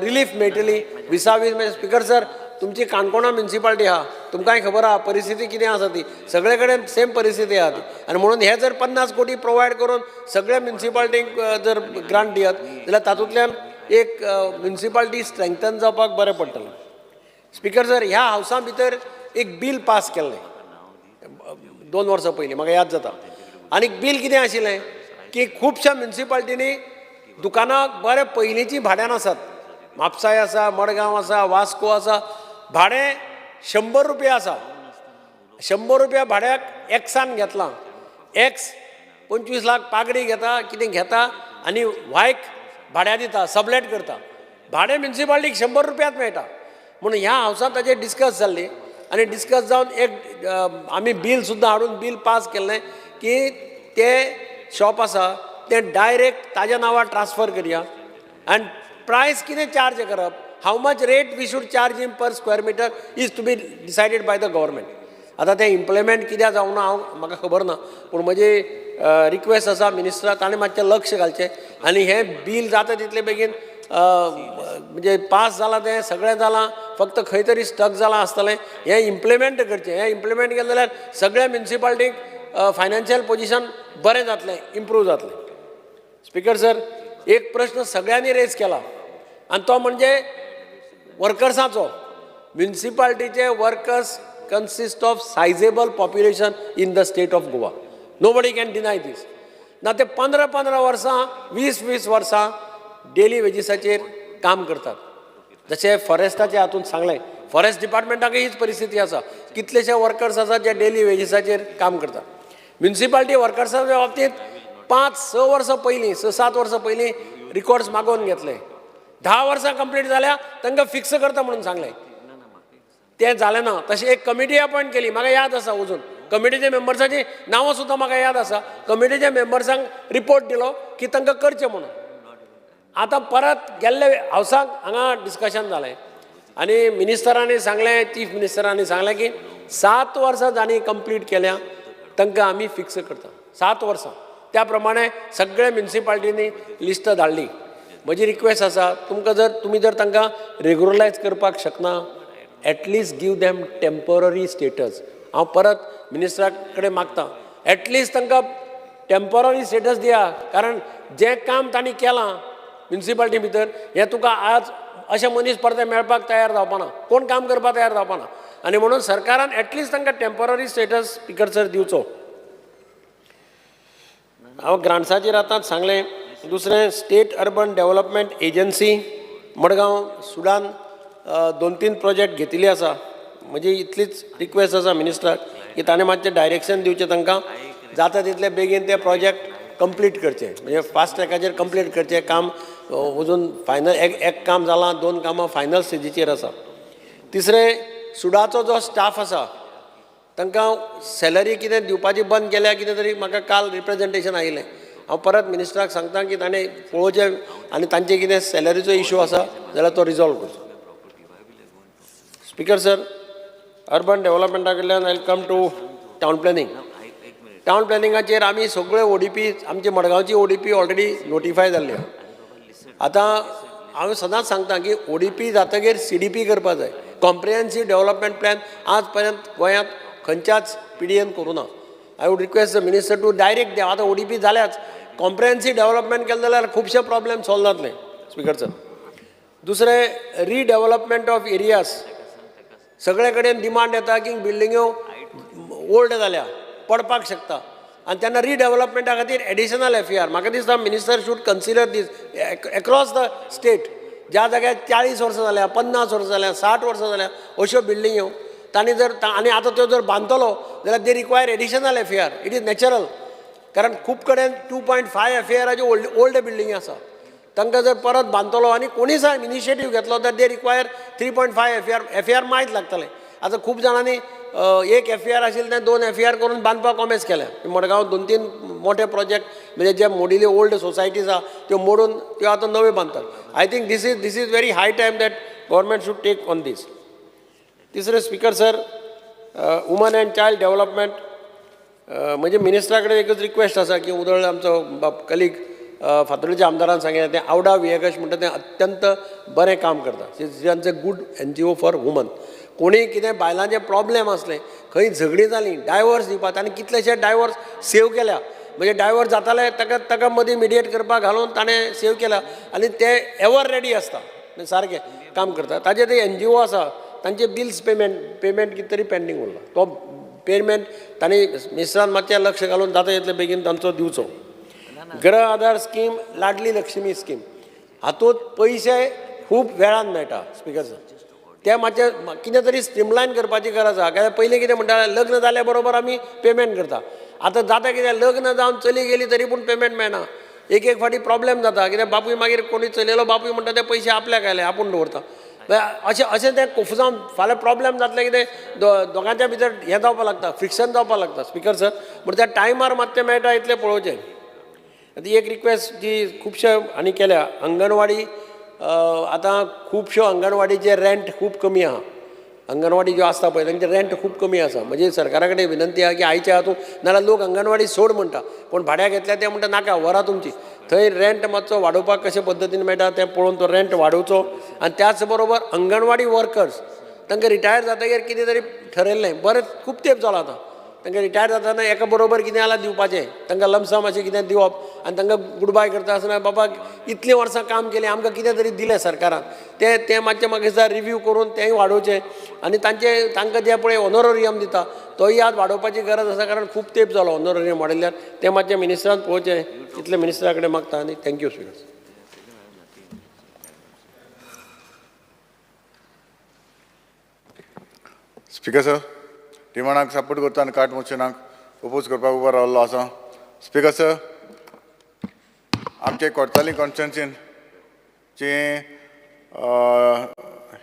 रिलीफ मेळटली. विसावीस म्हणजे स्पिकर सर तुमची काणकोणा म्युनिसिपालिटी आहा, तुमकांय खबर आहा परिस्थिती कितें आसा ती, सगळे कडेन सेम परिस्थिती आहा ती. आनी म्हणून हे जर 50 कोटी प्रोवायड करून सगळ्या म्युनिसिपालिटीक जर ग्रांट दियत जाल्यार तातूंतल्यान एक म्युनिसिपालिटी स्ट्रेंथन जावपाक बरें पडटलें. स्पिकर सर ह्या हावसा भितर एक बील पास केल्लें 2 वर्सां पयलीं, म्हाका याद जाता. आनी बील कितें आशिल्लें की खुबश्या म्युनिसिपालिटींनी दुकानां बरें पयलींची भाड्यान आसात. म्हापसाय आसा, मडगांव आसा, वास्को आसा, भाडें 100 रुपया आसा. 100 रुपया भाड्याक एक्सान घेतलां. एक्स 25 लाख पागडी घेता, कितें घेता आनी व्हायक भाड्या दिता, सबलेट करता. भाडें म्युनिसिपालिटीक 100 रुपयात मेळटा. म्हणून ह्या हावसांत ताचेर डिस्कस जाल्ली आनी डिस्कस जावन एक आमी बील सुद्दां हाडून बील पास केल्लें की तें शॉप आसा तें डायरेक्ट ताज्या नांवार ट्रान्सफर करया आनी प्रायस कितें चार्ज करप, how much rate we should charge him per square metre is to be decided by the government. आतां तें इम्प्लिमेंट कित्याक जावना म्हाका खबर ना, पूण म्हजी रिक्वेस्ट आसा मिनिस्टरा ताणें मातशें लक्ष घालचें आनी हें बील जाता तितले बेगीन म्हणजे पास जालां तें सगळें जालां, फक्त खंय तरी स्टक जालां आसतलें. हें इम्प्लिमेंट करचें. हें इम्प्लिमेंट केलें जाल्यार सगळ्या म्युनिसिपालिटीक फायनान्शियल पोजिशन बरें जातलें, इम्प्रूव जातलें. स्पिकर सर एक प्रश्न सगळ्यांनी रेज केला आनी तो म्हणजे वर्कर्सांचो. म्युनिसिपालिटीचे workers consist of sizeable population in the state of Goa. Nobody can deny this. ना ते 15 वर्सां 20 वर्सां डेली वेजिसाचेर काम करतात. जशें फॉरेस्टाच्या हातूंत सांगलें, फॉरेस्ट डिपार्टमेंटाकय हीच परिस्थिती आसा. कितलेशे वर्कर्स आसात जे डेली वेजिसाचेर काम करतात. म्युनिसिपालिटी वर्कर्साच्या बाबतींत 5-6 वर्सां पयलीं 6-7 वर्सां पयलीं रिकॉर्ड्स मागोवन घेतले. 10 वर्सां कंप्लीट जाल्या तांकां फिक्स करता म्हणून सांगलें. तें जालें ना. तशें एक कमिटी अपॉयंट केली, म्हाका याद आसा अजून. कमिटीच्या मेंबर्सांची नांवां सुद्दां म्हाका याद आसा. कमिटीच्या मेंबर्सांक रिपोर्ट दिलो की तांकां करचें म्हणून. आतां परत गेल्ले हावसाक हांगा डिस्कशन जालें आनी मिनिस्टरांनी सांगलें, चीफ मिनिस्टरांनी सांगलें की 7 वर्सां जाणी कंप्लीट केल्या तांकां आमी फिक्स करता. 7 वर्सां. त्या प्रमाणे सगळे म्युनिसिपालिटींनी लिस्ट धाडली. म्हजी रिक्वेस्ट आसा, तुमी जर तांकां रेग्युलरायज करपाक शकना, at least give them temporary status. हांव परत मिनिस्टरा कडेन मागतां, एटलिस्ट तांकां टेम्पररी स्टेटस दिया. कारण जें काम तांणी केलां म्युनिसिपालिटी भितर हें तुका आज अशे मनीस परते मेळपाक तयार जावपाना, कोण काम करपाक तयार जावपाना. आनी म्हणून सरकारान एटलिस्ट तांकां टेम्पररी स्टेटस स्पिकर सर दिवचो. हांव ग्रांट्साचेर आतांच सांगलें. दुसरें, state urban development agency Madgaon Sudan 2-3 project घेतिल्ले आसा. म्हजी इतलीच रिक्वेस्ट आसा मिनिस्टराक की ताणें मातशें डायरेक्शन दिवचें तांकां, जाता तितले बेगीन ते प्रोजेक्ट कंप्लीट करचे. म्हणजे फास्ट ट्रॅकाचेर कंप्लीट करचें काम. अजून फायनल एक काम जालां, 2 कामां फायनल स्टेजीचेर आसा. तिसरें, सुडाचो जो स्टाफ आसा तांकां सॅलरी कितें दिवपाची बंद केल्या कितें तरी म्हाका काल रिप्रेजेंटेशन आयिल्लें. हांव परत मिनिस्टराक सांगता की ताणें पळोवचें आनी तांचे कितें सॅलरीचो इशू आसा जाल्यार तो रिजॉल्व करचो. स्पिकर सर, अर्बन डेव्हलपमेंटा कडल्यान I come to town planning. Town प्लॅनिंगाचेर आमी सगळे ODP, आमचे मडगांवची ODP ऑलरेडी नोटिफाय जाल्ली. आतां हांव सदांच सांगता की ODP जातकीर CDP करपाक जाय. कॉम्प्रिहेन्सीव डेव्हलपमेंट प्लॅन आज पर्यंत गोंयांत खंयच्याच PDN करूं ना. I would request the minister to direct द्या. आतां ODP जाल्याच कॉम्प्रिहेन्सीव डेव्हलपमेंट केलें जाल्यार खुबशे प्रॉब्लेम सॉल्व जातले. स्पिकर सर, दुसरें, रिडेव्हलपमेंट ऑफ एरियाज. सगळे कडेन डिमांड येता की बिल्डिंग्यो ओल्ड जाल्या, पडपाक शकता, आनी तेन्ना रिडेव्हलपमेंटा खातीर एडिशनल FAR. म्हाका दिसता minister should consider this across the state. ज्या जाग्यार 40 वर्सां जाल्या, 50 वर्सां जाल्या, 60 वर्सां जाल्या अश्यो बिल्डिंग्यो तांणी जर आनी आतां त्यो जर बांदतलो जाल्यार they require additional FAR. It is natural. कारण खूब कडेन 2.5 FARचे ओल्ड बिल्डिंगी आसा. तांकां जर परत बांदतलो आनी कोणीच इनिशिएटीव घेतलो तर दे रिक्वायर 3.5 FAR मायज लागतले. आतां खूब जाणांनी एक FAR आशिल्लें तें 2 FAR करून बांदपाक कॉमेस केल्या. मडगांव 2-3 मोठे प्रोजेक्ट म्हणजे जे मोडिल्ले ओल्ड सोसायटीज आहा त्यो मोडून त्यो आतां नव्यो बांदतात. I think this is very high time that government should take on this. तिसरें, speaker sir, woman and child development. म्हणजे मिनिस्टरा कडेन एकच रिक्वेस्ट आसा की उदळ आमचो कलीग फातोर्डेच्या आमदारान सांगलें तें आवडा वियकश म्हणटा तें अत्यंत बरें काम करता. Is a good NGO for woman. कोणीय कितें बायलांचे प्रॉब्लेम आसले, खंय झगडीं जालीं, डायवोर्स दिवपाक, आनी कितलेशे डायवोर्स सेव केल्या. म्हणजे डायवोर्स जाताले ताका मदीं मिडिएट करपाक घालून ताणें सेव केला आनी ते एवर रेडी आसता. सारकें काम करता. ताजे ते NGO आसा तांचे बिल्स पेमेंट कितें तरी पेंडींग उरला. तो पेमेंट तांणी मिनिस्टरान मातशें लक्ष घालून जाता तितले बेगीन तांचो दिवचो. गृह आधार स्कीम, लाडली लक्ष्मी स्कीम, हातूंत पयशे खूब वेळान मेळटा. स्पिकर सर, ते मातशें कितें तरी स्ट्रीमलायन करपाची गरज आसा. कित्याक पयलीं कितें म्हणटा लग्न जाल्या बरोबर आमी पेमेंट करता. आतां जाता कितें, लग्न जावन चली गेली तरी पूण पेमेंट मेळना. एक फावटी प्रॉब्लेम जाता. कित्याक बापूय मागीर कोणी चलयलो बापूय म्हणटा ते पयशे आपल्याक आयले, आपूण दवरता. अशें तें खूब जावन फाल्यां प्रॉब्लेम जातले कितें दोगांच्या भितर हें जावपाक लागता, फ्रिक्शन जावपाक लागता. स्पिकर सर, म्हणटा त्या टायमार मात तें मेळटा इतलें पळोवचें. ती एक रिक्वेस्ट जी खुबशे आनी केल्या. अंगणवाडी, आतां खुबश्यो अंगणवाडीचे रेंट खूब कमी आहा. अंगणवाडी ज्यो आसता पळय तांचे रेंट खूब कमी आसा. म्हणजे सरकारा कडेन विनंती आहा की आयच्या हातूंत नाल्यार लोक अंगणवाडी सोड म्हणटा, पूण भाड्याक घेतल्या ते म्हणटा नाका व्हरा तुमची. थंय रेंट मातसो वाडोवपाक कशे पद्दतीन मेळटा तें पळोवन तो रेंट वाडोवचो. आनी त्याच बरोबर अंगणवाडी वर्कर्स तांकां रिटायर जातकीर कितें तरी ठरयल्लें, बरें खूब तेंप जाला आतां. तांकां रिटायर जाताना एका बरोबर कितें जाल्यार दिवपाचें, तांकां लमसम अशें कितें दिवप आनी तांकां गूड बाय करता आसतना बाबा इतलीं वर्सां काम केलें, आमकां कितें तरी दिलें सरकारान, तें मातशें म्हाका दिसता रिव्यू करून तेंय वाडोवचें. आनी तांकां जें पळय ऑनोरोरियम दिता तोय आज वाडोवपाची गरज आसा. कारण खूब तेंप जालो ऑनोरोरियम वाडयल्यार. तें मातशें मिनिस्टरान पळोवचें. इतलें मिनिस्टरा कडेन मागता आनी थँक्यू स्पिकर. स्पिकर सर, डिमांडाक सपोर्ट करता आनी कार्ड मोशनाक ओपोज करपाक उबो रावल्लो आसा. स्पिकर सर, आमचे कोर्ताली कॉन्स्टिट्युन्सीन जे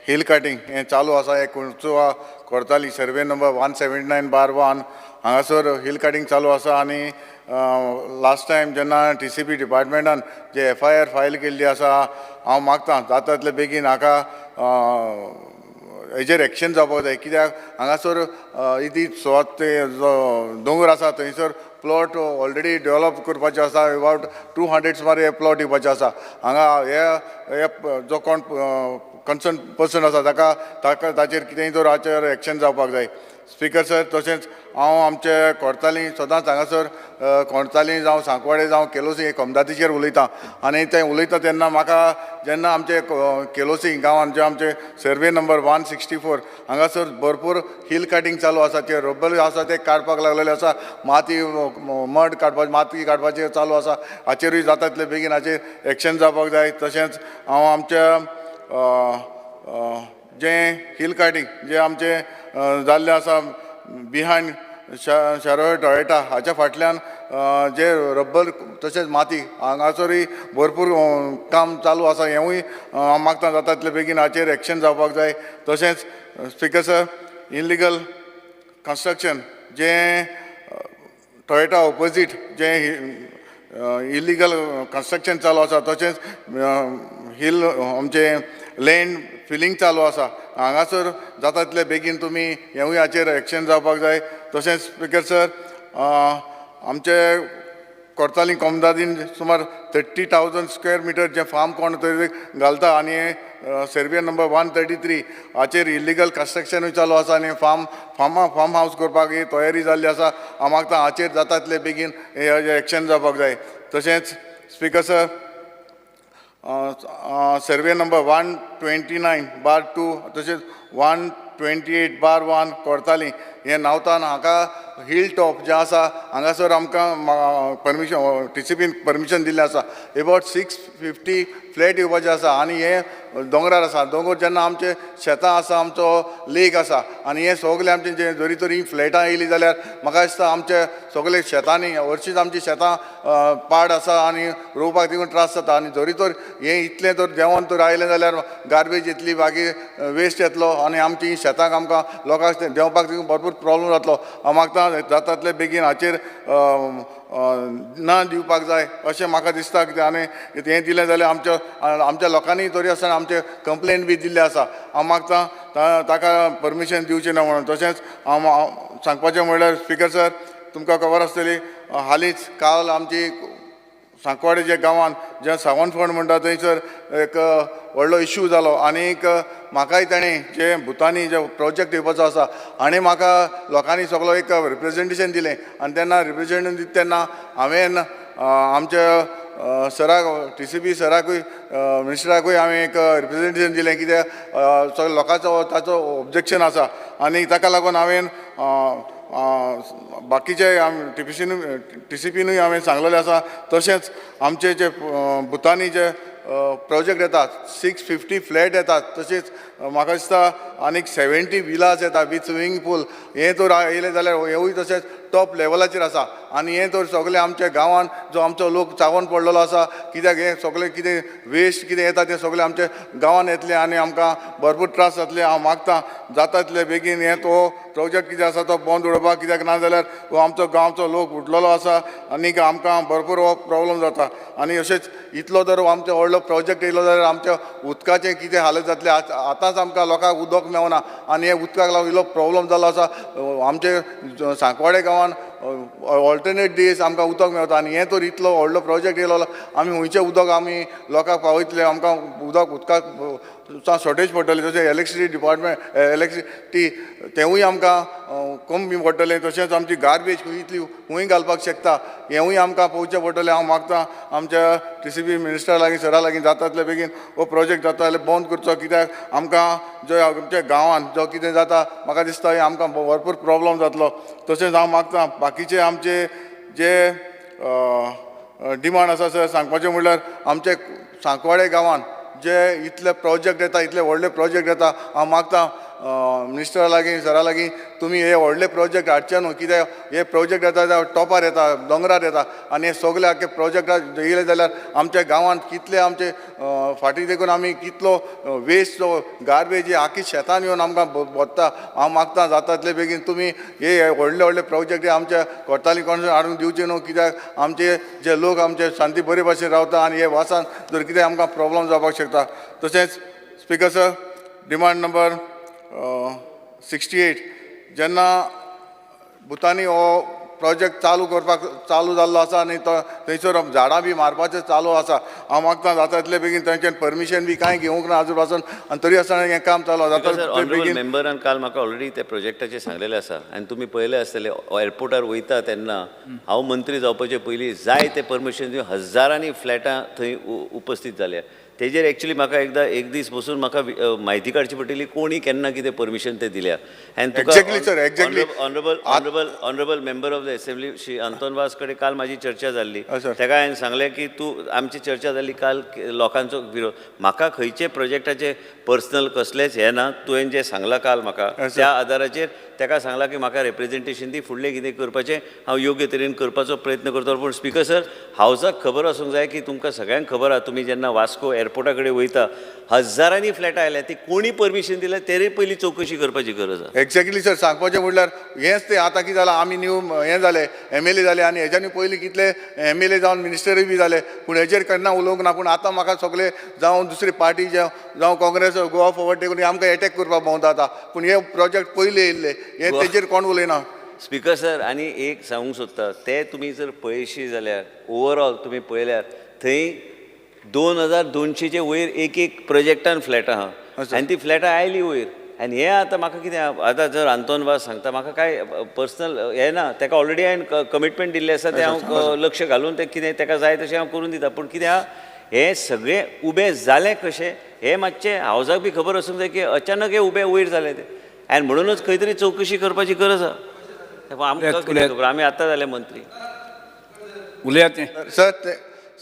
हिल कटिंग हें चालू आसा हे कुणचुवा कोर्ताली सर्वे नंबर 179/1 हांगासर हिल कटिंग चालू आसा आनी लास्ट टायम जेन्ना TCP डिपार्टमेंटान जे FIR फायल केल्ली आसा हांव मागतां जाता तितले बेगीन हाका हेजेर एक्शन जावपाक जाय कित्याक हांगासर इदी सुवात ते जो दोंगर आसा थंयसर प्लॉट ऑलरेडी डेवलप करपाचे आसा अबावट 200 सुमार हे प्लॉट येवपाचे आसा हांगा हे जो कोण कन्सर्न पर्सन आसा ताका ताचेर कितेंय तर हाचेर एक्शन जावपाक जाय स्पीकर सर तशेंच हांव आमचे कोर्ताली सदांच हांगासर कोर्ताली जावं सांकवाडे जावं केलोसी कमदातीचेर उलयतां आनी तें उलयता तेन्ना म्हाका जेन्ना आमचे केलोसी गांवांत जे आमचे सर्वे नंबर 164 हांगासर भरपूर हिल कटिंग चालू आसा ते रब्बल आसा ते काडपाक लागलेले आसा माती मड काडपाचे माती काडपाचें चालू आसा हाचेरूय जाता तितले बेगीन हाचेर एक्शन जावपाक जाय तशेंच हांव आमच्या जे हिल कटिंग जे आमचे जाल्ले आसा बिहायंड शारोय टॉयटा हाच्या फाटल्यान जे रब्बर तशेंच माती हांगासरूय भरपूर काम चालू आसा हेंवूय हांव मागता जाता तितले बेगीन हाचेर एक्शन जावपाक जाय तशेंच स्पीकर सर इलिगल कन्स्ट्रक्शन जे टॉयटा ऑपोजीट जे इलिगल कन्स्ट्रक्शन चालू आसा तशेंच हिल आमचे लँड फिलिंग चालू आसा हांगासर जाता तितले बेगीन तुमी हेवूय हाचेर एक्शन जावपाक जाय तशेंच स्पीकर सर आमचे कोर्ताली कोमदादीन सुमार 30,000 स्क्वेअर मिटर जे फार्म कोण तरी घालता आनी सर्वे नंबर 133 हाचेर इलिगल कन्स्ट्रक्शनूय चालू आसा आनी फार्म हावस करपाक ही तयारी जाल्ली आसा हांव मागता हाचेर जाता तितले बेगीन हे एक्शन जावपाक जाय तशेंच स्पीकर सर सर्वे नंबर 129/2 तशेंच 128/1 कोर्ताली हे नावतान हाका हिल टॉप जे आसा हांगासर आमकां परमिशन TCPन परमिशन दिल्लें आसा अबावट 650 फ्लॅट येवपाचे आसा आनी हे दोंगरार आसा दोंगर जेन्ना आमचे शेतां आसा आमचो लेक आसा आनी हे सगळे आमचे जे जरी तर ही फ्लॅटां येयली जाल्यार म्हाका दिसता आमचे सगळे शेतांनी हरशींच आमची शेतां पाड आसा आनी रोवपाक देखून त्रास जाता आनी जरी तर हे इतलें तर जेवण तर आयलें जाल्यार गार्बेज येतली बाकी वेस्ट येतलो आनी आमची शेतांक आमकां लोकांक जेवपाक देखून भरपूर प्रॉब्लम जातलो हांव मागता जाता तितले बेगीन हाचेर ना दिवपाक जाय अशें म्हाका दिसता कित्याक आनी हें दिलें जाल्यार आमच्या लोकांनी तरी आसतना आमचे कंप्लेन बी दिल्ले आसा हांव मागता ताका परमिशन दिवचें ना म्हणून तशेंच हांव सांगपाचें म्हणल्यार स्पीकर सर तुमकां खबर आसतली हालींच काल आमची सांकवाडे जे गांवांत जे सावंतफोंड म्हणटा थंयसर एक व्हडलो इश्यू जालो आनीक म्हाकाय ताणें जे भुतानी जे प्रोजेक्ट येवपाचो आसा आनी म्हाका लोकांनी सगळो एक रिप्रेजेंटेशन दिलें आनी तेन्ना रिप्रेजेंटेशन दिता तेन्ना हांवें आमच्या सराक TCP सराकूय मिनिस्टराकूय हांवें एक रिप्रेजेंटेशन दिलें कित्याक सगळ्या लोकांचो ताचो ऑब्जेक्शन आसा आनी ताका लागून हांवें बाकीचे TCPनूय हांवें सांगलेलें आसा तशेंच आमचे जे भुतानी जे प्रोजेक्ट येतात 650 फ्लॅट येतात तशेंच म्हाका दिसता आनीक 70 विलास येता विथ स्विमींग पूल हे तर येयले जाल्यार हेवूय तशेंच टॉप लेवलाचेर आसा आनी हे तर सगळे आमच्या गांवांत जो आमचो लोक चावून पडलेलो आसा कित्याक हे सगळे कितें वेस्ट कितें येता ते सगळे आमच्या गांवांत येतले आनी आमकां भरपूर त्रास जातले हांव मागतां जाता तितले बेगीन हे तो प्रोजेक्ट कितें आसा तो बंद उडोवपाक कित्याक ना जाल्यार हो आमचो गांवचो लोक उठलेलो आसा आनीक आमकां भरपूर हो प्रॉब्लम जाता आनी अशेंच इतलो जर आमचो व्हडलो प्रोजेक्ट येयलो जाल्यार आमच्या उदकाचें कितें हालत जातलें आतांच आमकां लोकांक उदक मेवना आनी हे उदकाक लागून इल्लो प्रॉब्लम जालो आसा आमचे सांकवाडे गांवांत ऑल्टरनेट डेज आमकां उदक मेवता आनी हें तर इतलो व्हडलो प्रोजेक्ट येयलो आमी खंयचें उदक आमी लोकांक पावयतले आमकां उदकाक शॉर्टेज पडटलें तशें इलेक्ट्रिसिटी डिपार्टमेंट इलेक्ट्रिसिटी तेंवूय आमकां कमी पडटलें तशेंच आमची गार्बेज इतली खंय घालपाक शकता हेंवूय आमकां पळोवचें पडटलें हांव मागतां आमच्या TCP मिनिस्टरा लागीं सरा लागीं जाता तितले बेगीन हो प्रोजेक्ट जाता जाल्यार बंद करचो कित्याक आमकां जो आमच्या गांवांत जो कितें जाता म्हाका दिसता हे आमकां भरपूर प्रॉब्लम जातलो तशेंच हांव मागतां बाकीचे आमचे जे डिमांड आसा सर सांगपाचें म्हणल्यार आमचे सांकवाडे गांवांत जे इतले प्रोजेक्ट येता इतले व्हडले प्रोजेक्ट येता हांव मागतां मिनिस्टरा लागीं सरा लागीं तुमी हे व्हडले प्रोजेक्ट हाडचे न्हू कित्याक हे प्रोजेक्ट येता टॉपार येता दोंगरार येता आनी हे सगळे आख्खे प्रोजेक्टाक येयले जाल्यार आमच्या गांवांत कितले आमचे फाटीं देखून आमी कितलो वेस्ट जो गार्बेज ही आख्खी शेतान येवन आमकां बोत्ता हांव मागता जाता तितले बेगीन तुमी हे व्हडले व्हडले प्रोजेक्ट आमच्या कोर्ताली कोण हाडून दिवचे न्हू कित्याक आमचे जे लोक आमचे शांती बरे भाशेन रावता आनी हे वासान जर कितें आमकां प्रॉब्लम जावपाक शकता तशेंच स्पिकर सर डिमांड नंबर 68 जेन्ना भुतानी हो प्रोजेक्ट चालू जाल्लो आसा आनी तो थंयसर झाडां बी मारपाचें चालू आसा हांव मागता जाता तितले बेगीन तांच्यान परमिशन बी कांय घेवंक ना आजून पासून आनी तरी आसतना हें काम चालू जाता तितले बेगीन मेंबरान काल म्हाका ऑलरेडी त्या प्रोजेक्टाचेर सांगलेलें आसा आनी तुमी पळयलें आसतलें एअरपोर्टार वयता तेन्ना हांव मंत्री जावपाचे पयलीं जाय ते परमिशन दिवन हजारांनी फ्लॅटां थंय उपस्थित जाल्या तेजेर एक्चुअली म्हाका एकदां एक दीस बसून म्हाका म्हायती काडची पडटली कोणी केन्ना कितें परमिशन तें दिल्या आनी honourable member of the assembly Shri Anton Vaz कडेन काल म्हाजी चर्चा जाल्ली ताका हांवें सांगलें की तूं आमची चर्चा जाल्ली काल लोकांचो विरोध म्हाका खंयचे प्रोजेक्टाचे पर्सनल कसलेंच हें ना तुवें जें सांगलां काल म्हाका त्या आदाराचेर ताका सांगलां की म्हाका रिप्रेझेंटेशन दी फुडलें कितें करपाचें हांव योग्य तरेन करपाचो प्रयत्न करतलो पूण स्पिकर सर हावजाक खबर आसूंक जाय की तुमकां सगळ्यांक खबर आहा तुमी जेन्ना वास्को एअरपोर्टा कडेन वयता हजारांनी फ्लॅटां आयल्या ती कोणी परमिशन दिल्या तेरे पयलीं चवकशी करपाची गरज आसा एक्झॅक्टली सर सांगपाचें म्हणल्यार हेंच तें आतां कितें जालां आमी न्यू हें जाले MLA जाले आनी हेज्यानी पयलीं कितले MLA जावन मिनिस्टरूय बी जाले पूण हेजेर केन्ना उलोवंक ना पूण आतां म्हाका सगळे जावं दुसरी पार्टी जावं काँग्रेस गोवा फॉरवर्ड देखून आमकां एटॅक करपाक भोंवता आतां पूण हे प्रोजेक्ट पयले येयल्ले हे तेजेर कोण उलयना स्पिकर सर आनी एक सांगूंक सोदता ते तुमी जर पळयशी जाल्यार ओवरऑल तुमी पळयल्यार थंय 2200चे वयर एक प्रोजेक्टान फ्लॅटां आहा आनी ती फ्लॅटां आयली वयर आनी हें आतां म्हाका कितें आतां जर आंतोन वास सांगता म्हाका काय पर्सनल हें ना ताका ऑलरेडी हांवें कमिटमेंट दिल्लें आसा तें हांव लक्ष घालून तें कितें ताका जाय तशें हांव करून दिता पूण कितें आहा हे सगळें उबें जालें कशें हें मातशें हावजाक बी खबर आसूंक जाय की अचानक हे उबें वयर जालें तें आनी म्हणूनच खंय तरी चवकशी करपाची गरज आहा आमकां कितें खबर आमी आतां जाले मंत्री उलयात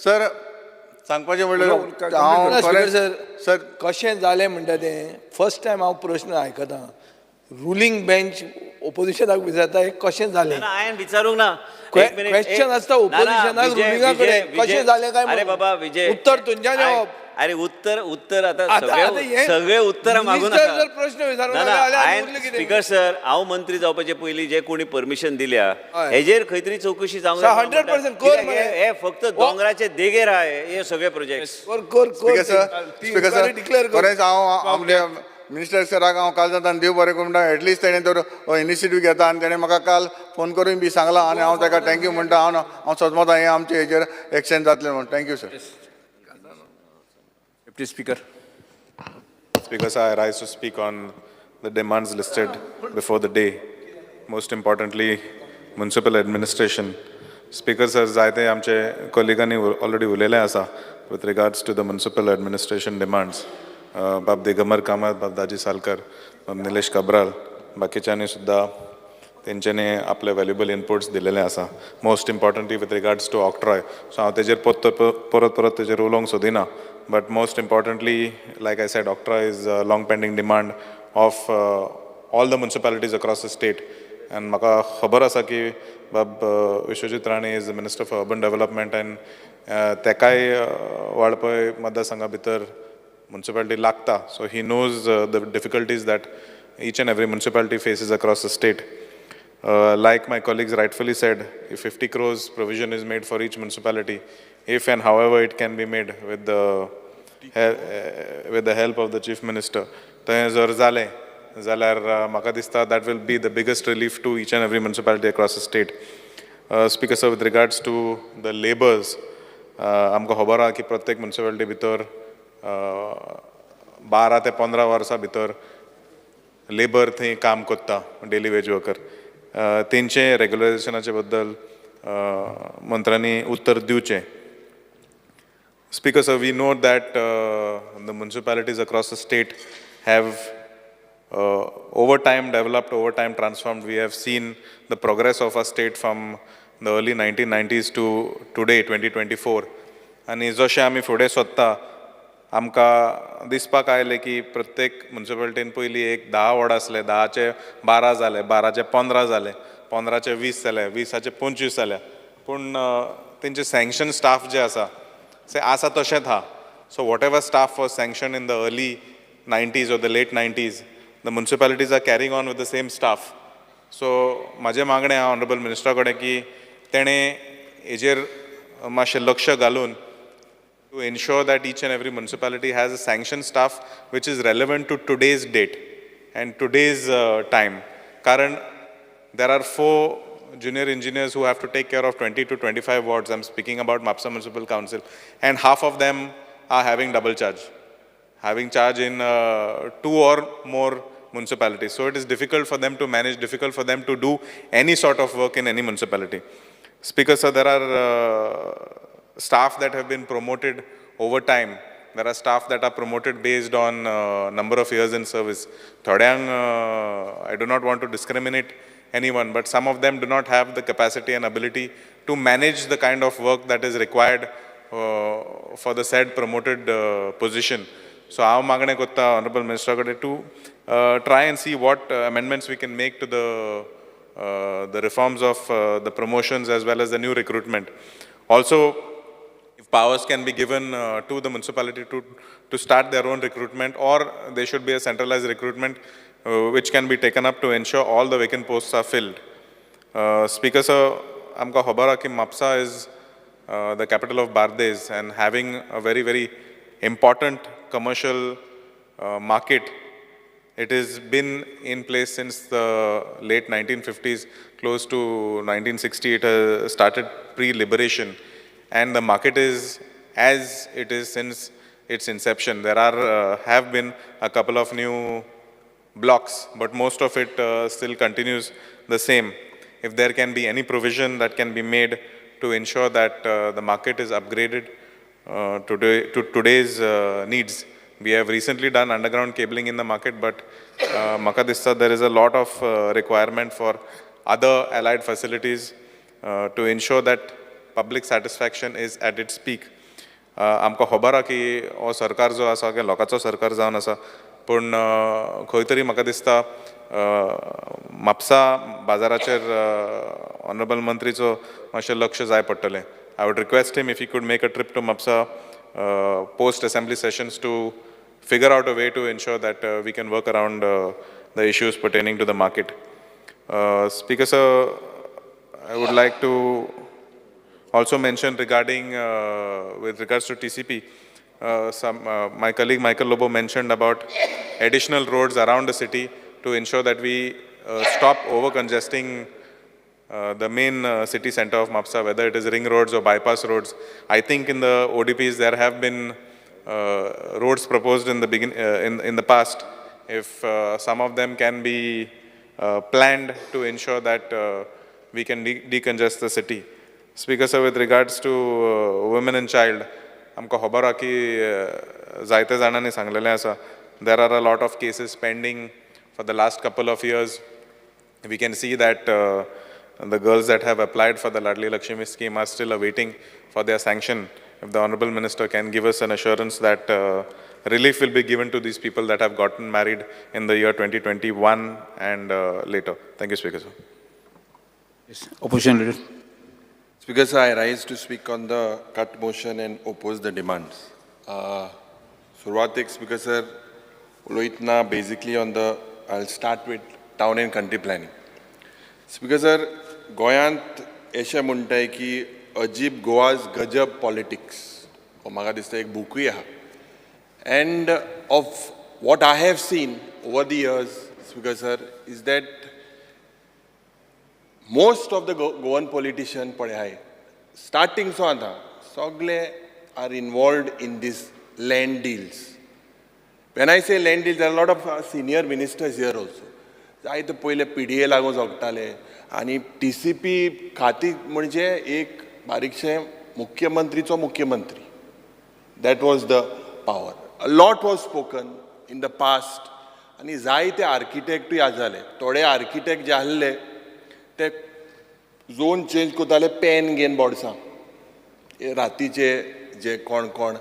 सर सांगपाचें म्हणल्यार सर कशें जालें म्हणटा तें फर्स्ट टायम हांव प्रश्न आयकतां रुलींग बेंच ओपोजिशनाक विचारता हें कशें जालें हांवें विचारूंक ना क्वेश्चन आसता ओपोजिशनाक रुलिंगा कडेन कशें जालें काय अरे बाबा विजय उत्तर तुमच्यान येवप अरे उत्तर आता सगळे उत्तर मागून प्रश्न स्पीकर सर हांव मंत्री जावपाचे पयलीं जे कोणी परमिशन दिल्या हेजेर खंय तरी चवकशी जावंक 100% हे फक्त दोंगराचे देगेर आहाय हे सगळे प्रोजेक्ट मिनिस्टर सराक हांव काल जाता देव बरें करूं म्हणटा एटलिस्ट तेणें तर इनिशिएटीव घेता आनी तेणें म्हाका काल फोन करून बी सांगला आनी हांव ताका थँक्यू म्हणटा हांव सोजमोता हें आमचे हेजेर एक्शन जातलें म्हणून thank you sir Deputy Speaker. Speaker, sir, I rise to speak on the demands listed before the day. Most importantly, municipal administration. Speaker, sir, जायते आमचे colleagueani already उलयलें आसा with regards to the municipal administration demands. बाब दिगंबर कामत, बाब दाजी सालकर, बाब निलेश काब्राल, बाकीच्यांनी सुद्धा तेंच्यांनी आपले वॅल्युबल इनपुट्स दिलेले आसा. Most importantly with regards to octroi so हांव तेजेर परत तेजेर उलोवंक सोदिना. But most importantly, like I said, Octra is a long-pending demand of all the municipalities across the state. And म्हाका खबर आसा की बाब Vishwajeet Rane is the Minister for Urban Development and तेकाय Valpoi मतदारसंघा भितर municipality लागता. So he knows the difficulties that each and every municipality faces across the state. Like my colleagues rightfully said, if 50 crores provision is made for each municipality, if and however it can be made with the help of the Chief Minister, then जर जालें जाल्यार म्हाका दिसता that will be the biggest relief to each and every municipality across the state. Speaker sir, with regards to the labours, आमकां खबर आहा की प्रत्येक municipality भितर 12 ते 15 वर्सां भितर लेबर थंय काम करता डेली वेज वर्कर. तेंचे रेग्युलरायझेशनाचे बद्दल मंत्र्यांनी उत्तर दिवचें. Speaker sir, we know that the municipalities across the state have over time developed, over time transformed. We have seen the progress of our state from the early 1990s to today, 2024. And जशें आमी फुडें सोदता आमकां दिसपाक आयलें की प्रत्येक म्युन्सिपालिटीन पयलीं एक 10 वॉर्ड आसले, 10चे 12 जाले, 12चे 15 जाले, 15चे 20 जाले, 20चे 25 जाले. पूण तेंचे सँक्शन स्टाफ जे आसा तशेंच आहा. So whatever staff was sanctioned in the early 90s or the late 90s, the municipalities are carrying on with the same staff. So माझे मागणें आहा ऑनरेबल मिनिस्टरा कडेन की तेणें हेजेर मातशें लक्ष घालून to ensure that each and every municipality has a sanctioned staff which is relevant to today's date and today's time. Karan, there are 4 junior engineers who have to take care of 20 to 25 wards. I'm speaking about Mapsa Municipal Council, and half of them are having double charge, having charge in 2 or more municipalities. So it is difficult for them to manage, difficult for them to do any sort of work in any municipality. Speaker, sir, there are staff that have been promoted over time. There are staff that are promoted based on number of years in service. Thodyang, I do not want to discriminate anyone, but some of them do not have the capacity and ability to manage the kind of work that is required for the said promoted position. So, I magne kotta Honorable Minister to try and see what amendments we can make to the reforms of the promotions as well as the new recruitment. Also, if powers can be given to the municipality to start their own recruitment, or there should be a centralized recruitment which can be taken up to ensure all the vacant posts are filled. Speaker sir, amka khabar ki Mapsa is the capital of Bardez and having a very, very important commercial market. It has been in place since the late 1950s, close to 1960. It has started pre-liberation, and the market is as it is since its inception. There are have been a couple of new blocks, but most of it still continues the same. If there can be any provision that can be made to ensure that the market is upgraded to today's needs. We have recently done underground cabling in the market, but Makadista, there is a lot of requirement for other allied facilities to ensure that public satisfaction is at its peak. आमकां खबर आहा की हो सरकार जो आसा की लोकांचो सरकार जावन आसा, पूण खंय तरी म्हाका दिसता म्हापसा बाजाराचेर ऑनरेबल मंत्रीचो मातशें लक्ष जाय पडटलें. I would request him if he could make a trip to Mapsa post-assembly sessions to figure out a way to ensure that we can work around the issues pertaining to the market. Speaker sir, I would like to also mention regarding, with regards to TCP, my colleague Michael Lobo mentioned about additional roads around the city to ensure that we stop over-congesting the main city center of Mapsa, whether it is ring roads or bypass roads. I think in the ODPs there have been roads proposed in the past. If some of them can be planned to ensure that we can decongest the city. Speaker sir, with regards to women and child, आमकां खबर आहा की जायते जाणांनी सांगलेलें आसा, there are a lot of cases pending for the last couple of years. We can see that the girls that have applied for the Ladli Lakshmi scheme are still awaiting for their sanction. If the Honorable Minister can give us an assurance that relief will be given to these people that have gotten married in the year 2021 and later. Thank you, Speaker sir. Yes. Opposition leader. Speaker sir, I rise to speak on the cut motion and oppose the demands. Surwatik, Speaker sir, Uloitna basically on the, I'll start with town and country planning. Speaker sir, गोंयांत अशें म्हणटाय की अजीब गोवाज गजब politics हो म्हाका दिसता एक बुकूय आहा. And of what I have seen over the years, Speaker sir, is that most of the Goan politicians पळय starting so आता सगळे are involved in these land deals. When I say land deals, there are a lot of senior ministers here also. जायते पयले PDA लागून जगताले आनी TCP खाती म्हणजे एक बारीकशें मुख्यमंत्रीचो मुख्यमंत्री. That was the power. A lot was spoken in the past आनी जायते आर्किटेक्टूय आसले. थोडे आर्किटेक्ट जे आसले ते झोन चेंज करताले पेन घेवन बोर्ड्सां. रातीचे जे कोण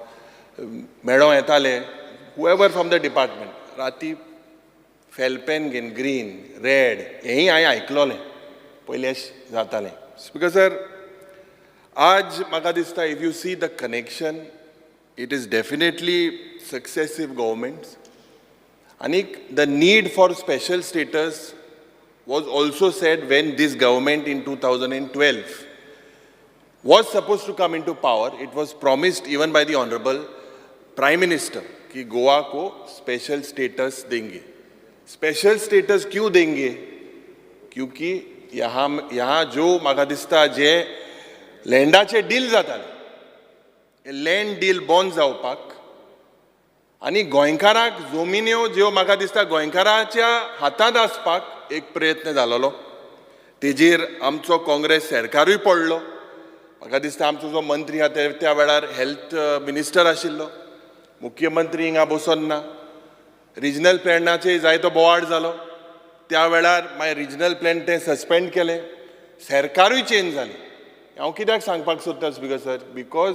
मेळो येताले हुएवर फ्रॉम द डिपार्टमेंट राती फेलपेन घेन ग्रीन रेड हेंय हांवें आयकलोलें पयलें जातालें बिकॉज सर आज म्हाका दिसता if you see the connection it is definitely successive governments आनी the need for special status was also said when this government in 2012 was supposed to come into power. It was promised even by the Honorable Prime Minister कि गोवा को special status देंगे. Special status क्यों देंगे? क्योंकि यहाँ जो म्हाका दिसता जे लँडाचे डील जाताले लँड डील बंद जावपाक आनी गोंयकारांक जमिन्यो ज्यो म्हाका दिसता गोंयकाराच्या हातांत आसपाक एक प्रयत्न जालोलो तेजेर आमचो काँग्रेस सरकारूय पडलो. म्हाका दिसता आमचो जो मंत्री आहा त्या वेळार हेल्थ मिनिस्टर आशिल्लो मुख्यमंत्री हिंगा बसोन ना. रिजनल प्लॅनाचेय जायतो बोवाळ जालो त्या वेळार मागीर रिजनल प्लॅन ते सस्पेंड केले सरकारूय चेंज जालें. हांव कित्याक सांगपाक सोदता speaker sir because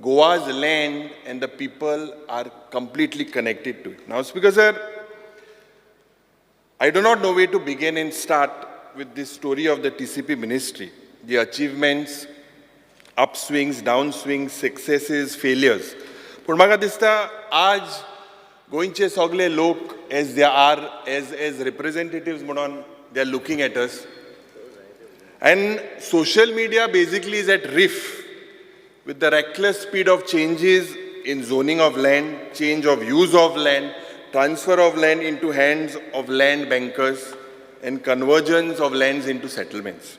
Goa's land and the people are completely connected to it. Now, Speaker Sir, I do not know where to begin and start with this story of the TCP ministry, the achievements, upswings, downswings, successes, failures. But म्हाका दिसता आज गोंयचे सगळे लोक as they are, as representatives म्हणून they are looking at us. And social media basically is at riff with the reckless speed of changes in zoning of land, change of use of land, transfer of land into hands of land bankers, and convergence of lands into settlements.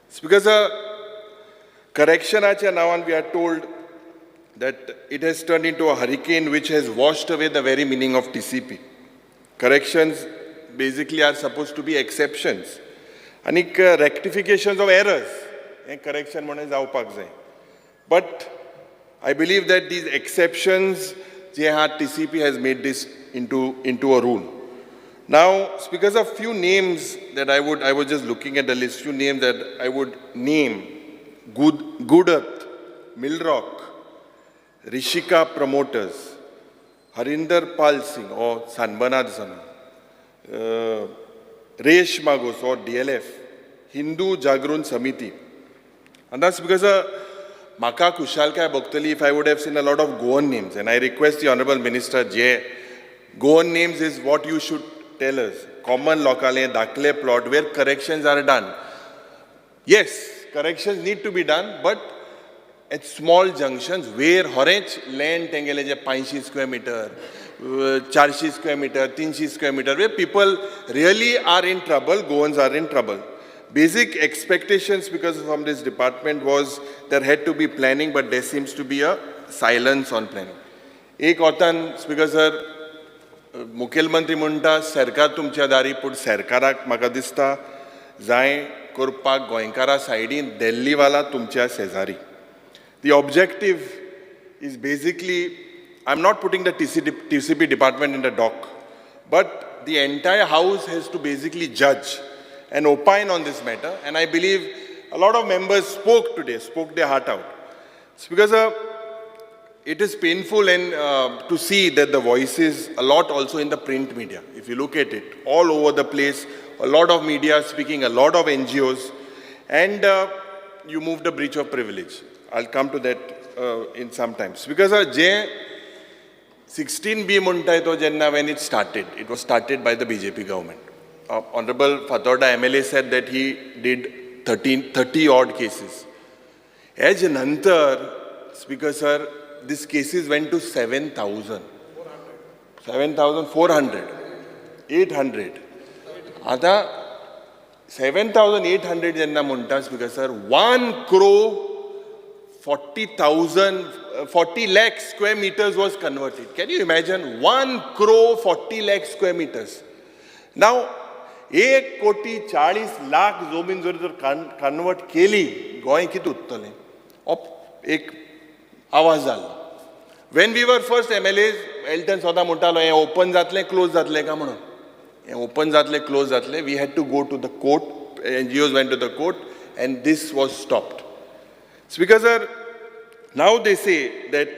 It's because correction now on we are told that it has turned into a hurricane which has washed away the very meaning of TCP. Corrections basically are supposed to be exceptions. And rectifications of errors. Correction म्हणून जावपाक जाय. But I believe that these exceptions, TCP has made this into a rule. Now, because of few names that I was just looking at the list, few names that I would name: Goodath, Milrock, Rishika Promoters, Harinder Pal Singh or Sanbanad Sana, Resh Magos or DLF, Hindu Jagran Samiti. And that's because Maka Kushalkai Bhaktali, if I would have seen a lot of Goan names, and I request the Honorable Minister, Goan names is what you should tell us. Common lokale, dakle plot, where corrections are done. Yes, corrections need to be done, but at small junctions, where horech land tengele je 500 square meter, 400 square meter, 300 square meter, where people really are in trouble, Goans are in trouble. Basic expectations because from this department was there had to be planning, but there seems to be a silence on planning. एक वतान speaker sir मुखेलमंत्री म्हणटा सरकार तुमच्या दारी पूण सरकाराक म्हाका दिसता जाय करपाक गोंयकारा सायडीन दिल्लीवाला तुमच्या शेजारी. The objective is basically, I'm not putting the TCP department in the dock, but the entire house has to basically judge and opine on this matter. And I believe a lot of members spoke today, spoke their heart out. It's because it is painful and to see that the voices, a lot also in the print media. If you look at it, all over the place, a lot of media speaking, a lot of NGOs, and you move the breach of privilege. I'll come to that in some times. Because J16B muntai to jenna when it was started by the BJP government. Honorable Fatorda MLA said that he did 30 odd cases. As nantar, Speaker sir, these cases went to 7,000. 7,400. 800. Ata 7,800 jenna munta, Speaker sir, 1 crore 40 lakh square meters was converted. Can you imagine? 1 crore 40 lakh square meters. Now, 1,40,40,00,000 जमीन जर convert केली गोंय कितें उरतलें एक आवाज जालो. When we were first MLAs, Elton Soda म्हणटालो हें ओपन जातलें क्लोज जातलें काय म्हणून. हें ओपन जातलें क्लोज जातलें. We had to go to the court. NGOs went to the court and this was stopped. Speaker sir, now they say that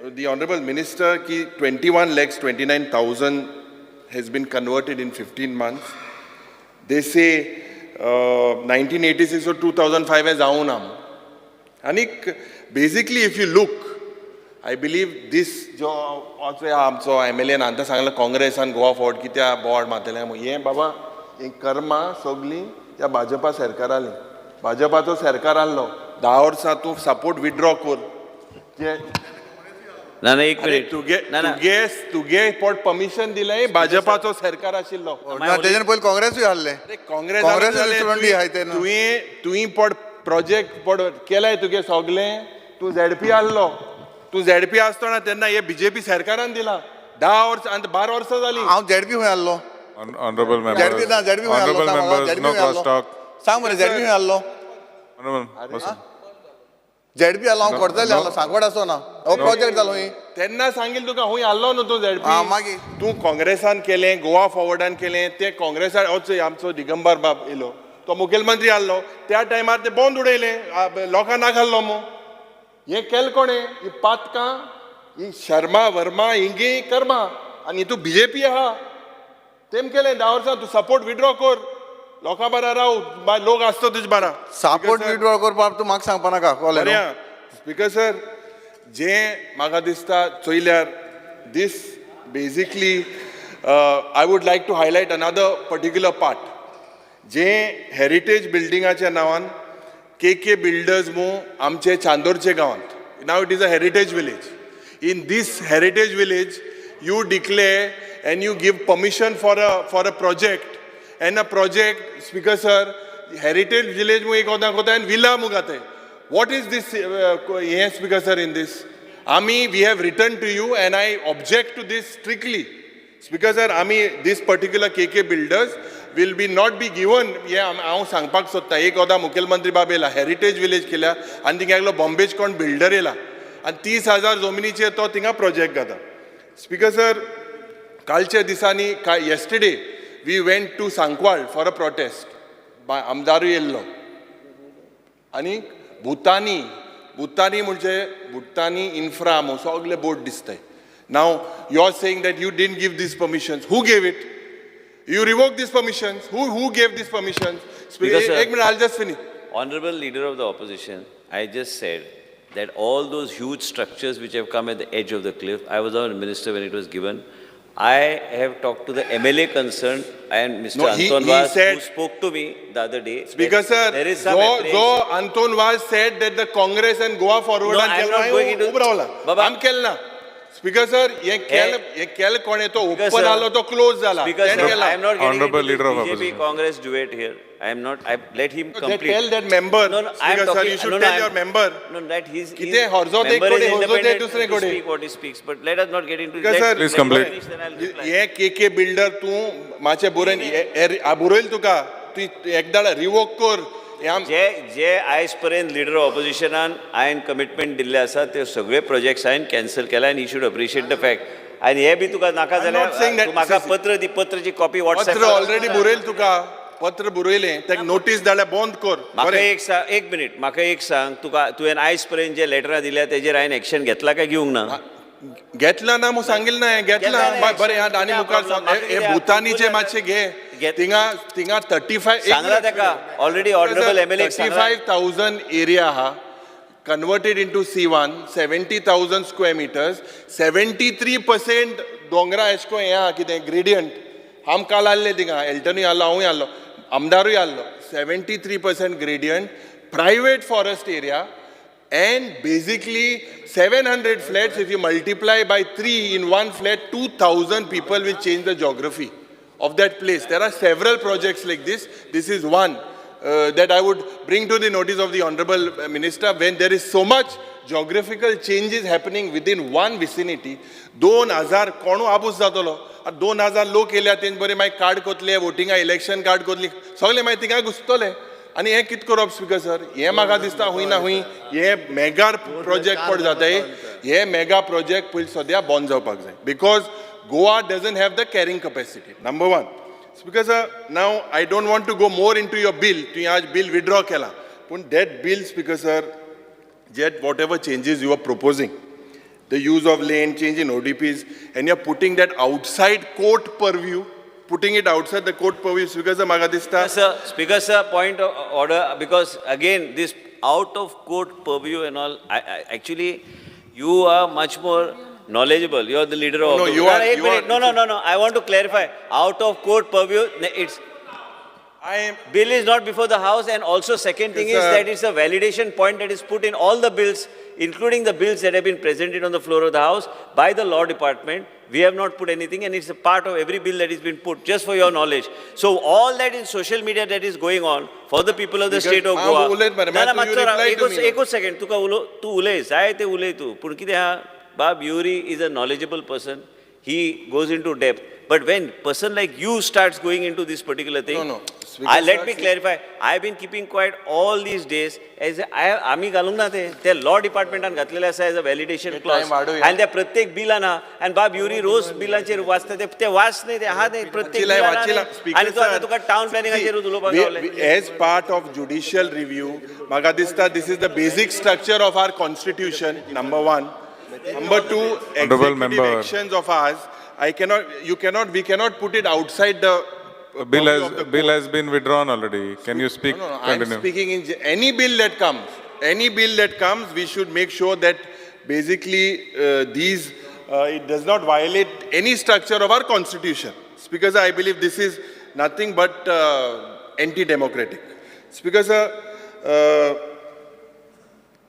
the Honorable Minister ki 21,29,000 has been converted in 15 months. They say 1986 or 2005 as Aunam. And basically, if you look, I believe this jo also आमचो MLA आंता सांगला Congress and Goa Ford की त्या board मातले ये बाबा ये कर्मा सगली त्या भाजपा सरकाराली भाजपाचो सरकार आल्लो 10 वर्सां तूं सपोर्ट विथड्रॉ कर जे ना एक मिनिट तुगे पॉट परमिशन दिलें भाजपाचो सरकार आशिल्लो तेजेन पयलीं काँग्रेसूय हारले काँग्रेस तुवें पॉट प्रोजेक्ट पॉट केलाय तुगे सगलें तूं झेडपी आसलो तूं झेडपी आसतना तेन्ना हे बीजेपी सरकारान दिला 10 वर्सां आनी 12 वर्सां जालीं हांव झेडपी खंय आसलो Honorable members, honorable members, no cross talk. सांग मरे झेडपी खंय आसलो झेडपी आसलो हांव करतले आसलो सांगवड आसो ना हो प्रोजेक्ट जालो ही तेन्ना सांगिल्लें तुका हूंय आसलो न्हू तूं झेडपी मागीर तूं काँग्रेसान केलें गोवा फॉर्वर्डान केलें ते काँग्रेसान आमचो दिगंबर बाब येयलो तो मुखेलमंत्री आसलो त्या टायमार ते बंद उडयलें लोकांक नाकाल्लो मो हें केलें कोणें ही पातकां ही शर्मा वर्मा हिंगी कर्मा आनी तूं बीजेपी आहा तेम केलें 10 वर्सां तूं सपोर्ट विथड्रॉ कर लोकां बारा राव लोक आसता तुजे बारा सपोर्ट विथड्रॉ करपाक तूं म्हाका सांगपा नाका स्पीकर सर जें म्हाका दिसता चोयल्यार this basically I would like to highlight another particular part जें हेरिटेज बिल्डिंगाच्या नांवान के बिल्डर्स मू आमचे चांदोरचे गांवांत now it is a heritage village in this heritage village you declare and you give permission for a project and a project speaker sir heritage village mu ek hota and villa mu gate what is this yes speaker sir in this we have written to you and I object to this strictly speaker sir this particular KK builders will be not be given हांव सांगपाक सोदता एक होता मुखेलमंत्री बाब येयला heritage village केल्या आनी थिंगा एकलो बॉम्बेज कोण बिल्डर येयला आनी 30,000 जमनीचेर तो थिंगा प्रोजेक्ट घाता Speaker sir, कालच्या दिसांनी yesterday we went to Sankwal for a protest. आमदारूय येयल्लो आनी भुतानी म्हणजे भुतानी इन्फ्रा सगळे बोर्ड दिसताय Now you are saying that you didn't give these permissions. Who gave it? You revoked these permissions. Who gave these permissions? Speaker sir, एक minute, I'll just finish. Honorable Leader of the Opposition, I just said that all those huge structures which have come at the edge of the cliff, I was not a minister when it was given. I have talked to the MLA concerned and Mr. Anton Vaz, who spoke to me the other day. Speaker sir, Anton Vaz said that the Congress and Goa forward I'm not going into... I'm kelna. Speaker sir, ye kel kone to open allo to close zala. Speaker sir, I am not getting Honorable into Leader of BJP Opposition. Congress duet here. I am not. I let him complete. Tell that member. No, I am Speaker talking. sir, you should tell your member. No, that he's Kite horzo de member kode is horzo de independent dusre to kode. speak what he speaks. But let us not get into. Speaker sir, please complete. ये KK builder तू माचे Buren Burrell तुका तू एकदा revoke कर जे आयज पर्यंत leader ऑपोजिशनान हांवें commitment दिल्ले आसा ते सगळे प्रोजेक्ट्स हांवें कॅन्सल केला आनी you should appreciate the fact आनी हे बी तुका नाका जाल्यार तूं म्हाका पत्र दी पत्रची कॉपी पत्र ऑलरेडी बुरयले तुका पत्र बुरयलें तेका नोटीस धाडल्या बंद कर म्हाका एक मिनिट म्हाका एक सांग तुका तुवें आयज पर्यंत जे लेटरां दिल्या तेजेर हांवें एक्शन घेतला काय घेवंक ना घेतला ना मग सांगिल्लें ना घेतला बरें आनी मुखार हे भुतानीचे मातशे घे थिंगा 35 सांगला तेका ऑलरेडी ऑनरेबल MLA 35,000 एरिया आहा converted into C1 70,000 square meters 73% दोंगरा एशको हें आहा कितें ग्रेडियंट आम काल आसले थिंगा एल्टनूय आसलो हांवूय आसलो आमदारूय आसलो 73% gradient private forest area and basically 700 flats if you multiply by 3 in one flat 2,000 people will change the geography of that place. There are several projects like this. This is one that I would bring to the notice of the Honorable Minister when there is so much geographical changes happening within one vicinity. 2000 कोणू आबूस जातलो 2000 लोक येयल्या तेंच बरें मागीर card कोतले वोटिंगा election card कोतली सगळे मागीर थिंगा घुसतले आनी हें कित करप स्पीकर सर हें म्हाका दिसता हूंय ना हूंय हे मेगा प्रोजेक्ट पड जाताय हे मेगा प्रोजेक्ट पयलीं सद्या बंद जावपाक जाय because Goa doesn't have the carrying capacity number one speaker sir now I don't want to go more into your bill तुवें आज बील विथड्रॉ केला पूण that bill speaker sir yet whatever changes you are proposing the use of lane, change in ODPs, and you're putting that outside court purview, putting it outside the court purview, because the Magadista. Speaker, sir, point of order, because again, this out of court purview and all, actually, you are much more knowledgeable. You are the leader of. No, the, you are. No. I want to clarify. Out of court purview, it's. Bill is not before the House, and also second thing is that it's a validation point that is put in all the bills, including the bills that have been presented on the floor of the House by the Law Department. We have not put anything, and it's a part of every bill that has been put, just for your knowledge. So all that in social media that is going on for the people of the state of Goa. एकच second. तू उलय, जाय ते उलय तू. पूण कितें हा, Bab Yuri is a knowledgeable person. He goes into depth. But when person like you starts going into this particular thing, let me clarify. I have been keeping quiet all these days. As आम्ही घालूंक ना ते law departmentan घातलेले आसा as a validation clause. And त्या प्रत्येक बिलाना and Bab Yuri रोज बिलाचेर वाचता ते वाच नाही ते हा ते प्रत्येक बिलाना आणि तो आता तुका town planningaचेर उलोवपाक गावले. As part of judicial review, Magadista, this is the basic structure of our constitution. Number one. Number two, executive actions of ours. We cannot put it outside the bill has been withdrawn already. Can you speak? No, I'm speaking in any bill that comes, we should make sure that basically it does not violate any structure of our constitution. Because I believe this is nothing but anti-democratic. Because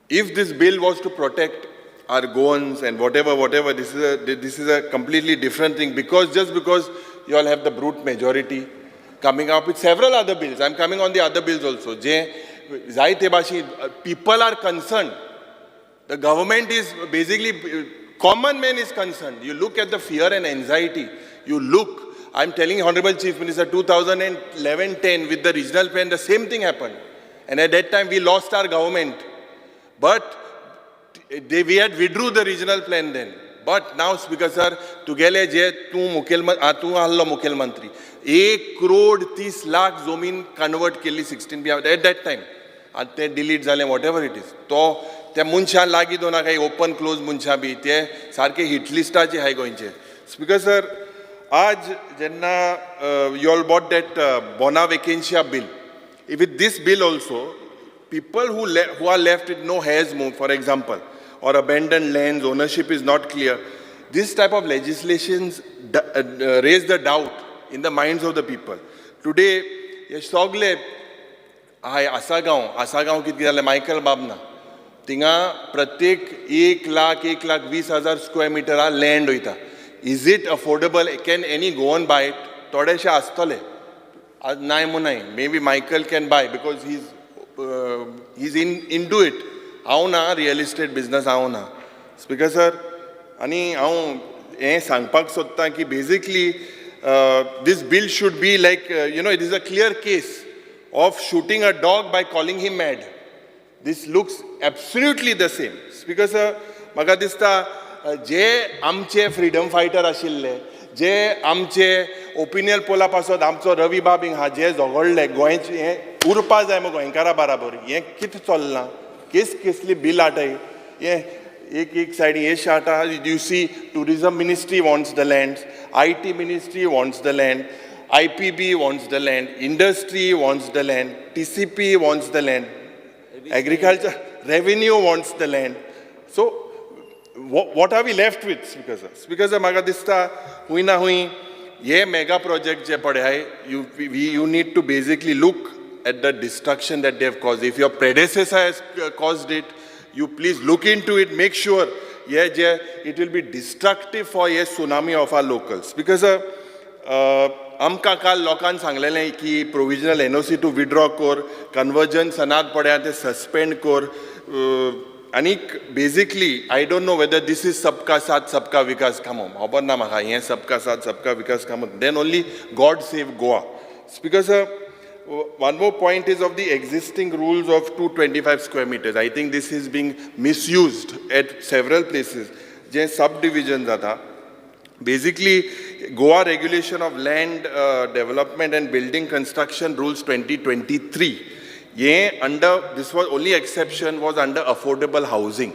if this bill was to protect our Goans and whatever, this is a completely different thing. Just because you all have the brute majority coming up with several other bills. I'm coming on the other bills also. People are concerned. The government is basically, common man is concerned. You look at the fear and anxiety. I'm telling Honorable Chief Minister, 2011-10 with the regional plan, the same thing happened. And at that time we lost our government. But we had withdrew the regional plan then. But now, Speaker sir, tu gele je tu hallo Mukhyamantri. 1 crore 30 lakh zomin convert kelli 16 at that time. And they delete zale whatever it is. So त्या मनशान लागीं दोना काही open close मनशां बी ते सारखे hit लिस्टाचे हाय गोंयचे. Speaker sir, आज जेन्ना you all bought that Bona Vacantia bill, with this bill also, people who are left with no heirs, for example, or abandoned lands, ownership is not clear, this type of legislations raise the doubt in the minds of the people. Today, हे सगळे हाय आसागांव कितें जालें Michael बाबना थिंगा प्रत्येक 1,20,000 square मिटरां land वयता. Is it affordable? Can any go on buy it? थोडेशे आसतले, आज नाय म्हणून may be Michael can buy because he is in to it. हांव ना रियल इस्टेट बिजनस, हांव ना. स्पीकर सर, आनी हांव हें सांगपाक सोदतां की basically this bill should be like, it is a clear case of shooting a dog by calling him mad. This looks absolutely the same. Because म्हाका दिसता जे आमचे फ्रीडम फायटर आशिल्ले, जे आमचे ओपिनियन पोला पासून आमचो रवी बाब हा जे झगडले गोंयचे हें उरपा जाय मग गोंयकारा बराबर, हें कितें चलना, कसली बिल हाटाय, हें एक सायडी हे शाटा. You see, tourism ministry wants the lands, IT ministry wants the land, IPB wants the land, industry wants the land, TCP wants the land, agriculture, revenue wants the land. So, what are we left with? Because म्हाका दिसता हुई ना हुई ये mega project जे पडे हाय, you need to basically look at the destruction that they have caused. If your predecessor has caused it, you please look into it, make sure it will be destructive for a tsunami of our locals. Because आमकां काल लोकांन सांगलेलें की provisional NOC to withdraw कोर, conversion सनाद पड्या ते suspend कोर. आनीक basically I don't know whether this is सबका साथ सबका विकास कामो, खबर ना म्हाका हें सबका साथ सबका विकास कामो. Then only God save Goa. Because one more point is of the existing rules of 225 square meters. I think this is being misused at several places. जे subdivision जाता. Basically, Goa Regulation of Land Development and Building Construction Rules 2023. This was only exception was under affordable housing.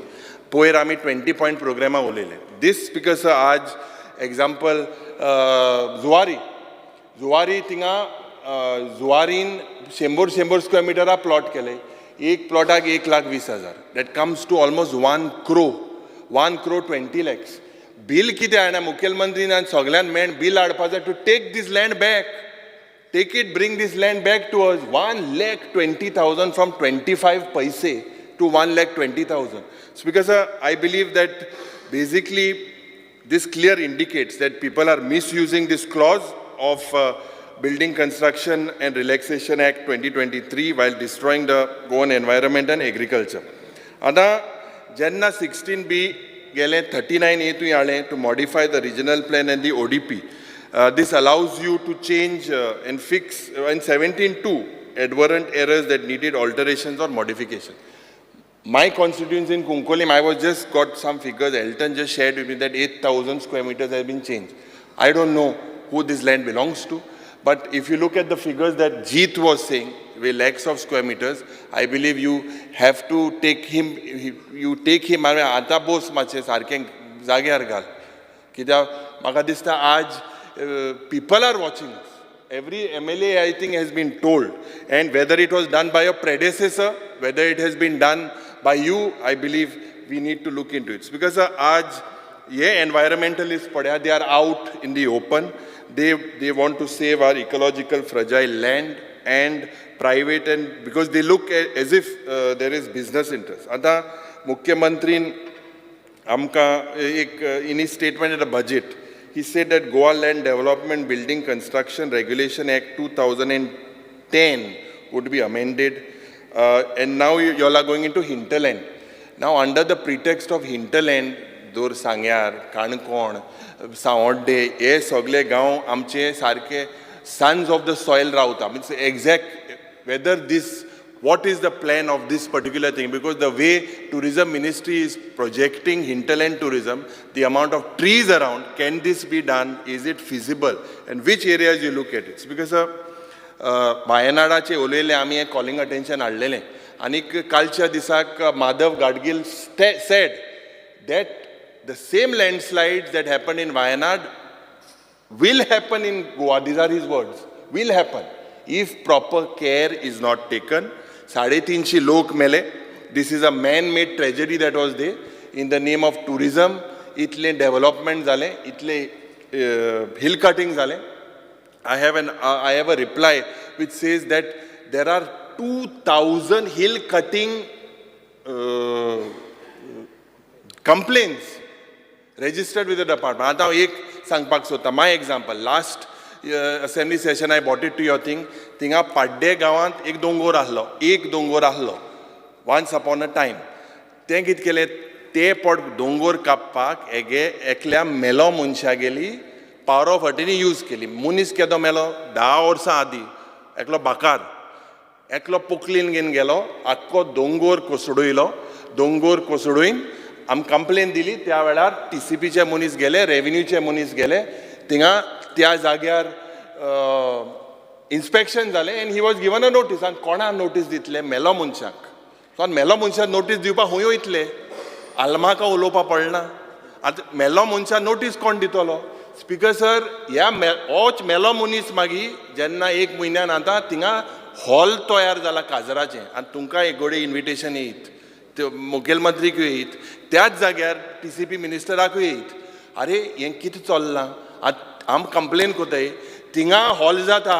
पयर आमी 20 point प्रोग्रामा उलयले. This speaker sir आज example Zuari थिंगा जुवारीन 100 square मिटरा प्लॉट केले. एक प्लॉटाक 1,20,000. That comes to almost 1 crore 20 lakhs. Bill कितें हाडना मुखेलमंत्रीन आनी सगळ्यान मेळून बिल हाडपाक जाय to take this land back. Take it, bring this land back to us. 1,20,000 from 25 paise to 1,20,000. Speaker sir, I believe that basically this clear indicates that people are misusing this clause of Building Construction and Relaxation Act 2023 while destroying the Goan environment and agriculture. Ada Janna 16B gele 39A tu yale to modify the regional plan and the ODP. This allows you to change and fix in 17.2 advertent errors that needed alterations or modification. My constituency in Kunkolim, I was just got some figures. Elton just shared with me that 8,000 square meters have been changed. I don't know who this land belongs to, but if you look at the figures that Jeet was saying, with lakhs of square meters, I believe you have to take him. You take him. Ata bos mache sarke जाग्यार घाल. कित्याक म्हाका दिसता आज people are watching us. Every MLA, I think, has been told. And whether it was done by a predecessor, whether it has been done by you, I believe we need to look into it. Because आज ये environmentalists पढ़ा, they are out in the open. They want to save our ecological fragile land and private, and because they look as if there is business interest. आता मुख्यमंत्रीन आमका एक in his statement at the budget, he said that Goa Land Development Building Construction Regulation Act 2010 would be amended, and now you all are going into hinterland. Now under the pretext of hinterland, Dur Sangyar, Kankon, Saodde, हे सगळे गांव आमचे सारखे sons of the soil रावता. Means exact whether this, what is the plan of this particular thing, because the way tourism ministry is projecting hinterland tourism, the amount of trees around, can this be done, is it feasible, and which areas you look at it. Because वायनाडाचे उलयले आमी एक calling attention हाडलेलें, आनीक कालच्या दिसाक Madhav गाडगील said that the same landslides that happened in Wayanad will happen in Goa. These are his words. Will happen if proper care is not taken. 350 लोक मेले. This is a man-made tragedy that was there. In the name of tourism, इतले development जाले, इतले hill cutting जाले. I have a reply which says that there are 2,000 hill cutting complaints registered with the department. आता एक सांगपाक सोदता. My example, last assembly session I brought it to your thing. थिंगा पाड्डे गांवांत एक दोंगोर आहलो. Once upon a time. तें कितें केलें, ते दोंगोर कापपाक एकल्या मेलो मनशा गेली पावर ऑफ अटर्नी यूज केली. मनीस केदो मेलो 10 वर्सां आदीं. एकलो बाकार. एकलो पोकलीन घेवन गेलो, आख्खो दोंगोर कोसडयलो. दोंगोर कोसडून आमी कंप्लेन दिली. त्या वेळार TCPचे मनीस गेले, रेव्हेन्यूचे मनीस गेले. थिंगा त्या जाग्यार इन्स्पेक्शन जालें and he was given a notice. आनी कोणाक नोटीस दितले? मेलो मनशाक. सो मेलो मनशाक नोटीस दिवपाक खूंय वयतले? आलमाका उलोवपाक पडना. आतां मेलो मनशाक नोटीस कोण दितलो? स्पिकर सर, ह्या होच मेलो मनीस मागीर जेन्ना 1 म्हयन्यान आतां थिंगा हॉल तयार जाला काजराचें, आनी तुमकां एक गोडे इन्विटेशन येयत, मुखेलमंत्रीक येयत, त्याच जाग्यार TCP मिनिस्टराकूय येयत. अरे हें कितें चल्लां? आम कंप्लेन कोताय, थिंगा हॉल जाता,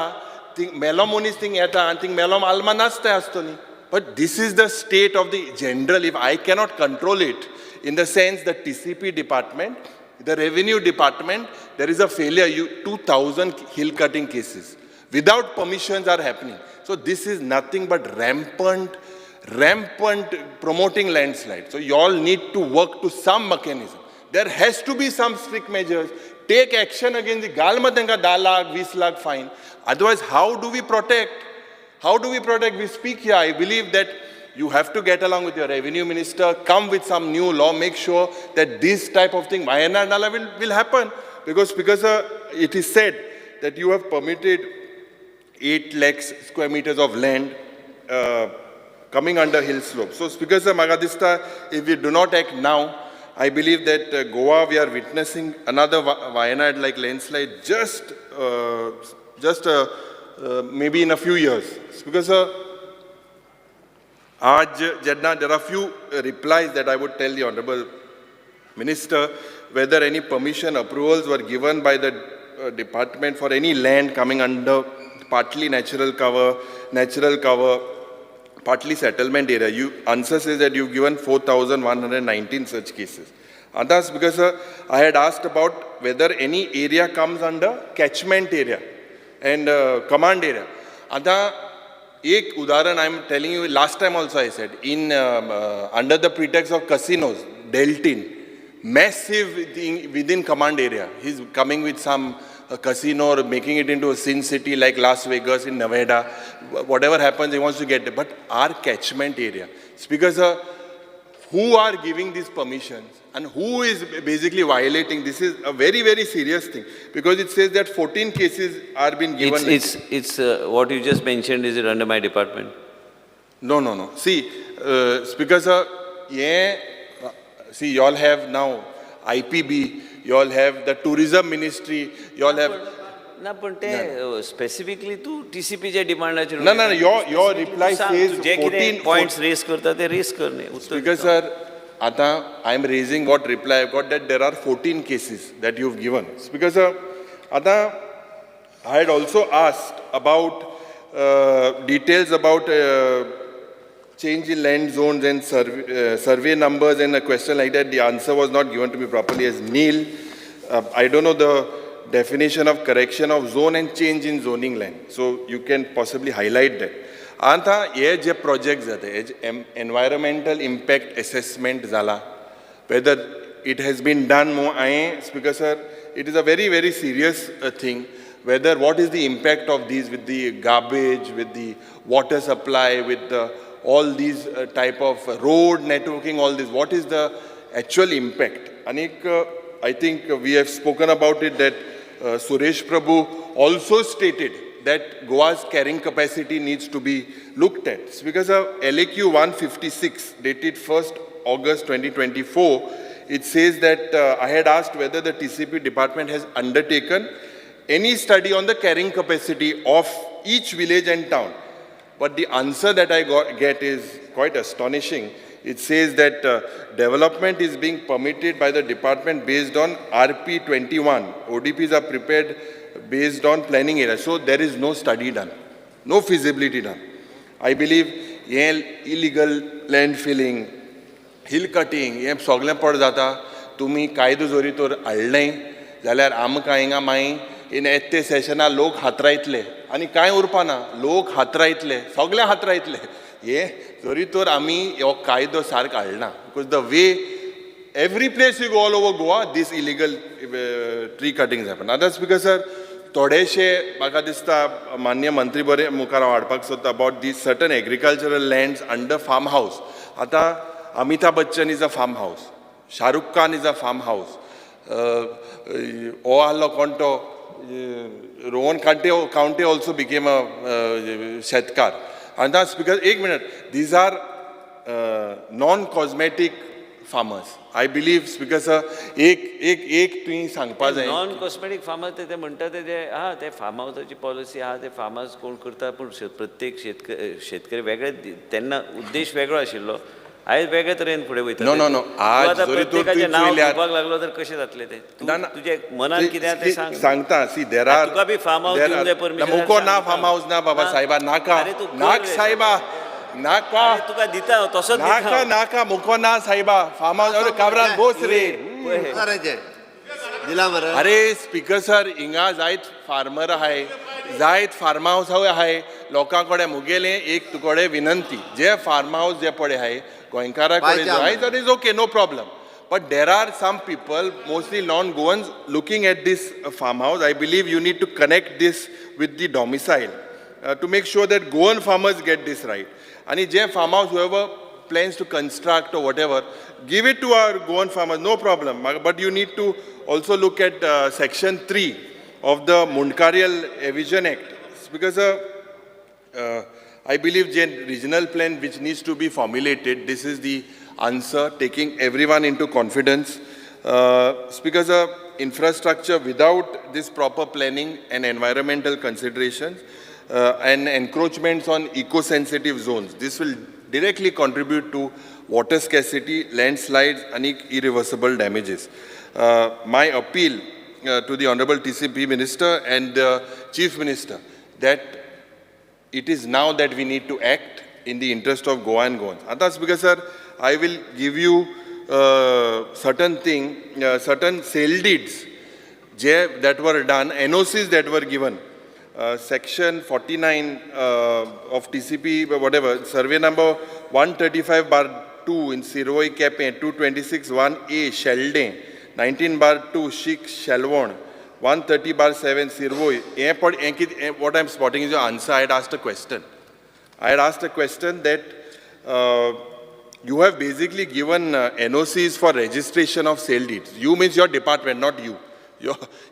मेलो मनीस थिंग येता आनी थिंग मेलो आलमा नाचताय आसतली. But this is the state of the general. If I cannot control it, in the sense the TCP department, the revenue department, there is a failure. 2,000 hill cutting cases without permissions are happening. So this is nothing but rampant promoting landslide. So you all need to work to some mechanism. There has to be some strict measures. Take action against the Galmatenga 10 lakh, 20 lakh fine. Otherwise, how do we protect? How do we protect? We speak here. I believe that you have to get along with your revenue minister, come with some new law, make sure that this type of thing, Wayanad Nala, will happen. Because it is said that you have permitted 8 lakhs square meters of land coming under hill slope. So Speaker sir, म्हाका दिसता, if we do not act now, I believe that Goa, we are witnessing another Wayanad-like landslide just maybe in a few years. Because there are few replies that I would tell the Honorable Minister, whether any permission approvals were given by the department for any land coming under partly natural cover, partly settlement area. You answer says that you've given 4,119 such cases. And that's because I had asked about whether any area comes under catchment area and command area. Ata ek udaharan I am telling you, last time also I said, in under the pretext of casinos, Deltin, massive thing within command area. He's coming with some casino or making it into a sin city like Las Vegas in Nevada. Whatever happens, he wants to get it. But our catchment area, because who are giving these permissions and who is basically violating, this is a very, very serious thing, because it says that 14 cases are being given. It's what you just mentioned, is it under my department? No. See, Speaker sir, see, you all have now IPB, you all have the tourism ministry, you all have... ना पण ते specifically Tu TCPच्या डिमांडाचेर No, your reply says 14 points raise करता ते raise करणे. Speaker sir, आता I am raising what reply I've got, that there are 14 cases that you've given. Speaker sir, आता I had also asked about details about change in land zones and survey numbers and a question like that. The answer was not given to me properly as nil. I don't know the definition of correction of zone and change in zoning land. So you can possibly highlight that. Anta ye je projects jate, environmental impact assessment zala, whether it has been done more, Speaker sir, it is a very, very serious thing. Whether what is the impact of these with the garbage, with the water supply, with the all these type of road networking, all this, what is the actual impact? Anik, I think we have spoken about it, that Suresh Prabhu also stated that Goa's carrying capacity needs to be looked at. Because of LAQ 156, dated 1st August 2024, it says that I had asked whether the TCP department has undertaken any study on the carrying capacity of each village and town. But the answer that I get is quite astonishing. It says that development is being permitted by the department based on RP 21. ODPs are prepared based on planning area. So there is no study done, no feasibility done. I believe illegal land filling, hill cutting, हे सगळें पड जाता. तुम्ही कायदो जोरी तर हाडलें जाल्यार आमकां हिंगा मागीर इन येते सेशनार लोक हातरायतले आनी कांय उरपाना, लोक हातरायतले, सगळे हातरायतले. हे जोरी तर आमी हो कायदो सारको हाडना. Because the way every place you go all over Goa, this illegal tree cuttings happen. That's because sir, थोडेशे म्हाका दिसता मान्य मंत्री बरे मुखार हाडपाक सोदता about these certain agricultural lands under farm house. आतां Amitabh Bachchan is a farmhouse, Shah Rukh Khan is a farmhouse, Oahlo Konto, Rowan County also became a Shetkar. And that's because, these are non-cosmetic farmers. I believe, Speaker sir, एक तुम्ही सांगपा जाय. Non cosmetic farmer ते म्हणटा ते form हावसाची policy आहा, ते form हावस कोण करता, पूण प्रत्येक शेतकरी वेगळे, तेन्ना उद्देश वेगळो आशिल्लो, आयज वेगळे तरेन फुडें वयता. नो आज जरी तूं घेवपाक लागलो तर कशें जातलें तें? तुजे मनान कितें तें सांग. सांगता, सी देर आर, तुका बी फार्म हावस दिवंक जाय परमिशन. मुको ना फार्म हावस ना बाबा साहेबा, नाका साहेबा, नाका तुका दिता तसोच नाका मुको ना साहेबा, फार्म हावस. अरे काबरान बोस रे. अरे स्पीकर सर, हिंगा जायत फार्मर आहाय, जायत फार्म हावस आहाय लोकां कडेन. मुगेलें एक तुकोडे विनंती, जे फार्म हावस जे पडे आहाय गोंयकारा कडेन आहाय, that is okay, no problem. But there are some people, mostly non-Goans, looking at this farmhouse. I believe you need to connect this with the domicile to make sure that Goan farmers get this right. And if farmhouse, whoever plans to construct or whatever, give it to our Goan farmers, no problem. But you need to also look at Section 3 of the Mundkarial Evision Act. Because I believe the regional plan which needs to be formulated, this is the answer, taking everyone into confidence. Speaker sir, infrastructure without this proper planning and environmental considerations and encroachments on eco-sensitive zones, this will directly contribute to water scarcity, landslides and irreversible damages. My appeal to the Honorable TCP Minister and the Chief Minister that it is now that we need to act in the interest of Goa and Goans. Ata Speaker sir, I will give you certain sale deeds that were done, NOCs that were given. Section 49 of TCP, whatever, survey number 135/2 in Sirvoi Cape, 226/1A Sheldon, 19/2 Shik Shalwon, 130/7 Sirvoi. What I'm spotting is your answer. I had asked a question. That you have basically given NOCs for registration of sale deeds. You means your department, not you.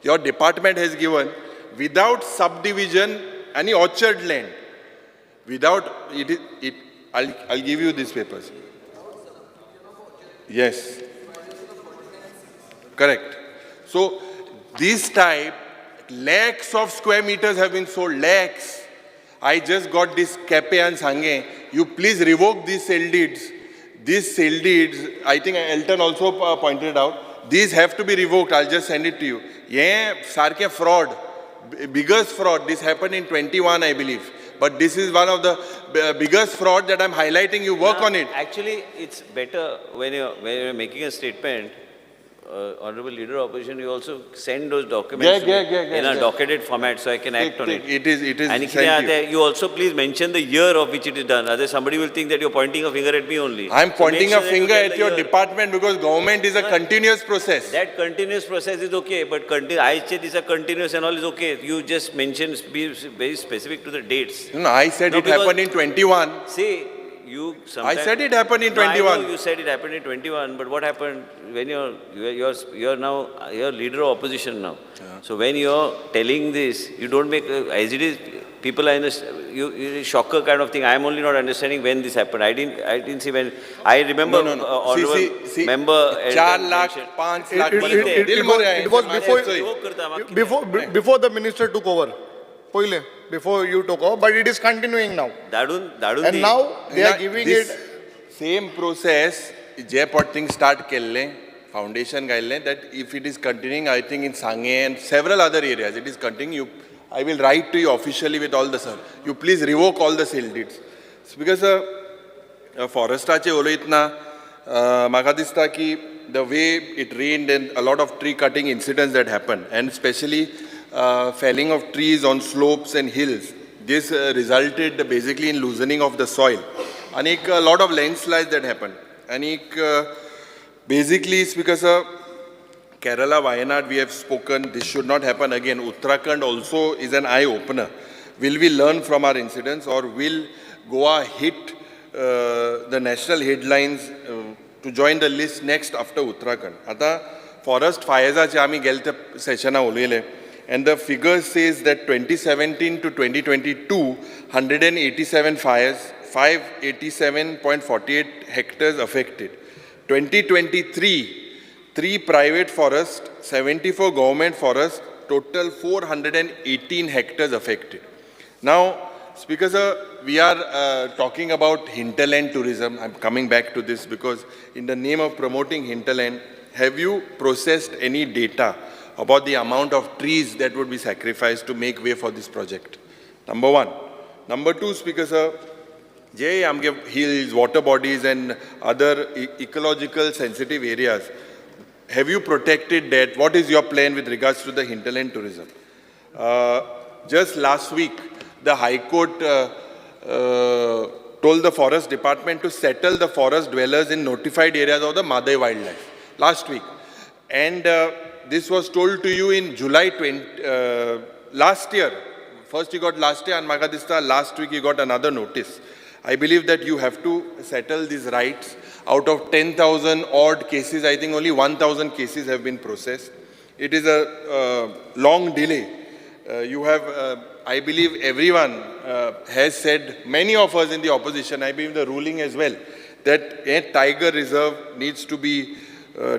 Your department has given without subdivision any orchard land. Without it, I'll give you these papers. Yes. Correct. So this type, lakhs of square meters have been sold, lakhs. I just got this Cape and Sange. You please revoke these sale deeds. These sale deeds, I think Elton also pointed out, these have to be revoked. I'll just send it to you. Yeah, sarke fraud, biggest fraud. This happened in 21, I believe. But this is one of the biggest fraud that I'm highlighting. You work on it. Actually, it's better when you're making a statement, Honorable Leader of Opposition, you also send those documents in a docketed format so I can act on it. It is And sent to you. you also please mention the year of which it is done. Otherwise somebody will think that you're pointing a finger at me only. I'm pointing a finger tell at the your year. department because government is a continuous process. That continuous process is okay, but I said it's a continuous and all is okay. You just mention, be very specific to the dates. No, I said it happened in 21. See, you sometimes... I said it happened in No, 21. I know you said it happened in 21, but what happened when you're now leader of opposition now. Yeah. So when you're telling this, you don't make as it is. People are in a shocker kind of thing. I am only not understanding when this happened. I didn't see when. I remember honorable member. 4 lakh, 5 lakh. It was before the minister took over. Before you took over, but it is continuing now. And now they are giving it. Same process, J-pot thing start kelle, foundation gaile, that if it is continuing, I think in Sange and several other areas, it is continuing. I will write to you officially with all the sir. You please revoke all the sale deeds. Because forestache oloitna, maka dista ki the way it rained and a lot of tree cutting incidents that happened, and especially felling of trees on slopes and hills. This resulted basically in loosening of the soil. And a lot of landslides that happened. And basically, because Kerala, Wayanad, we have spoken, this should not happen again. Uttarakhand also is an eye-opener. Will we learn from our incidents, or will Goa hit the national headlines to join the list next after Uttarakhand? Ata forest fires ache ami gelte session ulele. And the figure says that 2017 to 2022, 187 fires, 587.48 hectares affected. 2023, 3 private forests, 74 government forests, total 418 hectares affected. Now, Speaker sir, we are talking about hinterland tourism. I'm coming back to this because in the name of promoting hinterland, have you processed any data about the amount of trees that would be sacrificed to make way for this project? Number one. Number two, Speaker sir, hills, water bodies and other ecological sensitive areas, have you protected that? What is your plan with regards to the hinterland tourism? Just last week, the High Court told the Forest Department to settle the forest dwellers in notified areas of the Madai wildlife last week. And this was told to you in July last year. First you got last year and Magadista, last week you got another notice. I believe that you have to settle these rights. Out of 10,000 odd cases, I think only 1,000 cases have been processed. It is a long delay. you have, I believe everyone has said, many of us in the opposition, I believe the ruling as well, that a tiger reserve needs to be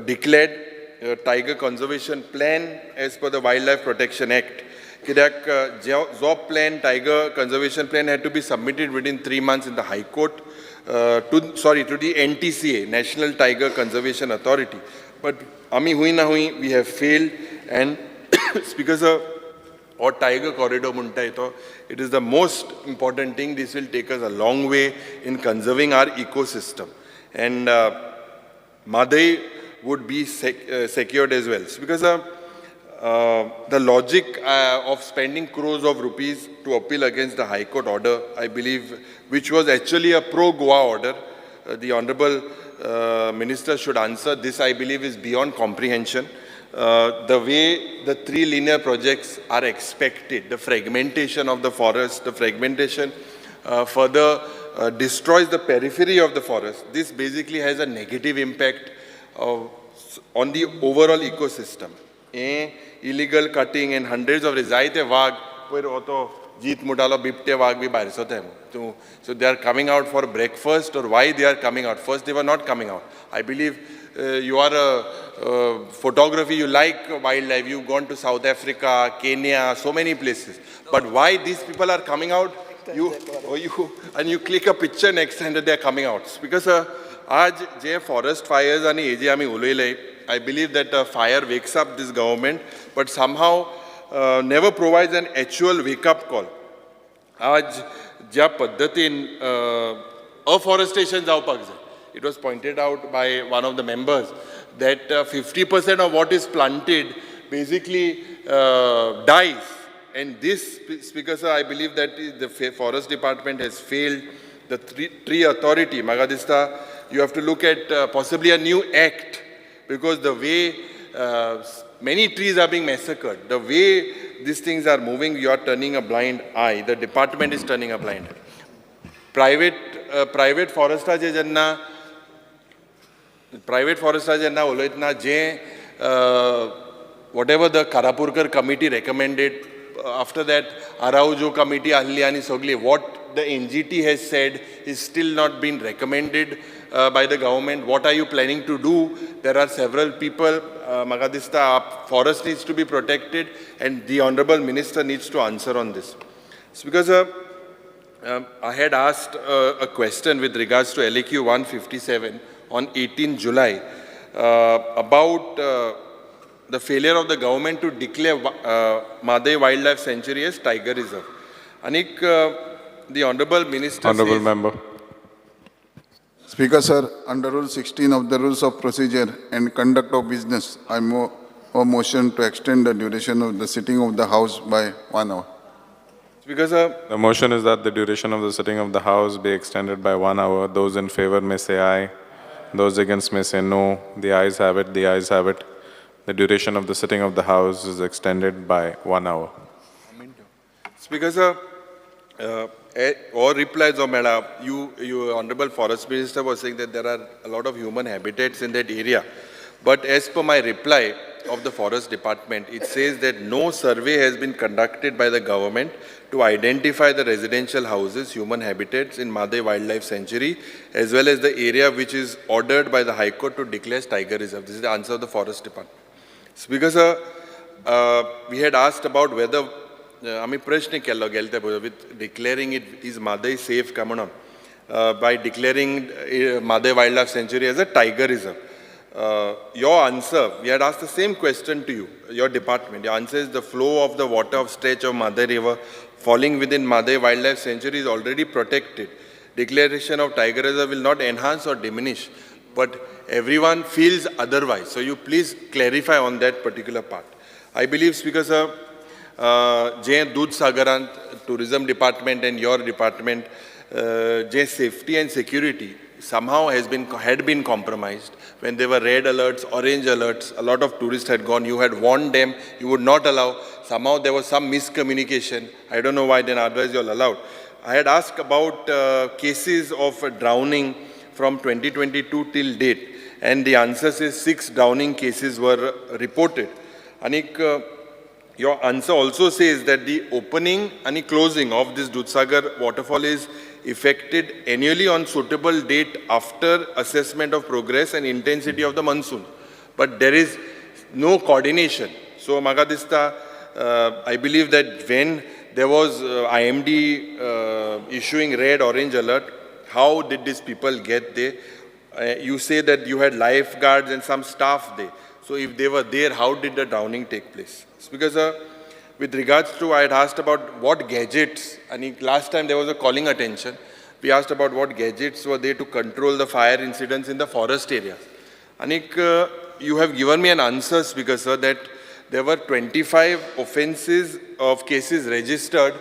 declared, a tiger conservation plan as per the Wildlife Protection Act. Kidak job plan, tiger conservation plan had to be submitted within 3 months in the High Court to the NTCA, National Tiger Conservation Authority. But ami hui na hui, we have failed, and Speaker sir, or tiger corridor munta ito, it is the most important thing. This will take us a long way in conserving our ecosystem, and Madai would be secured as well. Because the logic of spending crores of rupees to appeal against the High Court order, I believe, which was actually a pro-Goa order, the Honorable Minister should answer. This, I believe, is beyond comprehension. The way the 3 linear projects are expected, the fragmentation of the forest, the fragmentation further destroys the periphery of the forest. This basically has a negative impact on the overall ecosystem. Illegal cutting and hundreds of rezaite wag, jeet mutalo bipte wag bhi bahar sote hain. So they are coming out for breakfast, or why they are coming out? First they were not coming out. I believe you are a photography, you like wildlife, you've gone to South Africa, Kenya, so many places. But why these people are coming out? And you click a picture next time that they are coming out. Because आज जे forest fires आणि हे जे आम्ही उलयले, I believe that fire wakes up this government, but somehow never provides an actual wake-up call. आज ज्या पद्धतीन afforestation जावपाक जाय. It was pointed out by one of the members that 50% of what is planted basically dies. And this, Speaker sir, I believe that the Forest Department has failed. The tree authority, Magadista, you have to look at possibly a new act, because the way many trees are being massacred, the way these things are moving, you are turning a blind eye. The department is turning a blind eye. Private foresta je janna uloitna je whatever the Karapurkar committee recommended, after that Araujo committee ahli ani sogli, what the NGT has said is still not been recommended by the government. What are you planning to do? There are several people, Magadista, forest needs to be protected, and the Honorable Minister needs to answer on this. It's because I had asked a question with regards to LAQ 157 on 18 July about the failure of the government to declare Madai Wildlife Sanctuary as Tiger Reserve. Anik, the Honorable Minister Honorable says, Member. Speaker sir, under Rule 16 of the Rules of Procedure and Conduct of Business, I move a motion to extend the duration of the sitting of the House by 1 hour. Speaker sir, The motion is that the duration of the sitting of the House be extended by 1 hour. Those in favor may say aye. Those against may say no. The ayes have it. The ayes have it. The duration of the sitting of the House is extended by 1 hour. Speaker sir, or replies of Madam, you Honorable Forest Minister was saying that there are a lot of human habitats in that area. But as per my reply of the Forest Department, it says that no survey has been conducted by the government to identify the residential houses, human habitats in Madai Wildlife Sanctuary, as well as the area which is ordered by the High Court to declare as Tiger Reserve. This is the answer of the Forest Department. Speaker sir, we had asked about whether आम्ही प्रश्न केल्लो गेले with declaring it is Madai safe का म्हणून by declaring Madai Wildlife Sanctuary as a Tiger Reserve. Your answer, we had asked the same question to you, your department. Your answer is the flow of the water of stretch of Madai River falling within Madai Wildlife Sanctuary is already protected. Declaration of Tiger Reserve will not enhance or diminish, but everyone feels otherwise. So you please clarify on that particular part. I believe, Speaker sir, जे दूध सागरांत tourism department and your department, जे safety and security somehow had been compromised. When there were red alerts, orange alerts, a lot of tourists had gone. You had warned them, you would not allow. Somehow there was some miscommunication. I don't know why then otherwise you're allowed. I had asked about cases of drowning from 2022 till date, and the answer is 6 drowning cases were reported. Anik, your answer also says that the opening and closing of this Dudhsagar waterfall is effected annually on suitable date after assessment of progress and intensity of the monsoon. But there is no coordination. So, Maga dista, I believe that when there was IMD issuing red, orange alert, how did these people get there? You say that you had lifeguards and some staff there. So if they were there, how did the drowning take place? It's because with regards to, I had asked about what gadgets, and last time there was a calling attention, we asked about what gadgets were there to control the fire incidents in the forest areas. Anik, you have given me an answer, Speaker sir, that there were 25 offences of cases registered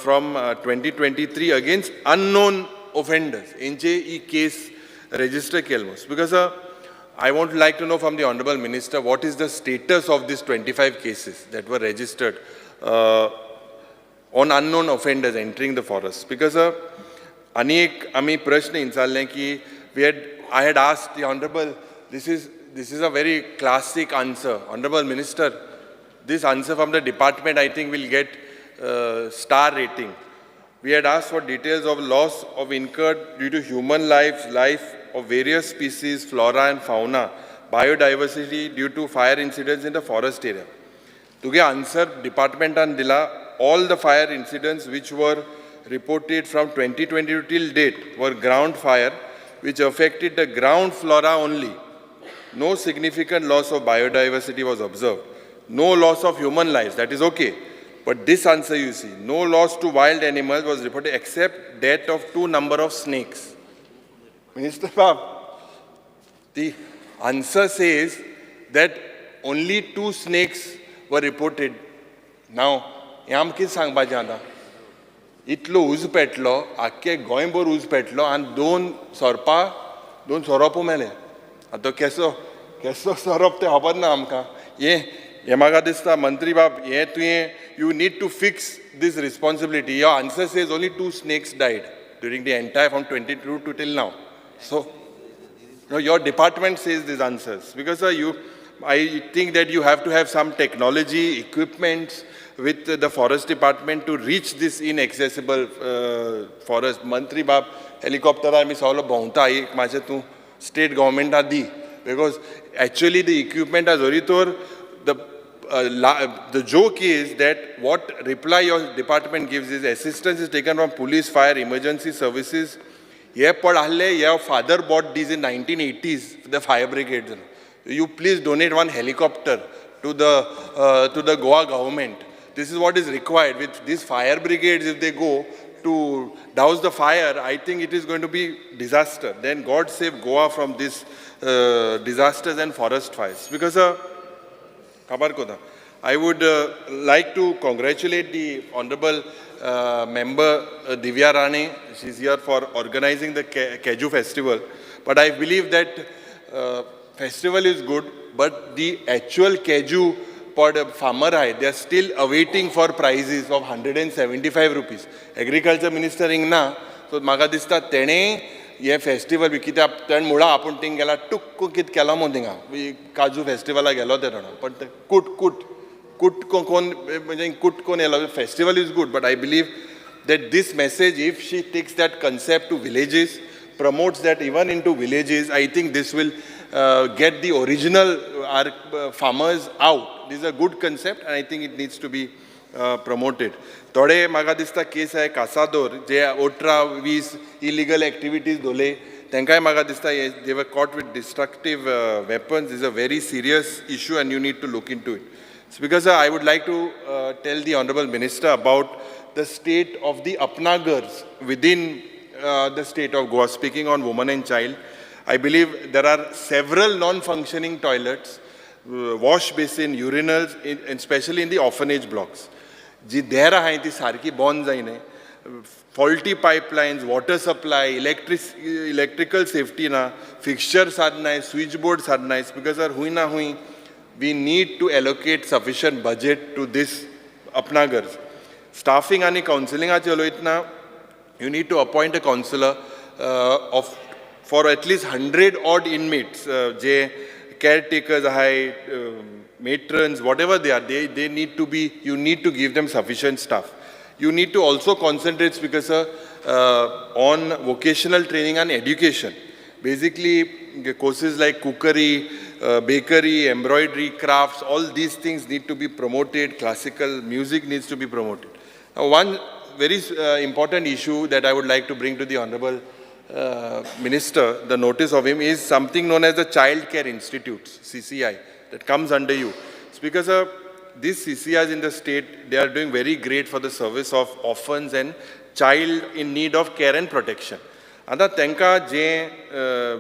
from 2023 against unknown offenders. In case register kelmos. Because I would like to know from the Honourable Minister what is the status of these 25 cases that were registered on unknown offenders entering the forest. Because anek ami prashna insalne ki I had asked the Honourable, this is a very classic answer. Honourable Minister, this answer from the department I think will get star rating. We had asked for details of loss of incurred due to human life of various species, flora and fauna, biodiversity due to fire incidents in the forest area. To answer, department and dila, all the fire incidents which were reported from 2022 till date were ground fire, which affected the ground flora only. No significant loss of biodiversity was observed. No loss of human lives, that is okay. But this answer you see, no loss to wild animals was reported except death of 2 number of snakes. Minister Bab, the answer says that only 2 snakes were reported. Now, yam kis sangba janda. Itlo uz petlo, akke goimbor uz petlo, and 2 soropo mele. Ato keso sorop te habar na amka. Yemaga dista Mantri Bab, you need to fix this responsibility. Your answer says only 2 snakes died during the entire from 22 to till now. So, your department says these answers because I think that you have to have some technology, equipment with the forest department to reach this inaccessible forest. Mantri Bab, helicopter army solo bhaunta ek maje tu state government adi because actually the equipment is oritor. The joke is that what reply your department gives is assistance is taken from police, fire, emergency services. Your father bought these in 1980s, the fire brigades. You please donate 1 helicopter to the Goa government. This is what is required. With these fire brigades, if they go to douse the fire, I think it is going to be disaster. Then God save Goa from these disasters and forest fires. Because I would like to congratulate the Honourable Member Divya Rane. She is here for organizing the Keju festival. But I believe that festival is good, but the actual Keju farmer, they are still awaiting for prices of 175 rupees. Agriculture Minister ingna, so maga dista tene ये festival भी कित्याक तेण मुळा आपूण thing गेला टुक्क कित केला म्हूण थिंगा काजू फेस्टिवला गेलो ते जाणा पण कूट कोण म्हणजे कूट कोण yellow festival is good but I believe that this message, if she takes that concept to villages, promotes that even into villages, I think this will get the original farmers out. This is a good concept and I think it needs to be promoted. Tode maga dista case hai Casador, je 18-20 illegal activities dole. Tenkai maga dista they were caught with destructive weapons. This is a very serious issue and you need to look into it. Speaker sir, I would like to tell the Honourable Minister about the state of the Apnagars within the state of Goa. Speaking on women and child, I believe there are several non-functioning toilets, wash basin, urinals, especially in the orphanage blocks. जी देर आहे ती सारखी बंद जायना faulty pipelines, water supply, electrical safety na, fixture सारनाय, switchboard सारनाय, because हुई ना हुई, we need to allocate sufficient budget to this Apnagars. Staffing and counseling you need to appoint a counsellor for at least 100 odd inmates, caretakers, matrons, whatever they are, they need to be, you need to give them sufficient staff. You need to also concentrate, Speaker sir, on vocational training and education. Basically, courses like cookery, bakery, embroidery, crafts, all these things need to be promoted. Classical music needs to be promoted. Now, one very important issue that I would like to bring to the Honorable Minister, the notice of him, is something known as the Child Care Institutes, CCI, that comes under you. Speaker sir, these CCIs in the state, they are doing very great for the service of orphans and child in need of care and protection. And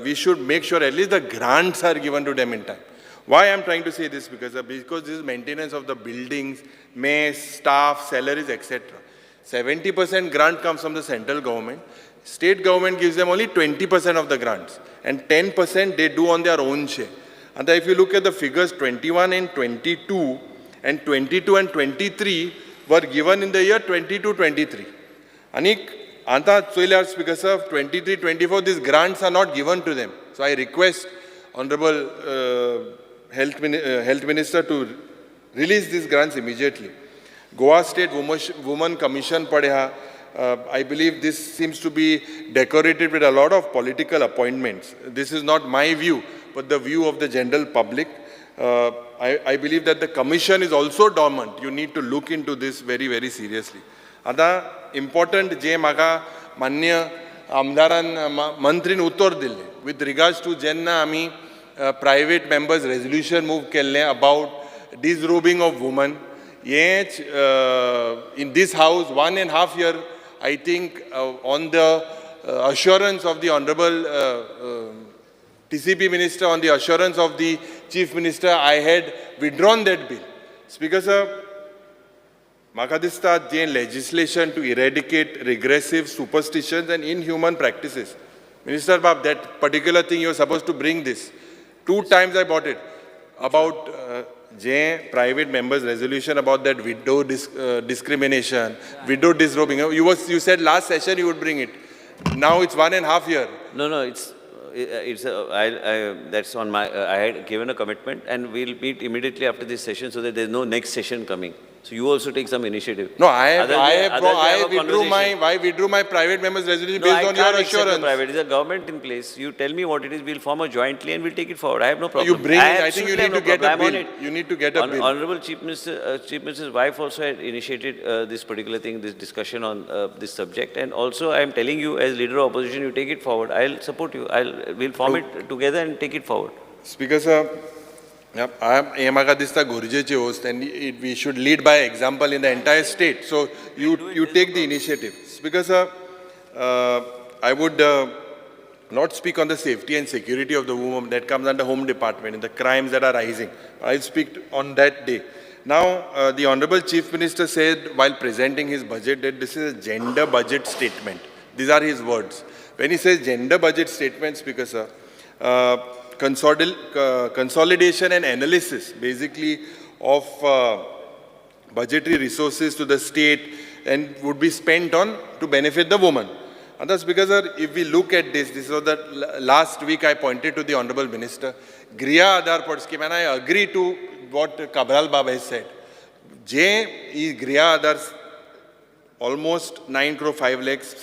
we should make sure at least the grants are given to them in time. Why I am trying to say this? Because this is maintenance of the buildings, mess, staff, salaries, etc. 70% grant comes from the central government. State government gives them only 20% of the grants. And 10% they do on their own share. And if you look at the figures, 21 and 22, and 22 and 23 were given in the year 22-23. Anik, Anta Tsoilar, Speaker sir, 23-24, these grants are not given to them. So I request Honorable Health Minister to release these grants immediately. Goa State Women Commission Padha, I believe this seems to be decorated with a lot of political appointments. This is not my view, but the view of the general public. I believe that the commission is also dormant. You need to look into this very, very seriously. Ada important je maga manya amdaran mantrin uttor dille with regards to jenna ami private members resolution move kelle about disrobing of women. Yet in this house 1.5 years, I think on the assurance of the Honorable TCP Minister, on the assurance of the Chief Minister, I had withdrawn that bill. Speaker sir, Makadista Jain legislation to eradicate regressive superstitions and inhuman practices. Minister Bab, that particular thing you are supposed to bring this. 2 times I bought it about Jain private members resolution about that widow discrimination, widow disrobing. You said last session you would bring it. Now it's 1.5 years. No, that's on my, I had given a commitment and we'll meet immediately after this session so that there's no next session coming. So you also take some initiative. No, I withdrew my private members resolution based on your assurance. Private. There's a government in place. You tell me what it is, we'll form a jointly and we'll take it forward. I have no problem. You bring it, I think you need to get a bill. You need to get a bill. Honorable Chief Minister's wife also had initiated this particular thing, this discussion on this subject. And also I am telling you as leader of opposition, you take it forward. I'll support you. We'll form it together and take it forward. Speaker sir, I am Gurjechi host and we should lead by example in the entire state. So you take the initiative. Speaker sir, I would not speak on the safety and security of the woman. That comes under Home Department and the crimes that are rising. I'll speak on that day. Now, the Honorable Chief Minister said while presenting his budget that this is a gender budget statement. These are his words. When he says gender budget statement, Speaker sir, consolidation and analysis basically of budgetary resources to the state and would be spent on to benefit the woman. And that's because if we look at this was the last week I pointed to the Honorable Minister, Griha Aadhar Pod scheme, and I agree to what Kabral Baba has said. Griha Aadhar almost 9 crore 5 lakhs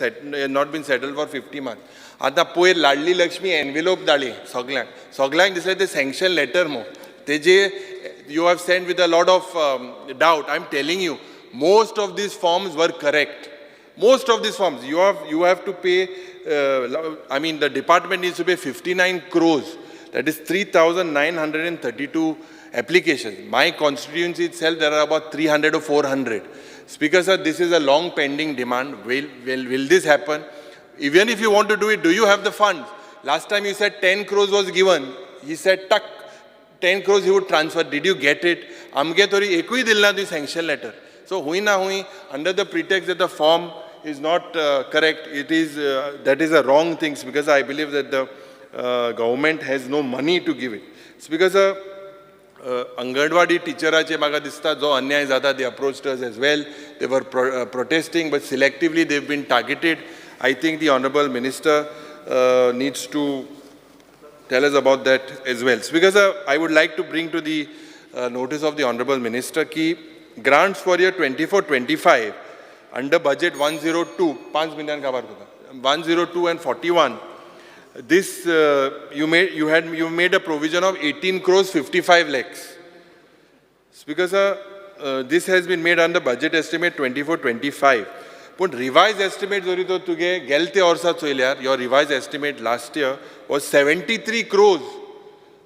not been settled for 50 months. आता पयर लाडली Lakshmi envelope धाडली सगळ्यांक दिसलें ते sanction letter मो तेजे you have sent with a lot of doubt. I'm telling you, most of these forms were correct. Most of these forms, you have to pay, I mean the department needs to pay 59 crores. That is 3,932 applications. My constituency itself, there are about 300 or 400. Speaker sir, this is a long pending demand. Will this happen? Even if you want to do it, do you have the funds? Last time you said 10 crores was given. He said, tuck, 10 crores he would transfer. Did you get it? Amge thori ekui dilna the sanction letter. So hui na hui, under the pretext that the form is not correct, it is, that is a wrong thing because I believe that the government has no money to give it. It's because Anganwadi teacherache maga dista jo anyay zata, they approached us as well. They were protesting, but selectively they've been targeted. I think the Honorable Minister needs to tell us about that as well. Because I would like to bring to the notice of the Honorable Minister ki grants for year 24-25 under budget 102, 5 million ka बात होता, 102 and 41. This you made a provision of 18 crores 55 lakhs. Speaker sir, this has been made under budget estimate 24-25. But revised estimate zori to tuge gelte orsa choilyar. Your revised estimate last year was 73 crores.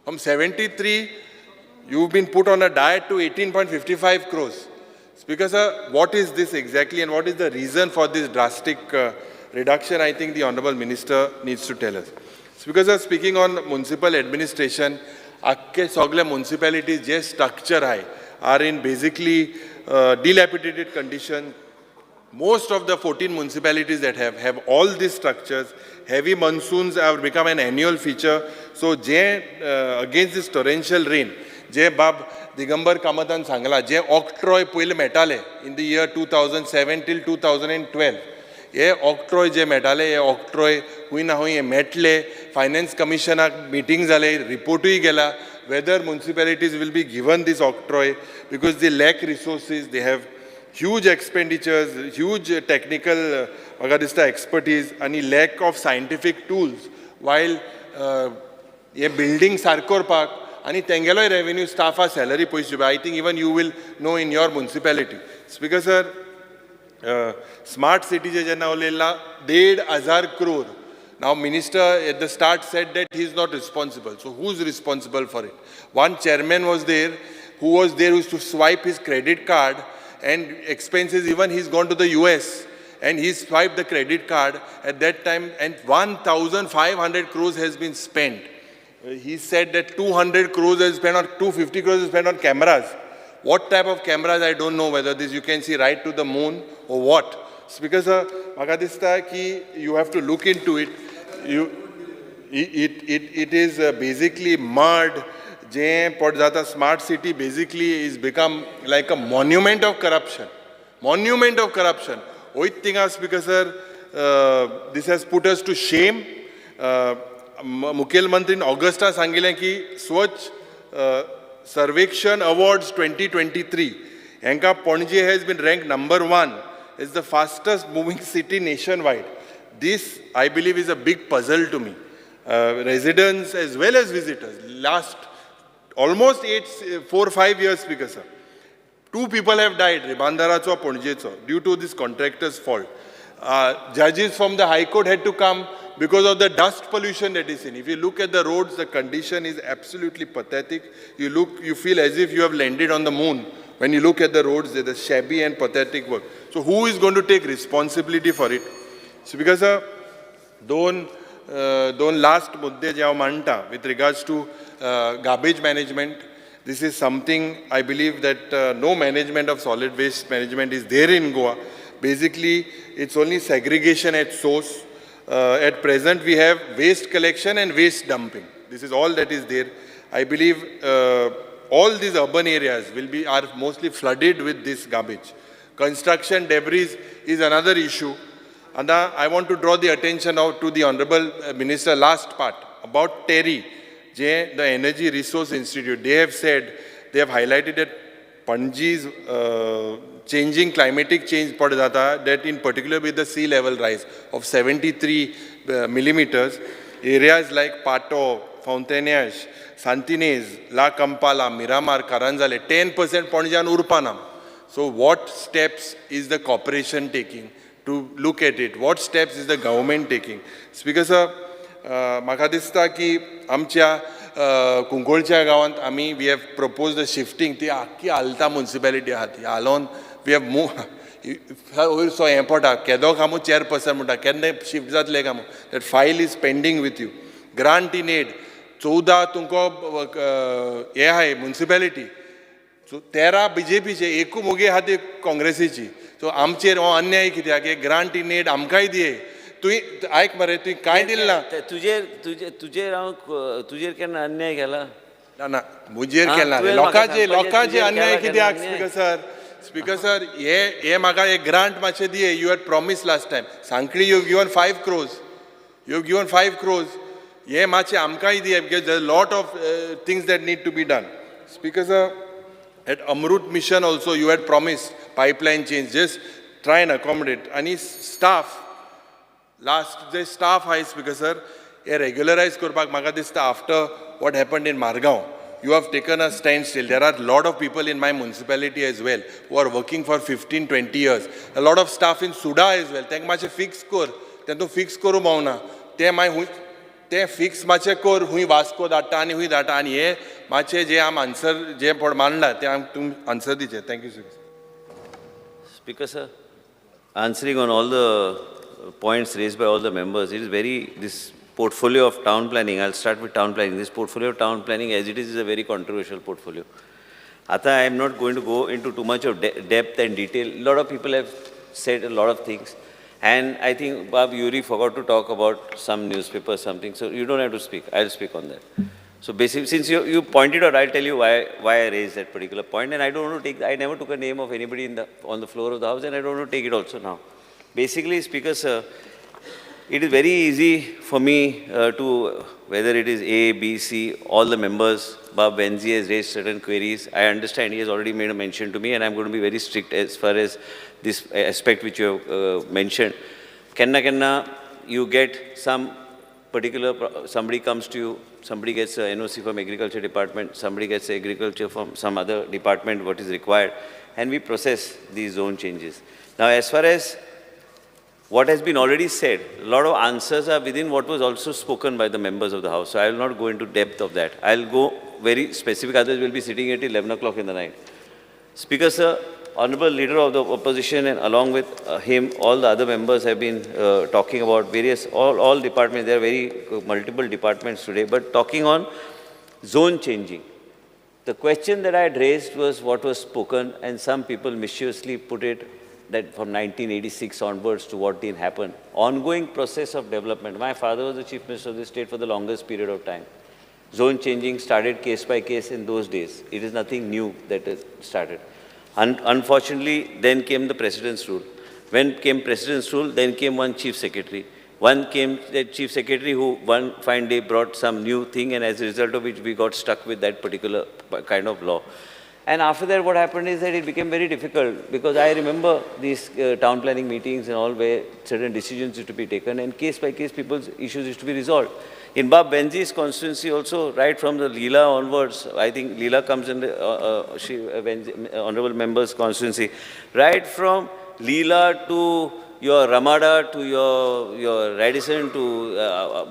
From 73, you've been put on a diet to 18.55 crores. Speaker sir, what is this exactly and what is the reason for this drastic reduction? I think the Honorable Minister needs to tell us. Speaker sir, speaking on municipal administration, akke sogle municipalities je structure hai are in basically dilapidated condition. Most of the 14 municipalities that have all these structures. Heavy monsoons have become an annual feature. So against this torrential rain, जे बाब दिगंबर कामतान सांगला जे octroi पयले मेळटाले in the year 2007 till 2012 हे octroi जे मेळटाले हे ऑक्ट्रॉय हूंय ना हूंय मेळटले फायनान्स कमिशनाक मिटींग जाले रिपोर्टूय गेला whether municipalities will be given this octroi because they lack resources, they have huge expenditures, huge technical expertise and lack of scientific tools while a building sarkor park and tengelo revenue staff are salary poichu. I think even you will know in your municipality. Speaker sir, smart city je janna olela 1,500 crore. Now minister at the start said that he is not responsible. So who's responsible for it? One chairman was there who used to swipe his credit card and expenses, even he's gone to the US and he swiped the credit card at that time and 1,500 crores has been spent. He said that 200 crores is spent on, 250 crores is spent on cameras. What type of cameras, I don't know whether this you can see right to the moon or what. Speaker sir, maka dista ki you have to look into it. It is basically mud. Smart city basically is become like a monument of corruption. Monument of corruption. Speaker sir, this has put us to shame. Mukhyamantri in Augusta sangile ki Swachh Sarvekshan Awards 2023. Henka Panaji has been ranked number 1 as the fastest moving city nationwide. This, I believe, is a big puzzle to me. Residents as well as visitors. Last almost 4 or 5 years, Speaker sir. 2 people have died, Ribandaracho and Panajicho, due to this contractor's fault. Judges from the High Court had to come because of the dust pollution that is in. If you look at the roads, the condition is absolutely pathetic. You feel as if you have landed on the moon. When you look at the roads, they're the shabby and pathetic work. So who is going to take responsibility for it? Speaker sir, don't last mudde je manta with regards to garbage management. This is something I believe that no management of solid waste management is there in Goa. Basically, it's only segregation at source. At present, we have waste collection and waste dumping. This is all that is there. I believe all these urban areas are mostly flooded with this garbage. Construction debris is another issue. And I want to draw the attention now to the Honorable Minister last part about TERI, the Energy Resource Institute. They have said, they have highlighted that Panaji's changing climatic change that in particular with the sea level rise of 73 millimeters, areas like Pato, Fontainhas, Santinez, La Kampala, Miramar, Karanjale, 10% Panaji and Urpanam. So what steps is the corporation taking to look at it? What steps is the government taking? Speaker sir, म्हाका दिसता की आमच्या कुंकोळच्या गांवांत we have proposed a shifting ती आख्खी आल्ता municipality आहा ती alone we have moved so हें पडटा केदोक हांव chairperson म्हणटा केन्ना shift जातले काय that file is pending with you. Grant in aid 14 तुमको हे आहाय municipality 13 BJPचे एकू मोगी आहा ती काँग्रेसीची. सो आमचेर हो अन्याय कित्याक ग्रांट इन एड आमकांय दिये तुवें आयक मरे तुवें कांय दिलें ना. तुजेर केन्ना अन्याय केला? ना मुजेर केला लोकांचे अन्याय कित्याक? स्पीकर सर हे म्हाका एक ग्रांट मातशें दिये. You had promise last time Sankhali you given 5 crores. हे मातशें आमकांय दिये because there lot of things that need to be done. Speaker sir At Amrut mission also you had promised pipeline change. Just try and accommodate. And staff, last the staff high speaker sir, a regularized korpak maga dista after what happened in Margao. You have taken a standstill. There are a lot of people in my municipality as well who are working for 15, 20 years. A lot of staff in Suda as well. Thank much a fix score. Then to fix koru mauna. Te fix mache kor hui Vasco data ani hui data ani ye mache je am answer je pod manla te am tum answer dije. Thank you sir. Speaker sir, answering on all the points raised by all the members, it is this portfolio of town planning, I'll start with town planning. This portfolio of town planning as it is a very controversial portfolio. Ata, I am not going to go into too much of depth and detail. A lot of people have said a lot of things. And I think Bob Yuri forgot to talk about some newspaper, something. So you don't have to speak. I'll speak on that. So basically, since you pointed out, I'll tell you why I raised that particular point. And I don't want to take, I never took a name of anybody on the floor of the House, and I don't want to take it also now. Basically, Speaker Sir, it is very easy for me to, whether it is A, B, C, all the members, Bob Benzi has raised certain queries. I understand he has already made a mention to me, and I'm going to be very strict as far as this aspect which you have mentioned. Kenna, you get some particular, somebody comes to you, somebody gets a NOC from Agriculture Department, somebody gets agriculture from some other department, what is required, and we process these zone changes. Now, as far as what has been already said, a lot of answers are within what was also spoken by the members of the House. So I will not go into depth of that. I will go very specific, others will be sitting at 11 o'clock in the night. Speaker Sir, Honorable Leader of the Opposition and along with him, all the other members have been talking about various, all departments, there are very multiple departments today, but talking on zone changing. The question that I had raised was what was spoken, and some people mischievously put it that from 1986 onwards to what didn't happen. Ongoing process of development. My father was the Chief Minister of the state for the longest period of time. Zone changing started case by case in those days. It is nothing new that has started. Unfortunately, then came the President's rule. When came President's rule, then came one Chief Secretary. One came the Chief Secretary who one fine day brought some new thing, and as a result of which we got stuck with that particular kind of law. And after that, what happened is that it became very difficult, because I remember these town planning meetings and all where certain decisions used to be taken, and case by case people's issues used to be resolved. In Bob Benzi's constituency also, right from the Leela onwards, I think Leela comes in the honorable member's constituency, right from Leela to your Ramada, to your Radisson, to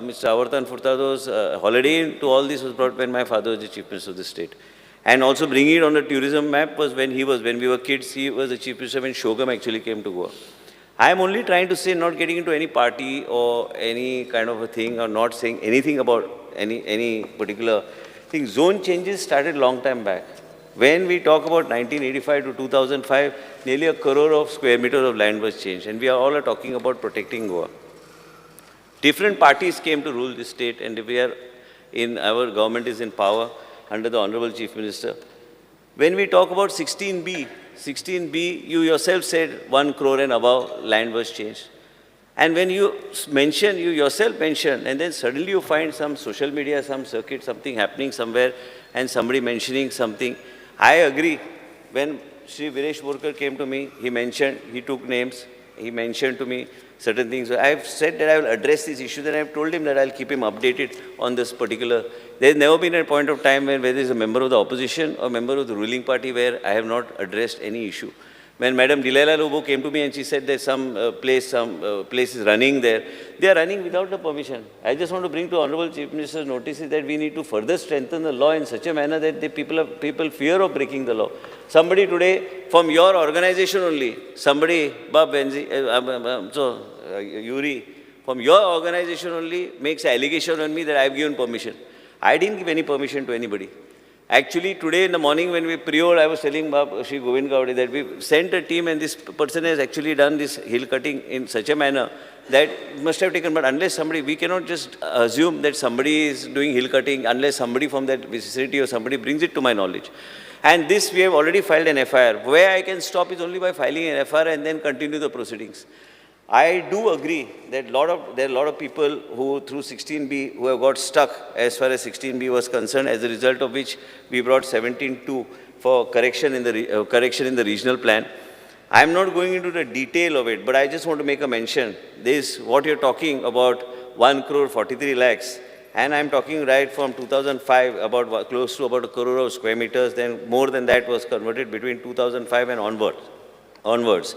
Mr. Avartan Furtado's Holiday Inn, to all this was brought when my father was the Chief Minister of the state. And also bringing it on the tourism map was when we were kids, he was the Chief Minister when Shogam actually came to Goa. I am only trying to say, not getting into any party or any kind of a thing, or not saying anything about any particular thing. Zone changes started long time back. When we talk about 1985 to 2005, nearly 1 crore of square meters of land was changed, and we are all talking about protecting Goa. Different parties came to rule this state, and our government is in power under the Honorable Chief Minister. When we talk about 16B, you yourself said 1 crore and above land was changed. And when you yourself mentioned, and then suddenly you find some social media, some circuit, something happening somewhere, and somebody mentioning something. I agree. When Shri Viresh Borkar came to me, he took names, he mentioned to me certain things. I have said that I will address these issues, and I have told him that I will keep him updated on this particular. There has never been a point of time when whether it's a member of the opposition or member of the ruling party where I have not addressed any issue. When Madam Dilaila Lobo came to me and she said there's some place is running there, they are running without the permission. I just want to bring to Honorable Chief Minister's notice that we need to further strengthen the law in such a manner that the people fear of breaking the law. Somebody today from your organization only, Bob Benzi, Yuri, from your organization only makes an allegation on me that I have given permission. I didn't give any permission to anybody. Actually, today in the morning when we pre-rolled, I was telling Shri Govind Gowde that we sent a team, and this person has actually done this hill cutting in such a manner that it must have taken, but unless somebody, we cannot just assume that somebody is doing hill cutting unless somebody from that vicinity or somebody brings it to my knowledge. And this, we have already filed an FIR. Where I can stop is only by filing an FIR and then continue the proceedings. I do agree that there are a lot of people who through 16B who have got stuck as far as 16B was concerned, as a result of which we brought 17.2 for correction in the regional plan. I am not going into the detail of it, but I just want to make a mention. This, what you're talking about, 1 crore 43 lakhs, and I'm talking right from 2005 about close to about 1 crore of square meters, then more than that was converted between 2005 and onwards.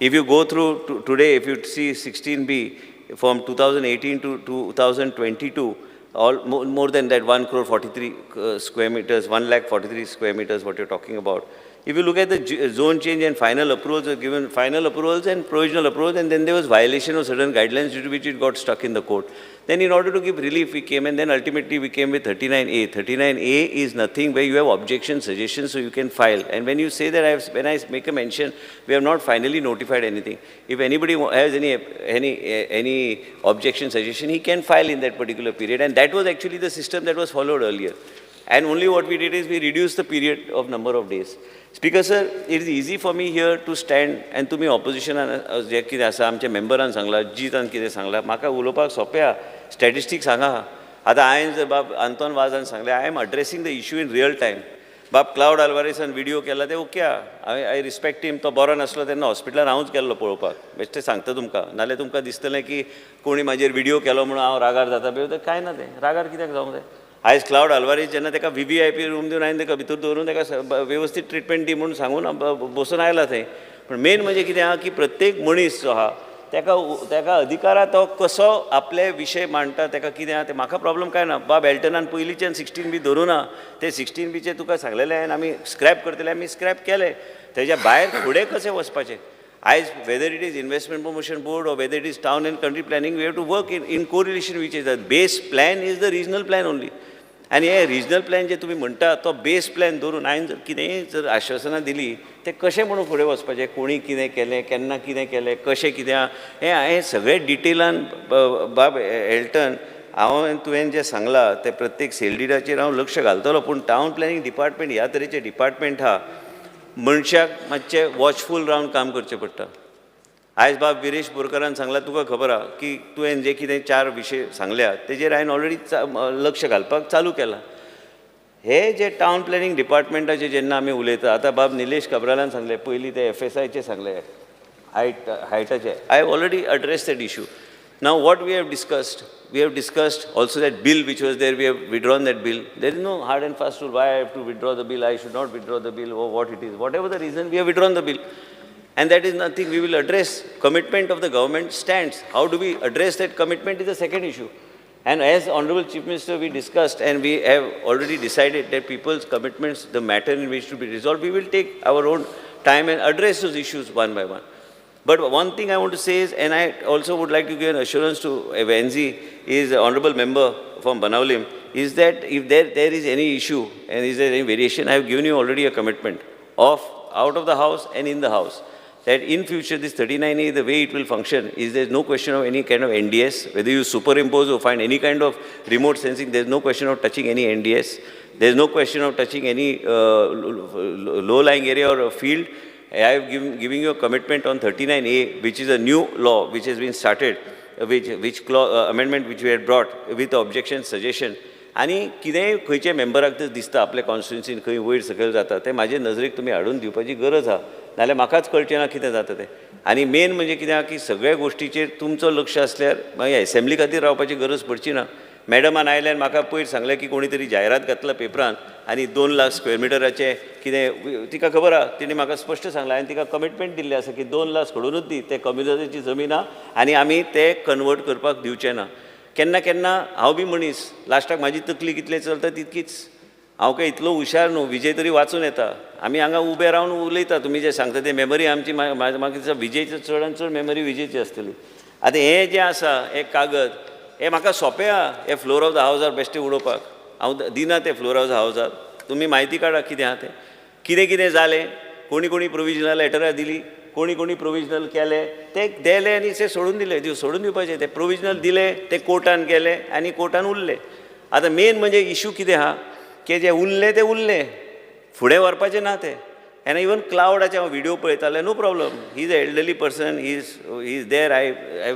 If you go through today, if you see 16B from 2018 to 2022, more than that 1 crore 43 square meters, 1 lakh 43 square meters, what you're talking about. If you look at the zone change and final approvals, were given final approvals and provisional approvals, and then there was violation of certain guidelines due to which it got stuck in the court. Then in order to give relief, we came, and then ultimately we came with 39A. 39A is nothing where you have objections, suggestions, so you can file. And when you say that, when I make a mention, we have not finally notified anything. If anybody has any objection, suggestion, he can file in that particular period. And that was actually the system that was followed earlier. And only what we did is we reduced the period of number of days. Speaker sir, it is easy for me here to stand and तुम्ही opposition जे कितें आसा आमच्या मेंबरान सांगला जितान कितें सांगला म्हाका उलोवपाक सोंप्या स्टॅटिस्टीक सांगा आतां हांवें जर बाब आंतोन वाजान सांगलें I am addressing the issue in real time बाब क्लाउड आल्वारेसान व्हिडिओ केला ते ओके आय रिस्पेक्ट हिम तो बरो नासलो तेन्ना हॉस्पिटलान हांवूच गेल्लो पळोवपाक बेश्टें सांगता तुमकां नाल्यार तुमकां दिसतलें की कोणी म्हाजेर व्हिडिओ केलो म्हणून हांव रागार जाता पळय कांय ना तें रागार कित्याक जावंक जाय आयज क्लाउड आल्वारीस जेन्ना ताका VVIP रूम दिवन हांवें ताका भितर दवरून ताका वेवस्थीत ट्रिटमेंट दी म्हणून सांगून बसून आयला थंय पूण मेन म्हणजे कितें आहा की प्रत्येक मनीस जो आहा ताका अधिकारा तो कसो आपले विशय मांडटा ताका कितें आहा तें म्हाका प्रॉब्लम काय ना बाब एल्टनान पयलींच्यान 16B धरुना ते 16Bचे तुका सांगलेलें हांवें आमी स्क्रॅप करतले आमी स्क्रॅप केले तेज्या भायर फुडें कशें वचपाचें आयज whether it is investment promotion board or whether it is town and country planning, we have to work in correlation which is the base plan is the regional plan only. आनी हे regional plan जे तुमी म्हणटा तो base plan धरून हांवें जर कितेंय जर आश्वासनां दिली ते कशें म्हणून फुडें वचपाचें कोणी कितें केलें केन्ना कितें केलें कशें कितें हें सगळें डिटेलान बाब एल्टन तुवें जें सांगलां तें प्रत्येक सेलडीडाचेर हांव लक्ष घालतलो पूण टावन प्लॅनिंग डिपार्टमेंट ह्या तरेचें डिपार्टमेंट आहा मनशाक मातशें वॉचफूल रावन काम करचें पडटा आयज बाब विरेश बोरकारान सांगलां तुका खबर आहा की तुवें जे कितें 4 विशय सांगल्या तेजेर हांवें ऑलरेडी लक्ष घालपाक चालू केलां हे जे टावन प्लॅनिंग डिपार्टमेंटाचे जेन्ना आमी उलयता आतां बाब निलेश काब्रालान सांगलें पयलीं ते FSIचे सांगलें हायटाचे I have already address that issue now what we have discussed also that bill which was there, we have withdrawn that bill. There is no hard and fast rule why I have to withdraw the bill, I should not withdraw the bill, or what it is. Whatever the reason, we have withdrawn the bill. And that is nothing we will address. Commitment of the government stands. How do we address that commitment is the second issue. And as Honorable Chief Minister, we discussed and we have already decided that people's commitments, the matter in which to be resolved, we will take our own time and address those issues one by one. But one thing I want to say is, and I also would like to give an assurance to Venzi, is Honorable Member from Banaulim, is that if there is any issue and is there any variation, I have given you already a commitment of out of the house and in the house. That in future this 39A, the way it will function is there's no question of any kind of NDS, whether you superimpose or find any kind of remote sensing, there's no question of touching any NDS, there's no question of touching any low-lying area or a field. I have giving you a commitment on 39A, which is a new law which has been started, amendment which we had brought with objection, suggestion. आनी कितेंय खंयचे मेंबराक तर दिसता आपल्या कॉन्स्टिट्युन्सीन खंय वयर सकयल जाता तें म्हाजे नजरेक तुमी हाडून दिवपाची गरज आहा नाल्यार म्हाकाच कळचें ना कितें जाता तें आनी मेन म्हणजे कितें आहा की सगळ्या गोश्टीचेर तुमचो लक्ष आसल्यार मागीर एसेंब्ली खातीर रावपाची गरज पडची ना मॅडमान आयल्यान म्हाका पयर सांगलें की कोणी तरी जायरात घातला पेपरान आनी 2 लाख स्क्वेअर मिटराचें कितें तिका खबर आहा तिणें म्हाका स्पश्ट सांगलां हांवें तिका कमिटमेंट दिल्लें आसा की 2 लाख सोडूनच दी तें कम्युनिटीची जमीन आहा आनी आमी तें कन्वर्ट करपाक दिवचें ना केन्ना केन्ना हांव बी मनीस लास्टाक म्हाजी तकली कितलें चलता तितकीच हांव काय इतलो हुशार न्हू विजय तरी वाचून येता आमी हांगा उबे रावन उलयता तुमी जें सांगता तें मेमरी आमची म्हाका दिसता विजयची चड आनी चड मेमरी विजयची आसतली आतां हें जें आसा हें कागद हें म्हाका सोंपें आहा हें फ्लोर ऑफ द हावजार बेश्टें उडोवपाक हांव दिना तें फ्लोर ऑफ द हावजार तुमी म्हायती काडा कितें आहा तें कितें कितें जालें कोणी कोणी प्रोविजनल लेटरां दिली कोणी कोणी प्रोविजनल केले ते देले आनी ते सोडून दिले सोडून दिवपाचे ते प्रोविजनल दिले ते कोर्टान गेले आनी कोर्टान उरले आतां मेन म्हणजे इशू कितें आहा की जे उरले ते उरले फुडें व्हरपाचें ना ते एन इवन क्लाउडाचे हांव व्हिडिओ पळयताले no problem he is a elderly person he is there I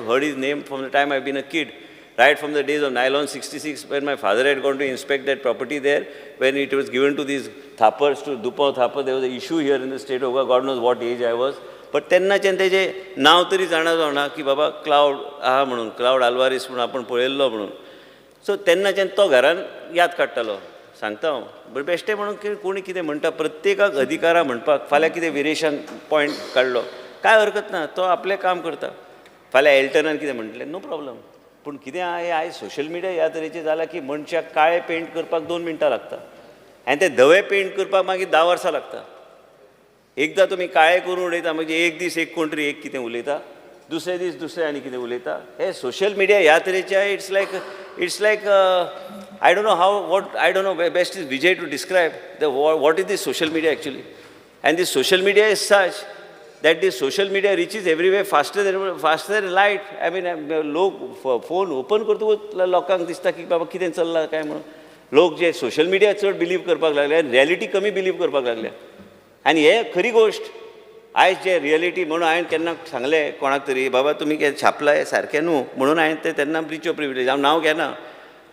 heard his name from the time I been a kid right from the days of Nylon 66, when my father had gone to inspect that property there, when it was given to these Thapars, to Dupao Thapar, there was an issue here in the state of Goa, God knows what age I was. But तेन्नाच्यान तेजें नांव तरी जाणा जावना की बाबा cloud आहा म्हणून, क्लाउड आल्वारीस म्हणून आपण पळयल्लो म्हणून. सो तेन्नाच्यान तो घरान याद काडटालो. सांगता हांव, बट बेश्टें म्हणून कोणी कितें म्हणटा, प्रत्येकाक अधिकारा म्हणपाक. फाल्यां कितें विरेशान पॉयंट काडलो, कांय हरकत ना, तो आपलें काम करता. फाल्यां एल्टनान कितें म्हटलें, नो प्रॉब्लम. पूण कितें आयज सोशल मिडिया ह्या तरेचें जालां की मनशाक काळें पेंट करपाक 2 मिनटां लागता आनी ते धवे पेंट करपाक मागीर 10 वर्सां लागता. एकदां तुमी काळें करून उडयता, म्हणजे एक दीस एक कोण तरी एक कितें उलयता, दुसरे दीस दुसरें आनी कितें उलयता. हे सोशल मिडिया ह्या तरेचें it's like I don't know how what I don't know best is Vijay to describe what is this social media actually. And this social media is such that the social media reaches everywhere faster than light. I mean, लोक phone open करतकूच लोकांक दिसता की बाबा कितें चल्लां काय म्हणून. लोक जे सोशल मिडिया चड बिलीव करपाक लागले आनी रियलिटी कमी बिलीव करपाक लागल्या. आनी हे खरी गोश्ट. आयज जे रियलिटी म्हणून हांवें केन्ना सांगलें कोणाक तरी, बाबा तुमी कितें छापलां हें सारकें न्हू म्हणून हांवें तें तेन्ना ब्रीच ऑफ प्रिविलेज, हांव नांव घेना,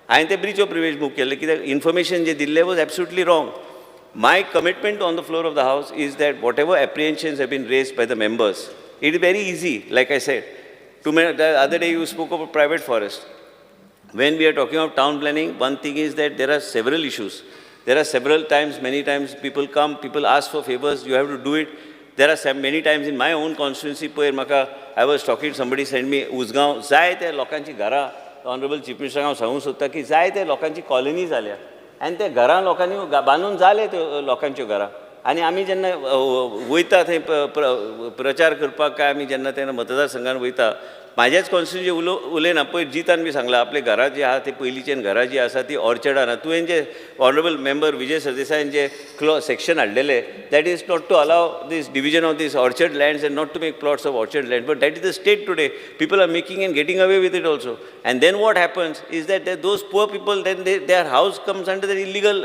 हांवें तें ब्रीच ऑफ प्रिविलेज बूक केल्लें. कित्याक इन्फॉर्मेशन जे दिल्लें was absolutely wrong. My commitment on the floor of the House is that whatever apprehensions have been raised by the members, it is very easy, like I said. The other day you spoke of a private forest. When we are talking of town planning, one thing is that there are several issues. There are several times, many times people come, people ask for favors, you have to do it. There are many times in my own constituency, I was talking, somebody sent me, Uzgaon, जाय ते लोकांची घरां, Honorable Chief Minister हांव सांगूंक सोदता की जाय ते लोकांची कॉलनी जाल्या. आनी ते घरां लोकांनी बांदून जाले त्यो लोकांच्यो घरां. आनी आमी जेन्ना वयता थंय प्रचार करपाक काय आमी जेन्ना तेन्ना मतदारसंघान वयता, म्हाजेच कॉन्स्टिट्युएंसी उलयना, पयर जितान बी सांगलां आपले घरां जी आहा ती पयलींच्यान घरां जी आसा ती ऑर्चर्डान आहा. तुवें जे ऑनरेबल मेंबर विजय सरदेसायन जे सेक्शन हाडलेले, that is not to allow this division of this orchard lands and not to make plots of orchard land, but that is the state today. People are making and getting away with it also. And then what happens is that those poor people, then their house comes under the illegal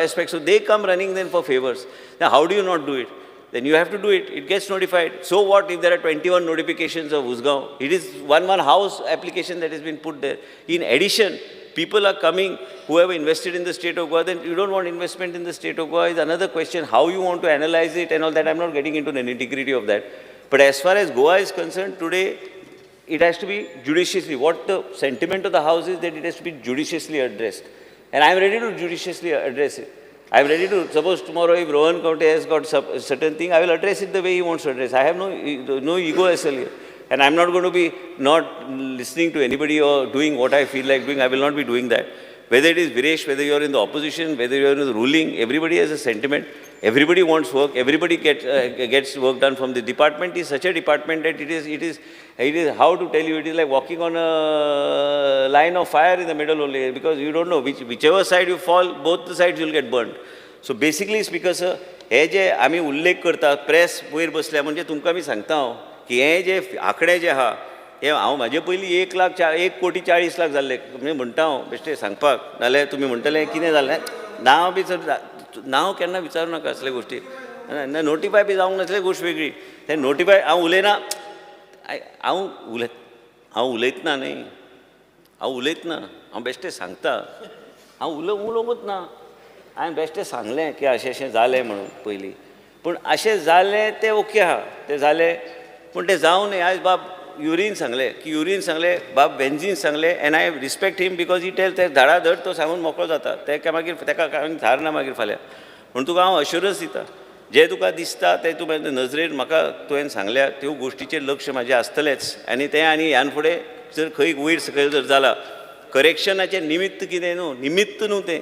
aspect, so they come running then for favours. How do you not do it? Then you have to do it. It gets notified. So what if there are 21 notifications of Uzgaon? It is one house application that has been put there. In addition, people are coming who have invested in the state of Goa. Then you don't want investment in the state of Goa is another question. How you want to analyze it and all that. I'm not getting into the nitty-gritty of that. But as far as Goa is concerned, today it has to be judiciously. What the sentiment of the house is that it has to be judiciously addressed. And I'm ready to judiciously address it. I'm ready to, suppose tomorrow if Rohan County has got certain thing, I will address it the way he wants to address. I have no ego as well here. And I'm not going to be not listening to anybody or doing what I feel like doing. I will not be doing that. Whether it is Viresh, whether you are in the opposition, whether you are in the ruling, everybody has a sentiment. Everybody wants work. Everybody gets work done from the department. Is such a department that it is how to tell you, it is like walking on a line of fire in the middle only, because you don't know whichever side you fall, both the sides will get burned. So basically speaker sir, हे जे आमी उल्लेख करता press वयर बसल्या म्हणजे तुमकां मी सांगता हांव की हे जे आंकडे जे आहा हे हांव म्हाजे पयलीं 1,40,00,000 जाल्ले म्हणजे म्हणटा हांव बेश्टे सांगपाक, नाल्यार तुमी म्हणटले कितें जालें नांव बी नांव केन्ना विचारूं नाका असले गोश्टी. नोटिफाय बी जावंक नासले गोश्ट वेगळी. ते नोटिफाय हांव उलयना, हांव उलयतना न्ही, हांव उलयतना, हांव बेश्टे सांगता. हांव उलोवंकूच ना. हांवें बेश्टें सांगलें की अशें जालें म्हणून पयलीं. पूण अशें जालें तें ओके आहा, तें जालें. पूण तें जावं न्ही. आयज बाब युरीन सांगलें बाब बेन्झीन सांगलें. And I respect him because he tell ते धडाधड तो सांगून मोकळो जाता. तेका मागीर तेका धारना मागीर फाल्यां. म्हणून तुका हांव अश्युरन्स दिता, जें तुका दिसता तें तूं नजरेन म्हाका तुवें सांगल्या त्यो गोश्टीचेर लक्ष म्हाजें आसतलेंच. आनी तें आनी ह्यान फुडें जर खंय वयर सकयल जर जालां, करेक्शनाचें निमित्त कितें न्हू, निमित्त न्हू तें,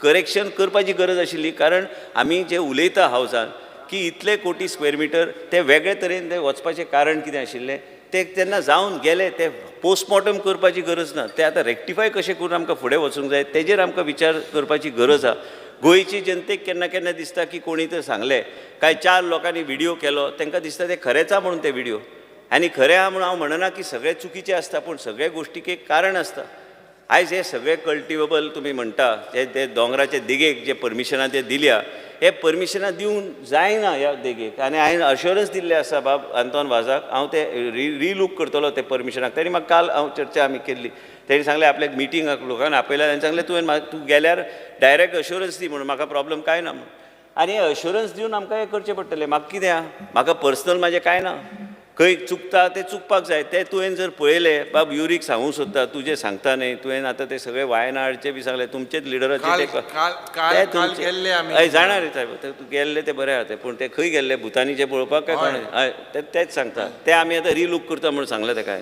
करेक्शन करपाची गरज आशिल्ली. कारण आमी जें उलयता हावसान की इतले कोटी स्क्वेअर मिटर, ते वेगळे तरेन ते वचपाचें कारण कितें आशिल्लें ते तेन्ना जावन गेले. ते पोस्टमॉर्टम करपाची गरज ना. ते आतां रेक्टिफाय कशें करून आमकां फुडें वचूंक जाय तेजेर आमकां विचार करपाची गरज आहा. गोंयची जनतेक केन्ना केन्ना दिसता की कोणी तर सांगलें, कांय 4 लोकांनी व्हिडिओ केलो, तांकां दिसता ते खरेंच आहा म्हणून ते व्हिडिओ. आनी खरें आहा म्हणून हांव म्हणना की सगळे चुकीचे आसता, पूण सगळे गोश्टीक एक कारण आसता. आयज हे सगळे कल्टिवेबल तुमी म्हणटा ते दोंगराचे दिगेक जे परमिशनां ते दिल्या, हे परमिशनां दिवंक जायना ह्या देगेक आनी हांवें अश्युरन्स दिल्ले आसा बाब आंतोन वाझाक हांव ते रिलूक करतलो ते परमिशनाक तेणी म्हाका काल हांव चर्चा आमी केल्ली तेणी सांगलें आपल्याक मिटिंगाक लोकांक आपयल्या तांणी सांगलें तुवें तूं गेल्यार डायरेक्ट अश्युरन्स दी म्हणून म्हाका प्रॉब्लम काय ना म्हणून आनी अश्युरन्स दिवन आमकां हें करचें पडटलें म्हाका कितें आहा म्हाका पर्सनल म्हाजें कांय ना खंय चुकता तें चुकपाक जाय तें तुवें जर पळयलें बाब युरीक सांगूं सोदता तूं जें सांगता न्ही तुवें आतां ते सगळे वायनाडचे बी सांगले तुमचेच लिडराचे हय जाणा रे साहेब तूं गेल्ले ते बरें आहा तें पूण ते खंय गेल्ले भुतानीचे पळोवपाक काय कोण हय तेच सांगता ते आमी आतां रिलूक करता म्हणून सांगलें तेका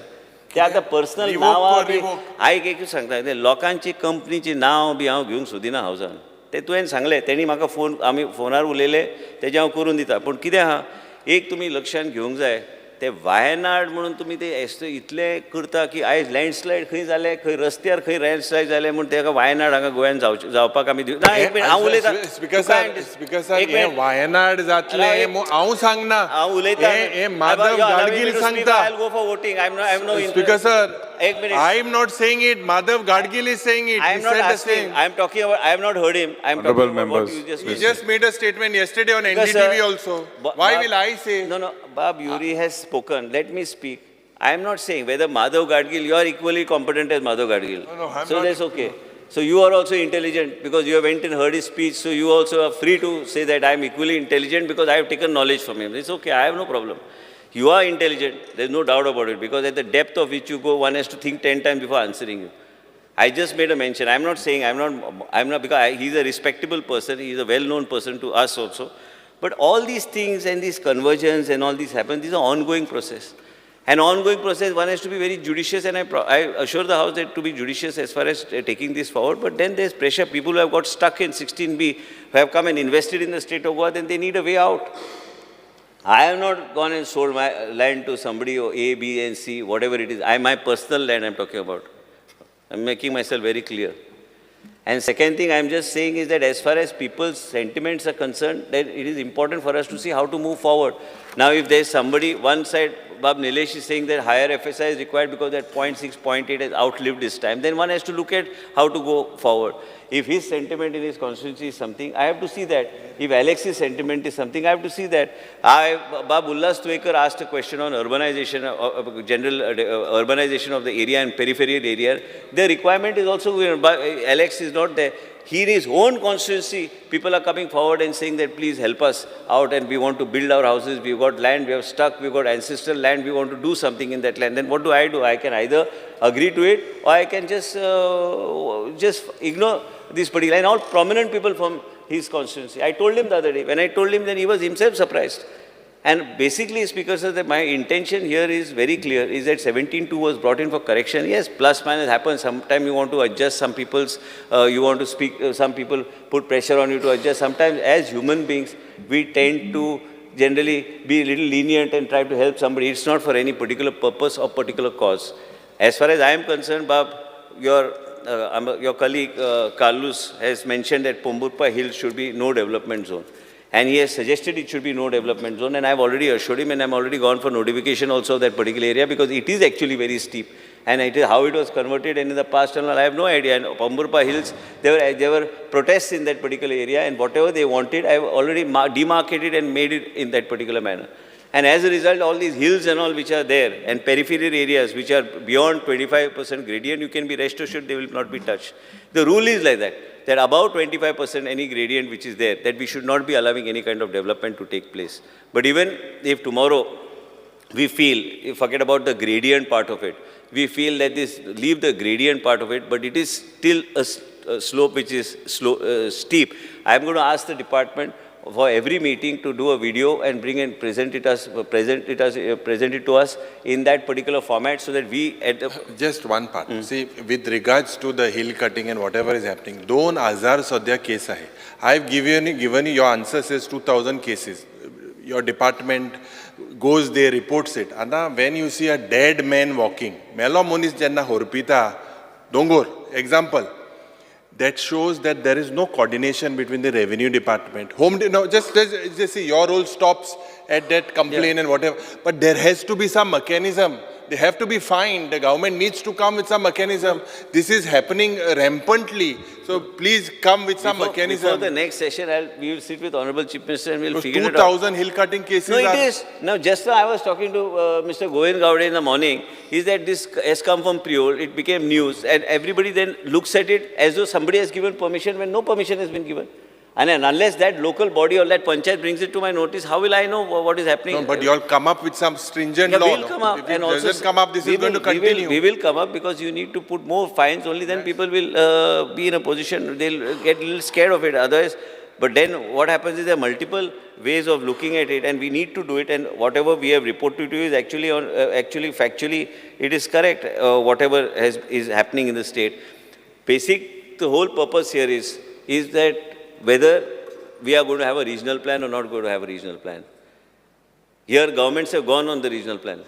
ते आतां पर्सनल नांवां बी आयक एक सांगता ते लोकांची कंपनीची नांव बी हांव घेवंक सोदिना हावजान ते तुवें सांगलें तेणी म्हाका फोन आमी फोनार उलयले तेजें हांव करून दिता पूण कितें आहा एक तुमी लक्षांत घेवंक जाय ते वायनाड म्हणून तुमी ते इतले करता की आयज लँडस्लायड खंय जाले खंय रस्त्यार खंय लँडस्लायड जाले म्हूण तेका वायनाड हांगा गोंयान जावपाक आमी दिवं ना एक मिनीट हांव उलयतां स्पीकर वायनाड जातले हांव सांगना हांव उलयतां हे माधव गाडगील सांगता I go for voting I am no speaker sir एक minute I am not saying it. Madhav Gadgil is saying it. I am not asking. I am talking about. I have not heard him. I am Honorable talking about what members, you just He said. just made a statement yesterday on Because, NDTV also. Why Bab- will I say? No, no. Bab Yuri has spoken. Let me speak. I am not saying whether Madhav Gadgil, you are equally competent as Madhav Gadgil. No, I'm so not. that's okay. So you are also intelligent because you have went and heard his speech. So you also are free to say that I am equally intelligent because I have taken knowledge from him. It's okay. I have no problem. You are intelligent. There's no doubt about it because at the depth of which you go, one has to think 10 times before answering you. I just made a mention. I'm not saying, I'm not because he's a respectable person. He's a well-known person to us also. But all these things and these conversions and all these happen, these are ongoing process. An ongoing process, one has to be very judicious and I assure the House that to be judicious as far as taking this forward. But then there's pressure. People who have got stuck in 16B, who have come and invested in the state of Goa, then they need a way out. I have not gone and sold my land to somebody or A, B, and C, whatever it is. My personal land I'm talking about. I'm making myself very clear. And second thing I'm just saying is that as far as people's sentiments are concerned, that it is important for us to see how to move forward. Now, if there's somebody, one side, Bab Nilesh is saying that higher FSI is required because that 0.6, 0.8 has outlived his time, then one has to look at how to go forward. If his sentiment in his constituency is something, I have to see that. If Alex's sentiment is something, I have to see that. Bab Ullas Twekar asked a question on urbanization, general urbanization of the area and peripheral area. The requirement is also, Alex is not there. Here in his own constituency, people are coming forward and saying that please help us out and we want to build our houses, we've got land, we have stuck, we've got ancestral land, we want to do something in that land. Then what do? I can either agree to it or I can just ignore this particular, and all prominent people from his constituency. I told him the other day, when I told him, then he was himself surprised. And basically, Speaker says that my intention here is very clear, is that 17.2 was brought in for correction. Yes, plus minus happens. Sometimes you want to adjust some people's, you want to speak, some people put pressure on you to adjust. Sometimes as human beings, we tend to generally be a little lenient and try to help somebody. It's not for any particular purpose or particular cause. As far as I am concerned, Bab, your colleague Carlos has mentioned that Pomburpa Hills should be no development zone. And he has suggested it should be no development zone, and I have already assured him, and I am already gone for notification also of that particular area because it is actually very steep. And it is how it was converted, and in the past, I have no idea. And Pomburpa Hills, there were protests in that particular area, and whatever they wanted, I have already demarcated and made it in that particular manner. And as a result, all these hills and all which are there, and peripheral areas which are beyond 25% gradient, you can be rest assured they will not be touched. The rule is like that above 25% any gradient which is there, that we should not be allowing any kind of development to take place. But even if tomorrow we feel, forget about the gradient part of it, we feel that leave the gradient part of it, but it is still a slope which is steep. I am going to ask the department for every meeting to do a video and bring and present it to us in that particular format so that we Just one part. See, with regards to the hill cutting and whatever is happening, 2000 sadhya case hai. I have given you your answer says 2000 cases. Your department goes there, reports it. And when you see a dead man walking, Melo Munis Janna Horpita, Dongor, example, that shows that there is no coordination between the revenue department. Just see, your role stops at that complaint and whatever. But there has to be some mechanism. They have to be fined. The government needs to come with some mechanism. This is happening rampantly. So please come with some Before mechanism. the next session, we will sit with Honorable Chief Minister and we'll Those figure it out. 2,000 hill cutting cases No, it are... is. Now, just now I was talking to Mr. Govind Gowde in the morning. Is that this has come from Priol, it became news, and everybody then looks at it as though somebody has given permission when no permission has been given. And then unless that local body or that panchayat brings it to my notice, how will I know what is happening? No, but you all come up with some stringent Yeah, law. we'll come up. If And it also doesn't come up, this is going to continue. We will come up because you need to put more fines, only then people will be in a position, they'll get a little scared of it. Otherwise, but then what happens is there are multiple ways of looking at it and we need to do it, and whatever we have reported to you is actually, actually factually, it is correct, whatever is happening in the state. The whole purpose here is that whether we are going to have a regional plan or not going to have a regional plan. Here, governments have gone on the regional plan.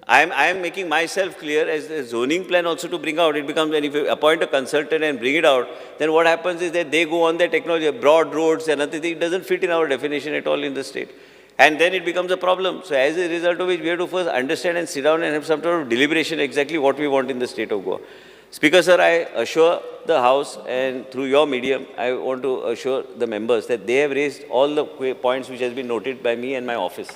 I am making myself clear as the zoning plan also to bring out. It becomes when if you appoint a consultant and bring it out, then what happens is that they go on their technology, broad roads and other things. It doesn't fit in our definition at all in the state. And then it becomes a problem. So as a result of which, we have to first understand and sit down and have some sort of deliberation exactly what we want in the state of Goa. Speaker, sir, I assure the House and through your medium, I want to assure the members that they have raised all the points which has been noted by me and my office.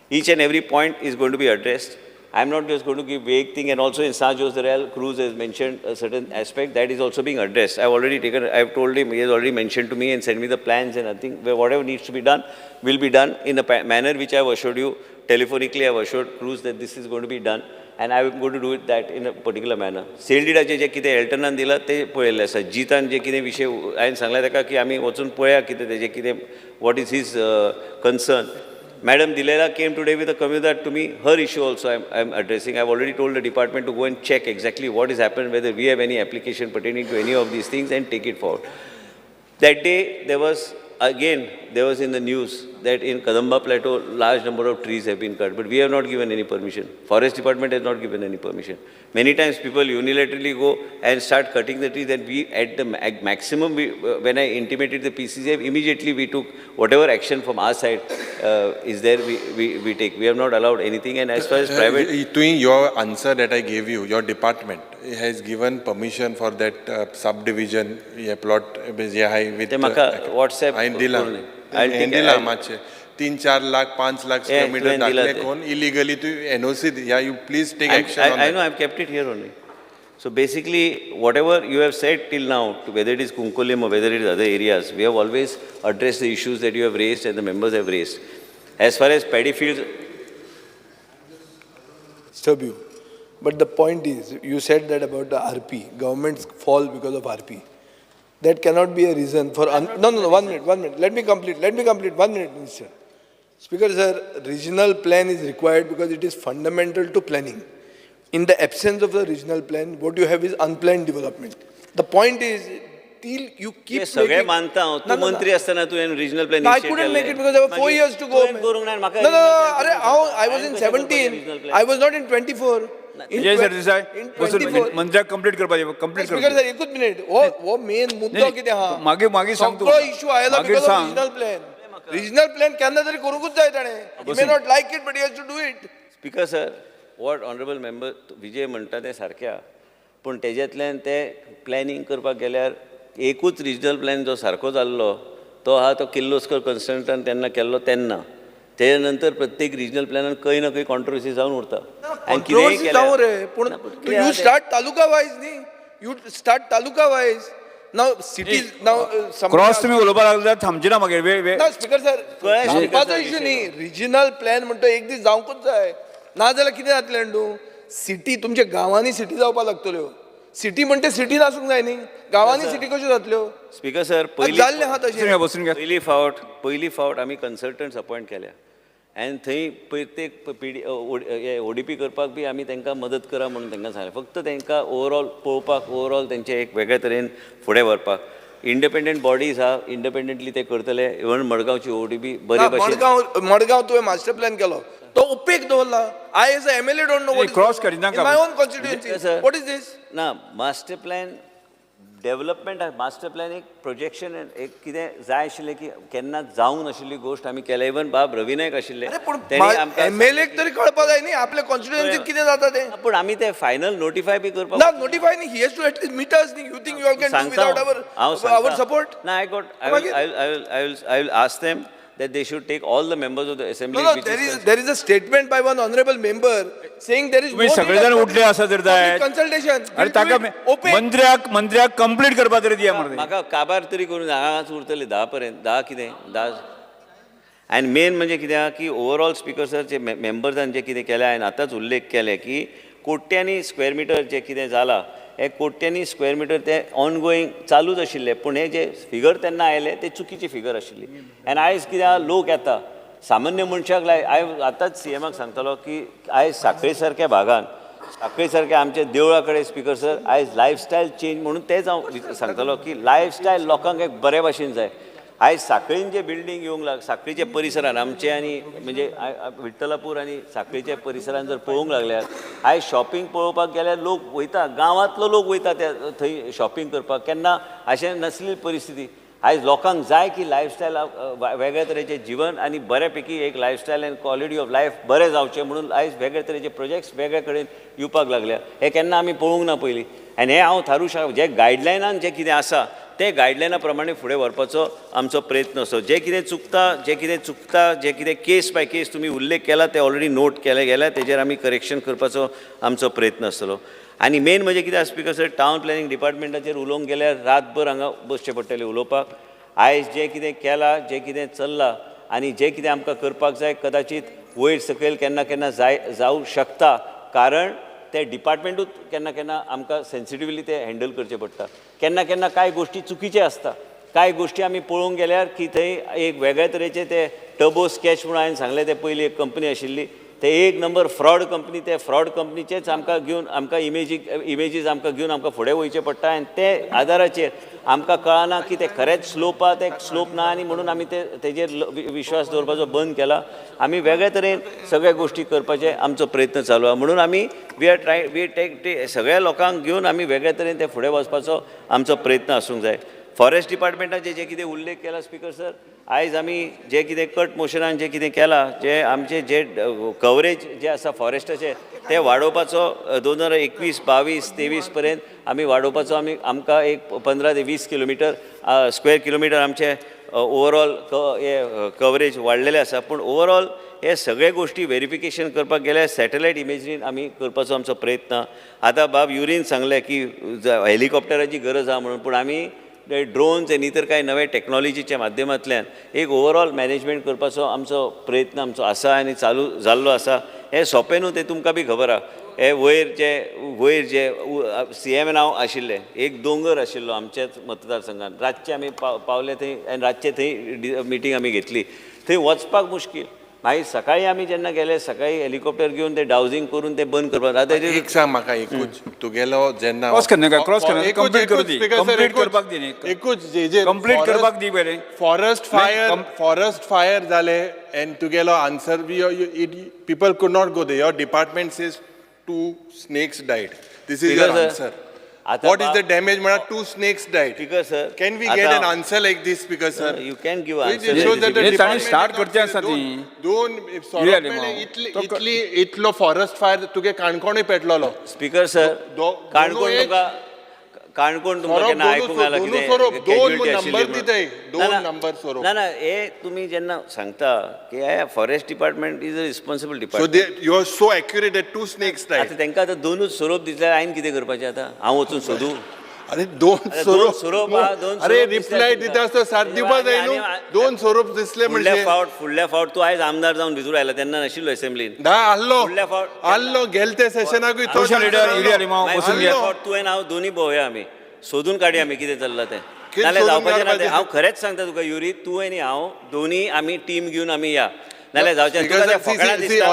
Each and every point is going to be addressed. I'm not just going to give vague thing, and also in San Jose Real, Cruz has mentioned a certain aspect that is also being addressed. I've told him, he has already mentioned to me and sent me the plans, and I think whatever needs to be done will be done in a manner which I've assured you, telephonically I've assured Cruz that this is going to be done. And I'm going to do it that in a particular manner. सेल्डिडाचे जे कितें एल्टनान दिला ते पळयल्लें आसा. जितान जे कितें विशय हांवें सांगलें ताका की आमी वचून पळया कितें तेजें कितें what is his concern. Madam Dilela came today with a communique to me. Her issue also I'm addressing. I've already told the department to go and check exactly what has happened, whether we have any application pertaining to any of these things and take it forward. That day there was in the news that in Kadamba Plateau, large number of trees have been cut, but we have not given any permission. Forest Department has not given any permission. Many times people unilaterally go and start cutting the trees, and we, at the maximum, when I intimated the PCCF, immediately we took whatever action from our side is there, we take. We have not allowed anything, and as far as private... To your answer that I gave you, your department has given permission for that subdivision, plot, with WhatsApp. दिला मातशें 3-4 lakh 5 lakh square metre दाखले कोण illegally to NOC. Yeah, you please take action on that. I know, I've kept it here only. So basically, whatever you have said till now, whether it is Kunkulim or whether it is other areas, we have always addressed the issues that you have raised and the members have raised. As far as paddy fields... Disturb you. But the point is, you said that about the RP, governments fall because of RP. That cannot be a reason for... No, 1 minute. Let me complete. 1 minute, Minister. Speaker, sir, regional plan is required because it is fundamental to planning. In the absence of the regional plan, what you have is unplanned development. The point is, till you keep making... सगळे मानता हांव. तूं मंत्री असताना तुवें regional plan I couldn't make it because there were 4 years to go. I was in 17. I was not in 24. Vijay Sardesai मंत्र्याक complete करपाचें speaker sir एकूच मिनिट हो मेन मुद्दो कितें आहा मागे सांग तूं सगळो इश्यू आयलो बिकॉज ऑफ रिजनल प्लॅन केन्ना तरी करूंकूच जाय ताणें he may not like it but he has to do it speaker sir what honourable member Vijay म्हणटा तें सारकें पूण तेज्यांतल्यान ते प्लॅनिंग करपाक गेल्यार एकूच रिजनल प्लॅन जो सारको जाल्लो तो आहा तो किर्लोस्कर कन्सल्टंटान तेन्ना केल्लो तेन्ना तेच्या नंतर प्रत्येक रिजनल प्लॅनान खंय ना खंय कॉन्ट्रोवर्सी जावन उरता आनी कितेंय जावं रे पूण यू स्टार्ट तालुका वायज न्ही you start taluka wise now cities now cross तुम्ही उलोवपाक लागले जाल्यार थांबची ना मागीर ना स्पीकर सर थांबपाचो इश्यू न्ही रिजनल प्लॅन म्हणटा एक दीस जावंकूच जाय ना जाल्यार कितें जातलें न्हू सिटी तुमच्या गांवांनी सिटी जावपाक लागतल्यो सिटी म्हणटा सिटीन आसूंक जाय न्ही गांवांनी सिटी कश्यो जातल्यो स्पीकर सर पयली फावट आमी कन्सल्टंट्स अपॉयंट केल्या आनी थंय प्रत्येक ODP करपाक बी आमी तांकां मदत करा म्हणून तांकां सांगलें फक्त तांकां ओवरऑल पळोवपाक ओवरऑल तेंचे एक वेगळे तरेन फुडें व्हरपाक इंडिपेंडंट बॉडीज आहा इंडिपेंडंटली ते करतले इवन मडगांवची ODP बरे भाशेन मडगांव तुवें मास्टर प्लॅन केलो तो उपेग दवरला I as MLA don't know cross करिनाका my own constituency what is this ना master plan development master plan एक प्रोजेक्शन एक कितें जाय आशिल्लें की केन्ना जावंक नाशिल्ली गोश्ट आमी केल्या इवन बाब रवी नायक आशिल्ले तेणी आमकां एमएलएक तरी कळपा जाय न्ही आपल्या कॉन्स्टिट्युएन्सीत कितें जाता तें पूण आमी ते फायनल नोटिफाय बी करपाक ना नोटिफाय न्ही he has to at least meet us न्ही you think you all can do without our support ना I got I will ask them that they should take all the members of the assembly. No, there is a statement by one honorable member saying there is no सगळेजण उठले आसा तर जाय consultation. अरे ताका मंत्र्याक complete करपा तरी दिया मरे म्हाका काबार तरी करून हांगाच उरतले 10 पर्यंत 10 कितें 10 आनी मेन म्हणजे कितें आहा की ओवरऑल स्पिकर सर जे मेंबर्सान जे कितें केलें हांवें आतांच उल्लेख केले की कोट्यांनी स्क्वेअर मिटर जे कितें जालां हे कोट्यांनी स्क्वेअर मिटर ते ऑन गोईंग चालूच आशिल्ले पूण हे जे फिगर तेन्ना आयले ते चुकीची फिगर आशिल्ली आनी आयज कितें लोक येता सामान्य मनशाक आतांच सीएमाक सांगतालो की आयज सांखळे सारक्या भागान सांखळे सारक्या आमच्या देवळा कडेन स्पिकर सर आयज लायफस्टायल चेंज म्हणून तेच हांव सांगतालो की लायफस्टायल लोकांक एक बरे भाशेन जाय आयज सांखळीन जे बिल्डींग येवंक लाग सांखळीच्या परिसरान आमचे आनी म्हणजे विठ्ठलापूर आनी सांखळीच्या परिसरान जर पळोवंक लागल्यार आयज शॉपिंग पळोवपाक गेल्यार लोक वयता गांवांतलो लोक वयता त्या थंय शॉपिंग करपाक केन्ना अशें नासली परिस्थिती आयज लोकांक जाय की लायफस्टायल वेगळ्या तरेचें जिवन आनी बऱ्यापैकी एक lifestyle end quality of life बरें जावचें म्हणून आयज वेगळ्या तरेचे प्रोजेक्ट्स वेगळे कडेन येवपाक लागल्या हे केन्ना आमी पळोवंक ना पयलीं आनी हें हांव थारू जे गायडलायनान जें कितें आसा ते गायडलायना प्रमाणे फुडें व्हरपाचो आमचो प्रयत्न असो जे कितें चुकता जे कितें केस बाय केस तुमी उल्लेख केला ते ऑलरेडी नोट केले गेल्या तेजेर आमी करेक्शन करपाचो आमचो प्रयत्न आसतलो आनी मेन म्हणजे कितें स्पिकर सर टावन प्लॅनिंग डिपार्टमेंटाचेर उलोवंक गेल्यार रातभर हांगा बसचें पडटलें उलोवपाक आयज जें कितें केलां जें कितें चल्लां आनी जें कितें आमकां करपाक जाय कदाचित वयर सकयल केन्ना केन्ना जावं शकता कारण ते डिपार्टमेंटूच केन्ना केन्ना आमकां सेन्सिटिव्हली ते हँडल करचें पडटा केन्ना केन्ना कांय गोश्टी चुकीचे आसता कांय गोश्टी आमी पळोवंक गेल्यार की थंय एक वेगळे तरेचे ते टर्बो स्केच म्हणून हांवें सांगलें ते पयलीं एक कंपनी आशिल्ली ते एक नंबर फ्रॉड कंपनी ते फ्रॉड कंपनीचेच आमकां घेवन आमकां इमेजीस आमकां घेवन आमकां फुडें वयचें पडटा आनी ते आदाराचेर आमकां कळना की ते खरेंच स्लोप आहा ते स्लोप ना आनी म्हणून आमी तेजेर विश्वास दवरपाचो बंद केला आमी वेगळे तरेन सगळ्या गोश्टी करपाचे आमचो प्रयत्न चालू आहा म्हणून आमी वी टेक सगळ्या लोकांक घेवन आमी वेगळे तरेन ते फुडें वचपाचो आमचो प्रयत्न आसूंक जाय फॉरेस्ट डिपार्टमेंटाचे जे कितें उल्लेख केला स्पिकर सर आयज आमी जे कितें कट मोशनान जे कितें केलां जे आमचे जे कवरेज जे आसा फॉरेस्टाचे ते वाडोवपाचो 2021, 22, 23 पर्यंत आमी वाडोवपाचो आमकां एक 15 ते 20 किलोमिटर स्क्वेअर किलोमिटर आमचे ओवरऑल हे कवरेज वाडलेले आसा पूण ओवरऑल हे सगळे गोश्टी व्हेरिफिकेशन करपाक गेल्यार सॅटेलायट इमेजीन आमी करपाचो आमचो प्रयत्न आतां बाब युरीन सांगलें की हेलिकॉप्टराची गरज आहा म्हणून पूण आमी ड्रोन्स आनी इतर कांय नवे टॅक्नॉलॉजीच्या माध्यमांतल्यान एक ओवरऑल मॅनेजमेंट करपाचो आमचो प्रयत्न आमचो आसा आनी चालू जाल्लो आसा हें सोंपें न्हू तें तुमकां बी खबर आहा हे वयर जे CM नांव आशिल्लें एक दोंगर आशिल्लो आमच्याच मतदारसंघात रातचे आमी पावले थंय आनी रातचे थंय मिटींग आमी घेतली थंय वचपाक मुश्कील मागीर सकाळीं आमी जेन्ना गेले सकाळीं हेलिकॉप्टर घेवन ते डावजिंग करून ते बंद करपाक आतां एक सांग म्हाका एकूच तुगेलो जेन्ना क्रॉस करपाक दी एकूच जे कंप्लीट करपाक दी बरें फॉरेस्ट फायर जाले एंड तुगेलो आन्सर पीपल कुड not go they your department says 2 snakes died this is your answer what is the damage mana 2 snakes died speaker sir can we get an answer like this speaker sir you can give answer it shows that the department start करचे आसा ती दोन इतलो forest fire तुगे काणकोणूय पेटलोलो speaker sir Canacona तुमकां केन्ना आयकूंक आयला ना हे तुमी जेन्ना सांगता की हे forest department is a responsible department you are so accurate that 2 snakes died आतां तांकां आतां दोनूच सोरोप दिसल्यार हांवें कितें करपाचें आतां हांव वचून सोदूं अरे दोन सोरोप अरे रिप्लाय दिता आसतना साथ दिवपा जाय न्हू दोन सोरोप दिसले म्हणजे फुडल्या फावट तूं आयज आमदार जावन भितर आयला तेन्ना नाशिल्लो असेंब्लीन ना आल्लो गेल ते सेशनाकूय तो फुडल्या फावट तुवें हांव दोनी भोंवया आमी सोदून काडया आमी कितें चल्लां तें नाल्यार जावपाचें ना तें हांव खरेंच सांगता तुका युरी तुवें आनी हांव दोनी आमी टीम घेवन आमी या नाल्यार जावचें तुका तें फकाणां दिसता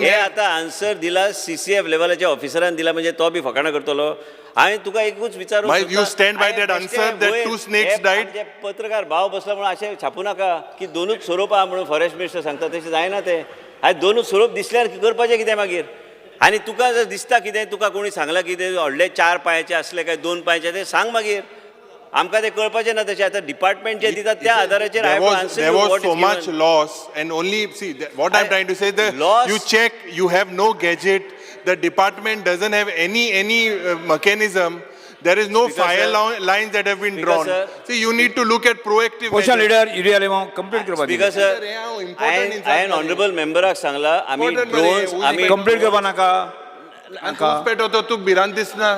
हे आतां आन्सर दिला CCF लेवलाच्या ऑफिसरान दिला म्हणजे तो बी फकाणां करतलो हांवें तुका एकूच विचारूंक पत्रकार भाव बसला म्हणून अशें छापूं नाका की दोनूच सोरोप आहा म्हणून फॉरेस्ट मिनिस्टर सांगता तशें जायना तें आयज दोनूच सोरोप दिसल्यार करपाचें कितें मागीर आनी तुका जर दिसता कितें तुका कोणी सांगलां कितें व्हडले 4 पांयाचे असले काय 2 पांयाचे ते सांग मागीर आमकां ते कळपाचें ना तशें आतां डिपार्टमेंट जे दितात त्या आदाराचेर There was so much loss, and only see what I'm trying to say. You check, you have no gadget. The department doesn't have any mechanism. There is no fire lines that have been drawn. See, you need to look at proactive. Opposition leader, area complete करपा Speaker sir, हांवें honorable member सांगला आमी drones आमी complete करपा नाका पेटवतो तू भिरांत दिसना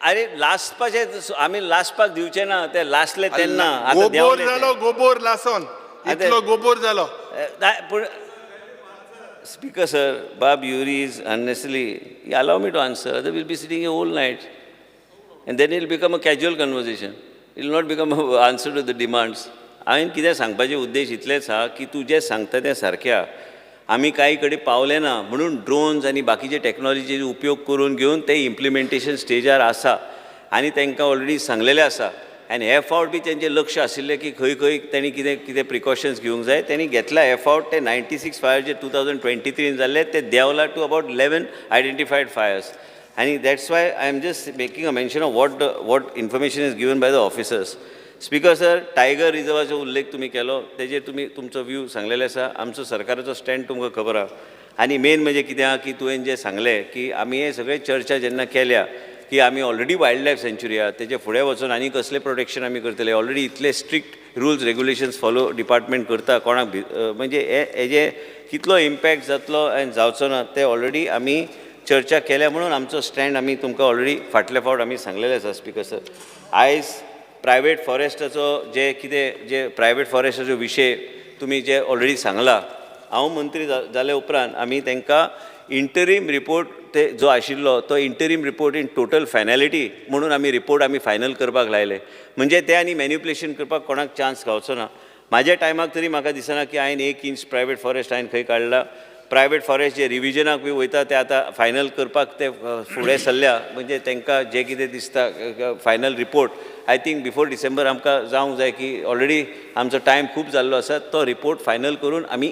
अरे लास्टपाचे आमी लास्टपाक दिवचे ना ते लास्टले तेन्ना आतां गोबोर जालो गोबोर लासन इतलो गोबोर जालो पूण Speaker sir, Bob Uri is unnecessarily, allow me to answer, they will be sitting here all night. And then it will become a casual conversation. It will not become an answer to the demands. हांवें कितें सांगपाचें उद्देश इतलेंच आहा की तूं जें सांगता तें सारकें आहा आमी कांय कडेन पावले ना म्हणून ड्रोन्स आनी बाकीचे टॅक्नॉलॉजीचे उपयोग करून घेवन ते इम्प्लिमेंटेशन स्टेजार आसा आनी तांकां ऑलरेडी सांगलेलें आसा आनी हे फावट बी तेंचें लक्ष आशिल्लें की खंय खंय तेणी कितें कितें प्रिकॉशन्स घेवंक जाय तेणी घेतला हे फावट ते 96 फायर जे 2023 जाल्ले ते देंवला टू अबाउट 11 आयडेंटिफायड फायर्स आनी that's why I am just making a mention of what information is given by the officers speaker sir tiger रिजर्वाचो उल्लेख तुमी केलो तेजेर तुमी तुमचो व्यू सांगलेले आसा आमचो सरकाराचो स्टँड तुमकां खबर आहा आनी मेन म्हणजे कितें आहा की तुवें जें सांगलें की आमी हे सगळे चर्चा जेन्ना केल्या की आमी ऑलरेडी वायल्ड लायफ सँच्युरी आहा तेजे फुडें वचून आनी कसलें प्रोटेक्शन आमी करतले ऑलरेडी इतले strict rules regulations follow department करता कोणाक म्हणजे हेजे कितलो इम्पॅक्ट जातलो आनी जावचो ना ते ऑलरेडी आमी चर्चा केल्या म्हणून आमचो स्टँड आमी तुमकां ऑलरेडी फाटल्या फावट आमी सांगलेले आसा स्पीकर सर आयज प्रायवेट फॉरेस्टाचो जे प्रायवेट फॉरेस्टाचो विशय तुमी जे ऑलरेडी सांगला हांव मंत्री जाले उपरांत आमी तांकां इंटरीम रिपोर्ट ते जो आशिल्लो तो इंटरीम रिपोर्ट इन टोटल फायनॅलिटी म्हणून आमी रिपोर्ट आमी फायनल करपाक लायले म्हणजे ते आनी मॅन्युप्युलेशन करपाक कोणाक चान्स गावचो ना म्हाज्या टायमाक तरी म्हाका दिसना की हांवें 1 इंच प्रायवेट फॉरेस्ट हांवें खंय काडला प्रायवेट फॉरेस्ट जे रिविजनाक बी वयता ते आतां फायनल करपाक ते फुडें सरल्या म्हणजे तांकां जें कितें दिसता final report I think before December आमकां जावंक जाय की ऑलरेडी आमचो टायम खूब जाल्लो आसा तो रिपोर्ट फायनल करून आमी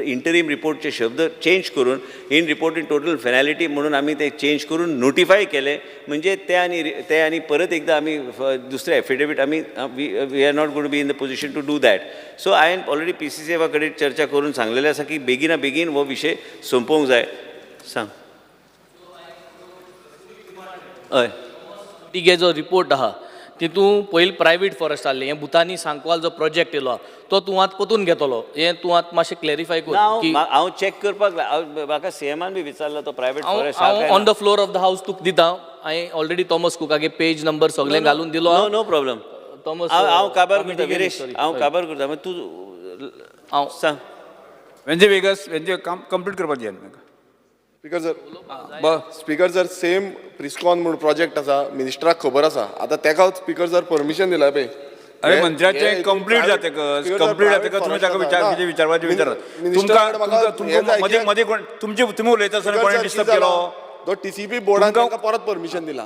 इंटरीम रिपोर्टचे शब्द चेंज करून इन रिपोर्ट इन टोटल फायनॅलिटी म्हणून आमी ते चेंज करून नोटिफाय केले म्हणजे ते आनी परत एकदां आमी दुसरे एफिडेवीट आमी we are not going to be in the position to do that so हांवें ऑलरेडी PCCFा कडेन चर्चा करून सांगलेलें आसा की बेगिना बेगीन हो विशय सोंपोवंक जाय सांग हय तिगे जो रिपोर्ट आहा तितून पयलीं प्रायवेट फॉरेस्ट आहले हें भुतानी सांकवाल जो प्रोजेक्ट येयलो तो तूं आतां परतून घेतलो हें तूं आतां मातशें क्लॅरिफाय कर की हांव चॅक करपाक म्हाका सीएमान बी विचारलो तो प्रायवेट फॉरेस्ट हांव on the floor of the हावस तुका दिता हांवें ऑलरेडी थॉमस कुकागे पेज नंबर सगळें घालून दिलो नो प्रॉब्लम थॉमस हांव काबार करता विरेश हांव काबार करता मागीर तूं हांव सांग वेंजे वेगस वेंजे काम कंप्लीट करपाक दिया म्हाका स्पीकर सर सेम प्रिस्कॉन म्हणून प्रोजेक्ट आसा मिनिस्टराक खबर आसा आतां तेका स्पीकर सर परमिशन दिला पळय अरे मंत्र्याचे कंप्लीट जातकच तुमी ताका विचारपाचें तुमकां मदीं मदीं कोण तुमी उलयता आसतना कोणें डिस्टर्ब केलो तो TCP बोर्डान तांकां परत परमिशन दिला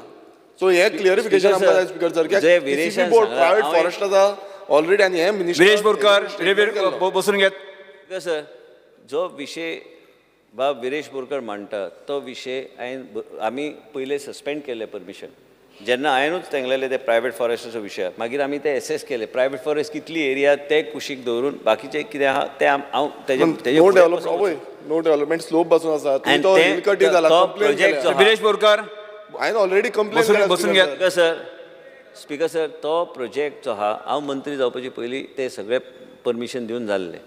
सो हे क्लियरिफिकेशन आमकां जाय speaker sir TCP board private forest आसा ऑलरेडी आनी हे मिनिस्टर विरेश बोरकर बसून घेत सर जो विशय बाब विरेश बोरकर मांडटा तो विशय आमी पयले सस्पेंड केले परमिशन जेन्ना हांवेंनूच सांगलेलें ते प्रायवेट फॉरेस्टाचो विशय मागीर आमी ते एसेस केले प्रायवेट फॉरेस्ट कितली एरिया ते कुशीक दवरून बाकीचे कितें आहा ते हांव नो डेव्हलपमेंट स्लोप बसून आसा तो हिलकटी जाला प्रोजेक्ट विरेश बोरकर हांवें ऑलरेडी कंप्लेन बसून घेत सर स्पीकर सर तो प्रोजेक्ट जो आहा हांव मंत्री जावपाचे पयलीं ते सगळे परमिशन दिवन जाल्ले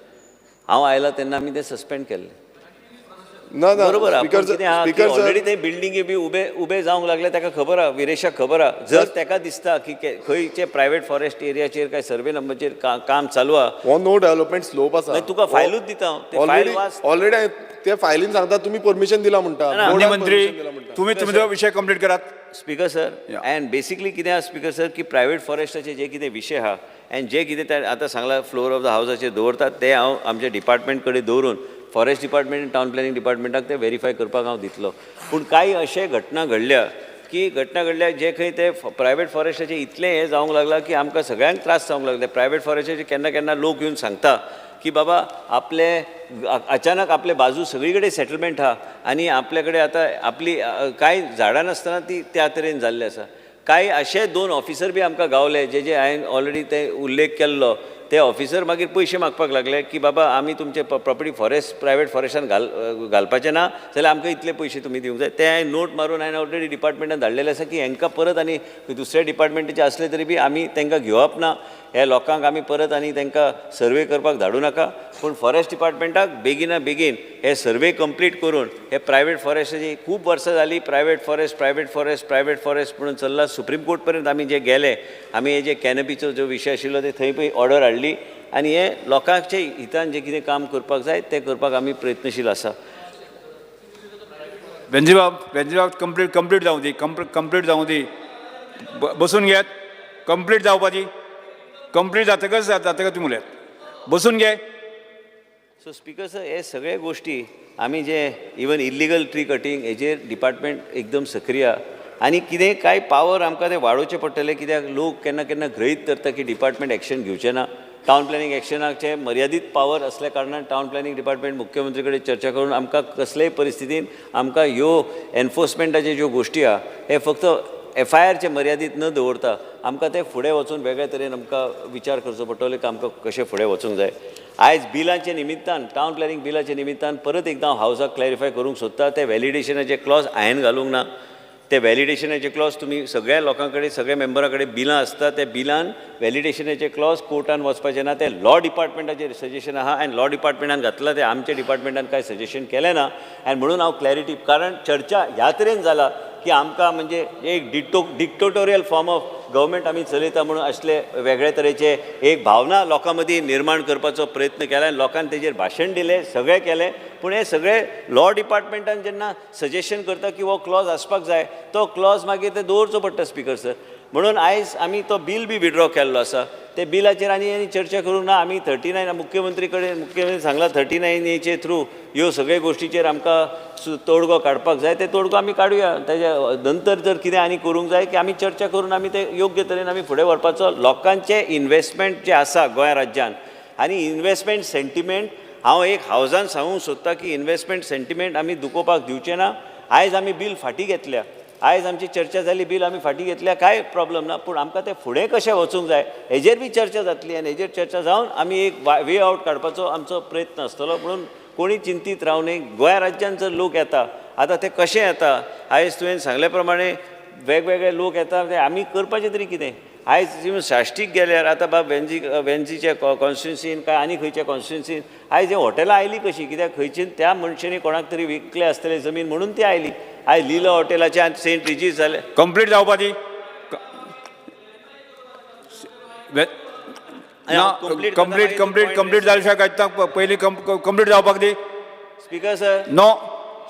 हांव आयला तेन्ना आमी ते सस्पेंड केल्ले बरोबर ऑलरेडी ते बिल्डिंगे बी उबे जावंक लागले ताका खबर आहा विरेशाक खबर आहा जर ताका दिसता की खंयचे प्रायवेट फॉरेस्ट एरियाचेर काय सर्वे नंबरचेर काम चालू आहा हो नो डेव्हलपमेंट स्लोप आसा तुका फायलूच दिता ऑलरेडी ते फायलीन सांगता तुमी परमिशन दिला म्हणटा मंत्री तुम्ही तुमचो विषय कंप्लीट करात स्पीकर सर अँड बेसिकली कितें आहा स्पीकर सर की प्रायवेट फॉरेस्टाचे जे कितें विशय आहा आनी जे कितें ते आतां सांगला फ्लोर ऑफ द हावसाचेर दवरतात ते हांव आमच्या डिपार्टमेंट कडेन दवरून फॉरेस्ट डिपार्टमेंट आनी टावन प्लॅनिंग डिपार्टमेंटाक ते व्हेरीफाय करपाक हांव दितलो पूण कांय अशे घटना घडल्या जे खंय ते प्रायवेट फॉरेस्टाचे इतलें हें जावंक लागला की आमकां सगळ्यांक त्रास जावंक लागले प्रायवेट फॉरेस्टाचे केन्ना केन्ना लोक येवन सांगता की बाबा आपले अचानक आपले बाजू सगळीकडे सेटलमेंट हा आणि आपल्याकडे आता आपली कांय झाडां नासतना ती त्या तरेन जाल्ली आसा. कांय अशे 2 ऑफिसर बी आमकां गावले जे हांवें ऑलरेडी ते उल्लेख केल्लो. ते ऑफिसर मागीर पयशे मागपाक लागले की बाबा आमी तुमचे प्रॉपर्टी फॉरेस्ट प्रायवेट फॉरेस्टान घालपाचें ना जाल्यार आमकां इतले पयशे तुमी दिवंक जाय. ते हांवें नोट मारून हांवें ऑलरेडी डिपार्टमेंटान धाडलेले आसा की हांकां परत आनी दुसऱ्या डिपार्टमेंटाचे असले तरी बी आमी तांकां घेवप ना. हे लोकांक आमी परत आनी तांकां सर्वे करपाक धाडूं नाका. पूण फॉरेस्ट डिपार्टमेंटाक बेगिना बेगीन हे सर्वे कंप्लीट करून हे प्रायवेट फॉरेस्टाची खूब वर्सां जालीं प्रायवेट फॉरेस्ट म्हणून चल्ला. सुप्रीम कोर्ट पर्यंत आमी जे गेले आमी हे जे कॅनपीचो जो विशय आशिल्लो ते थंय पळय ऑर्डर हाडली आनी हे लोकांचे हितान जे कितें काम करपाक जाय ते करपाक आमी प्रयत्नशील आसा. वेंजीबाब कंप्लीट जावं दी कंप्लीट जावं दी. बसून घेयात. कंप्लीट जावपाची. कंप्लीट जातकच तुमी उलयात. बसून घे. सो स्पीकर सर हे सगळे गोष्टी आमी जे इवन इल्लिगल ट्री कटींग हेजेर डिपार्टमेंट एकदम सक्रीय आनी कितें कांय पावर आमकां ते वाडोवचें पडटलें कित्याक लोक केन्ना केन्ना गृहीत धरता की डिपार्टमेंट एक्शन घेवचें ना. टावन प्लॅनिंग एक्शनाचे मर्यादीत पावर असल्या कारणान टावन प्लॅनिंग डिपार्टमेंट मुख्यमंत्री कडेन चर्चा करून आमकां कसलेय परिस्थितीन आमकां ह्यो एनफोर्समेंटाच्यो ज्यो गोश्टी आहा हे फक्त FIRचे मर्यादीत न दवरता आमकां ते फुडें वचून वेगळ्या तरेन आमकां विचार करचो पडटलो की आमकां कशें फुडें वचूंक जाय. आयज बिलांचे निमित्तान टावन प्लॅनिंग बिलाचे निमित्तान परत एकदां हांव हावजाक क्लॅरिफाय करूंक सोदता ते वॅलिडेशनाचे क्लॉज हांवें घालूंक ना. ते वॅलिडेशनाचे क्लॉज तुमी सगळ्या लोकां कडेन सगळ्या मेंबरां कडेन बिलां आसता ते बिलान वॅलिडेशनाचे क्लॉज कोर्टान वचपाचे ना. ते लॉ डिपार्टमेंटाचेर सजेशन आहा आनी लॉ डिपार्टमेंटान घातला ते आमच्या डिपार्टमेंटान कांय सजेशन केलें ना. आनी म्हणून हांव क्लॅरिटी कारण चर्चा ह्या तरेन जाला की आमकां म्हणजे एक डिक्टोटोरियल फॉर्म ऑफ गव्हर्मेंट आमी चलयता म्हणून असले वेगळे तरेचे एक भावना लोकां मदीं निर्माण करपाचो प्रयत्न केला आनी लोकांनी तेजेर भाशण दिलें सगळें केलें. पूण हे सगळे लॉ डिपार्टमेंटान जेन्ना सजेशन करता की हो क्लॉज आसपाक जाय तो क्लॉज मागीर ते दवरचो पडटा स्पीकर सर. म्हणून आयज आमी तो बिल बी विड्रॉ केल्लो आसा. ते बिलाचेर आनी चर्चा करूंक ना. आमी 39 मुख्यमंत्री सांगला 39 थ्रू ह्यो सगळे गोश्टीचेर आमकां तोडगो काडपाक जाय ते तोडगो आमी काडुया. तेज्या नंतर जर कितें आनी करूंक जाय की आमी चर्चा करून आमी ते योग्य तरेन आमी फुडें व्हरपाचो. लोकांचे इन्व्हेस्टमेंट जे आसा गोंय राज्यान आनी इन्व्हेस्टमेंट सेंटिमेंट हांव एक हावजान सांगूंक सोदता की इन्व्हेस्टमेंट सेंटिमेंट आमी दुखोवपाक दिवचें ना. आयज आमी बील फाटीं घेतल्या. आयज आमची चर्चा जाली बिल आमी फाटीं घेतल्या कांय प्रॉब्लम ना. पूण आमकां तें फुडें कशें वचूंक जाय हेजेर बी चर्चा जातली आनी हेजेर चर्चा जावन आमी एक वे आउट काडपाचो आमचो प्रयत्न आसतलो. म्हणून कोणी चिंतीत रावं न्ही. गोंय राज्यान जर लोक येता आतां ते कशें येता आयज तुवें सांगले प्रमाणे वेगवेगळे लोक येता ते आमी करपाचें तरी कितें. आयज साश्टीक गेल्यार आतां बाब वेंजीचे कॉन्स्टिट्युन्सीन काय आनी खंयच्या कॉन्स्टिट्युन्सीन आयज हे हॉटेलां आयलीं कशीं कित्याक खंयची त्या मनशांनी कोणाक तरी विकले आसतले जमीन म्हणून ती आयली. आयज लिला हॉटेलाचे आनी सेंट रिजीस जाले. कंप्लीट जावपाची. कंप्लीट जाले शिवाय कांय पयलीं कंप्लीट जावपाक दी. Speaker sir no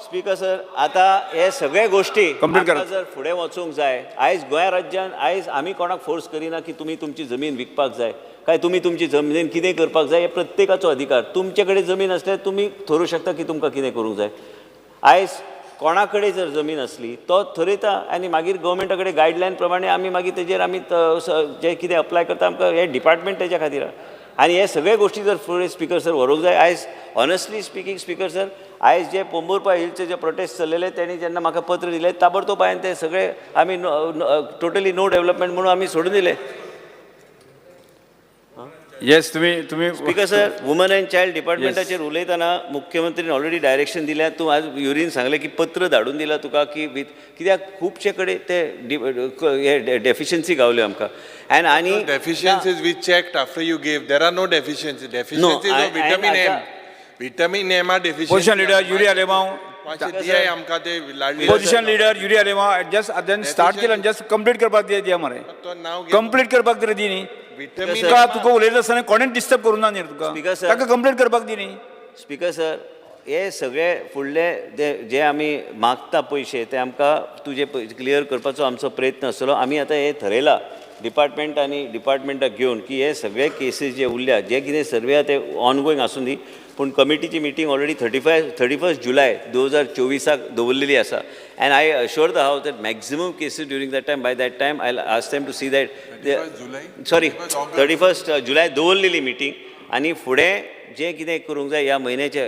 speaker sir आतां हे सगळे गोश्टी जर फुडें वचूंक जाय आयज गोंय राज्यान आयज आमी कोणाक फोर्स करिना की तुमी तुमची जमीन विकपाक जाय काय तुमी तुमची जमीन कितें करपाक जाय हे प्रत्येकाचो अधिकार. तुमचे कडेन जमीन आसल्यार तुमी ठरोवंक शकता की तुमकां कितें करूंक जाय. आयज कोणा कडेन जर जमीन असली तो ठरयता आनी मागीर गव्हर्मेंटा कडेन गायडलायन प्रमाणे आमी मागीर तेजेर आमी जे कितें अप्लाय करता आमकां हे डिपार्टमेंट तेज्या खातीर आनी हे सगळे गोश्टी जर फुडें स्पीकर सर व्हरूंक जाय. आयज ऑनेस्टली स्पिकींग स्पीकर सर आयज जे पोंबुर्पा हिल्सचे जे प्रोटेस्ट चल्लेले तेणी जेन्ना म्हाका पत्र दिलें ताबडतोब हांवें ते सगळे आमी टोटली नो डेव्हलपमेंट म्हणून आमी सोडून दिले. येस तुम्ही speaker sir woman and child डिपार्टमेंटाचेर उलयतना मुख्यमंत्रीन ऑलरेडी डायरेक्शन दिल्या. तूं आज युरीन सांगलें की पत्र धाडून दिलां तुका की कित्याक खुबशे कडेन ते डेफिशियन्सी गावल्यो आमकां आनी deficiencies we checked after you gave there are no deficiencies of vitamin M. Vitamin M are deficiency. Position leader Yuri Alemao आमकां ते लाडली position leader Yuri Alemao just then start केलं जस्ट कंप्लीट करपाक दिया मरे. कंप्लीट करपाक तरी दी न्ही. तुका उलयता आसतना कोणें डिस्टर्ब करूं ना न्ही तुका. ताका कंप्लीट करपाक दी न्ही. स्पीकर सर हे सगळे फुडले जे आमी मागता पयशे ते आमकां तुजे क्लियर करपाचो आमचो प्रयत्न आसतलो. आमी आतां हे थरयलां डिपार्टमेंटाक घेवन की हे सगळे केसीस जे उरल्या जे कितें सर्वे ते ऑनगोईंग आसूं दी. पूण कमिटीची मिटींग ऑलरेडी 31 जुलय 2024 दवरलेली आसा and I assure the house that maximum cases during that time by that time I ask them to see that 31 जुलय दवरलेली मिटींग आनी फुडें जें कितें करूंक जाय ह्या म्हयन्याच्या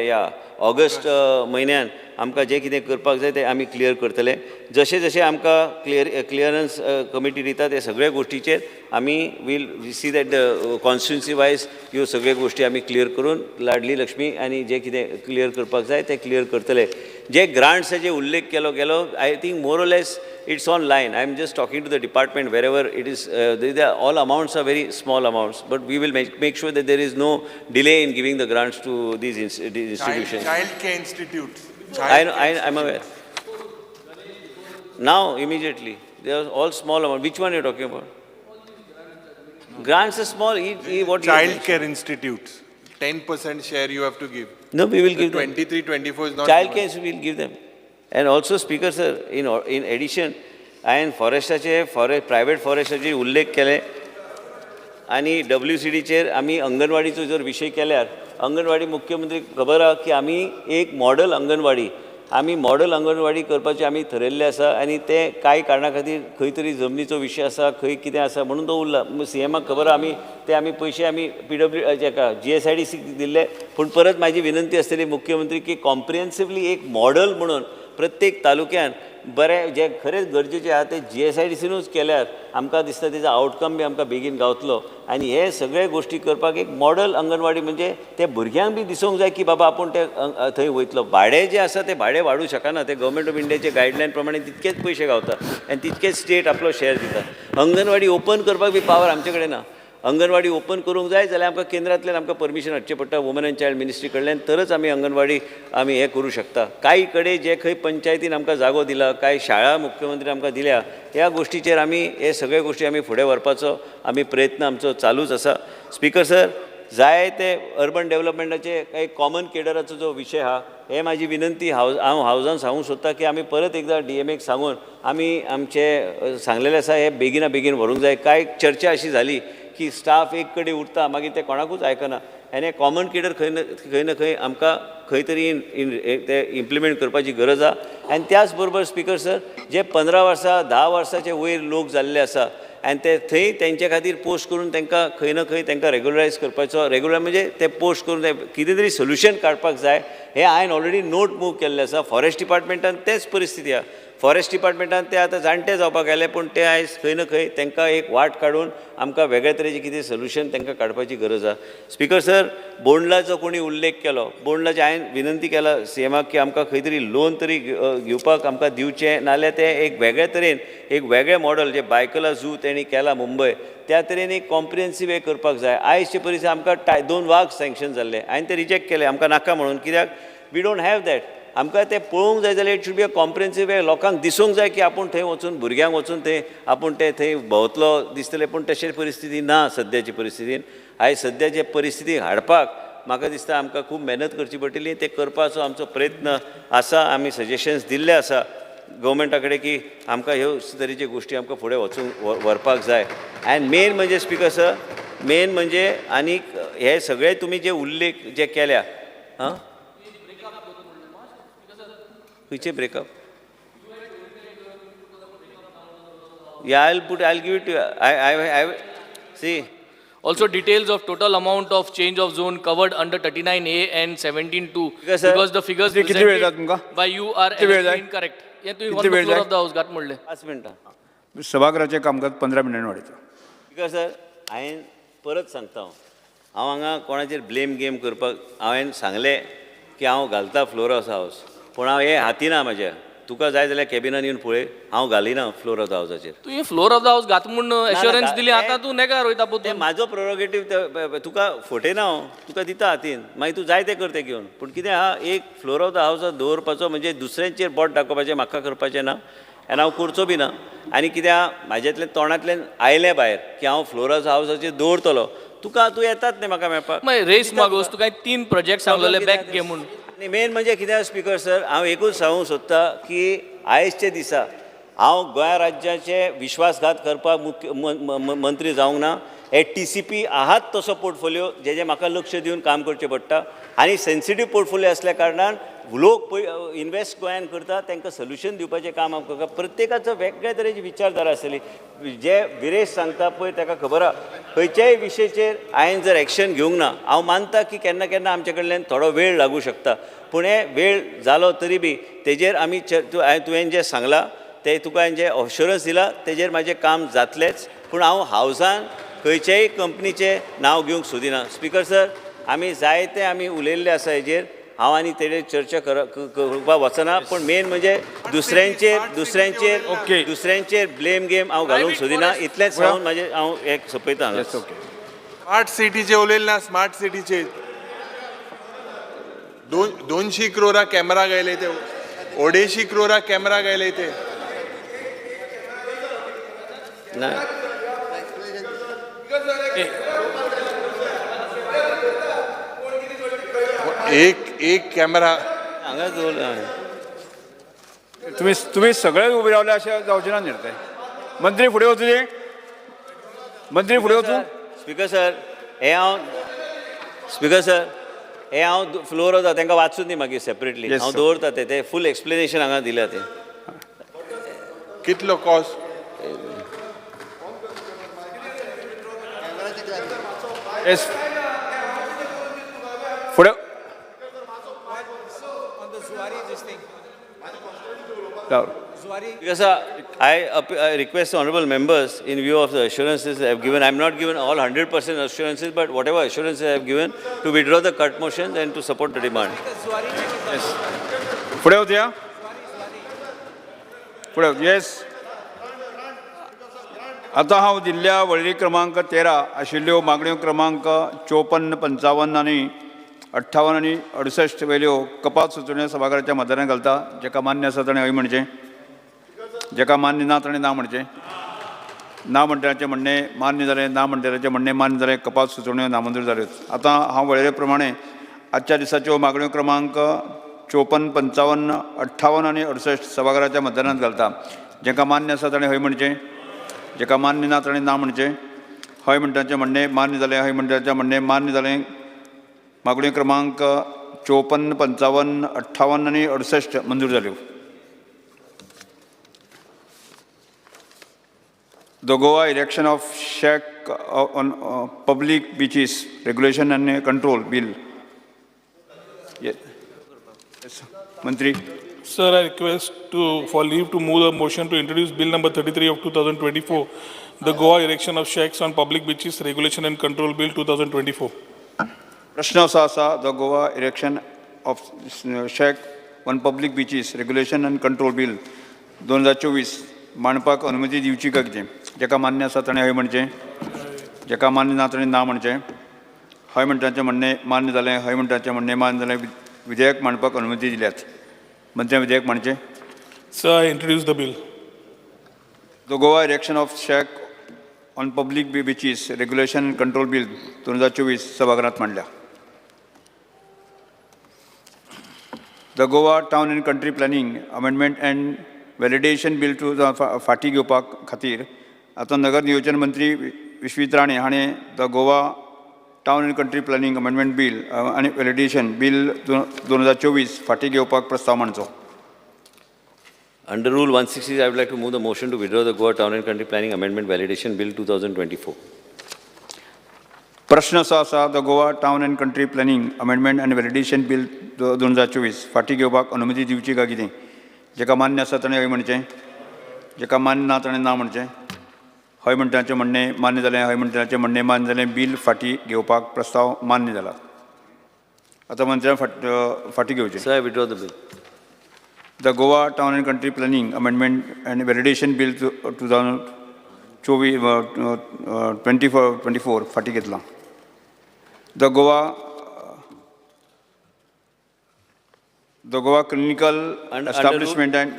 ह्या ऑगस्ट म्हयन्यान आमकां जें कितें करपाक जाय तें आमी क्लियर करतले. जशें जशें आमकां क्लियरन्स कमिटी दिता ते सगळ्या गोश्टीचेर आमी will see that the constituency wise ह्यो सगळ्यो गोश्टी आमी क्लियर करून लाडली लक्ष्मी आनी जें कितें क्लियर करपाक जाय तें क्लियर करतले. जे ग्रांट्साचे उल्लेख केलो गेलो, I think more or less it's on line. I'm just talking to the department wherever it is. All amounts are very small amounts, but we will make sure that there is no delay in giving the grants to these institutions. Child care institutes. I'm aware. Now, immediately, they are all small amount. Which one are you talking about? Grants are small. Child care institutes. 10% share you have to give. No, we will give them. 23, 24 is not. Child care we will give them. And also, Speaker sir, in addition, हांवें फॉरेस्टाचे private फॉरेस्टाचे उल्लेख केले आनी WCDचेर आमी अंगणवाडीचो जर विशय केल्यार अंगणवाडी मुख्यमंत्री खबर आहा की आमी एक मॉडल अंगणवाडी करपाचें आमी थरयल्लें आसा आनी ते कांय कारणा खातीर खंय तरी जमनीचो विशय आसा खंय कितें आसा म्हणून तो उरला. CMाक खबर आहा आमी पयशे आमी GSIDCक दिल्ले. पूण परत म्हाजी विनंती आसतली मुख्यमंत्री की कॉम्प्रिहेन्सिवली एक मॉडल म्हणून प्रत्येक तालुक्यान बरें जे खरेंच गरजेचें आहा ते GSIDCनूच केल्यार आमकां दिसता तेजो आउटकम बी आमकां बेगीन गावतलो. आनी हे सगळे गोश्टी करपाक एक मॉडल अंगणवाडी म्हणजे ते भुरग्यांक बी दिसूंक जाय की बाबा आपूण ते थंय वयतलो. भाडें जें आसा तें भाडें वाडूं शकना. ते गव्हर्मेंट ऑफ इंडियाचे गायडलायन प्रमाणे तितकेच पयशे गावता आनी तितकेच स्टेट आपलो शेअर दिता. अंगणवाडी ओपन करपाक बी पावर आमचे कडेन ना. अंगणवाडी ओपन करूंक जाय जाल्यार आमकां केंद्रांतल्यान आमकां परमिशन हाडचें पडटा वुमन एंड चायल्ड मिनिस्ट्री कडल्यान तरच आमी अंगणवाडी आमी हें करूं शकता. कांय कडेन जे खंय पंचायतीन आमकां जागो दिला, कांय शाळा मुख्यमंत्री आमकां दिल्या, ह्या गोश्टीचेर आमी हे सगळे गोश्टी आमी फुडें व्हरपाचो आमी प्रयत्न आमचो चालूच आसा. स्पीकर सर, जाय ते अर्बन डेव्हलपमेंटाचे काही कॉमन केडराचो जो विशय आहा हे म्हाजी विनंती हांव हावजान सांगूंक सोदता की आमी परत एकदां DMAक सांगून आमी आमचे सांगलेलें आसा हे बेगिना बेगीन व्हरूंक जाय. कांय चर्चा अशी जाली की स्टाफ एक कडेन उरता मागीर ते कोणाकूच आयकना आनी कॉमन केडर खंय ना खंय आमकां खंय तरी ते इम्प्लिमेंट करपाची गरज आहा. आनी त्याच बरोबर स्पीकर सर, जे 15 वर्सां 10 वर्साचे वयर लोक जाल्ले आसा आनी ते थंय तेंचे खातीर पोस्ट करून तांकां खंय ना खंय तांकां रेग्युलरायज करपाचो. रेग्युलर म्हणजे ते पोस्ट करून कितें तरी सोल्युशन काडपाक जाय. हे हांवें ऑलरेडी नोट मूव केल्लें आसा. फॉरेस्ट डिपार्टमेंटान तेच परिस्थिती आहा. फॉरेस्ट डिपार्टमेंटान ते आतां जाणटे जावपाक गेले, पूण ते आयज खंय ना खंय तांकां एक वाट काडून आमकां वेगळ्या तरेचें कितें सोल्युशन तांकां काडपाची गरज आहा. स्पीकर सर, बोंडलाचो कोणी उल्लेख केलो. बोंडलाचे हांवें विनंती केला CMाक की आमकां खंय तरी लोन तरी घेवपाक आमकां दिवचें, नाल्यार ते एक वेगळ्या तरेन एक वेगळें मॉडल जे बायकला झू तेणी केला मुंबय त्या तरेन एक कॉम्प्रिहेन्सीव हे करपाक जाय. आयजचे परिस्थिती आमकां 2 वाघ सँक्शन जाल्ले, हांवें ते रिजेक्ट केले, आमकां नाका म्हणून. कित्याक वी डोंट हॅव दॅट. आमकां ते पळोवंक जाय जाल्यार इट शूड बी अ कॉम्प्रिहेन्सीव वे. लोकांक दिसूंक जाय की आपूण थंय वचून भुरग्यांक वचून थंय आपूण ते थंय भोंवतलो दिसतलें, पूण तशी परिस्थिती ना सद्याची परिस्थितीन. आयज सद्याचे परिस्थिती हाडपाक म्हाका दिसता आमकां खूब मेहनत करची पडटली. ते करपाचो आमचो प्रयत्न आसा. आमी सजेशन्स दिल्ले आसा गव्हर्मेंटा कडेन की आमकां ह्यो तरेच्यो गोश्टी आमकां फुडें व्हरपाक जाय. आनी मेन म्हणजे स्पीकर सर, मेन म्हणजे आनीक हे सगळे तुमी जे उल्लेख जे केल्या खंयचे breakup I'll give it to you. I see. Also details of total amount of change of zone covered under 39A and 17(2) because the figures presented by you are incorrect. हे तुम्ही on the floor of the house घात म्हणले. 5 मिनटां. सभागृहाचें कामकाज 15 मिनिटांनी वाडयता. Speaker sir, हांवें परत सांगता हांव हांगा कोणाचेर ब्लेम गेम करपाक हांवें सांगलें की हांव घालता फ्लोर ऑफ द हावस, पूण हांव हे हातीना म्हाज्या. तुका जाय जाल्यार कॅबिनान येवन पळय, हांव घालिना फ्लोर ऑफ द हावसाचेर. तू फ्लोर ऑफ द हाऊस घात म्हणून एश्युरन्स दिली, आतां तू नेगा रोयता ते म्हाजो प्रोरोगेटीव. तुका फटयना हांव, तुका दिता हातीन, मागीर तूं जाय तें करते घेवन. पूण कितें आहा, एक फ्लोर ऑफ द हावस दवरपाचो म्हणजे दुसऱ्यांचेर बोट दाखोवपाचें म्हाका करपाचें ना आनी हांव करचो बी ना. आनी कित्याक म्हाज्यातल्या तोंडांतल्यान आयलें भायर की हांव फ्लोर ऑफ द हावसाचेर दवरतलो. तूं येतात न्ही म्हाका मेळपाक. रेस मागोस तुका 3 प्रोजेक्ट सांगलेले बॅक घे म्हणून. आनी मेन म्हणजे कित्याक स्पीकर सर, हांव एकूच सांगूंक सोदता की आयजचे दिसा हांव गोंय राज्याचे विश्वासघात करपाक मंत्री जावंक ना. हे TCP आहात तसो पोर्टफोलियो जेजे म्हाका लक्ष दिवन काम करचें पडटा आनी सेन्सिटीव पोर्टफोलियो आसल्या कारणान लोक इन्वेस्ट गोंयान करता तांकां सोल्युशन दिवपाचें काम आमकां करता. प्रत्येकाचो वेगळ्या तरेची विचारधारा आसतली. जे विरेश सांगता पळय ताका खबर आहा खंयच्याय विशयाचेर हांवें जर एक्शन घेवंक ना. हांव मानता की केन्ना केन्ना आमचे कडल्यान थोडो वेळ लागूं शकता, पूण हे वेळ जालो तरी बी तेजेर आमी तुवें जें सांगलां ते तुका हांवें जे अश्युरन्स दिला तेजेर म्हाजें काम जातलेंच. पूण हांव हावजान खंयच्याय कंपनीचें नांव घेवंक सोदिना. स्पिकर सर, आमी जायते आमी उलयल्ले आसा हेजेर. हांव आनी तेजेर चर्चा करपाक वचना, पूण मेन म्हणजे दुसऱ्यांचेर ब्लेम गेम हांव घालूंक सोदिना. इतलेंच सांगून हांव एक सोंपयता. स्मार्ट सिटीचे उलयले ना, स्मार्ट सिटीचे 200 करोडा कॅमेरा गायले ते, 250 करोडा कॅमेरा गायले ते. एक कॅमेरा हांगा दवरला. तुम्ही सगळे उभे रावले अशें जावचें ना न्ही ते. मंत्री फुडें वचूं दी. मंत्री फुडें वचूं. स्पिकर सर, हे हांव फ्लोर वता तांकां वाचून दी मागीर सेपरेटली. हांव दवरता ते फूल एक्सप्लेनेशन हांगा दिल्या ते. कितलो कॉस्ट? येस फुडें Because I request the honourable members, in view of the assurances I have given, I am not given all 100% assurances, but whatever assurances I have given, to withdraw the cut motion and to support the demand. Yes. फुडें वचुया. फुडें yes. आतां हांव दिल्ल्या वळेरी क्रमांक 13 आशिल्ल्यो मागण्यो क्रमांक 54, 55 आनी 58 आनी 68 वेल्यो कपात सुचोवण्यो सभाघराच्या मतदारांत घालता. जेका मान्य आसा ताणें हय म्हणचें. जेका मान्य ना ताणें ना म्हणचें. ना म्हणटाराचें म्हणणें मान्य जालें, ना म्हणटाराचें म्हणणें मान्य जालें. कपात सुचोवण्यो नामंजूर जाल्यो. आतां हांव वळेरे प्रमाणे आजच्या दिसाच्यो मागण्यो क्रमांक 54, 55, 58 आनी 68 सभाघराच्या मतदारांत घालता. जेका मान्य आसा ताणें हय म्हणचें. जेका मान्य ना ताणें ना म्हणचें. हय म्हणटाराचें म्हणणें मान्य जालें, हय म्हणटाराचें म्हणणें मान्य जालें. मागण्यो क्रमांक 54, 55, 58 आनी 68 मंजूर जाल्यो. The Goa erection of shack on public beaches regulation and control bill. Yes. Mantri. Sir, I request for leave to move the motion to introduce bill number 33 of 2024, the Goa erection of shacks on public beaches regulation and control bill 2024. प्रश्न असो आसा, the Goa erection of shack on public beaches regulation आनी control bill 2024 मांडपाक अनुमती दिवची काय कितें. जेका मान्य आसा ताणें हय म्हणचें. जेका मान्य ना ताणें ना म्हणचें. हय म्हणटाचें म्हणणें मान्य जालें, हय म्हणटाचें म्हणणें मान्य जालें. विधेयक मांडपाक अनुमती दिल्यात. मंत्र्यान विधेयक मांडचें. Sir, I introduce the bill. The Goa erection of shack on public beaches regulation आनी कंट्रोल बील 2024 सभाघरांत मांडल्या. The Goa Town and Country Planning Amendment and Validation Bill फाटी घेवपाक खातीर आतां नगर नियोजन मंत्री विश्वित राणे हाणें the Goa town end country planning amendment bill आनी वॅलिडेशन बिल 2024 फाटी घेवपाक प्रस्ताव मांडचो. Under Rule 160, I would like to move the motion to withdraw the Goa Town and Country Planning Amendment Validation Bill 2024. प्रश्न असो आसा, the Goa town end country planning amendment आनी validation bill 2024 फाटी घेवपाक अनुमती दिवची काय कितें. जेका मान्य आसा ताणें हय म्हणचें. जेका मान्य ना ताणें ना म्हणचें. हय म्हणटाचें म्हणणें मान्य जालें, हय म्हणटाचें म्हणणें मान्य जालें. बिल फाटी घेवपाक प्रस्ताव मान्य जाला. आतां मंत्र्यान फाटी घेवचें. Sir, I withdraw the bill. The Goa town end country planning amendment आनी वॅलिडेशन बिल 2024 फाटी घेतला. The Goa Clinical Establishment and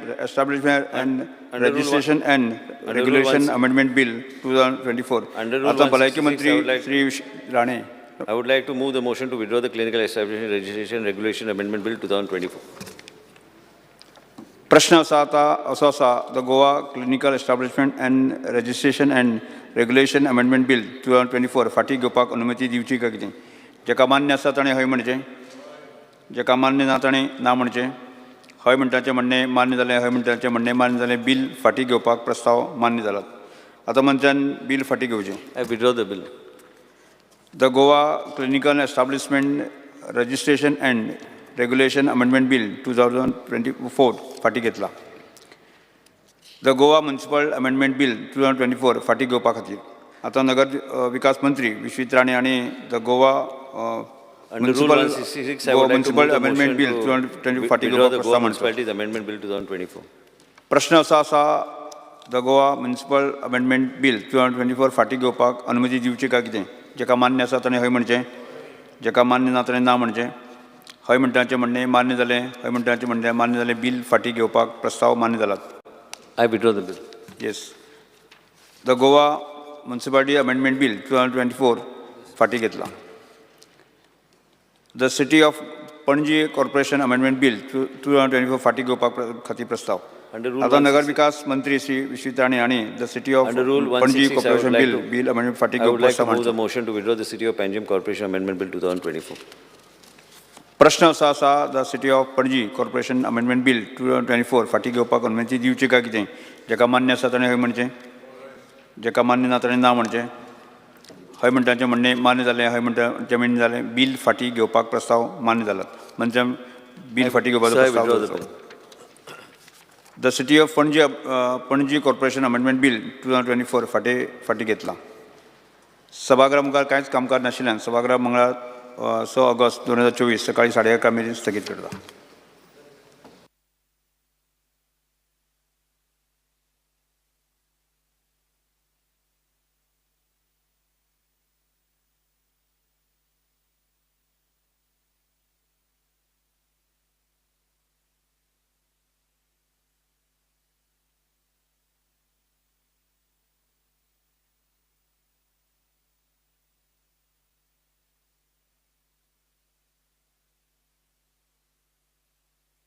Registration and Regulation Amendment Bill 2024. आता भलायकी मंत्री Shri Rane. I would like to move the motion to withdraw the Clinical Establishment Registration and Regulation Amendment Bill 2024. प्रश्न असा असो आसा, the Goa clinical establishment end registration end regulation amendment bill 2024 फाटी घेवपाक अनुमती दिवची काय कितें. जेका मान्य आसा ताणें हय म्हणचें. जेका मान्य ना ताणें ना म्हणचें. हय म्हणटाचें म्हणणें मान्य जालें. हय म्हणटाचें म्हणणें मान्य जालें. बिल फाटीं घेवपाक प्रस्ताव मान्य जालात. आतां मंत्र्यान बिल फाटीं घेवचें. I withdraw the bill. The Goa Clinical Establishment Registration and Regulation Amendment Bill 2024 फाटीं घेतला. The Goa Municipal Amendment Bill 2024 फाटीं घेवपा खातीर आतां नगर विकास मंत्री विश्वित राणे हांणी the Goa Municipal Municipal Amendment Bill 2024 फाटीं घेवपाक प्रस्ताव मांडला. Amendment Bill 2024. प्रश्न असो आसा the Goa municipal amendment bill 2024 फाटीं घेवपाक अनुमती दिवची काय कितें. जेका मान्य आसा ताणें हय म्हणचें. जेका मान्य ना ताणें ना म्हणचें. हय म्हणटाचें म्हणणें मान्य जालें. हय म्हणटाचें म्हणणें मान्य जालें. बिल फाटीं घेवपाक प्रस्ताव मान्य जालात. I withdraw the bill. Yes. The Goa municipality amendment bill 2024 फाटीं घेतला. The city of Panaji corporation amendment bill 2024 फाटीं घेवपाक खातीर प्रस्ताव. आतां नगर विकास मंत्री श्री विश्वित राणे हांणी the city of Panaji corporation bill amendment फाटीं घेवपाक प्रस्ताव मांडला. Motion to withdraw the city of Panaji corporation amendment bill 2024. प्रश्न असो आसा the city of Panaji corporation amendment bill 2024 फाटीं घेवपाक अनुमती दिवची काय कितें. जेका मान्य आसा ताणें हय म्हणचें. जेका मान्य ना ताणें ना म्हणचें. हय म्हणटाचें म्हणणें मान्य जालें. हय म्हणटाचें म्हणणें जालें. बिल फाटीं घेवपाक प्रस्ताव मान्य जालात. म्हणजे बिल फाटीं घेवपाचो प्रस्ताव. The city of Panaji corporation amendment bill 2024 फाटीं घेतला. सभागृहा मुखार कांयच कामकाज नाशिल्ल्यान सभागृह मंगळार 6 ऑगस्ट 2024 सकाळीं 11:30 मेरेन स्थगीत करता.